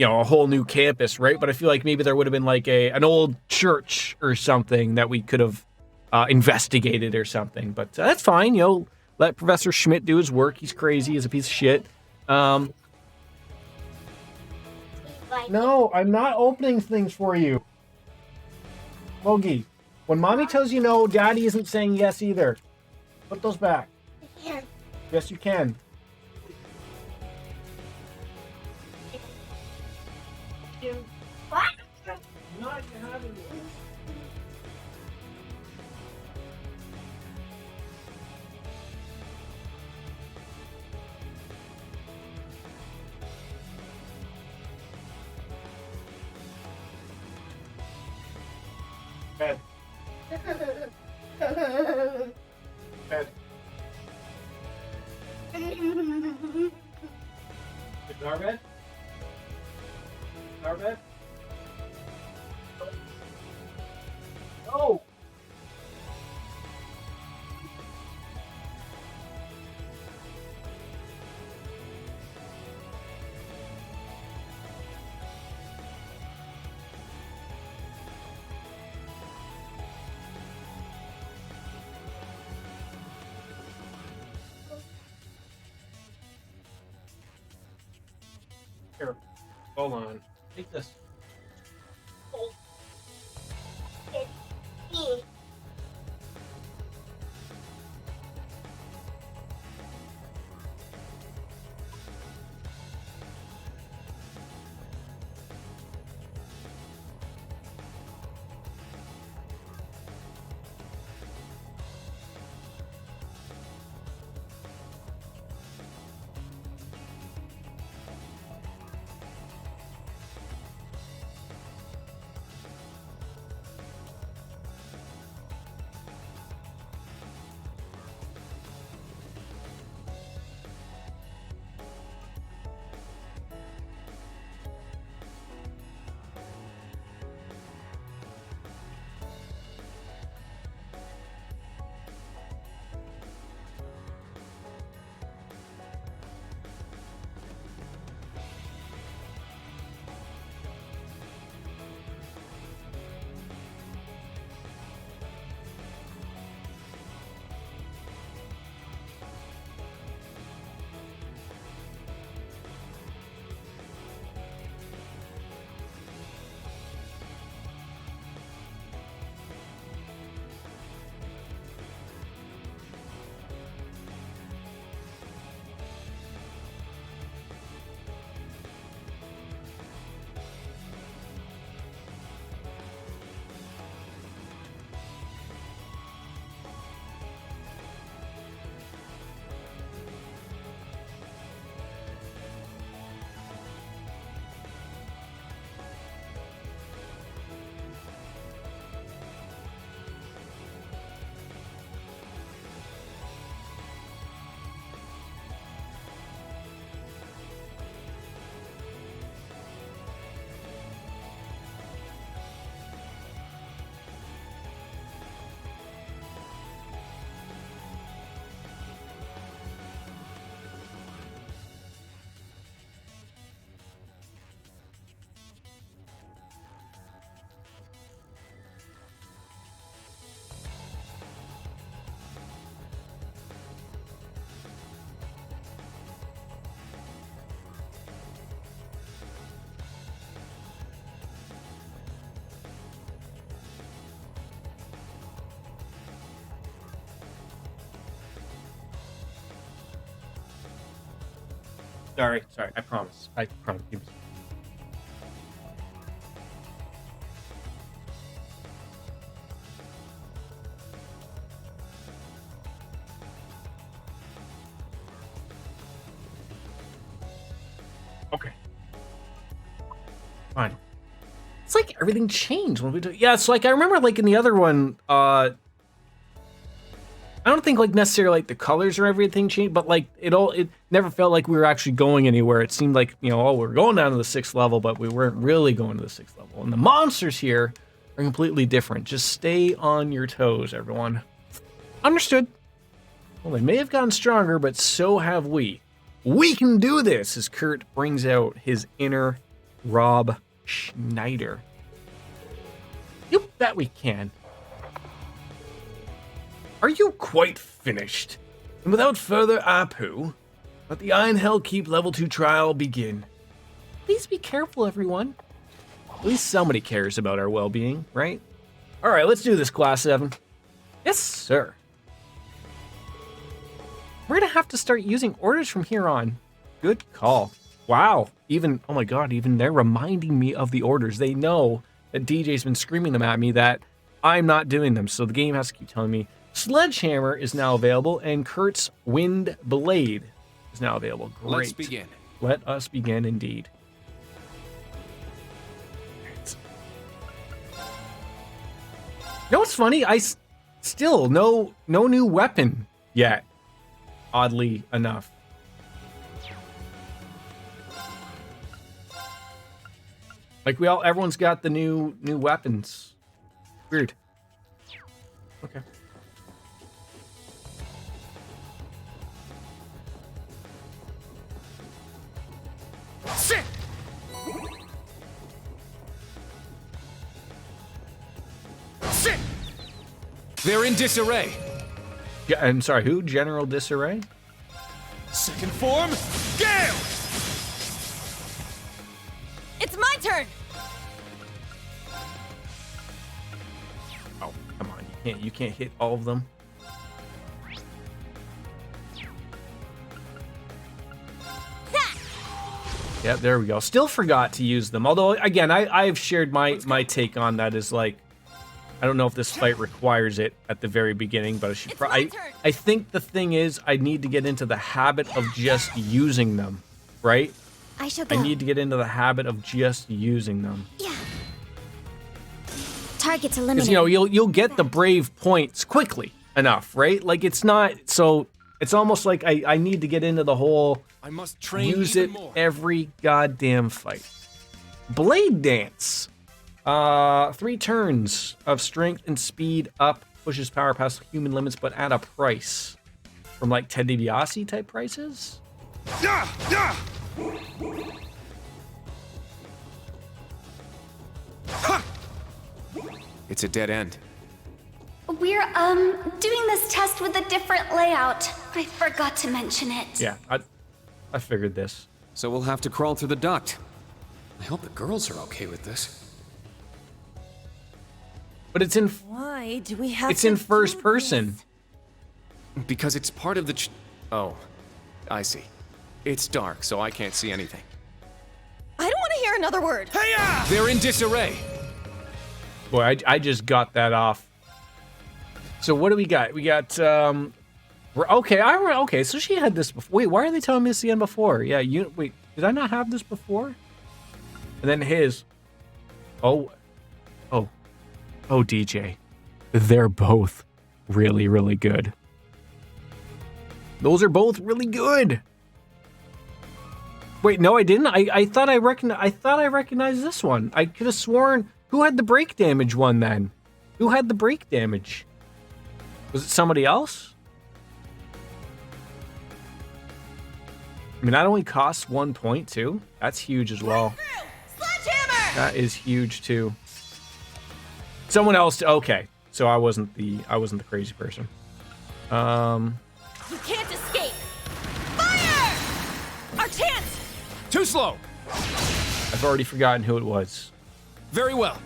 a whole new campus, right? But I feel like maybe there would have been like an old church or something that we could have investigated or something. But that's fine, let Professor Schmidt do his work. He's crazy, he's a piece of shit. No, I'm not opening things for you. Logie, when mommy tells you no, daddy isn't saying yes either. Put those back. Yeah. Yes, you can. What? Not having it. Bed. Bed. Guitar bed? Guitar bed? No! Here, hold on. Take this. Sorry, I promise. I promise. Okay. Fine. It's like everything changed when we do. Yeah, it's like I remember like in the other one, I don't think like necessarily like the colors or everything changed, but like it never felt like we were actually going anywhere. It seemed like, you know, oh, we're going down to the 6th level, but we weren't really going to the 6th level. And the monsters here are completely different. Just stay on your toes, everyone. Understood. Well, they may have gotten stronger, but so have we. We can do this, as Kurt brings out his inner Rob Schneider. You bet we can. Are you quite finished? And without further ado, let the Iron Hell Keep Level 2 trial begin. Please be careful, everyone. At least somebody cares about our well-being, right? All right, let's do this, Class 7. Yes, sir. We're gonna have to start using orders from here on. Good call. Wow. Even, oh my god, even they're reminding me of the orders. They know that DJ's been screaming them at me that I'm not doing them, so the game has to keep telling me. Sledgehammer is now available, and Kurt's Wind Blade is now available. Great. Let's begin. Let us begin, indeed. You know what's funny? Still no new weapon yet. Oddly enough. Like everyone's got the new weapons. Weird. Okay. Sit! Sit! They're in disarray. Yeah, I'm sorry, who? General Disarray? Second form, Gale! It's my turn! Oh, come on. You can't hit all of them. Yeah, there we go. Still forgot to use them. Although, again, I've shared my take on that is like, I don't know if this fight requires it at the very beginning, but I think the thing is I need to get into the habit of just using them, right? I shall go. I need to get into the habit of just using them. Yeah. Target's Because, eliminated. you know, you'll get the brave points quickly enough, right? Like, it's not, so it's almost like I need to get into the whole I must train use even it more. every goddamn fight. Blade Dance. 3 turns of strength and speed up, pushes power past human limits, but at a price. From like Ted DiBiase type prices? It's a dead end. We're, doing this test with a different layout. I forgot to mention it. Yeah, I figured this. So we'll have to crawl through the duct. I hope the girls are okay with this. But it's in Why do we have it's to in first do person. Because it's part of the Oh, I see. It's dark, so I can't see anything. I don't want to hear another word. They're in disarray. Boy, I just got that off. So what do we got? We got okay, so she had this before. Wait, why are they telling me this again before? Yeah, wait, did I not have this before? And then his. Oh, DJ. They're both really, really good. Those are both really good. Wait, no, I didn't. I thought I recognized this one. I could have sworn. Who had the break damage one then? Who had the break damage? Was it somebody else? I mean, that only costs 1 point too. That's huge as well. Sledgehammer! That is huge too. Someone else. Okay, so I wasn't the crazy person. You can't escape! Fire! Our chance! Too slow. I've already forgotten who it was. Very well.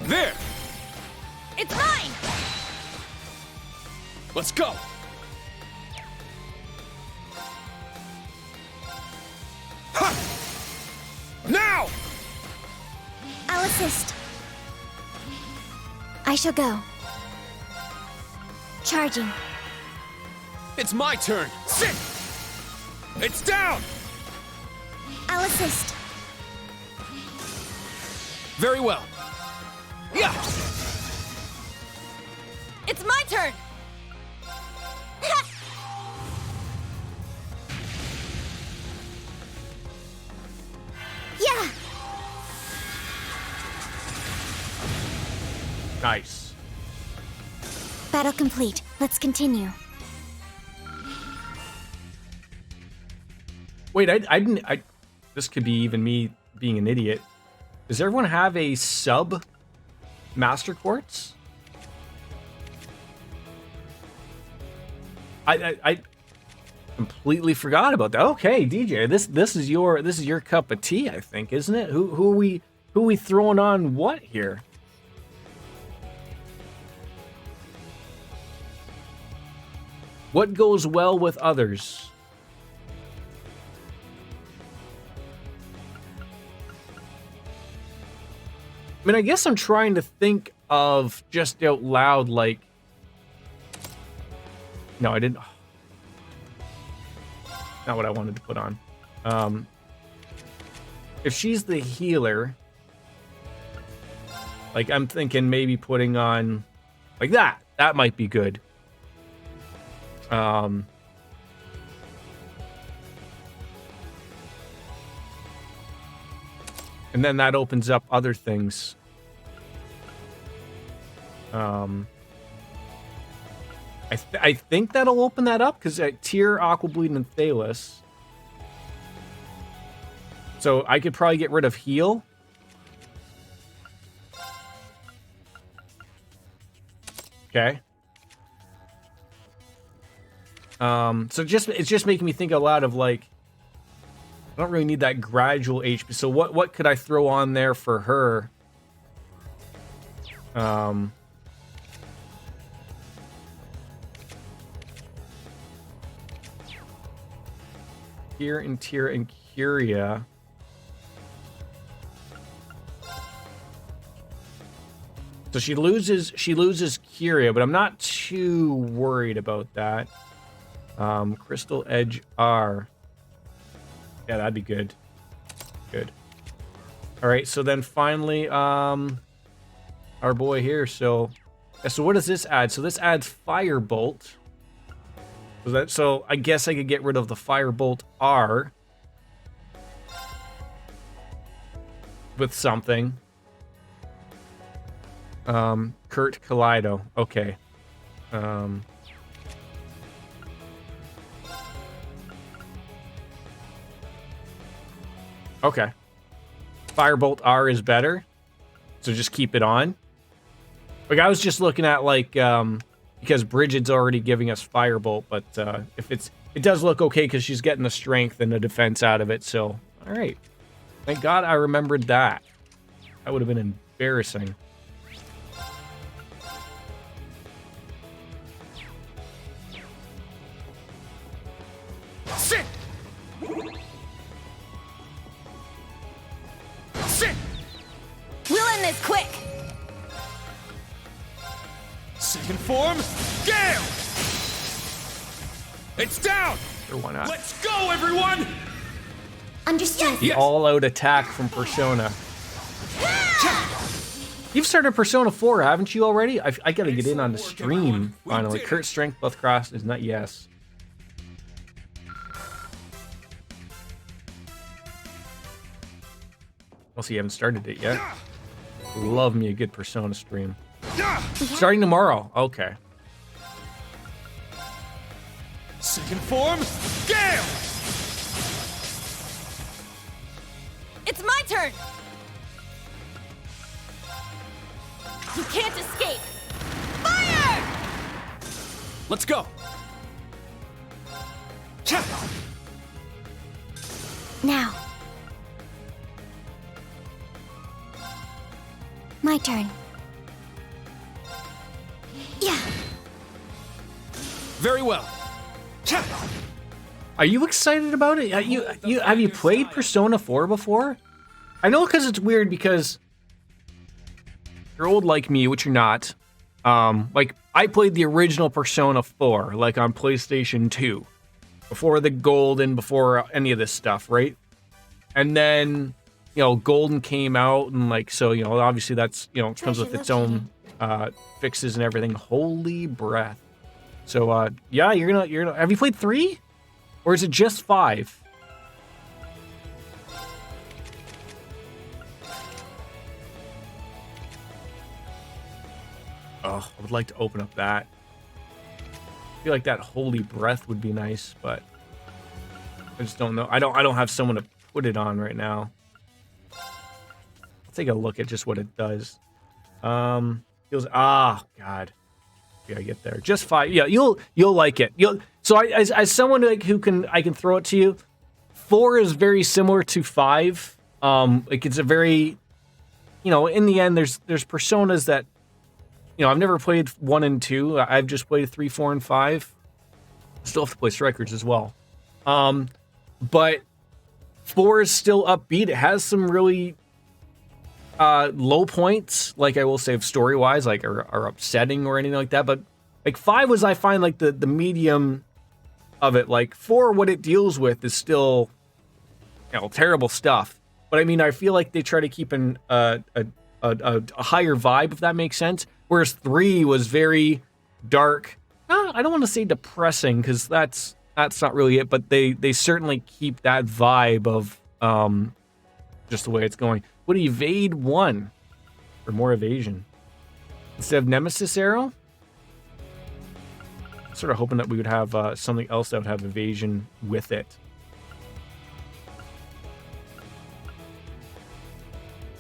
There! It's mine! Let's go! Now! I shall go. Charging. It's my turn. Sit! It's down! I'll assist. Very well. Yeah! It's my turn! Yeah! Nice. Battle complete. Let's continue. Wait, I didn't. This could be even me being an idiot. Does everyone have a sub Master Quartz? I completely forgot about that. Okay, DJ, this is your cup of tea, I think, isn't it? Who are we throwing on what here? What goes well with others? I mean, I guess I'm trying to think of just out loud, like... No, I didn't... Not what I wanted to put on. If she's the healer... Like, I'm thinking maybe putting on... Like that. That might be good. And then that opens up other things. I think that'll open that up because Tyr, Aquableed, and Thalos. So I could probably get rid of heal. Okay. So it's just making me think a lot of like, I don't really need that gradual HP. So what could I throw on there for her? Here and Tyr and Curia. So she loses Curia, but I'm not too worried about that. Crystal Edge R. Yeah, that'd be good. Good. All right, so then finally, our boy here. So what does this add? So this adds Firebolt. So I guess I could get rid of the Firebolt R with something. Kurt Kaleido. Okay. Okay. Firebolt R is better. So just keep it on. Like I was just looking at like because Bridget's already giving us Firebolt, but if it does look okay because she's getting the strength and the defense out of it. So all right. Thank God I remembered that. That would have been embarrassing. Sit! Sit! We'll end this quick! Second form, Gale! It's down! Sure, why not? Let's go, everyone! Understood. The all-out attack from Persona. You've started Persona 4, haven't you already? I gotta get in on the stream, finally. Kurt Strength both crossed is not yes. Also, you haven't started it yet. Love me a good Persona stream. Starting tomorrow. Okay. Second form, Gale! It's my turn! You can't escape! Fire! Let's go! Now. My turn. Yeah. Very well. Are you excited about it? Have you played Persona 4 before? I know because it's weird because you're old like me, which you're not. Like, I played the original Persona 4, like on PlayStation 2, before the Golden, before any of this stuff, right? And then, Golden came out, and like, so, obviously that's, comes with its own fixes and everything. Holy breath. So, yeah, you're gonna, have you played 3? Or is it just 5? Oh, I would like to open up that. I feel like that holy breath would be nice, but I just don't know. I don't have someone to put it on right now. Let's take a look at just what it does. God. Yeah, I get there. Just 5. Yeah, you'll like it. So as someone like I can throw it to you. 4 is very similar to 5. Like it's a very, in the end there's personas that, I've never played 1 and 2. I've just played 3, 4, and 5. Still have to play Strikers as well. But 4 is still upbeat. It has some really low points, like I will say, story-wise, like are upsetting or anything like that. But like 5 was, I find, like the medium of it. Like 4, what it deals with is still, terrible stuff. But I mean, I feel like they try to keep a higher vibe, if that makes sense. Whereas 3 was very dark. I don't want to say depressing, because that's not really it. But they certainly keep that vibe of just the way it's going. Would evade 1 for more evasion instead of Nemesis Arrow? Sort of hoping that we would have something else that would have evasion with it.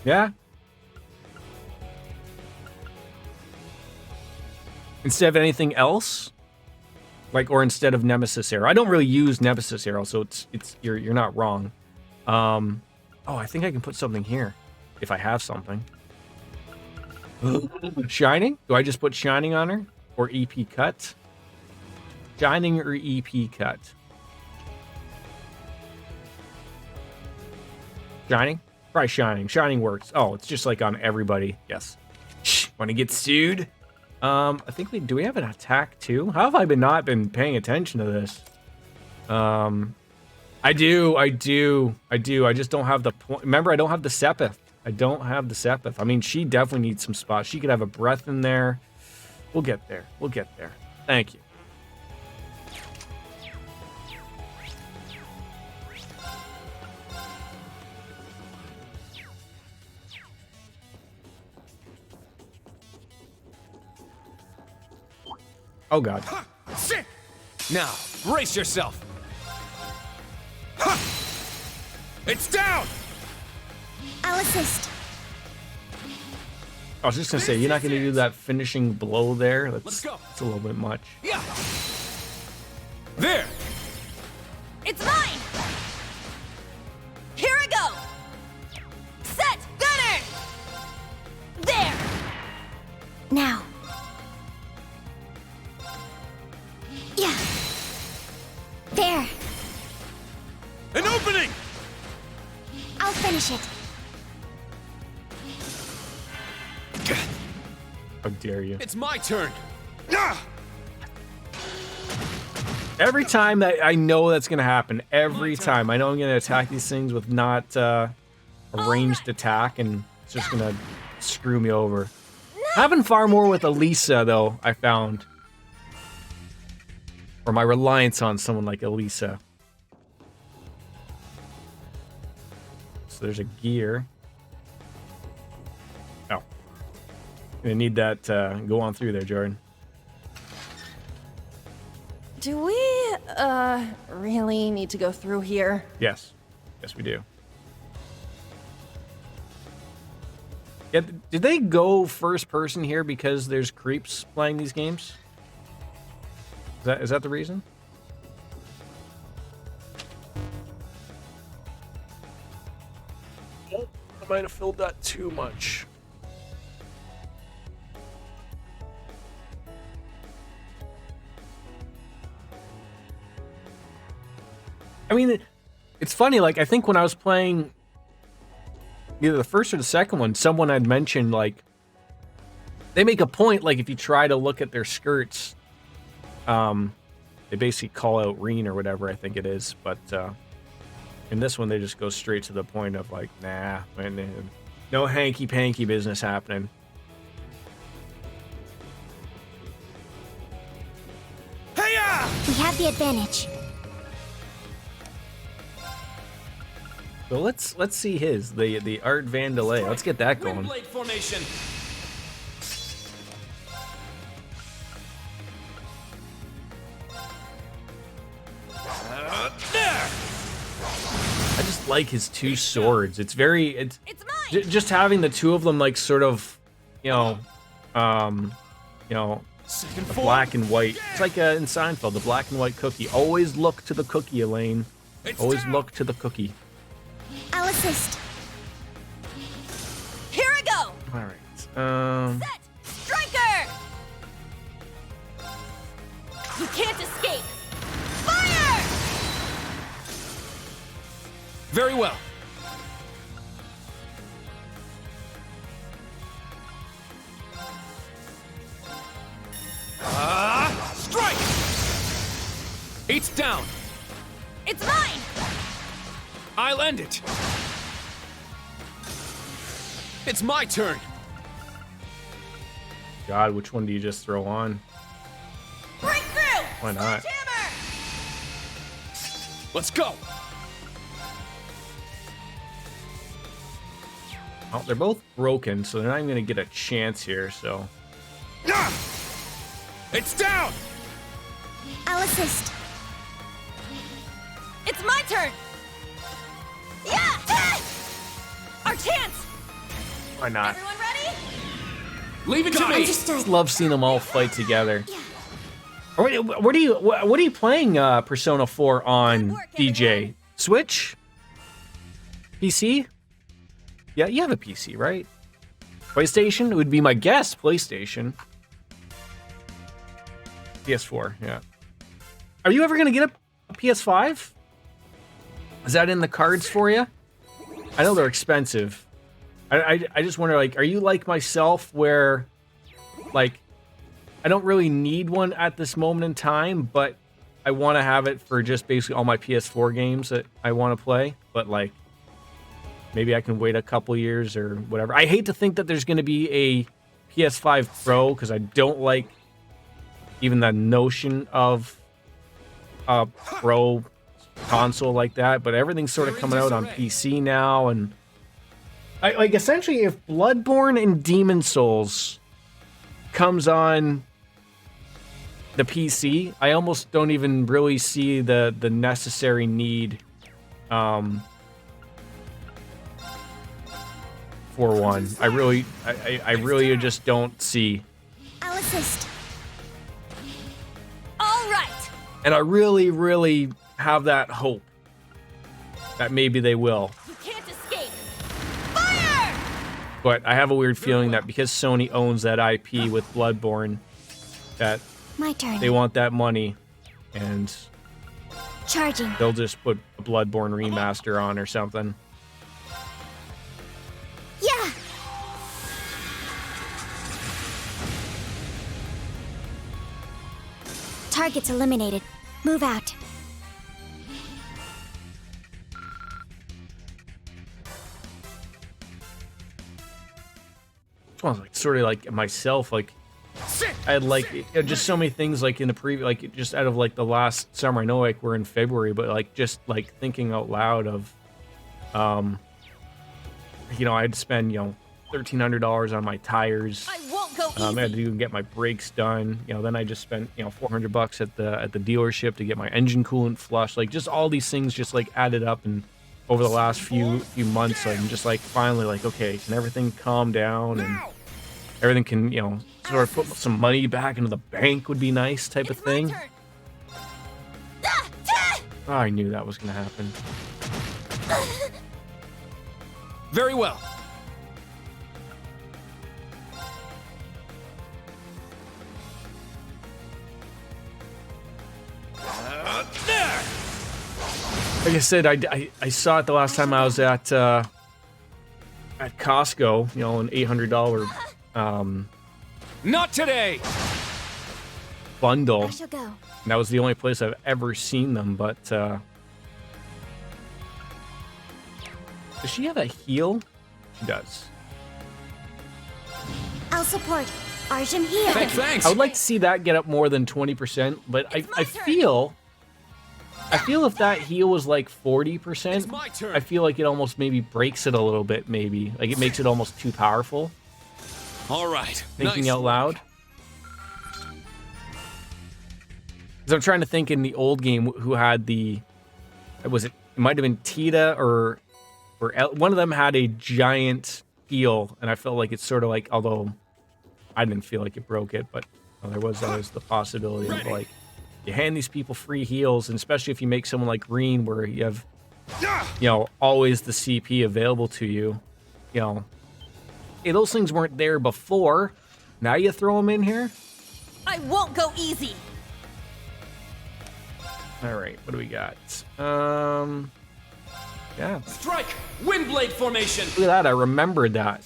Yeah. Instead of anything else, or instead of Nemesis Arrow. I don't really use Nemesis Arrow, so you're not wrong. Oh, I think I can put something here if I have something. Shining? Do I just put Shining on her or EP Cut? Shining or EP Cut? Shining? Try Shining. Shining works. Oh, it's just like on everybody. Yes. Shh, want to get sued? I think do we have an attack too? How have I not been paying attention to this? I do. I just don't have the point. Remember, I don't have the Sepith. I mean, she definitely needs some spots. She could have a breath in there. We'll get there. Thank you. Oh, God. Sit! Now, brace yourself. Ha! It's down! I'll assist. I was just going to say, you're not going to do that finishing blow there? Let's go. That's a little bit much. Yeah. There! It's mine! Here I go! Set! Gunner! There! Now. Yeah. There. An opening! I'll finish it. How dare you? It's my turn. Every time that I know that's going to happen, every time I know I'm going to attack these things with not a ranged attack, and it's just going to screw me over. Having far more with Elisa, though, I found. Or my reliance on someone like Elisa. So there's a gear. Oh. Gonna need that, go on through there, Jordan. Do we, really need to go through here? Yes. Yes, we do. Yeah, did they go first person here because there's creeps playing these games? Is that the reason? I might have filled that too much. I mean, it's funny, like, I think when I was playing either the first or the second one, someone had mentioned, like, They make a point, like if you try to look at their skirts, they basically call out Reen or whatever I think it is. But in this one, they just go straight to the point of like, nah, man, no hanky-panky business happening. We have the advantage. So let's see his the Art Vandalay. Let's get that going. Blade formation. There. I just like his two swords. It's just having the two of them like sort of, the black and white. It's like in Seinfeld, the black and white cookie. Always look to the cookie, Elaine. Always look to the cookie. I'll assist. Here I go. All right. Set. Striker. You can't escape. Fire. Very well. Strike! It's down. It's mine. I'll end it. It's my turn. God, which one do you just throw on? Breakthrough. Why not? Hammer. Let's go. Oh, they're both broken, so they're not even gonna get a chance here. So. It's down. I'll assist. It's my turn. Yeah! Our chance! Why not? Everyone ready? Leave it to me. Just love seeing them all fight together. What are you playing Persona 4 on, DJ? Switch? PC? Yeah, you have a PC, right? PlayStation? It would be my guess, PlayStation. PS4, yeah. Are you ever gonna get a PS5? Is that in the cards for you? I know they're expensive. I just wonder, like, are you like myself where, like, I don't really need one at this moment in time, but I want to have it for just basically all my PS4 games that I want to play, but, like, maybe I can wait a couple years or whatever. I hate to think that there's going to be a PS5 Pro because I don't like even the notion of a Pro console like that, but everything's sort of coming out on PC now, and like essentially if Bloodborne and Demon Souls comes on the PC, I almost don't even really see the necessary need for one. I really just don't see. I'll assist. All right. And I really have that hope that maybe they will. You can't escape. Fire! But I have a weird feeling that because Sony owns that IP with Bloodborne, that My turn. they want that money, and Charging. they'll just put a Bloodborne remaster on or something. Yeah. Targets eliminated. Move out. Well, like sort of like myself, like I had like just so many things like in the previous, like just out of like the last summer. I know like we're in February, but like just like thinking out loud of, I had to spend $1,300 on my tires. I won't go easy. I had to get my brakes done. Then I just spent $400 at the dealership to get my engine coolant flushed. Like just all these things just like added up, and over the last few months, I'm just like finally like, okay, can everything calm down and everything can sort of put some money back into the bank would be nice type of thing. Oh, I knew that was gonna happen. Very well. There. Like I said, I saw it the last time I was at Costco. An $800 Not today! bundle. I shall go. And that was the only place I've ever seen them, but does she have a heal? She does. I'll support. Arjun here. Thanks! I would like to see that get up more than 20%, but I feel if that heal was like 40%, I feel like it almost maybe breaks it a little bit, maybe. Like it makes it almost too powerful. All right. Thinking nice out loud. Because I'm trying to think in the old game who had it might have been Tita or one of them had a giant heal, and I felt like it's sort of like, although I didn't feel like it broke it, but there was always the possibility of like, you hand these people free heals, and especially if you make someone like Green where you have, always the CP available to you, hey, those things weren't there before. Now you throw them in here? I won't go easy. All right, what do we got? Yeah. Strike! Windblade formation! Look at that, I remembered that.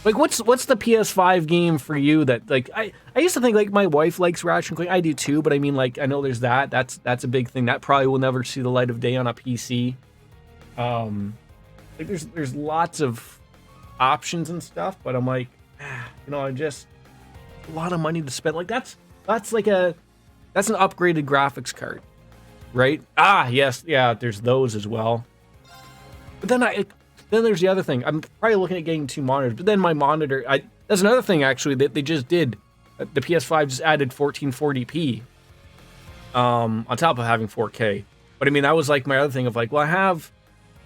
Like, what's the PS5 game for you that, like, I used to think, like, my wife likes Ratchet & Clank. I do too, but I mean, like, I know there's that. That's a big thing. That probably will never see the light of day on a PC. Like, there's lots of options and stuff, but I'm like, I just, a lot of money to spend. Like, that's like that's an upgraded graphics card, right? Yes, yeah, there's those as well. But then there's the other thing. I'm probably looking at getting 2 monitors, but then my monitor, that's another thing actually that they just did. The PS5 just added 1440p on top of having 4K. But I mean, that was like my other thing of like, well, I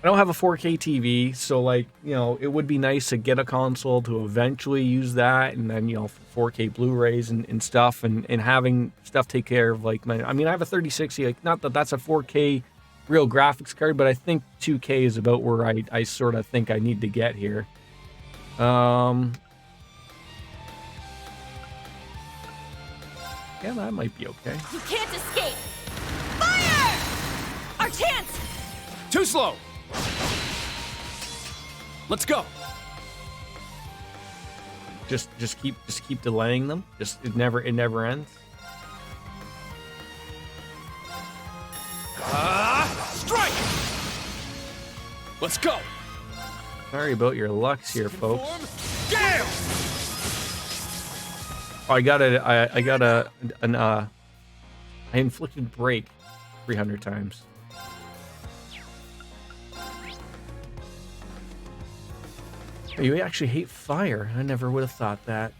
don't have a 4K TV, so like, it would be nice to get a console to eventually use that, and then, 4K Blu-rays and stuff, and having stuff take care of like I have a 3060, like not that that's a 4K real graphics card, but I think 2K is about where I sort of think I need to get here. Yeah, that might be okay. You can't escape. Fire! Our chance! Too slow! Let's go! Just keep delaying them. It never ends. Strike! Let's go! Sorry about your lucks here, folks. Gale! Oh, I inflicted break 300 times. Oh, you actually hate fire. I never would have thought that.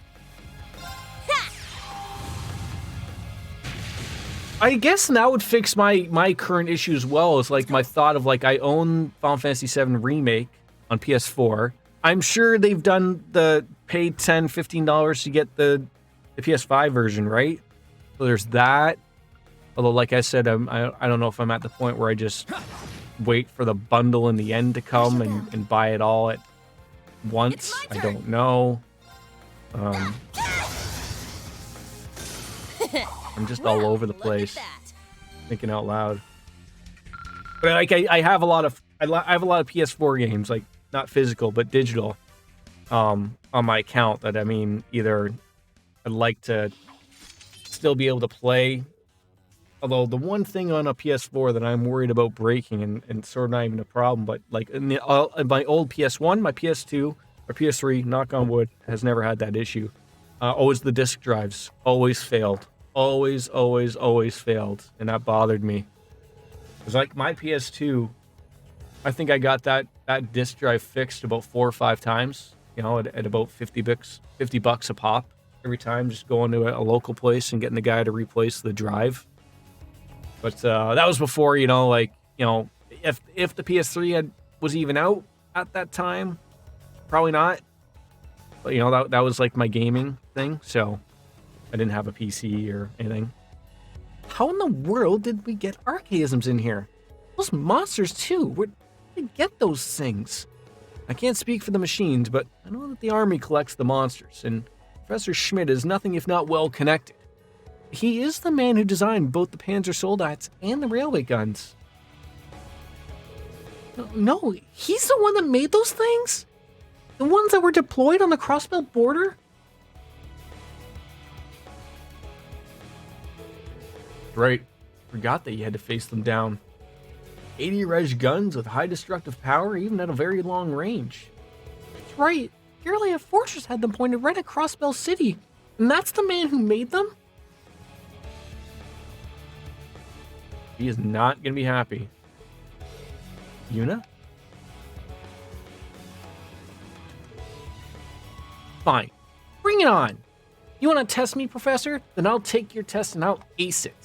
I guess that would fix my current issue as well. Is like my thought of like, I own Final Fantasy VII Remake on PS4. I'm sure they've done the pay $10, $15 to get the PS5 version, right? So there's that. Although, like I said, I don't know if I'm at the point where I just wait for the bundle in the end to come and buy it all at once. I don't know. I'm just all over the place, thinking out loud. But like I have a lot of PS4 games, like not physical but digital, on my account that either I'd like to still be able to play. Although the one thing on a PS4 that I'm worried about breaking and sort of not even a problem, but like in my old PS1, my PS2 or PS3, knock on wood, has never had that issue. Always the disk drives always failed. Always failed, and that bothered me. It was like my PS2, I think I got that disk drive fixed about 4 or 5 times, at about $50 a pop every time, just going to a local place and getting the guy to replace the drive. But that was before, if the PS3 was even out at that time, probably not. But that was like my gaming thing, so I didn't have a PC or anything. How in the world did we get archaisms in here? Those monsters too. Where did we get those things? I can't speak for the machines, but I know that the army collects the monsters, and Professor Schmidt is nothing if not well connected. He is the man who designed both the Panzer Soldats and the railway guns. No, he's the one that made those things? The ones that were deployed on the Crossbelt border? Right. Forgot that you had to face them down. 80 reg guns with high destructive power, even at a very long range. That's right. Purely Fortress had them pointed right at Crossbell City. And that's the man who made them? He is not going to be happy. Yuna? Fine. Bring it on. You want to test me, Professor? Then I'll take your test and I'll ace it.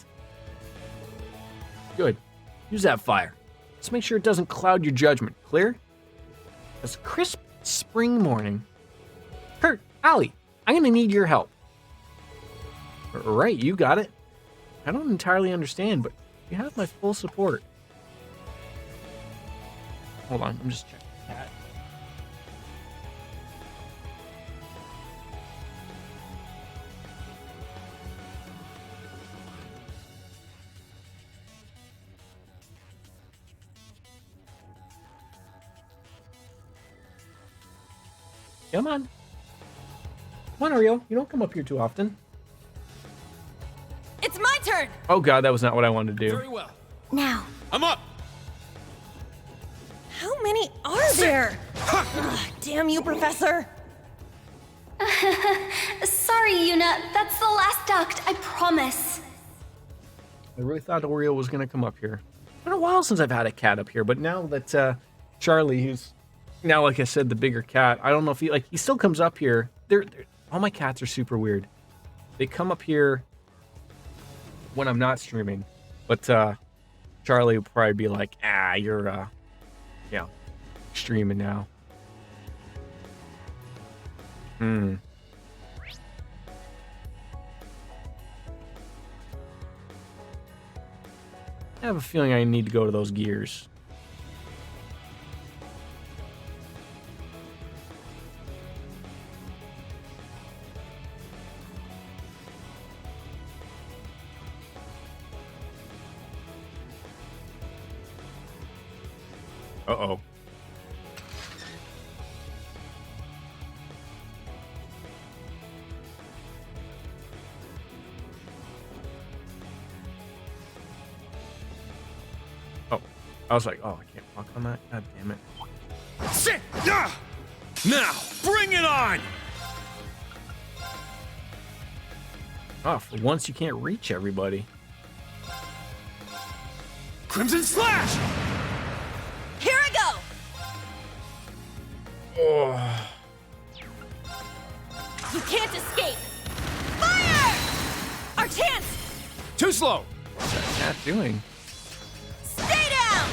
Good. Use that fire. Just make sure it doesn't cloud your judgment. Clear? It's a crisp spring morning. Kurt, Allie, I'm going to need your help. Right, you got it. I don't entirely understand, but you have my full support. Hold on, I'm just checking that. Come on. Come on, Oreo. You don't come up here too often. It's my turn! Oh god, that was not what I wanted to do. Very well. Now. I'm up. How many are there? Ugh, damn you, Professor. Sorry, Yuna. That's the last duct, I promise. I really thought Oreo was going to come up here. It's been a while since I've had a cat up here, but now that Charlie, who's now, like I said, the bigger cat, I don't know if he still comes up here. All my cats are super weird. They come up here when I'm not streaming, but Charlie will probably be like, you're streaming now. I have a feeling I need to go to those gears. Uh-oh. Oh, I was like, I can't walk on that. God damn it. Sit! Now, bring it on! Oh, for once you can't reach everybody. Crimson Slash! Here I go! Oh. You can't escape! Fire! Our chance! Too slow! What's that cat doing? Stay down!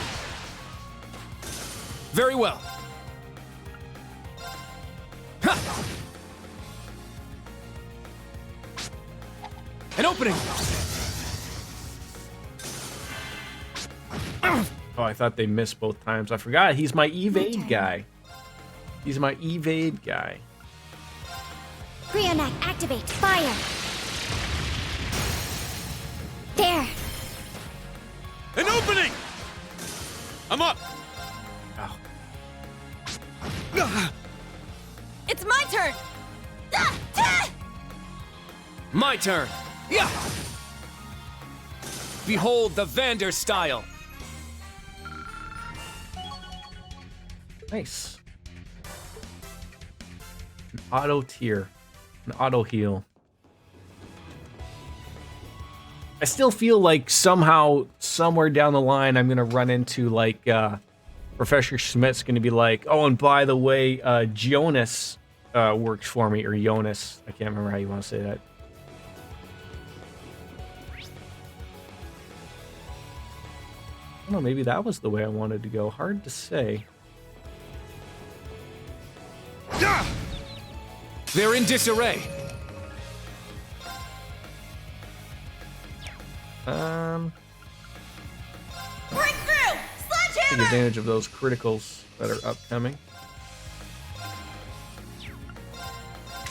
Very well. Ha! An opening! Oh, I thought they missed both times. I forgot. He's my evade guy. He's my evade guy. Brionac, activate. Fire. There. An opening! I'm up! Oh. It's my turn! My turn! Yeah! Behold the Vander style! Nice. An auto tier. An auto heal. I still feel like somehow, somewhere down the line, I'm going to run into, like, Professor Schmidt's going to be like, oh, and by the way, Jonas works for me, or Jonas. I can't remember how you want to say that. I don't know, maybe that was the way I wanted to go. Hard to say. They're in disarray. Breakthrough! Take Sledgehammer! advantage of those criticals that are upcoming.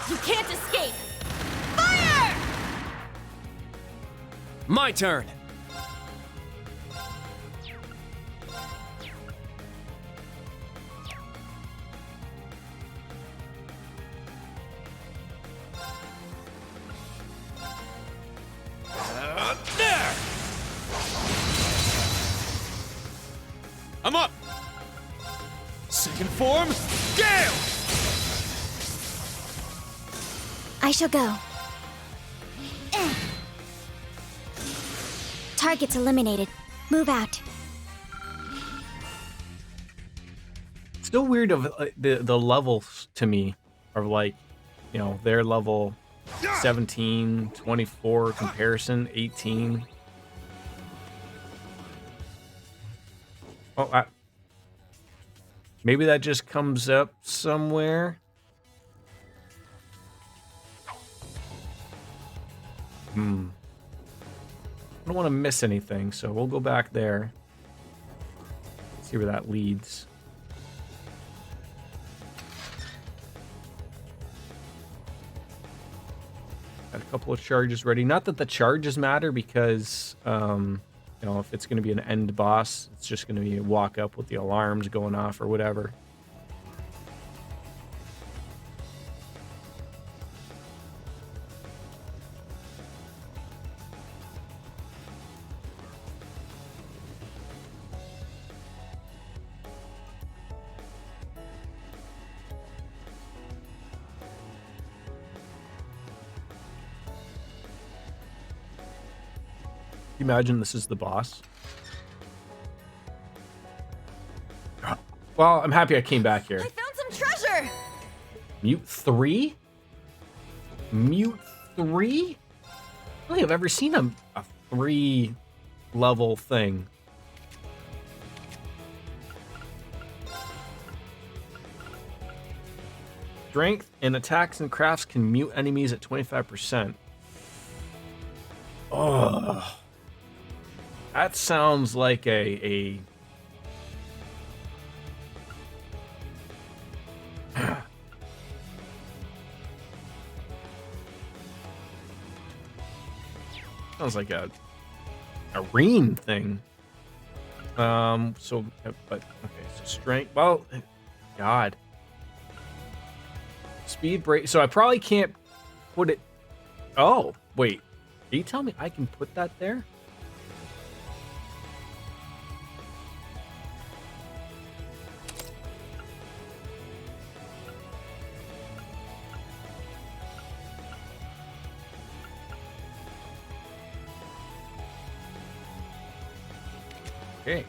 You can't escape! Fire! My turn. There! I'm up! Second form, Gale! I shall go. Targets eliminated. Move out. Still weird of the levels to me are like, you know, their level 17, 24 comparison, 18. Oh, maybe that just comes up somewhere. I don't want to miss anything, so we'll go back there. See where that leads. Got a couple of charges ready. Not that the charges matter because, you know, if it's going to be an end boss, it's just going to be a walk up with the alarms going off or whatever. Imagine this is the boss. Well, I'm happy I came back here. I found some treasure! Mute 3? Mute 3? I don't think I've ever seen a 3 level thing. Strength and attacks and crafts can mute enemies at 25%. Oh. That sounds like a sounds like a reen thing. But okay, so strength. Well, God, speed break. So I probably can't put it. Oh, wait. Are you telling me I can put that there? Okay.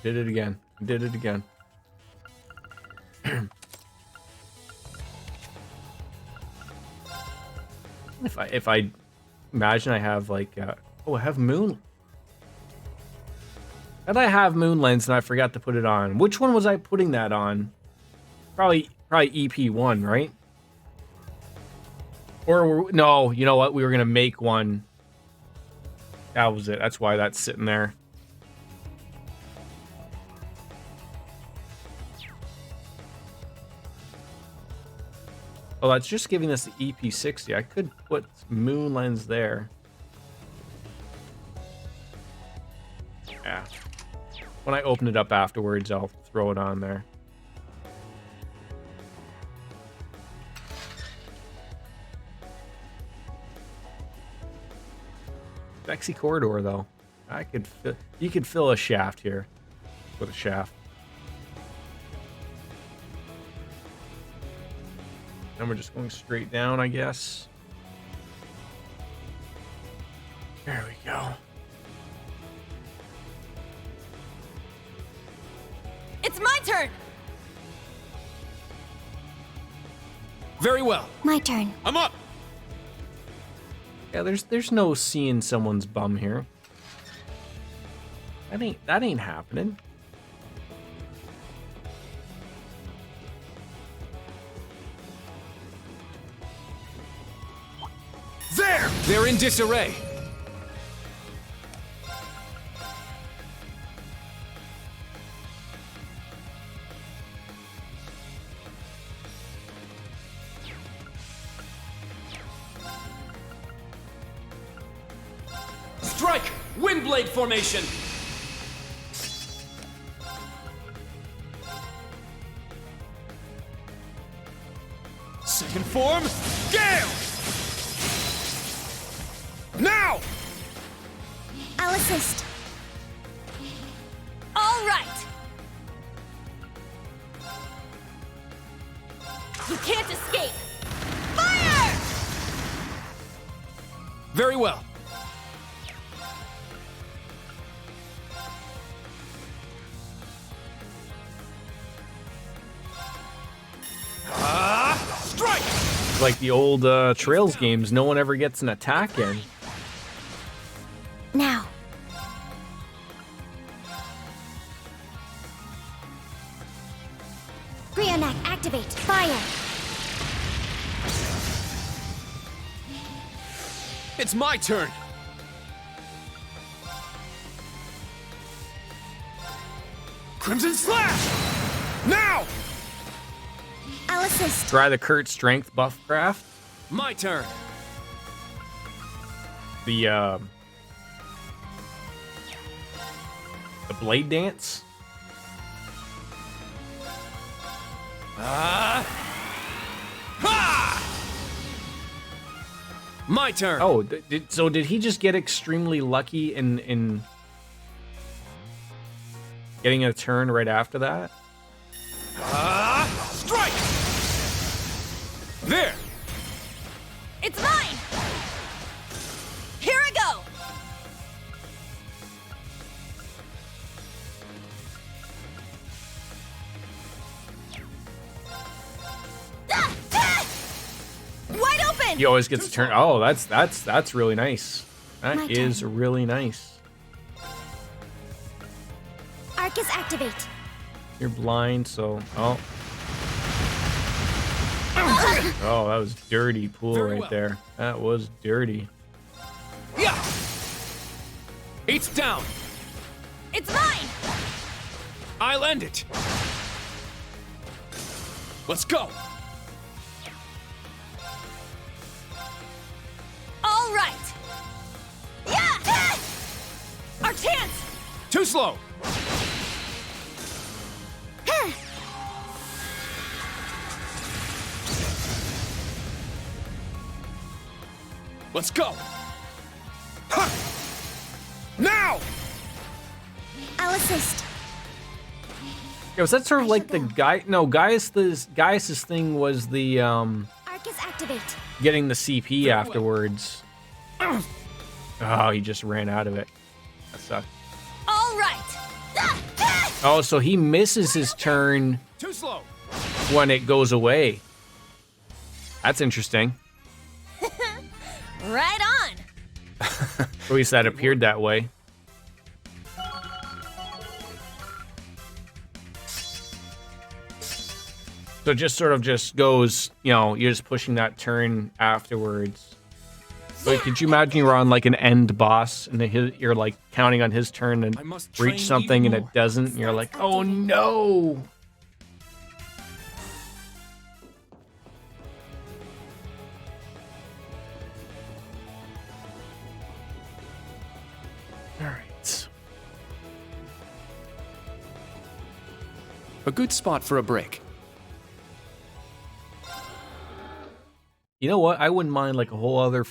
Did it again. Did it again. If I imagine I have like oh, I have moon. And I have moon lens and I forgot to put it on. Which one was I putting that on? Probably EP1, right? Or no, you know what? We were gonna make one. That was it. That's why that's sitting there. Oh, that's just giving us the EP60. I could put moon lens there. Yeah. When I open it up afterwards, I'll throw it on there. Sexy corridor, though. You could fill a shaft here with a shaft. And we're just going straight down, I guess. There we go. It's my turn! Very well. My turn. I'm up! Yeah, there's no seeing someone's bum here. That ain't happening. There! They're in disarray. Strike! Windblade formation! Second form, Gale! Now! I'll assist. All right. You can't escape. Fire! Very well. Strike! Like the old Trails games, no one ever gets an attack in. Now. Brionac, activate. Fire. It's my turn. Crimson Slash! Now! I'll assist. Try the Kurt Strength buff craft. My turn. The Blade Dance. Ha! My turn. Oh, did he just get extremely lucky in getting a turn right after that? Strike! There! It's mine! Here I go! Wide open! He always gets a turn. Oh, that's really nice. My That is turn. really nice. Arcus, activate. You're blind, so oh. Oh, that was dirty pool Very right well. there. That was dirty. Yeah! It's down. It's mine! I'll end it. Let's go. All right! Yeah! Our chance! Too slow. Let's go. Ha! Now! I'll assist. Yeah, was that sort of like the guy? No, Gaius's thing was the Arcus, activate. getting the CP afterwards. Oh, he just ran out of it. That sucked. All right! Oh, so he misses his turn Too slow. when it goes away. That's interesting. Right on! At least that appeared that way. So it just sort of just goes, you know, you're just pushing that turn afterwards. But could you imagine you were on like an end boss and you're like counting on his turn and I must train reach something even and more. it doesn't, and you're like, oh no! All right. A good spot for a break. You know what? I wouldn't mind like a whole other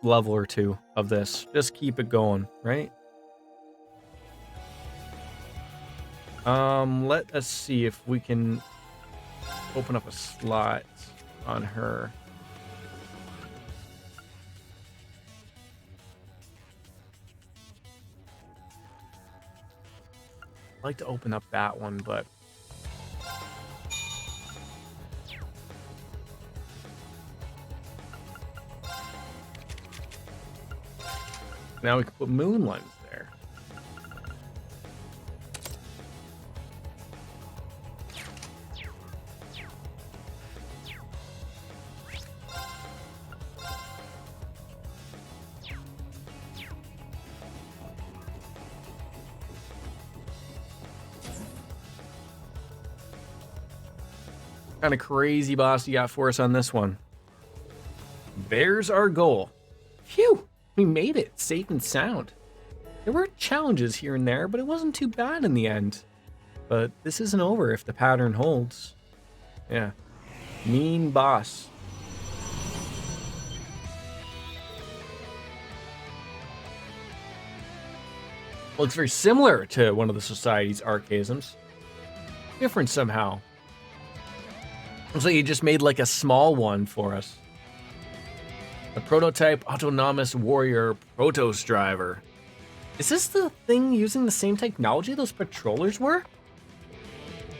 level or two of this. Just keep it going, right? Let us see if we can open up a slot on her. I'd like to open up that one, but now we can put moon lens there. Kind of crazy boss you got for us on this one. There's our goal. Phew, we made it safe and sound. There were challenges here and there, but it wasn't too bad in the end. But this isn't over if the pattern holds. Yeah, mean boss. Looks very similar to one of the Society's archaisms. Different somehow. Looks like you just made like a small one for us. A prototype autonomous warrior Protos driver. Is this the thing using the same technology those patrollers were?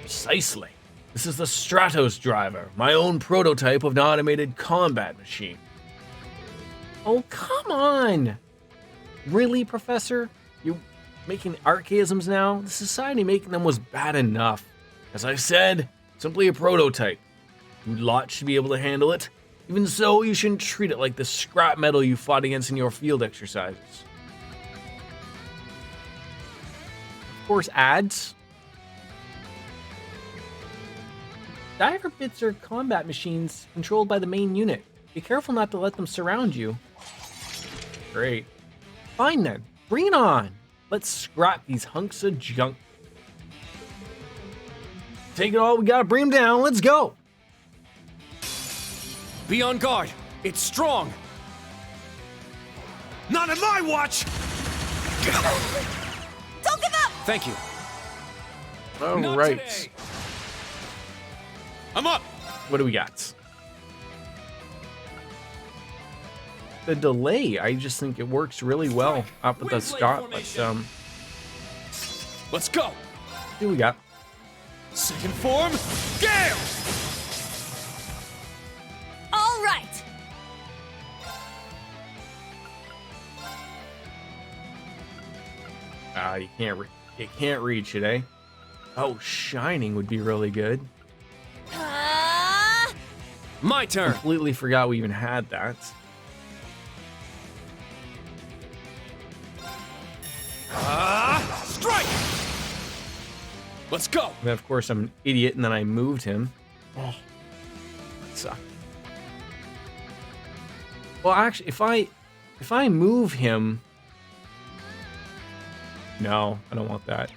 Precisely. This is the Stratos driver, my own prototype of an automated combat machine. Oh, come on! Really, Professor? You making archaisms now? The Society making them was bad enough. As I said, simply a prototype. You lot should be able to handle it. Even so, you shouldn't treat it like the scrap metal you fought against in your field exercises. Of course, ads. Diver bits are combat machines controlled by the main unit. Be careful not to let them surround you. Great. Fine then, bring it on. Let's scrap these hunks of junk. Take it all, we gotta bring them down, let's go. Be on guard. It's strong. Not on my watch! Don't give up! Thank you. All Not right. today. I'm up! What do we got? The delay, I just think it works really well up at the start, but Let's go! what do we got? Second form, Gale! All right! You can't reach it, eh? Oh, Shining would be really good. My turn. Completely forgot we even had that. Strike! Let's go! And then, of course, I'm an idiot, and then I moved him. Oh, that sucked. Well, actually, if I move him, no, I don't want that.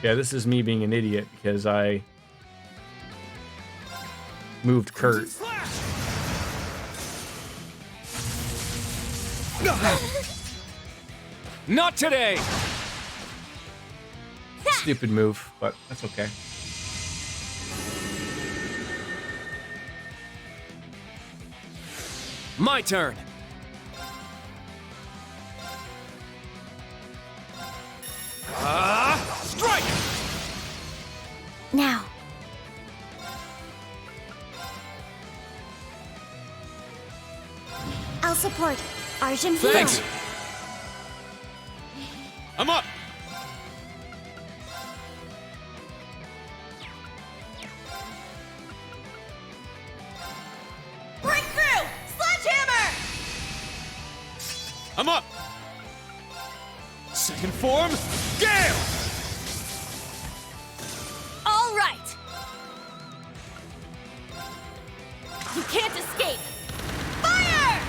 Yeah, this is me being an idiot because I moved Kurt. Not today! Stupid move, but that's okay. My turn. Strike! Now. I'll support. Arjun here. Thanks. I'm up. Break through! Sledgehammer! I'm up. Second form, Gale! All right! You can't escape! Fire!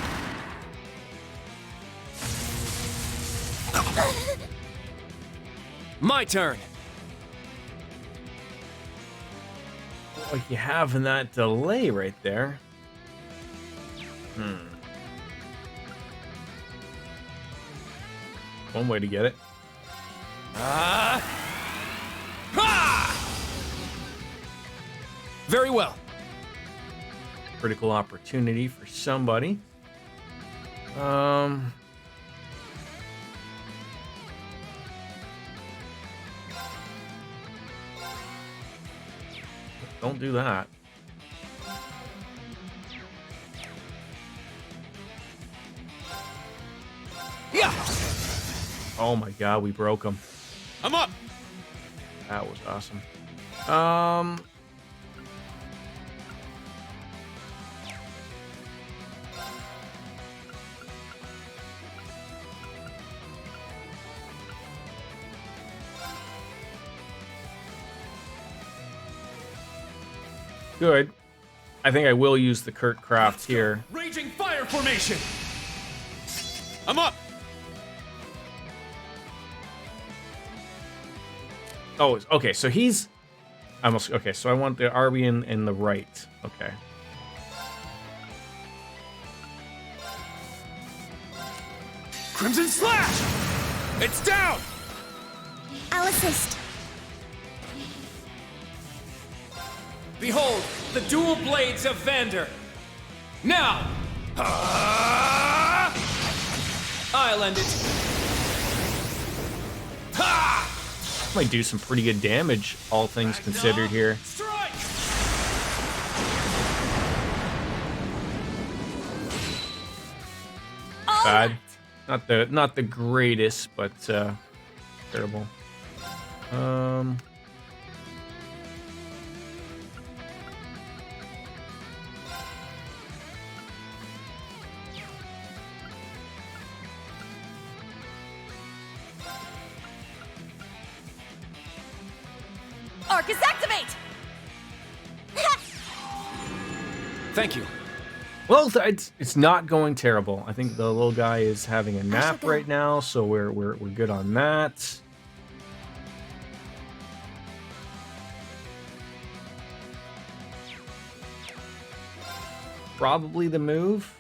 My turn. Like you have in that delay right there. One way to get it. Very well. Critical opportunity for somebody. Don't do that. Yeah. Oh my god, we broke him. I'm up. That was awesome. Good. I think I will use the Kurt Craft here. Raging fire formation. I'm up. Oh, okay. So he's I almost okay. So I want the RB in the right. Okay. Crimson Slash! It's down! I'll assist. Behold, the dual blades of Vander. Now! I'll end it. Ha! Might do some pretty good damage, all things considered here. Strike! Bad. Not the greatest, but terrible. Arcus activate! Thank you. Well, it's not going terrible. I think the little guy is having a nap right now, so we're good on that. Probably the move.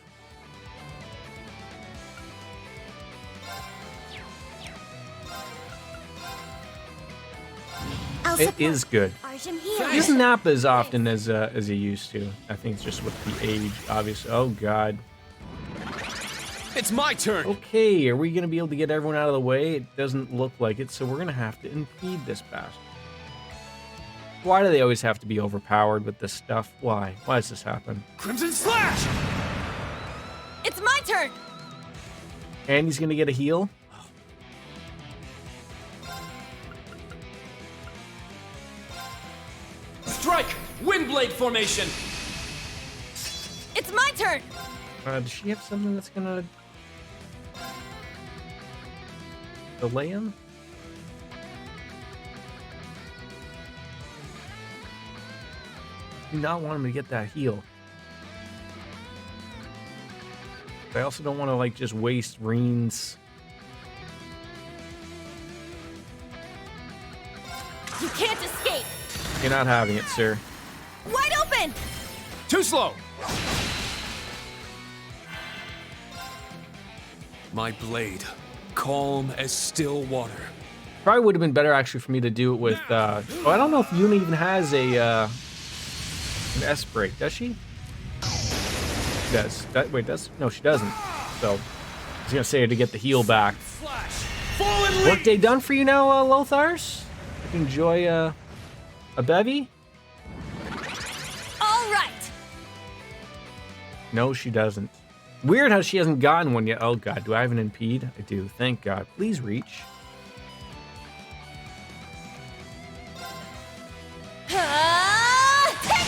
It is good. He doesn't nap as often as he used to. I think it's just with the age, obviously. Oh God. It's my turn. Okay, are we gonna be able to get everyone out of the way? It doesn't look like it, so we're gonna have to impede this bastard. Why do they always have to be overpowered with this stuff? Why? Why does this happen? Crimson Slash! It's my turn! And he's gonna get a heal? Strike! Windblade formation! It's my turn! Does she have something that's gonna delay him? I do not want him to get that heal. I also don't want to like just waste Reen's. You can't escape! You're not having it, sir. Wide open! Too slow! My blade, calm as still water. Probably would have been better actually for me to do it with. Oh, I don't know if Yuna even has a an S break. Does she? She does. Wait, does no? She doesn't. So I was gonna say to get the heal back. Workday done for you now, Lothars. You can enjoy a bevy. All right. No, she doesn't. Weird how she hasn't gotten one yet. Oh God, do I have an impede? I do. Thank God. Please reach. Take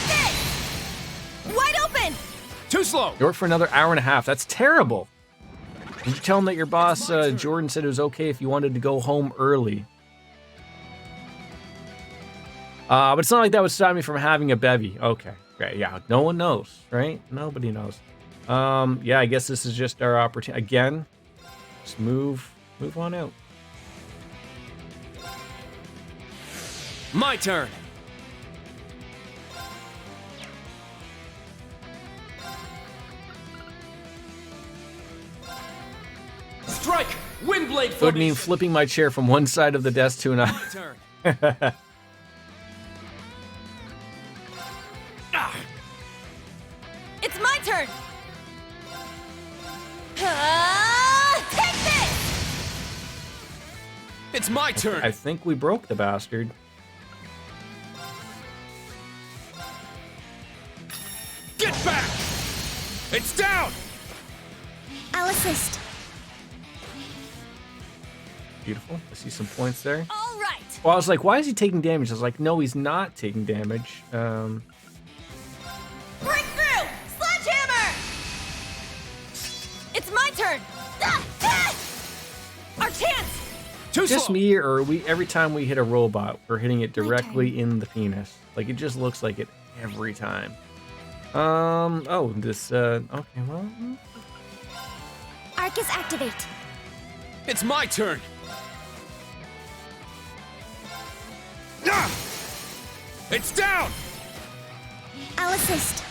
this! Wide open! Too slow! You work for another hour and a half. That's terrible. Did you tell him that your boss, Jordan, said it was okay if you wanted to go home early? But it's not like that would stop me from having a bevy. Okay. Great. Yeah. No one knows, right? Nobody knows. Yeah, I guess this is just our opportunity. Again, just move on out. My turn. Strike! Windblade formation! Would mean flipping my chair from one side of the desk to another. My turn. It's my turn! Take this! It's my turn! I think we broke the bastard. Get back! It's down! I'll assist. Beautiful. I see some points there. All right. Well, I was like, why is he taking damage? I was like, no, he's not taking damage. Breakthrough! Sledgehammer! It's my turn! Our chance! Just me, or are we? Every time we hit a robot, we're hitting it directly in the penis. Like it just looks like it every time. Oh, this. Okay, well. Arcus activate. It's my turn! It's down! I'll assist.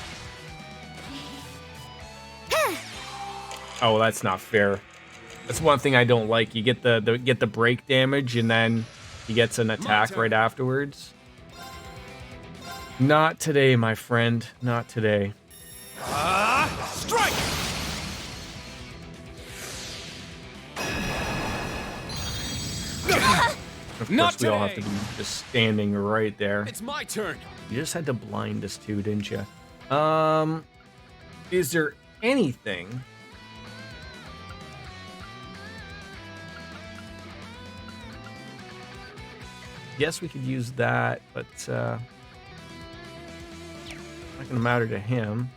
Oh, that's not fair. That's one thing I don't like. You get the break damage, and then he gets an attack right afterwards. Not today, my friend. Not today. Strike! Of course, we all have to be just standing right there. It's my turn. You just had to blind us too, didn't you? Is there anything? Yes, we could use that, but not gonna matter to him.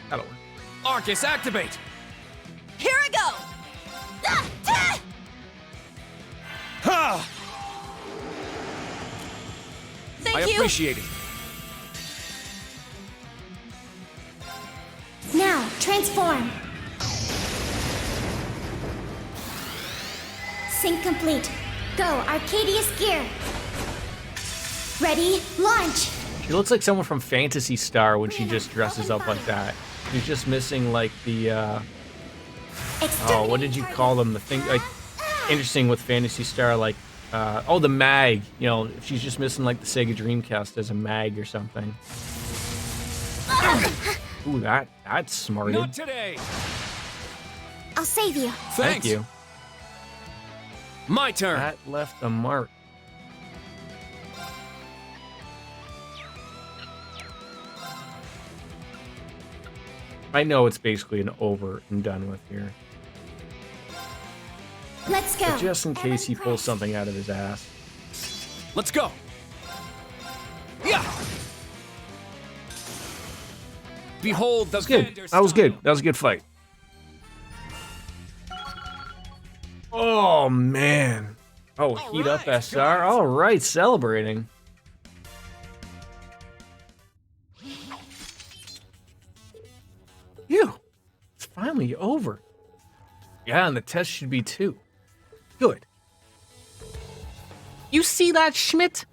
That'll work. Arcus, activate! Here I go! Ha! Thank I you! appreciate it. Now, transform. Sync complete. Go, Arcadius gear. Ready, launch. She looks like someone from Phantasy Star when she just dresses up like that. She's just missing like the oh, what did you call them? The thing like interesting with Phantasy Star, like oh, the mag. You know, she's just missing like the Sega Dreamcast as a mag or something. Ooh, that's smarted. Not today. I'll save you. Thank you. My turn. That left a mark. I know it's basically an over and done with here. Let's go. But just in case he pulls something out of his ass. Let's go. Yeah. Behold the Good. That was good. That was a good fight. Oh, man. Oh, heat up SR. All right, celebrating. Phew. It's finally over. Yeah, and the test should be too. Good. You see that, Schmidt?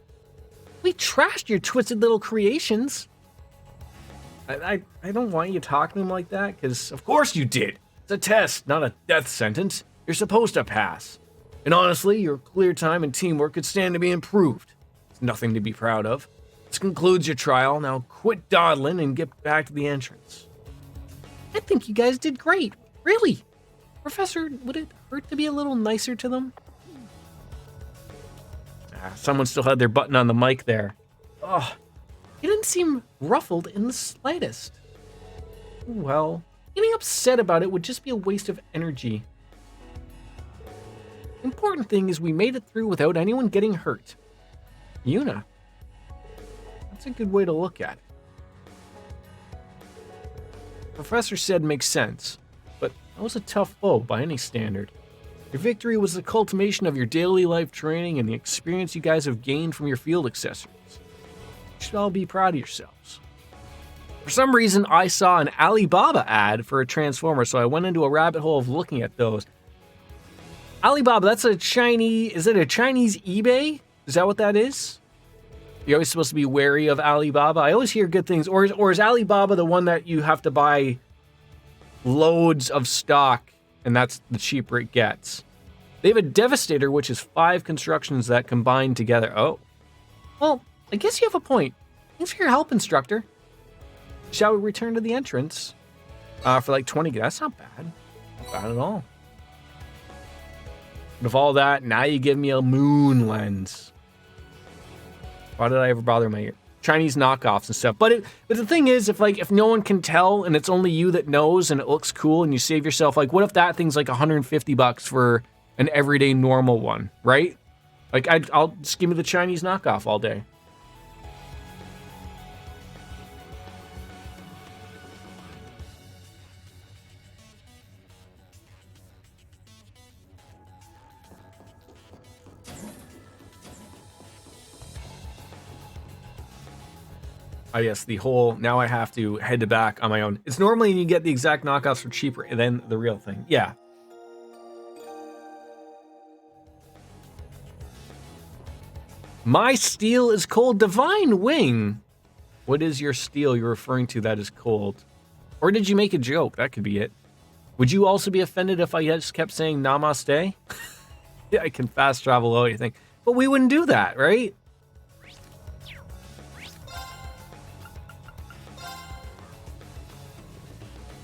We trashed your twisted little creations. I don't want you talking to him like that, because of course you did. It's a test, not a death sentence. You're supposed to pass. And honestly, your clear time and teamwork could stand to be improved. It's nothing to be proud of. This concludes your trial. Now quit dawdling and get back to the entrance. I think you guys did great. Really. Professor, would it hurt to be a little nicer to them? Someone still had their button on the mic there. Oh, you didn't seem ruffled in the slightest. Well, getting upset about it would just be a waste of energy. Important thing is we made it through without anyone getting hurt. Yuna. That's a good way to look at it. Professor said makes sense, but that was a tough foe by any standard. Your victory was the culmination of your daily life training and the experience you guys have gained from your field accessories. You should all be proud of yourselves. For some reason, I saw an Alibaba ad for a Transformer, so I went into a rabbit hole of looking at those. Alibaba, that's a Chinese... Is it a Chinese eBay? Is that what that is? You're always supposed to be wary of Alibaba. I always hear good things. Or is Alibaba the one that you have to buy loads of stock, and that's the cheaper it gets? They have a Devastator, which is 5 constructions that combine together. Oh. Well, I guess you have a point. Thanks for your help, instructor. Shall we return to the entrance? For like 20... That's not bad. Not bad at all. But of all that, now you give me a moon lens. Why did I ever bother my Chinese knockoffs and stuff? But the thing is, if no one can tell and it's only you that knows and it looks cool and you save yourself, like, what if that thing's like $150 for an everyday normal one, right? Like, I'll just give me the Chinese knockoff all day. Oh yes, the whole, now I have to head to back on my own. It's normally you get the exact knockoffs for cheaper than the real thing. Yeah. My steel is cold. Divine Wing. What is your steel you're referring to that is cold? Or did you make a joke? That could be it. Would you also be offended if I just kept saying namaste? Yeah, I can fast travel all you think. But we wouldn't do that, right?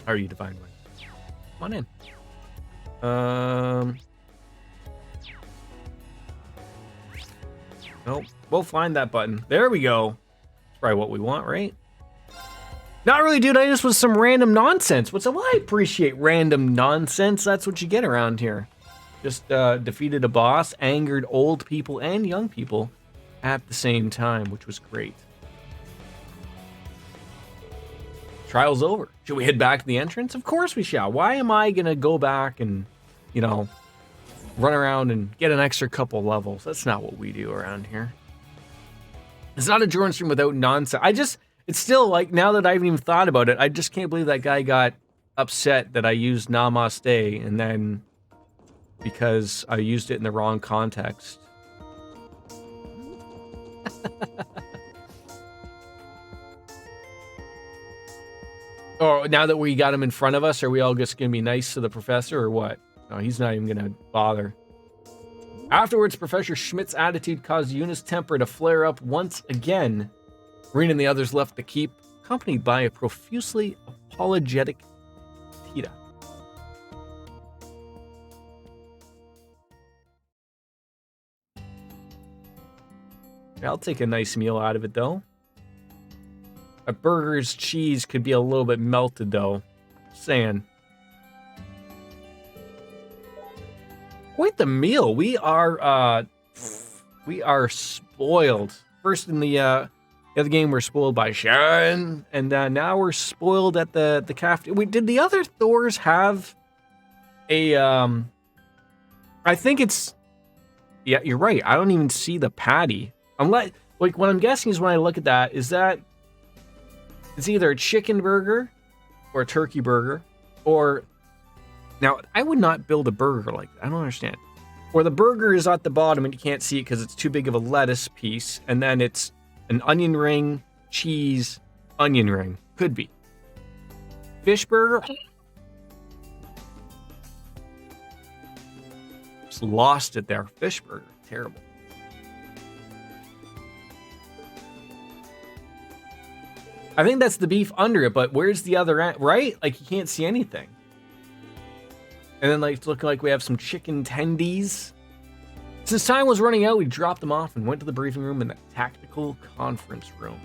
How are you, Divine Wing? Come on in. Nope. We'll find that button. There we go. Probably what we want, right? Not really, dude. I just was some random nonsense. Well, I appreciate random nonsense. That's what you get around here. Just defeated a boss, angered old people and young people at the same time, which was great. Trial's over. Should we head back to the entrance? Of course we shall. Why am I going to go back and, you know, run around and get an extra couple levels? That's not what we do around here. It's not a Jordan stream without nonsense. It's still like, now that I haven't even thought about it, I just can't believe that guy got upset that I used namaste and then because I used it in the wrong context. Oh, now that we got him in front of us, are we all just going to be nice to the professor or what? No, he's not even going to bother. Afterwards, Professor Schmidt's attitude caused Yuna's temper to flare up once again. Reen and the others left the keep, accompanied by a profusely apologetic Tita. I'll take a nice meal out of it, though. A burger's cheese could be a little bit melted, though. Saying. Quite the meal. We are spoiled. First in the other game, we're spoiled by Sharon, and now we're spoiled at the cafeteria. Did the other Thors have a? I think it's. Yeah, you're right. I don't even see the patty. Unless, like, what I'm guessing is when I look at that, is that it's either a chicken burger or a turkey burger, or now I would not build a burger like that. I don't understand. Or the burger is at the bottom and you can't see it because it's too big of a lettuce piece, and then it's an onion ring, cheese, onion ring. Could be. Fish burger. Just lost it there. Fish burger. Terrible. I think that's the beef under it, but where's the other end? Right? Like, you can't see anything. And then, like, it's looking like we have some chicken tendies. Since time was running out, we dropped them off and went to the briefing room in the tactical conference room.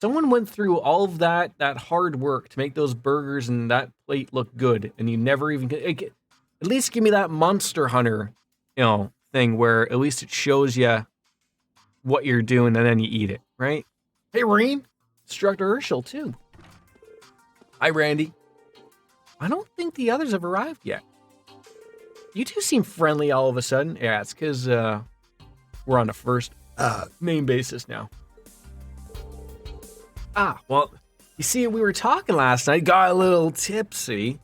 Someone went through all of that hard work to make those burgers and that plate look good, and you never even at least give me that Monster Hunter, thing where at least it shows you what you're doing and then you eat it, right? Hey, Reem, Instructor Herschel too. Hi, Randy. I don't think the others have arrived yet. You two seem friendly all of a sudden. Yeah, it's because we're on the first name basis now. Well, you see, we were talking last night, got a little tipsy,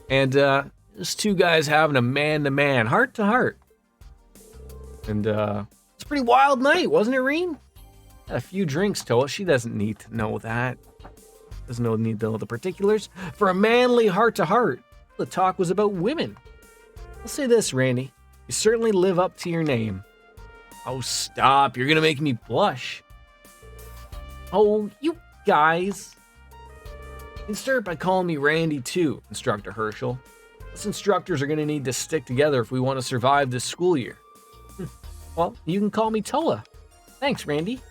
and there's two guys having a man-to-man, heart-to-heart. And it's a pretty wild night, wasn't it, Reem? Had a few drinks, Toa. She doesn't need to know that. Doesn't need to know the particulars. For a manly heart-to-heart, the talk was about women. I'll say this, Randy. You certainly live up to your name. Oh, stop. You're going to make me blush. Oh, you guys. You can start by calling me Randy, too, Instructor Herschel. Us instructors are going to need to stick together if we want to survive this school year. Well, you can call me Toa. Thanks, Randy.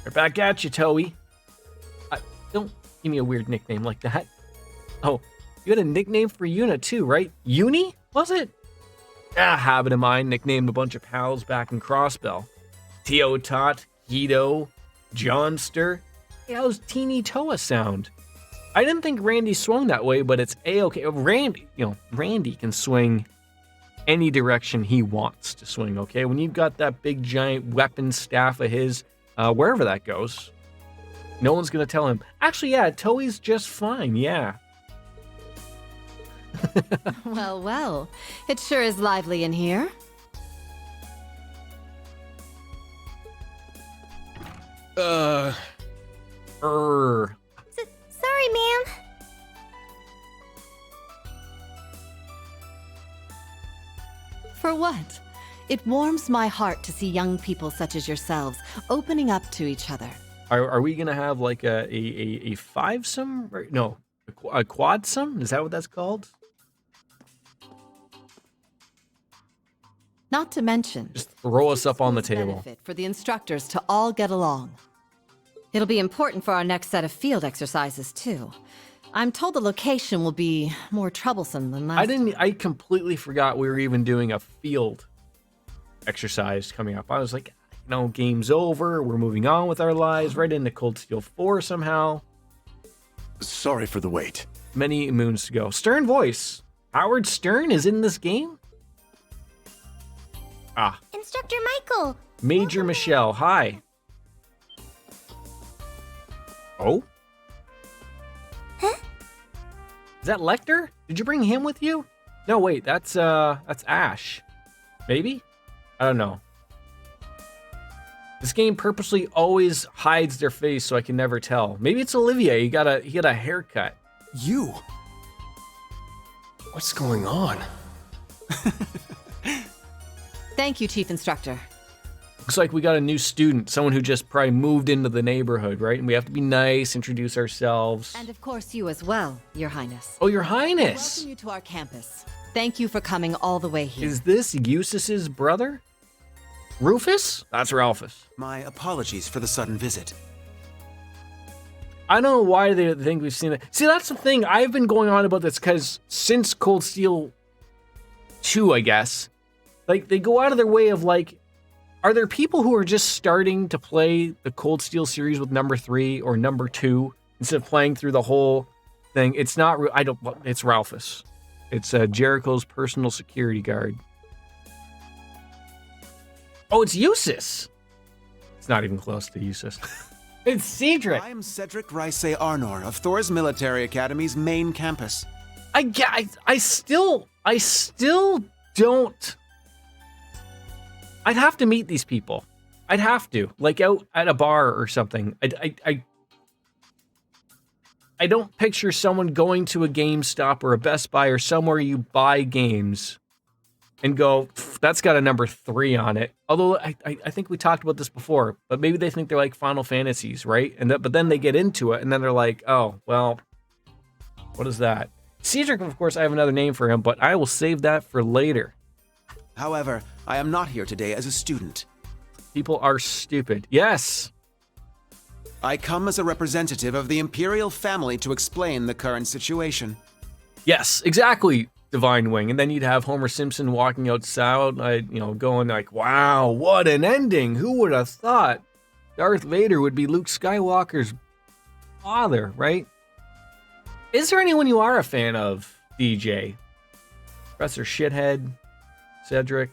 Right back at you, Toei. Don't give me a weird nickname like that. Oh, you had a nickname for Yuna, too, right? Uni? Was it? Habit of mine, nicknamed a bunch of pals back in Crossbell. Teotot, Guido, Johnster. Hey, how's Teeny Toa sound? I didn't think Randy swung that way, but it's A-okay. Randy can swing any direction he wants to swing, okay? When you've got that big giant weapon staff of his, wherever that goes, no one's gonna tell him, actually, yeah, Toei's just fine, yeah. Well, well. It sure is lively in here. Sorry, ma'am. For what? It warms my heart to see young people such as yourselves opening up to each other. Are we gonna have like a fivesome? No, a quadsome? Is that what that's called? Not to mention, Just throw us up on the table. benefit for the instructors to all get along. It'll be important for our next set of field exercises, too. I'm told the location will be more troublesome than last. I completely forgot we were even doing a field exercise coming up. I was like, game's over. We're moving on with our lives right into Cold Steel 4 somehow. Sorry for the wait. Many moons to go. Stern voice. Howard Stern is in this game? Ah. Instructor Michael. Major Michelle. Hi. Oh? Huh? Is that Lecter? Did you bring him with you? No, wait, that's Ash. Maybe? I don't know. This game purposely always hides their face so I can never tell. Maybe it's Olivia. He got a haircut. You? What's going on? Thank you, Chief Instructor. Looks like we got a new student, someone who just probably moved into the neighborhood, right? And we have to be nice, introduce ourselves. And of course you as well, Your Highness. Oh, Your Highness! Welcome you to our campus. Thank you for coming all the way here. Is this Eustace's brother? Rufus? That's Ralphus. My apologies for the sudden visit. I don't know why they think we've seen it. See, that's the thing. I've been going on about this because since Cold Steel 2, I guess, like, they go out of their way of, like, are there people who are just starting to play the Cold Steel series with number 3 or number 2 instead of playing through the whole thing? It's not, it's Ralphus. It's Jericho's personal security guard. Oh, it's Eustace. It's not even close to Eustace. It's Cedric. I am Cedric Rysay Arnor of Thor's Military Academy's main campus. I still don't. I'd have to meet these people. I'd have to, like, out at a bar or something. I don't picture someone going to a GameStop or a Best Buy or somewhere you buy games and go, that's got a number 3 on it. Although I think we talked about this before, but maybe they think they're like Final Fantasies, right? But then they get into it and then they're like, oh, well, what is that? Cedric, of course, I have another name for him, but I will save that for later. However, I am not here today as a student. People are stupid. Yes. I come as a representative of the Imperial family to explain the current situation. Yes, exactly, Divine Wing. And then you'd have Homer Simpson walking outside, going like, wow, what an ending. Who would have thought Darth Vader would be Luke Skywalker's father, right? Is there anyone you are a fan of, DJ? Professor Shithead, Cedric,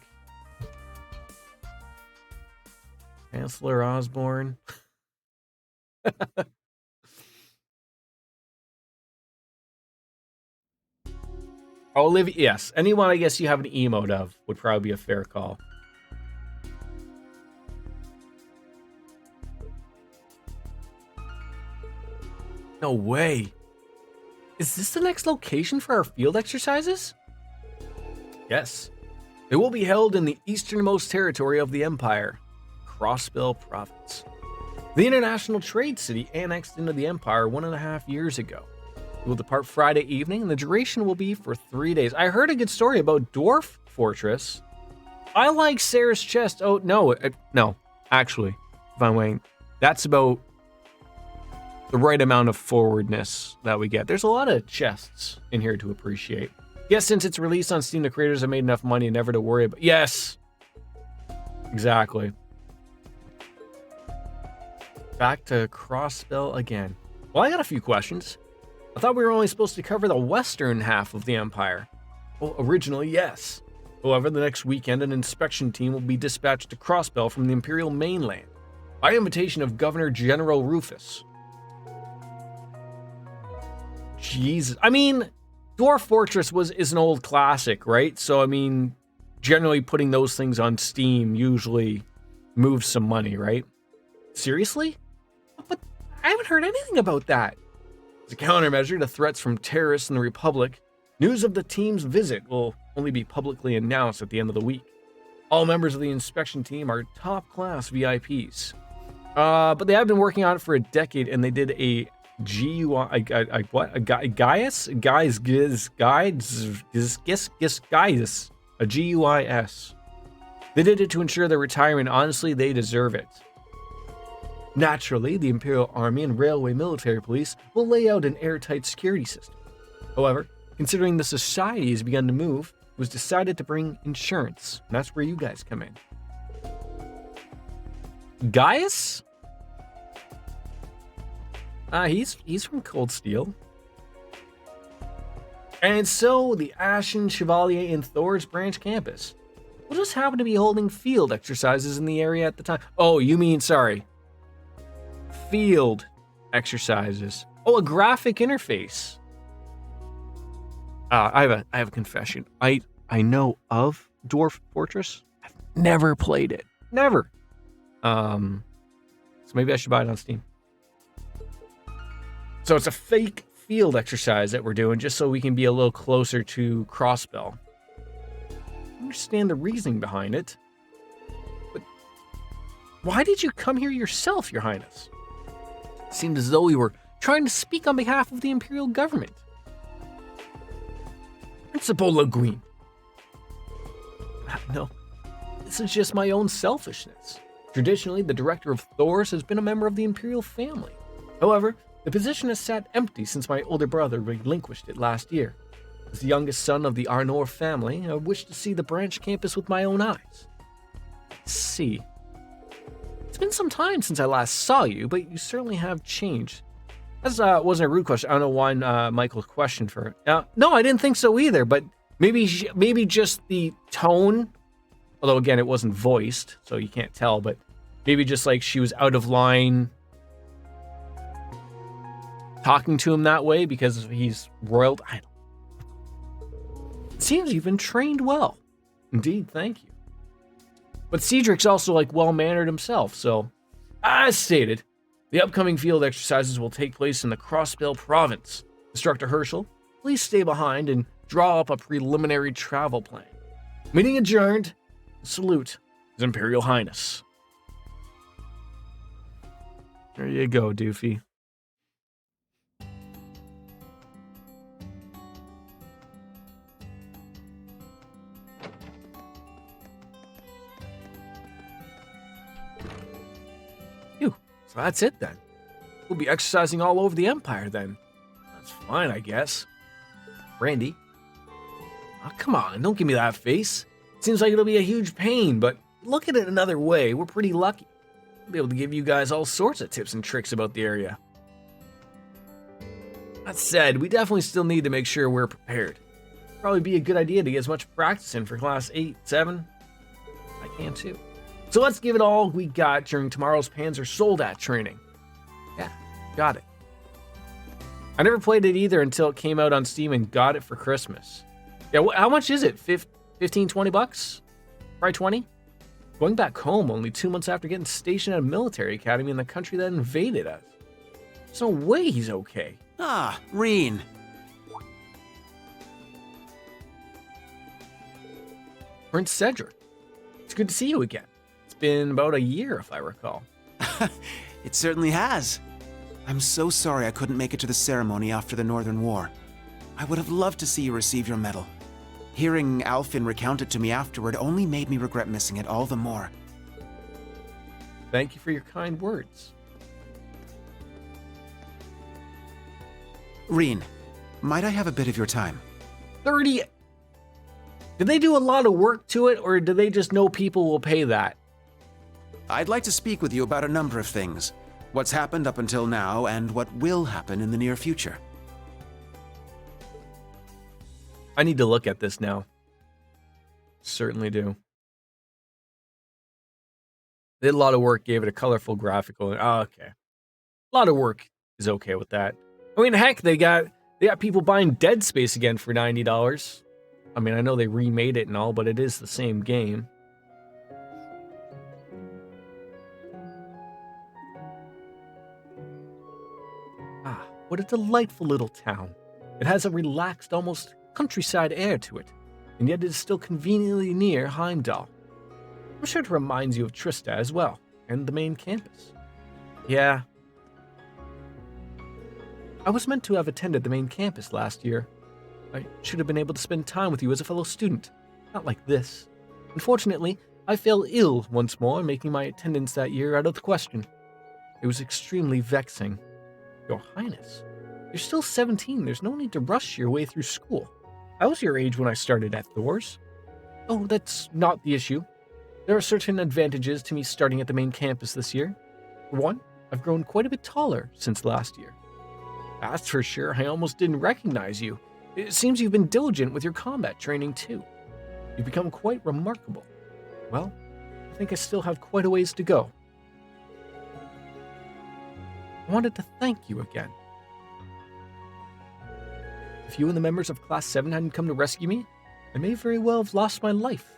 Chancellor Osborne. Olivia, yes. Anyone I guess you have an emote of would probably be a fair call. No way. Is this the next location for our field exercises? Yes. They will be held in the easternmost territory of the Empire, Crossbell Province. The international trade city annexed into the Empire 1.5 years ago. We will depart Friday evening, and the duration will be for 3 days. I heard a good story about Dwarf Fortress. I like Sarah's chest. Oh, no. No, actually, Von Wayne, that's about the right amount of forwardness that we get. There's a lot of chests in here to appreciate. Yes, since it's released on Steam, the creators have made enough money never to worry about. Yes, exactly. Back to Crossbell again. Well, I got a few questions. I thought we were only supposed to cover the western half of the Empire. Well, originally, yes. However, the next weekend, an inspection team will be dispatched to Crossbell from the Imperial mainland by invitation of Governor General Rufus. Jesus. I mean, Dwarf Fortress is an old classic, right? So, I mean, generally putting those things on Steam usually moves some money, right? Seriously? But I haven't heard anything about that. As a countermeasure to threats from terrorists in the Republic, news of the team's visit will only be publicly announced at the end of the week. All members of the inspection team are top-class VIPs. But they have been working on it for a decade, and they did a GUI, Gaius? Guys, a GUIS. They did it to ensure their retirement. Honestly, they deserve it. Naturally, the Imperial Army and Railway Military Police will lay out an airtight security system. However, considering the society has begun to move, it was decided to bring insurance. And that's where you guys come in. Gaius? He's from Cold Steel. And so, the Ashen Chevalier in Thor's branch campus will just happen to be holding field exercises in the area at the time. Oh, you mean, sorry. Field exercises. Oh, a graphic interface. I have a confession. I know of Dwarf Fortress. I've never played it. Never. So maybe I should buy it on Steam. So it's a fake field exercise that we're doing just so we can be a little closer to Crossbell. I understand the reasoning behind it. But why did you come here yourself, Your Highness? It seemed as though you were trying to speak on behalf of the Imperial government. Principal Le Guin. No, this is just my own selfishness. Traditionally, the director of Thor's has been a member of the Imperial family. However, the position has sat empty since my older brother relinquished it last year. As the youngest son of the Arnor family, I wish to see the branch campus with my own eyes. Let's see. It's been some time since I last saw you, but you certainly have changed. That wasn't a rude question. I don't know why Michael's question for it. No, I didn't think so either, but maybe just the tone, although again, it wasn't voiced, so you can't tell, but maybe just like she was out of line talking to him that way because he's royal. It seems you've been trained well. Indeed, thank you. But Cedric's also like well-mannered himself, so as stated, the upcoming field exercises will take place in the Crossbell province. Instructor Herschel, please stay behind and draw up a preliminary travel plan. Meeting adjourned. Salute, His Imperial Highness. There you go, Doofy. So that's it then. We'll be exercising all over the Empire then. That's fine, I guess. Randy? Oh, come on, don't give me that face. Seems like it'll be a huge pain, but look at it another way. We're pretty lucky. We'll be able to give you guys all sorts of tips and tricks about the area. That said, we definitely still need to make sure we're prepared. Probably be a good idea to get as much practice in for class 8, 7. I can too. So let's give it all we got during tomorrow's Panzer Soldat training. Yeah, got it. I never played it either until it came out on Steam and got it for Christmas. Yeah, how much is it? 15, 20 bucks? Probably 20? Going back home only 2 months after getting stationed at a military academy in the country that invaded us. There's no way he's okay. Ah, Reen. Prince Cedric. It's good to see you again. Been about a year, if I recall. It certainly has. I'm so sorry I couldn't make it to the ceremony after the Northern War. I would have loved to see you receive your medal. Hearing Alfin recount it to me afterward only made me regret missing it all the more. Thank you for your kind words. Reen, might I have a bit of your time? 30. Did they do a lot of work to it, or do they just know people will pay that? I'd like to speak with you about a number of things. What's happened up until now, and what will happen in the near future. I need to look at this now. Certainly do. They did a lot of work, gave it a colorful graphical. Oh, okay. A lot of work is okay with that. I mean, heck, they got They got people buying Dead Space again for $90. I mean, I know they remade it and all, but it is the same game. Ah, what a delightful little town. It has a relaxed, almost countryside air to it, and yet it is still conveniently near Heimdall. I'm sure it reminds you of Trista as well, and the main campus. Yeah. I was meant to have attended the main campus last year. I should have been able to spend time with you as a fellow student, not like this. Unfortunately, I fell ill once more, making my attendance that year out of the question. It was extremely vexing. Your Highness, you're still 17. There's no need to rush your way through school. I was your age when I started at Thor's. Oh, that's not the issue. There are certain advantages to me starting at the main campus this year. For one, I've grown quite a bit taller since last year. That's for sure. I almost didn't recognize you. It seems you've been diligent with your combat training too. You've become quite remarkable. Well, I think I still have quite a ways to go. I wanted to thank you again. If you and the members of Class 7 hadn't come to rescue me, I may very well have lost my life.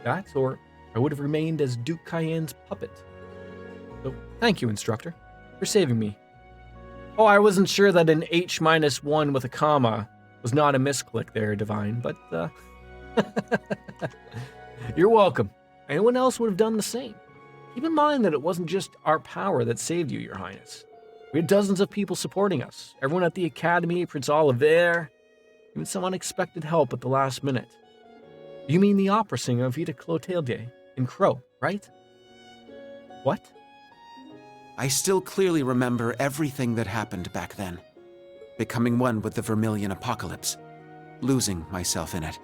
That, or I would have remained as Duke Cayenne's puppet. So, thank you, instructor, for saving me. Oh, I wasn't sure that an H-1 with a comma was not a misclick there, Divine, but, you're welcome. Anyone else would have done the same. Keep in mind that it wasn't just our power that saved you, Your Highness. We had dozens of people supporting us. Everyone at the Academy, Prince Oliver, even some unexpected help at the last minute. You mean the opera singer Vita Clotilde in Crow, right? What? I still clearly remember everything that happened back then. Becoming one with the Vermilion Apocalypse. Losing myself in it.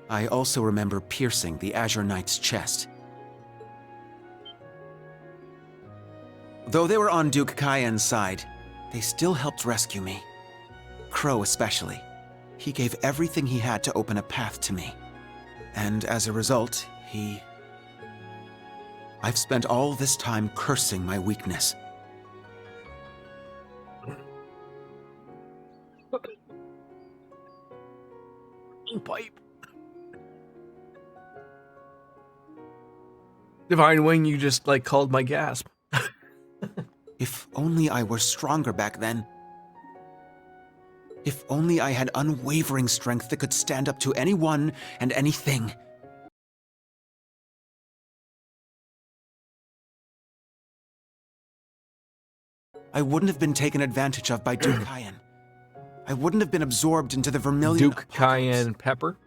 I also remember piercing the Azure Knight's chest. Though they were on Duke Cayenne's side, they still helped rescue me. Crow especially. He gave everything he had to open a path to me. And as a result, I've spent all this time cursing my weakness. Pipe. Divine Wing, you just, called my gasp. If only I were stronger back then. If only I had unwavering strength that could stand up to anyone and anything. I wouldn't have been taken advantage of by Duke Cayenne. I wouldn't have been absorbed into the Vermilion Duke Cayenne Pepper?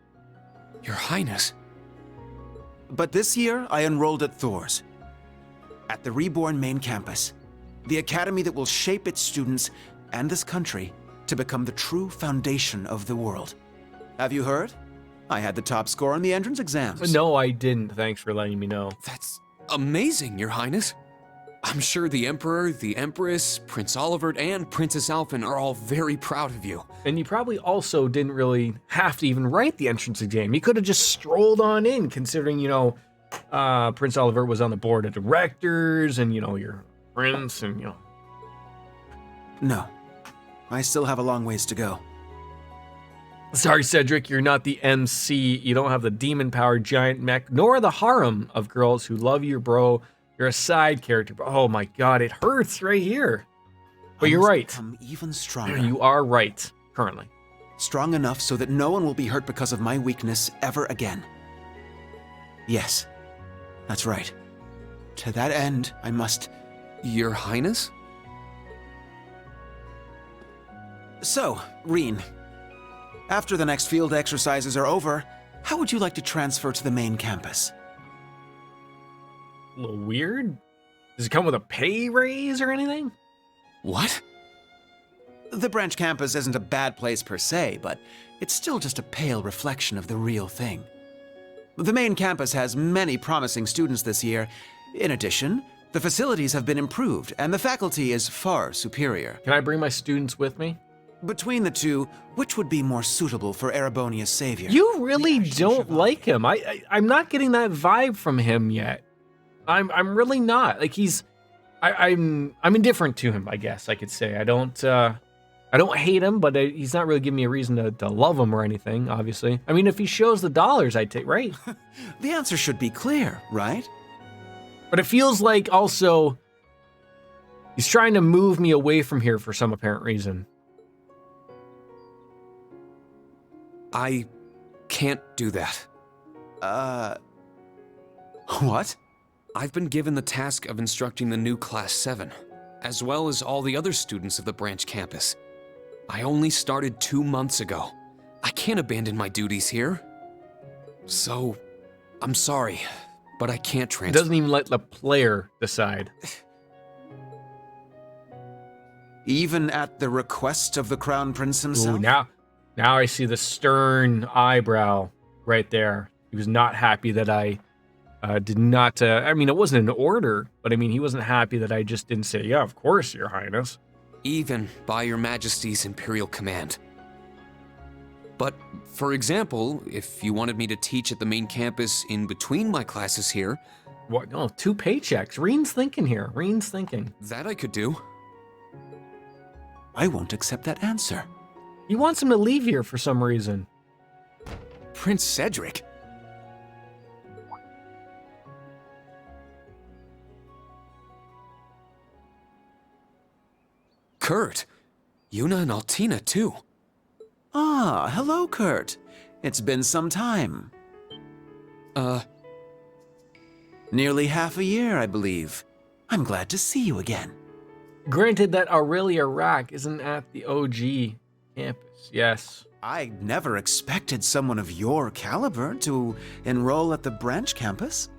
Your Highness. But this year, I enrolled at Thor's. At the Reborn main campus. The academy that will shape its students and this country to become the true foundation of the world. Have you heard? I had the top score on the entrance exams. No, I didn't. Thanks for letting me know. That's amazing, Your Highness. I'm sure the Emperor, the Empress, Prince Oliver, and Princess Alphen are all very proud of you. And you probably also didn't really have to even write the entrance exam. You could have just strolled on in, considering, Prince Oliver was on the board of directors, and, your prince, and, No. I still have a long ways to go. Sorry, Cedric, you're not the MC. You don't have the demon-powered giant mech, nor the harem of girls who love you, bro. You're a side character. Oh my god, it hurts right here. But you're right. Become even stronger. You are right, currently. Strong enough so that no one will be hurt because of my weakness ever again. Yes, that's right. To that end, I must... Your Highness? So, Reen, after the next field exercises are over, how would you like to transfer to the main campus? A little weird? Does it come with a pay raise or anything? What? The branch campus isn't a bad place per se, but it's still just a pale reflection of the real thing. The main campus has many promising students this year. In addition, the facilities have been improved, and the faculty is far superior. Can I bring my students with me? Between the two, which would be more suitable for Erebonia's savior? You really don't like him. I'm not getting that vibe from him yet. I'm really not. I'm indifferent to him, I guess I could say. I don't I don't hate him, but he's not really giving me a reason to love him or anything, obviously. I mean, if he shows the dollars, I'd take, right? The answer should be clear, right? But it feels like also he's trying to move me away from here for some apparent reason. I can't do that. What? I've been given the task of instructing the new Class 7, as well as all the other students of the branch campus. I only started 2 months ago. I can't abandon my duties here. So, I'm sorry, but I can't He transfer. doesn't even let the player decide. Even at the request of the Crown Prince himself? Ooh, now I see the stern eyebrow right there. He was not happy that I did not... I mean, it wasn't an order, but I mean, he wasn't happy that I just didn't say, yeah, of course, Your Highness. Even by Your Majesty's Imperial command. But, for example, if you wanted me to teach at the main campus in between my classes here... What? No, 2 paychecks. Reen's thinking here. Reen's thinking. That I could do. I won't accept that answer. He wants him to leave here for some reason. Prince Cedric? Kurt. Yuna and Altina, too. Ah, hello, Kurt. It's been some time. Nearly half a year, I believe. I'm glad to see you again. Granted that Aurelia Rack isn't at the OG campus. Yes. I never expected someone of your caliber to enroll at the branch campus.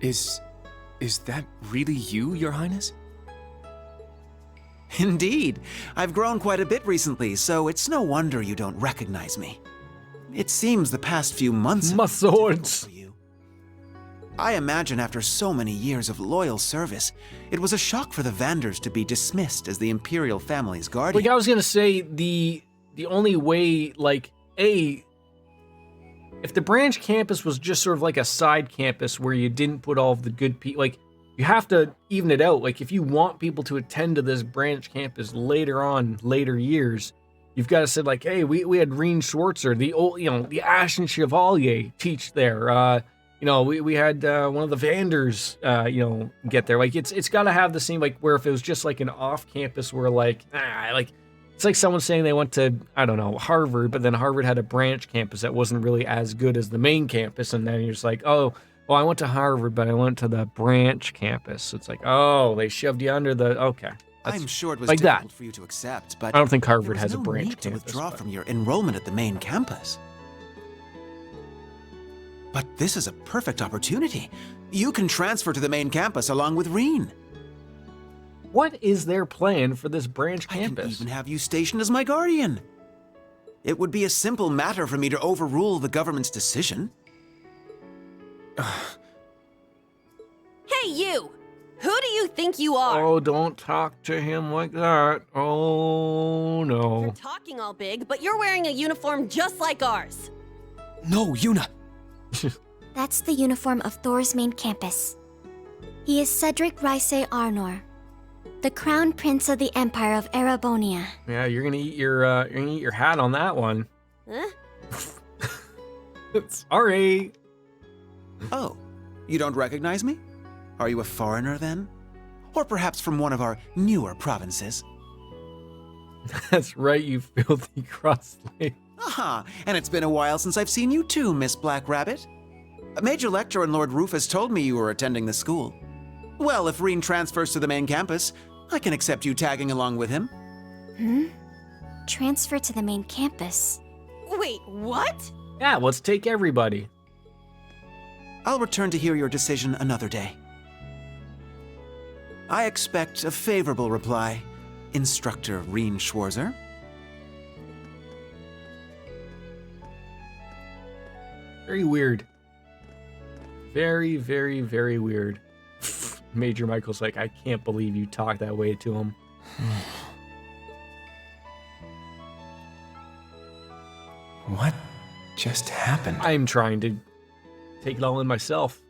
Is that really you, Your Highness? Indeed. I've grown quite a bit recently, so it's no wonder you don't recognize me. It seems the past few months My swords. for you. I imagine after so many years of loyal service, it was a shock for the Vanders to be dismissed as the Imperial family's guardian. Like I was gonna say, the only way, like, if the branch campus was just sort of like a side campus where you didn't put all of the good people, like, you have to even it out. Like, if you want people to attend to this branch campus later years, you've got to say, like, hey, we had Reen Schwarzer, the old, the Ashen Chevalier teach there. We had one of the Vanders, get there. Like, it's got to have the same, like, where if it was just like an off campus where, like, it's like someone saying they went to, I don't know, Harvard, but then Harvard had a branch campus that wasn't really as good as the main campus. And then you're just like, oh, well, I went to Harvard, but I went to the branch campus. So it's like, oh, they shoved you under the, okay. I'm sure it was like difficult that. for you to accept, but I don't think Harvard there was has a no branch need to campus. withdraw from your enrollment at the main campus. But this is a perfect opportunity. You can transfer to the main campus along with Reen. What is their plan for this branch campus? I can even have you stationed as my guardian. It would be a simple matter for me to overrule the government's decision. Hey, you! Who do you think you are? Oh, don't talk to him like that. Oh, no. You're talking all big, but you're wearing a uniform just like ours. No, Yuna. That's the uniform of Thor's main campus. He is Cedric Ryse Arnor, the Crown Prince of the Empire of Erebonia. Yeah, you're gonna eat your hat on that one. Huh? Sorry. Oh, you don't recognize me? Are you a foreigner then? Or perhaps from one of our newer provinces? That's right, you filthy cross-legged. Aha, and it's been a while since I've seen you too, Miss Black Rabbit. Major Lecter and Lord Rufus told me you were attending the school. Well, if Reen transfers to the main campus, I can accept you tagging along with him. Transfer to the main campus. Wait, what? Yeah, let's take everybody. I'll return to hear your decision another day. I expect a favorable reply, Instructor Reen Schwarzer. Very weird. Very, very, very weird. Major Michael's like, I can't believe you talk that way to him. What just happened? I'm trying to take it all in myself.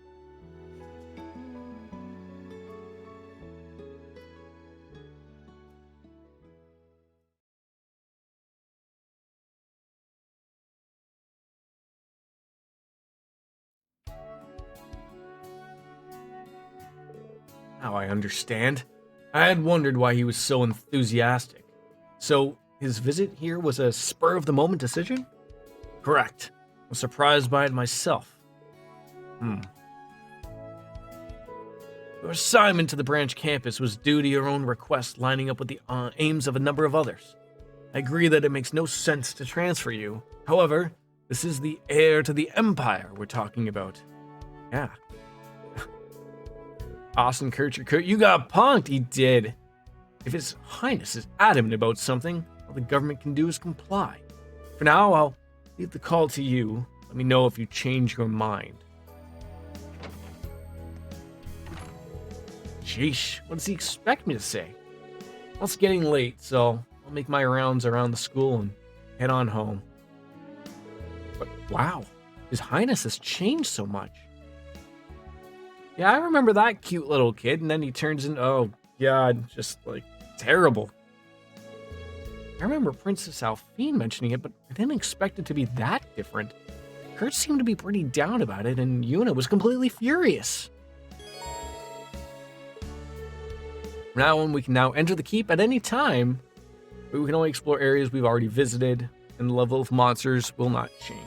Now I understand. I had wondered why he was so enthusiastic. So, his visit here was a spur-of-the-moment decision? Correct. I was surprised by it myself. Your assignment to the branch campus was due to your own request, lining up with the aims of a number of others. I agree that it makes no sense to transfer you. However, this is the heir to the Empire we're talking about. Yeah. Austin Kircher, you got punked, he did. If His Highness is adamant about something, all the government can do is comply. For now, I'll leave the call to you. Let me know if you change your mind. Sheesh, what does he expect me to say? Well, it's getting late, so I'll make my rounds around the school and head on home. But wow, His Highness has changed so much. Yeah, I remember that cute little kid, and then he turns into, oh god, just like terrible. I remember Princess Alphine mentioning it, but I didn't expect it to be that different. Kurt seemed to be pretty down about it, and Yuna was completely furious. From now on, we can now enter the keep at any time, but we can only explore areas we've already visited, and the level of monsters will not change.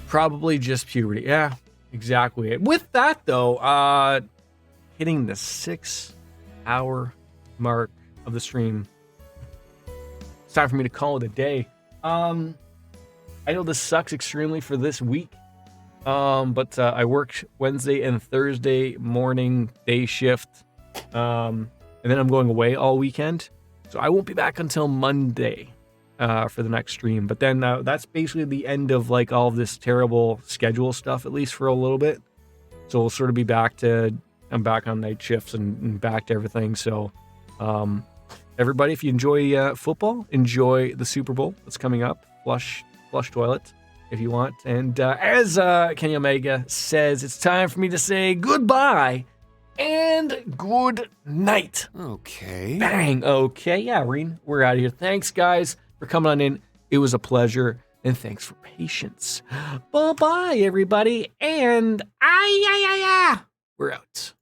Probably just puberty. Yeah, exactly. With that, though, hitting the 6-hour mark of the stream, it's time for me to call it a day. I know this sucks extremely for this week. But I worked Wednesday and Thursday morning day shift. And then I'm going away all weekend. So I won't be back until Monday for the next stream. But then that's basically the end of like all of this terrible schedule stuff, at least for a little bit. So we'll sort of be I'm back on night shifts and back to everything. So everybody, if you enjoy football, enjoy the Super Bowl that's coming up. Flush toilet if you want. And as Kenny Omega says, it's time for me to say goodbye and good night. Okay. Bang. Okay. Yeah, Reen, we're out of here. Thanks, guys, for coming on in. It was a pleasure. And thanks for patience. Bye-bye, everybody. And we're out.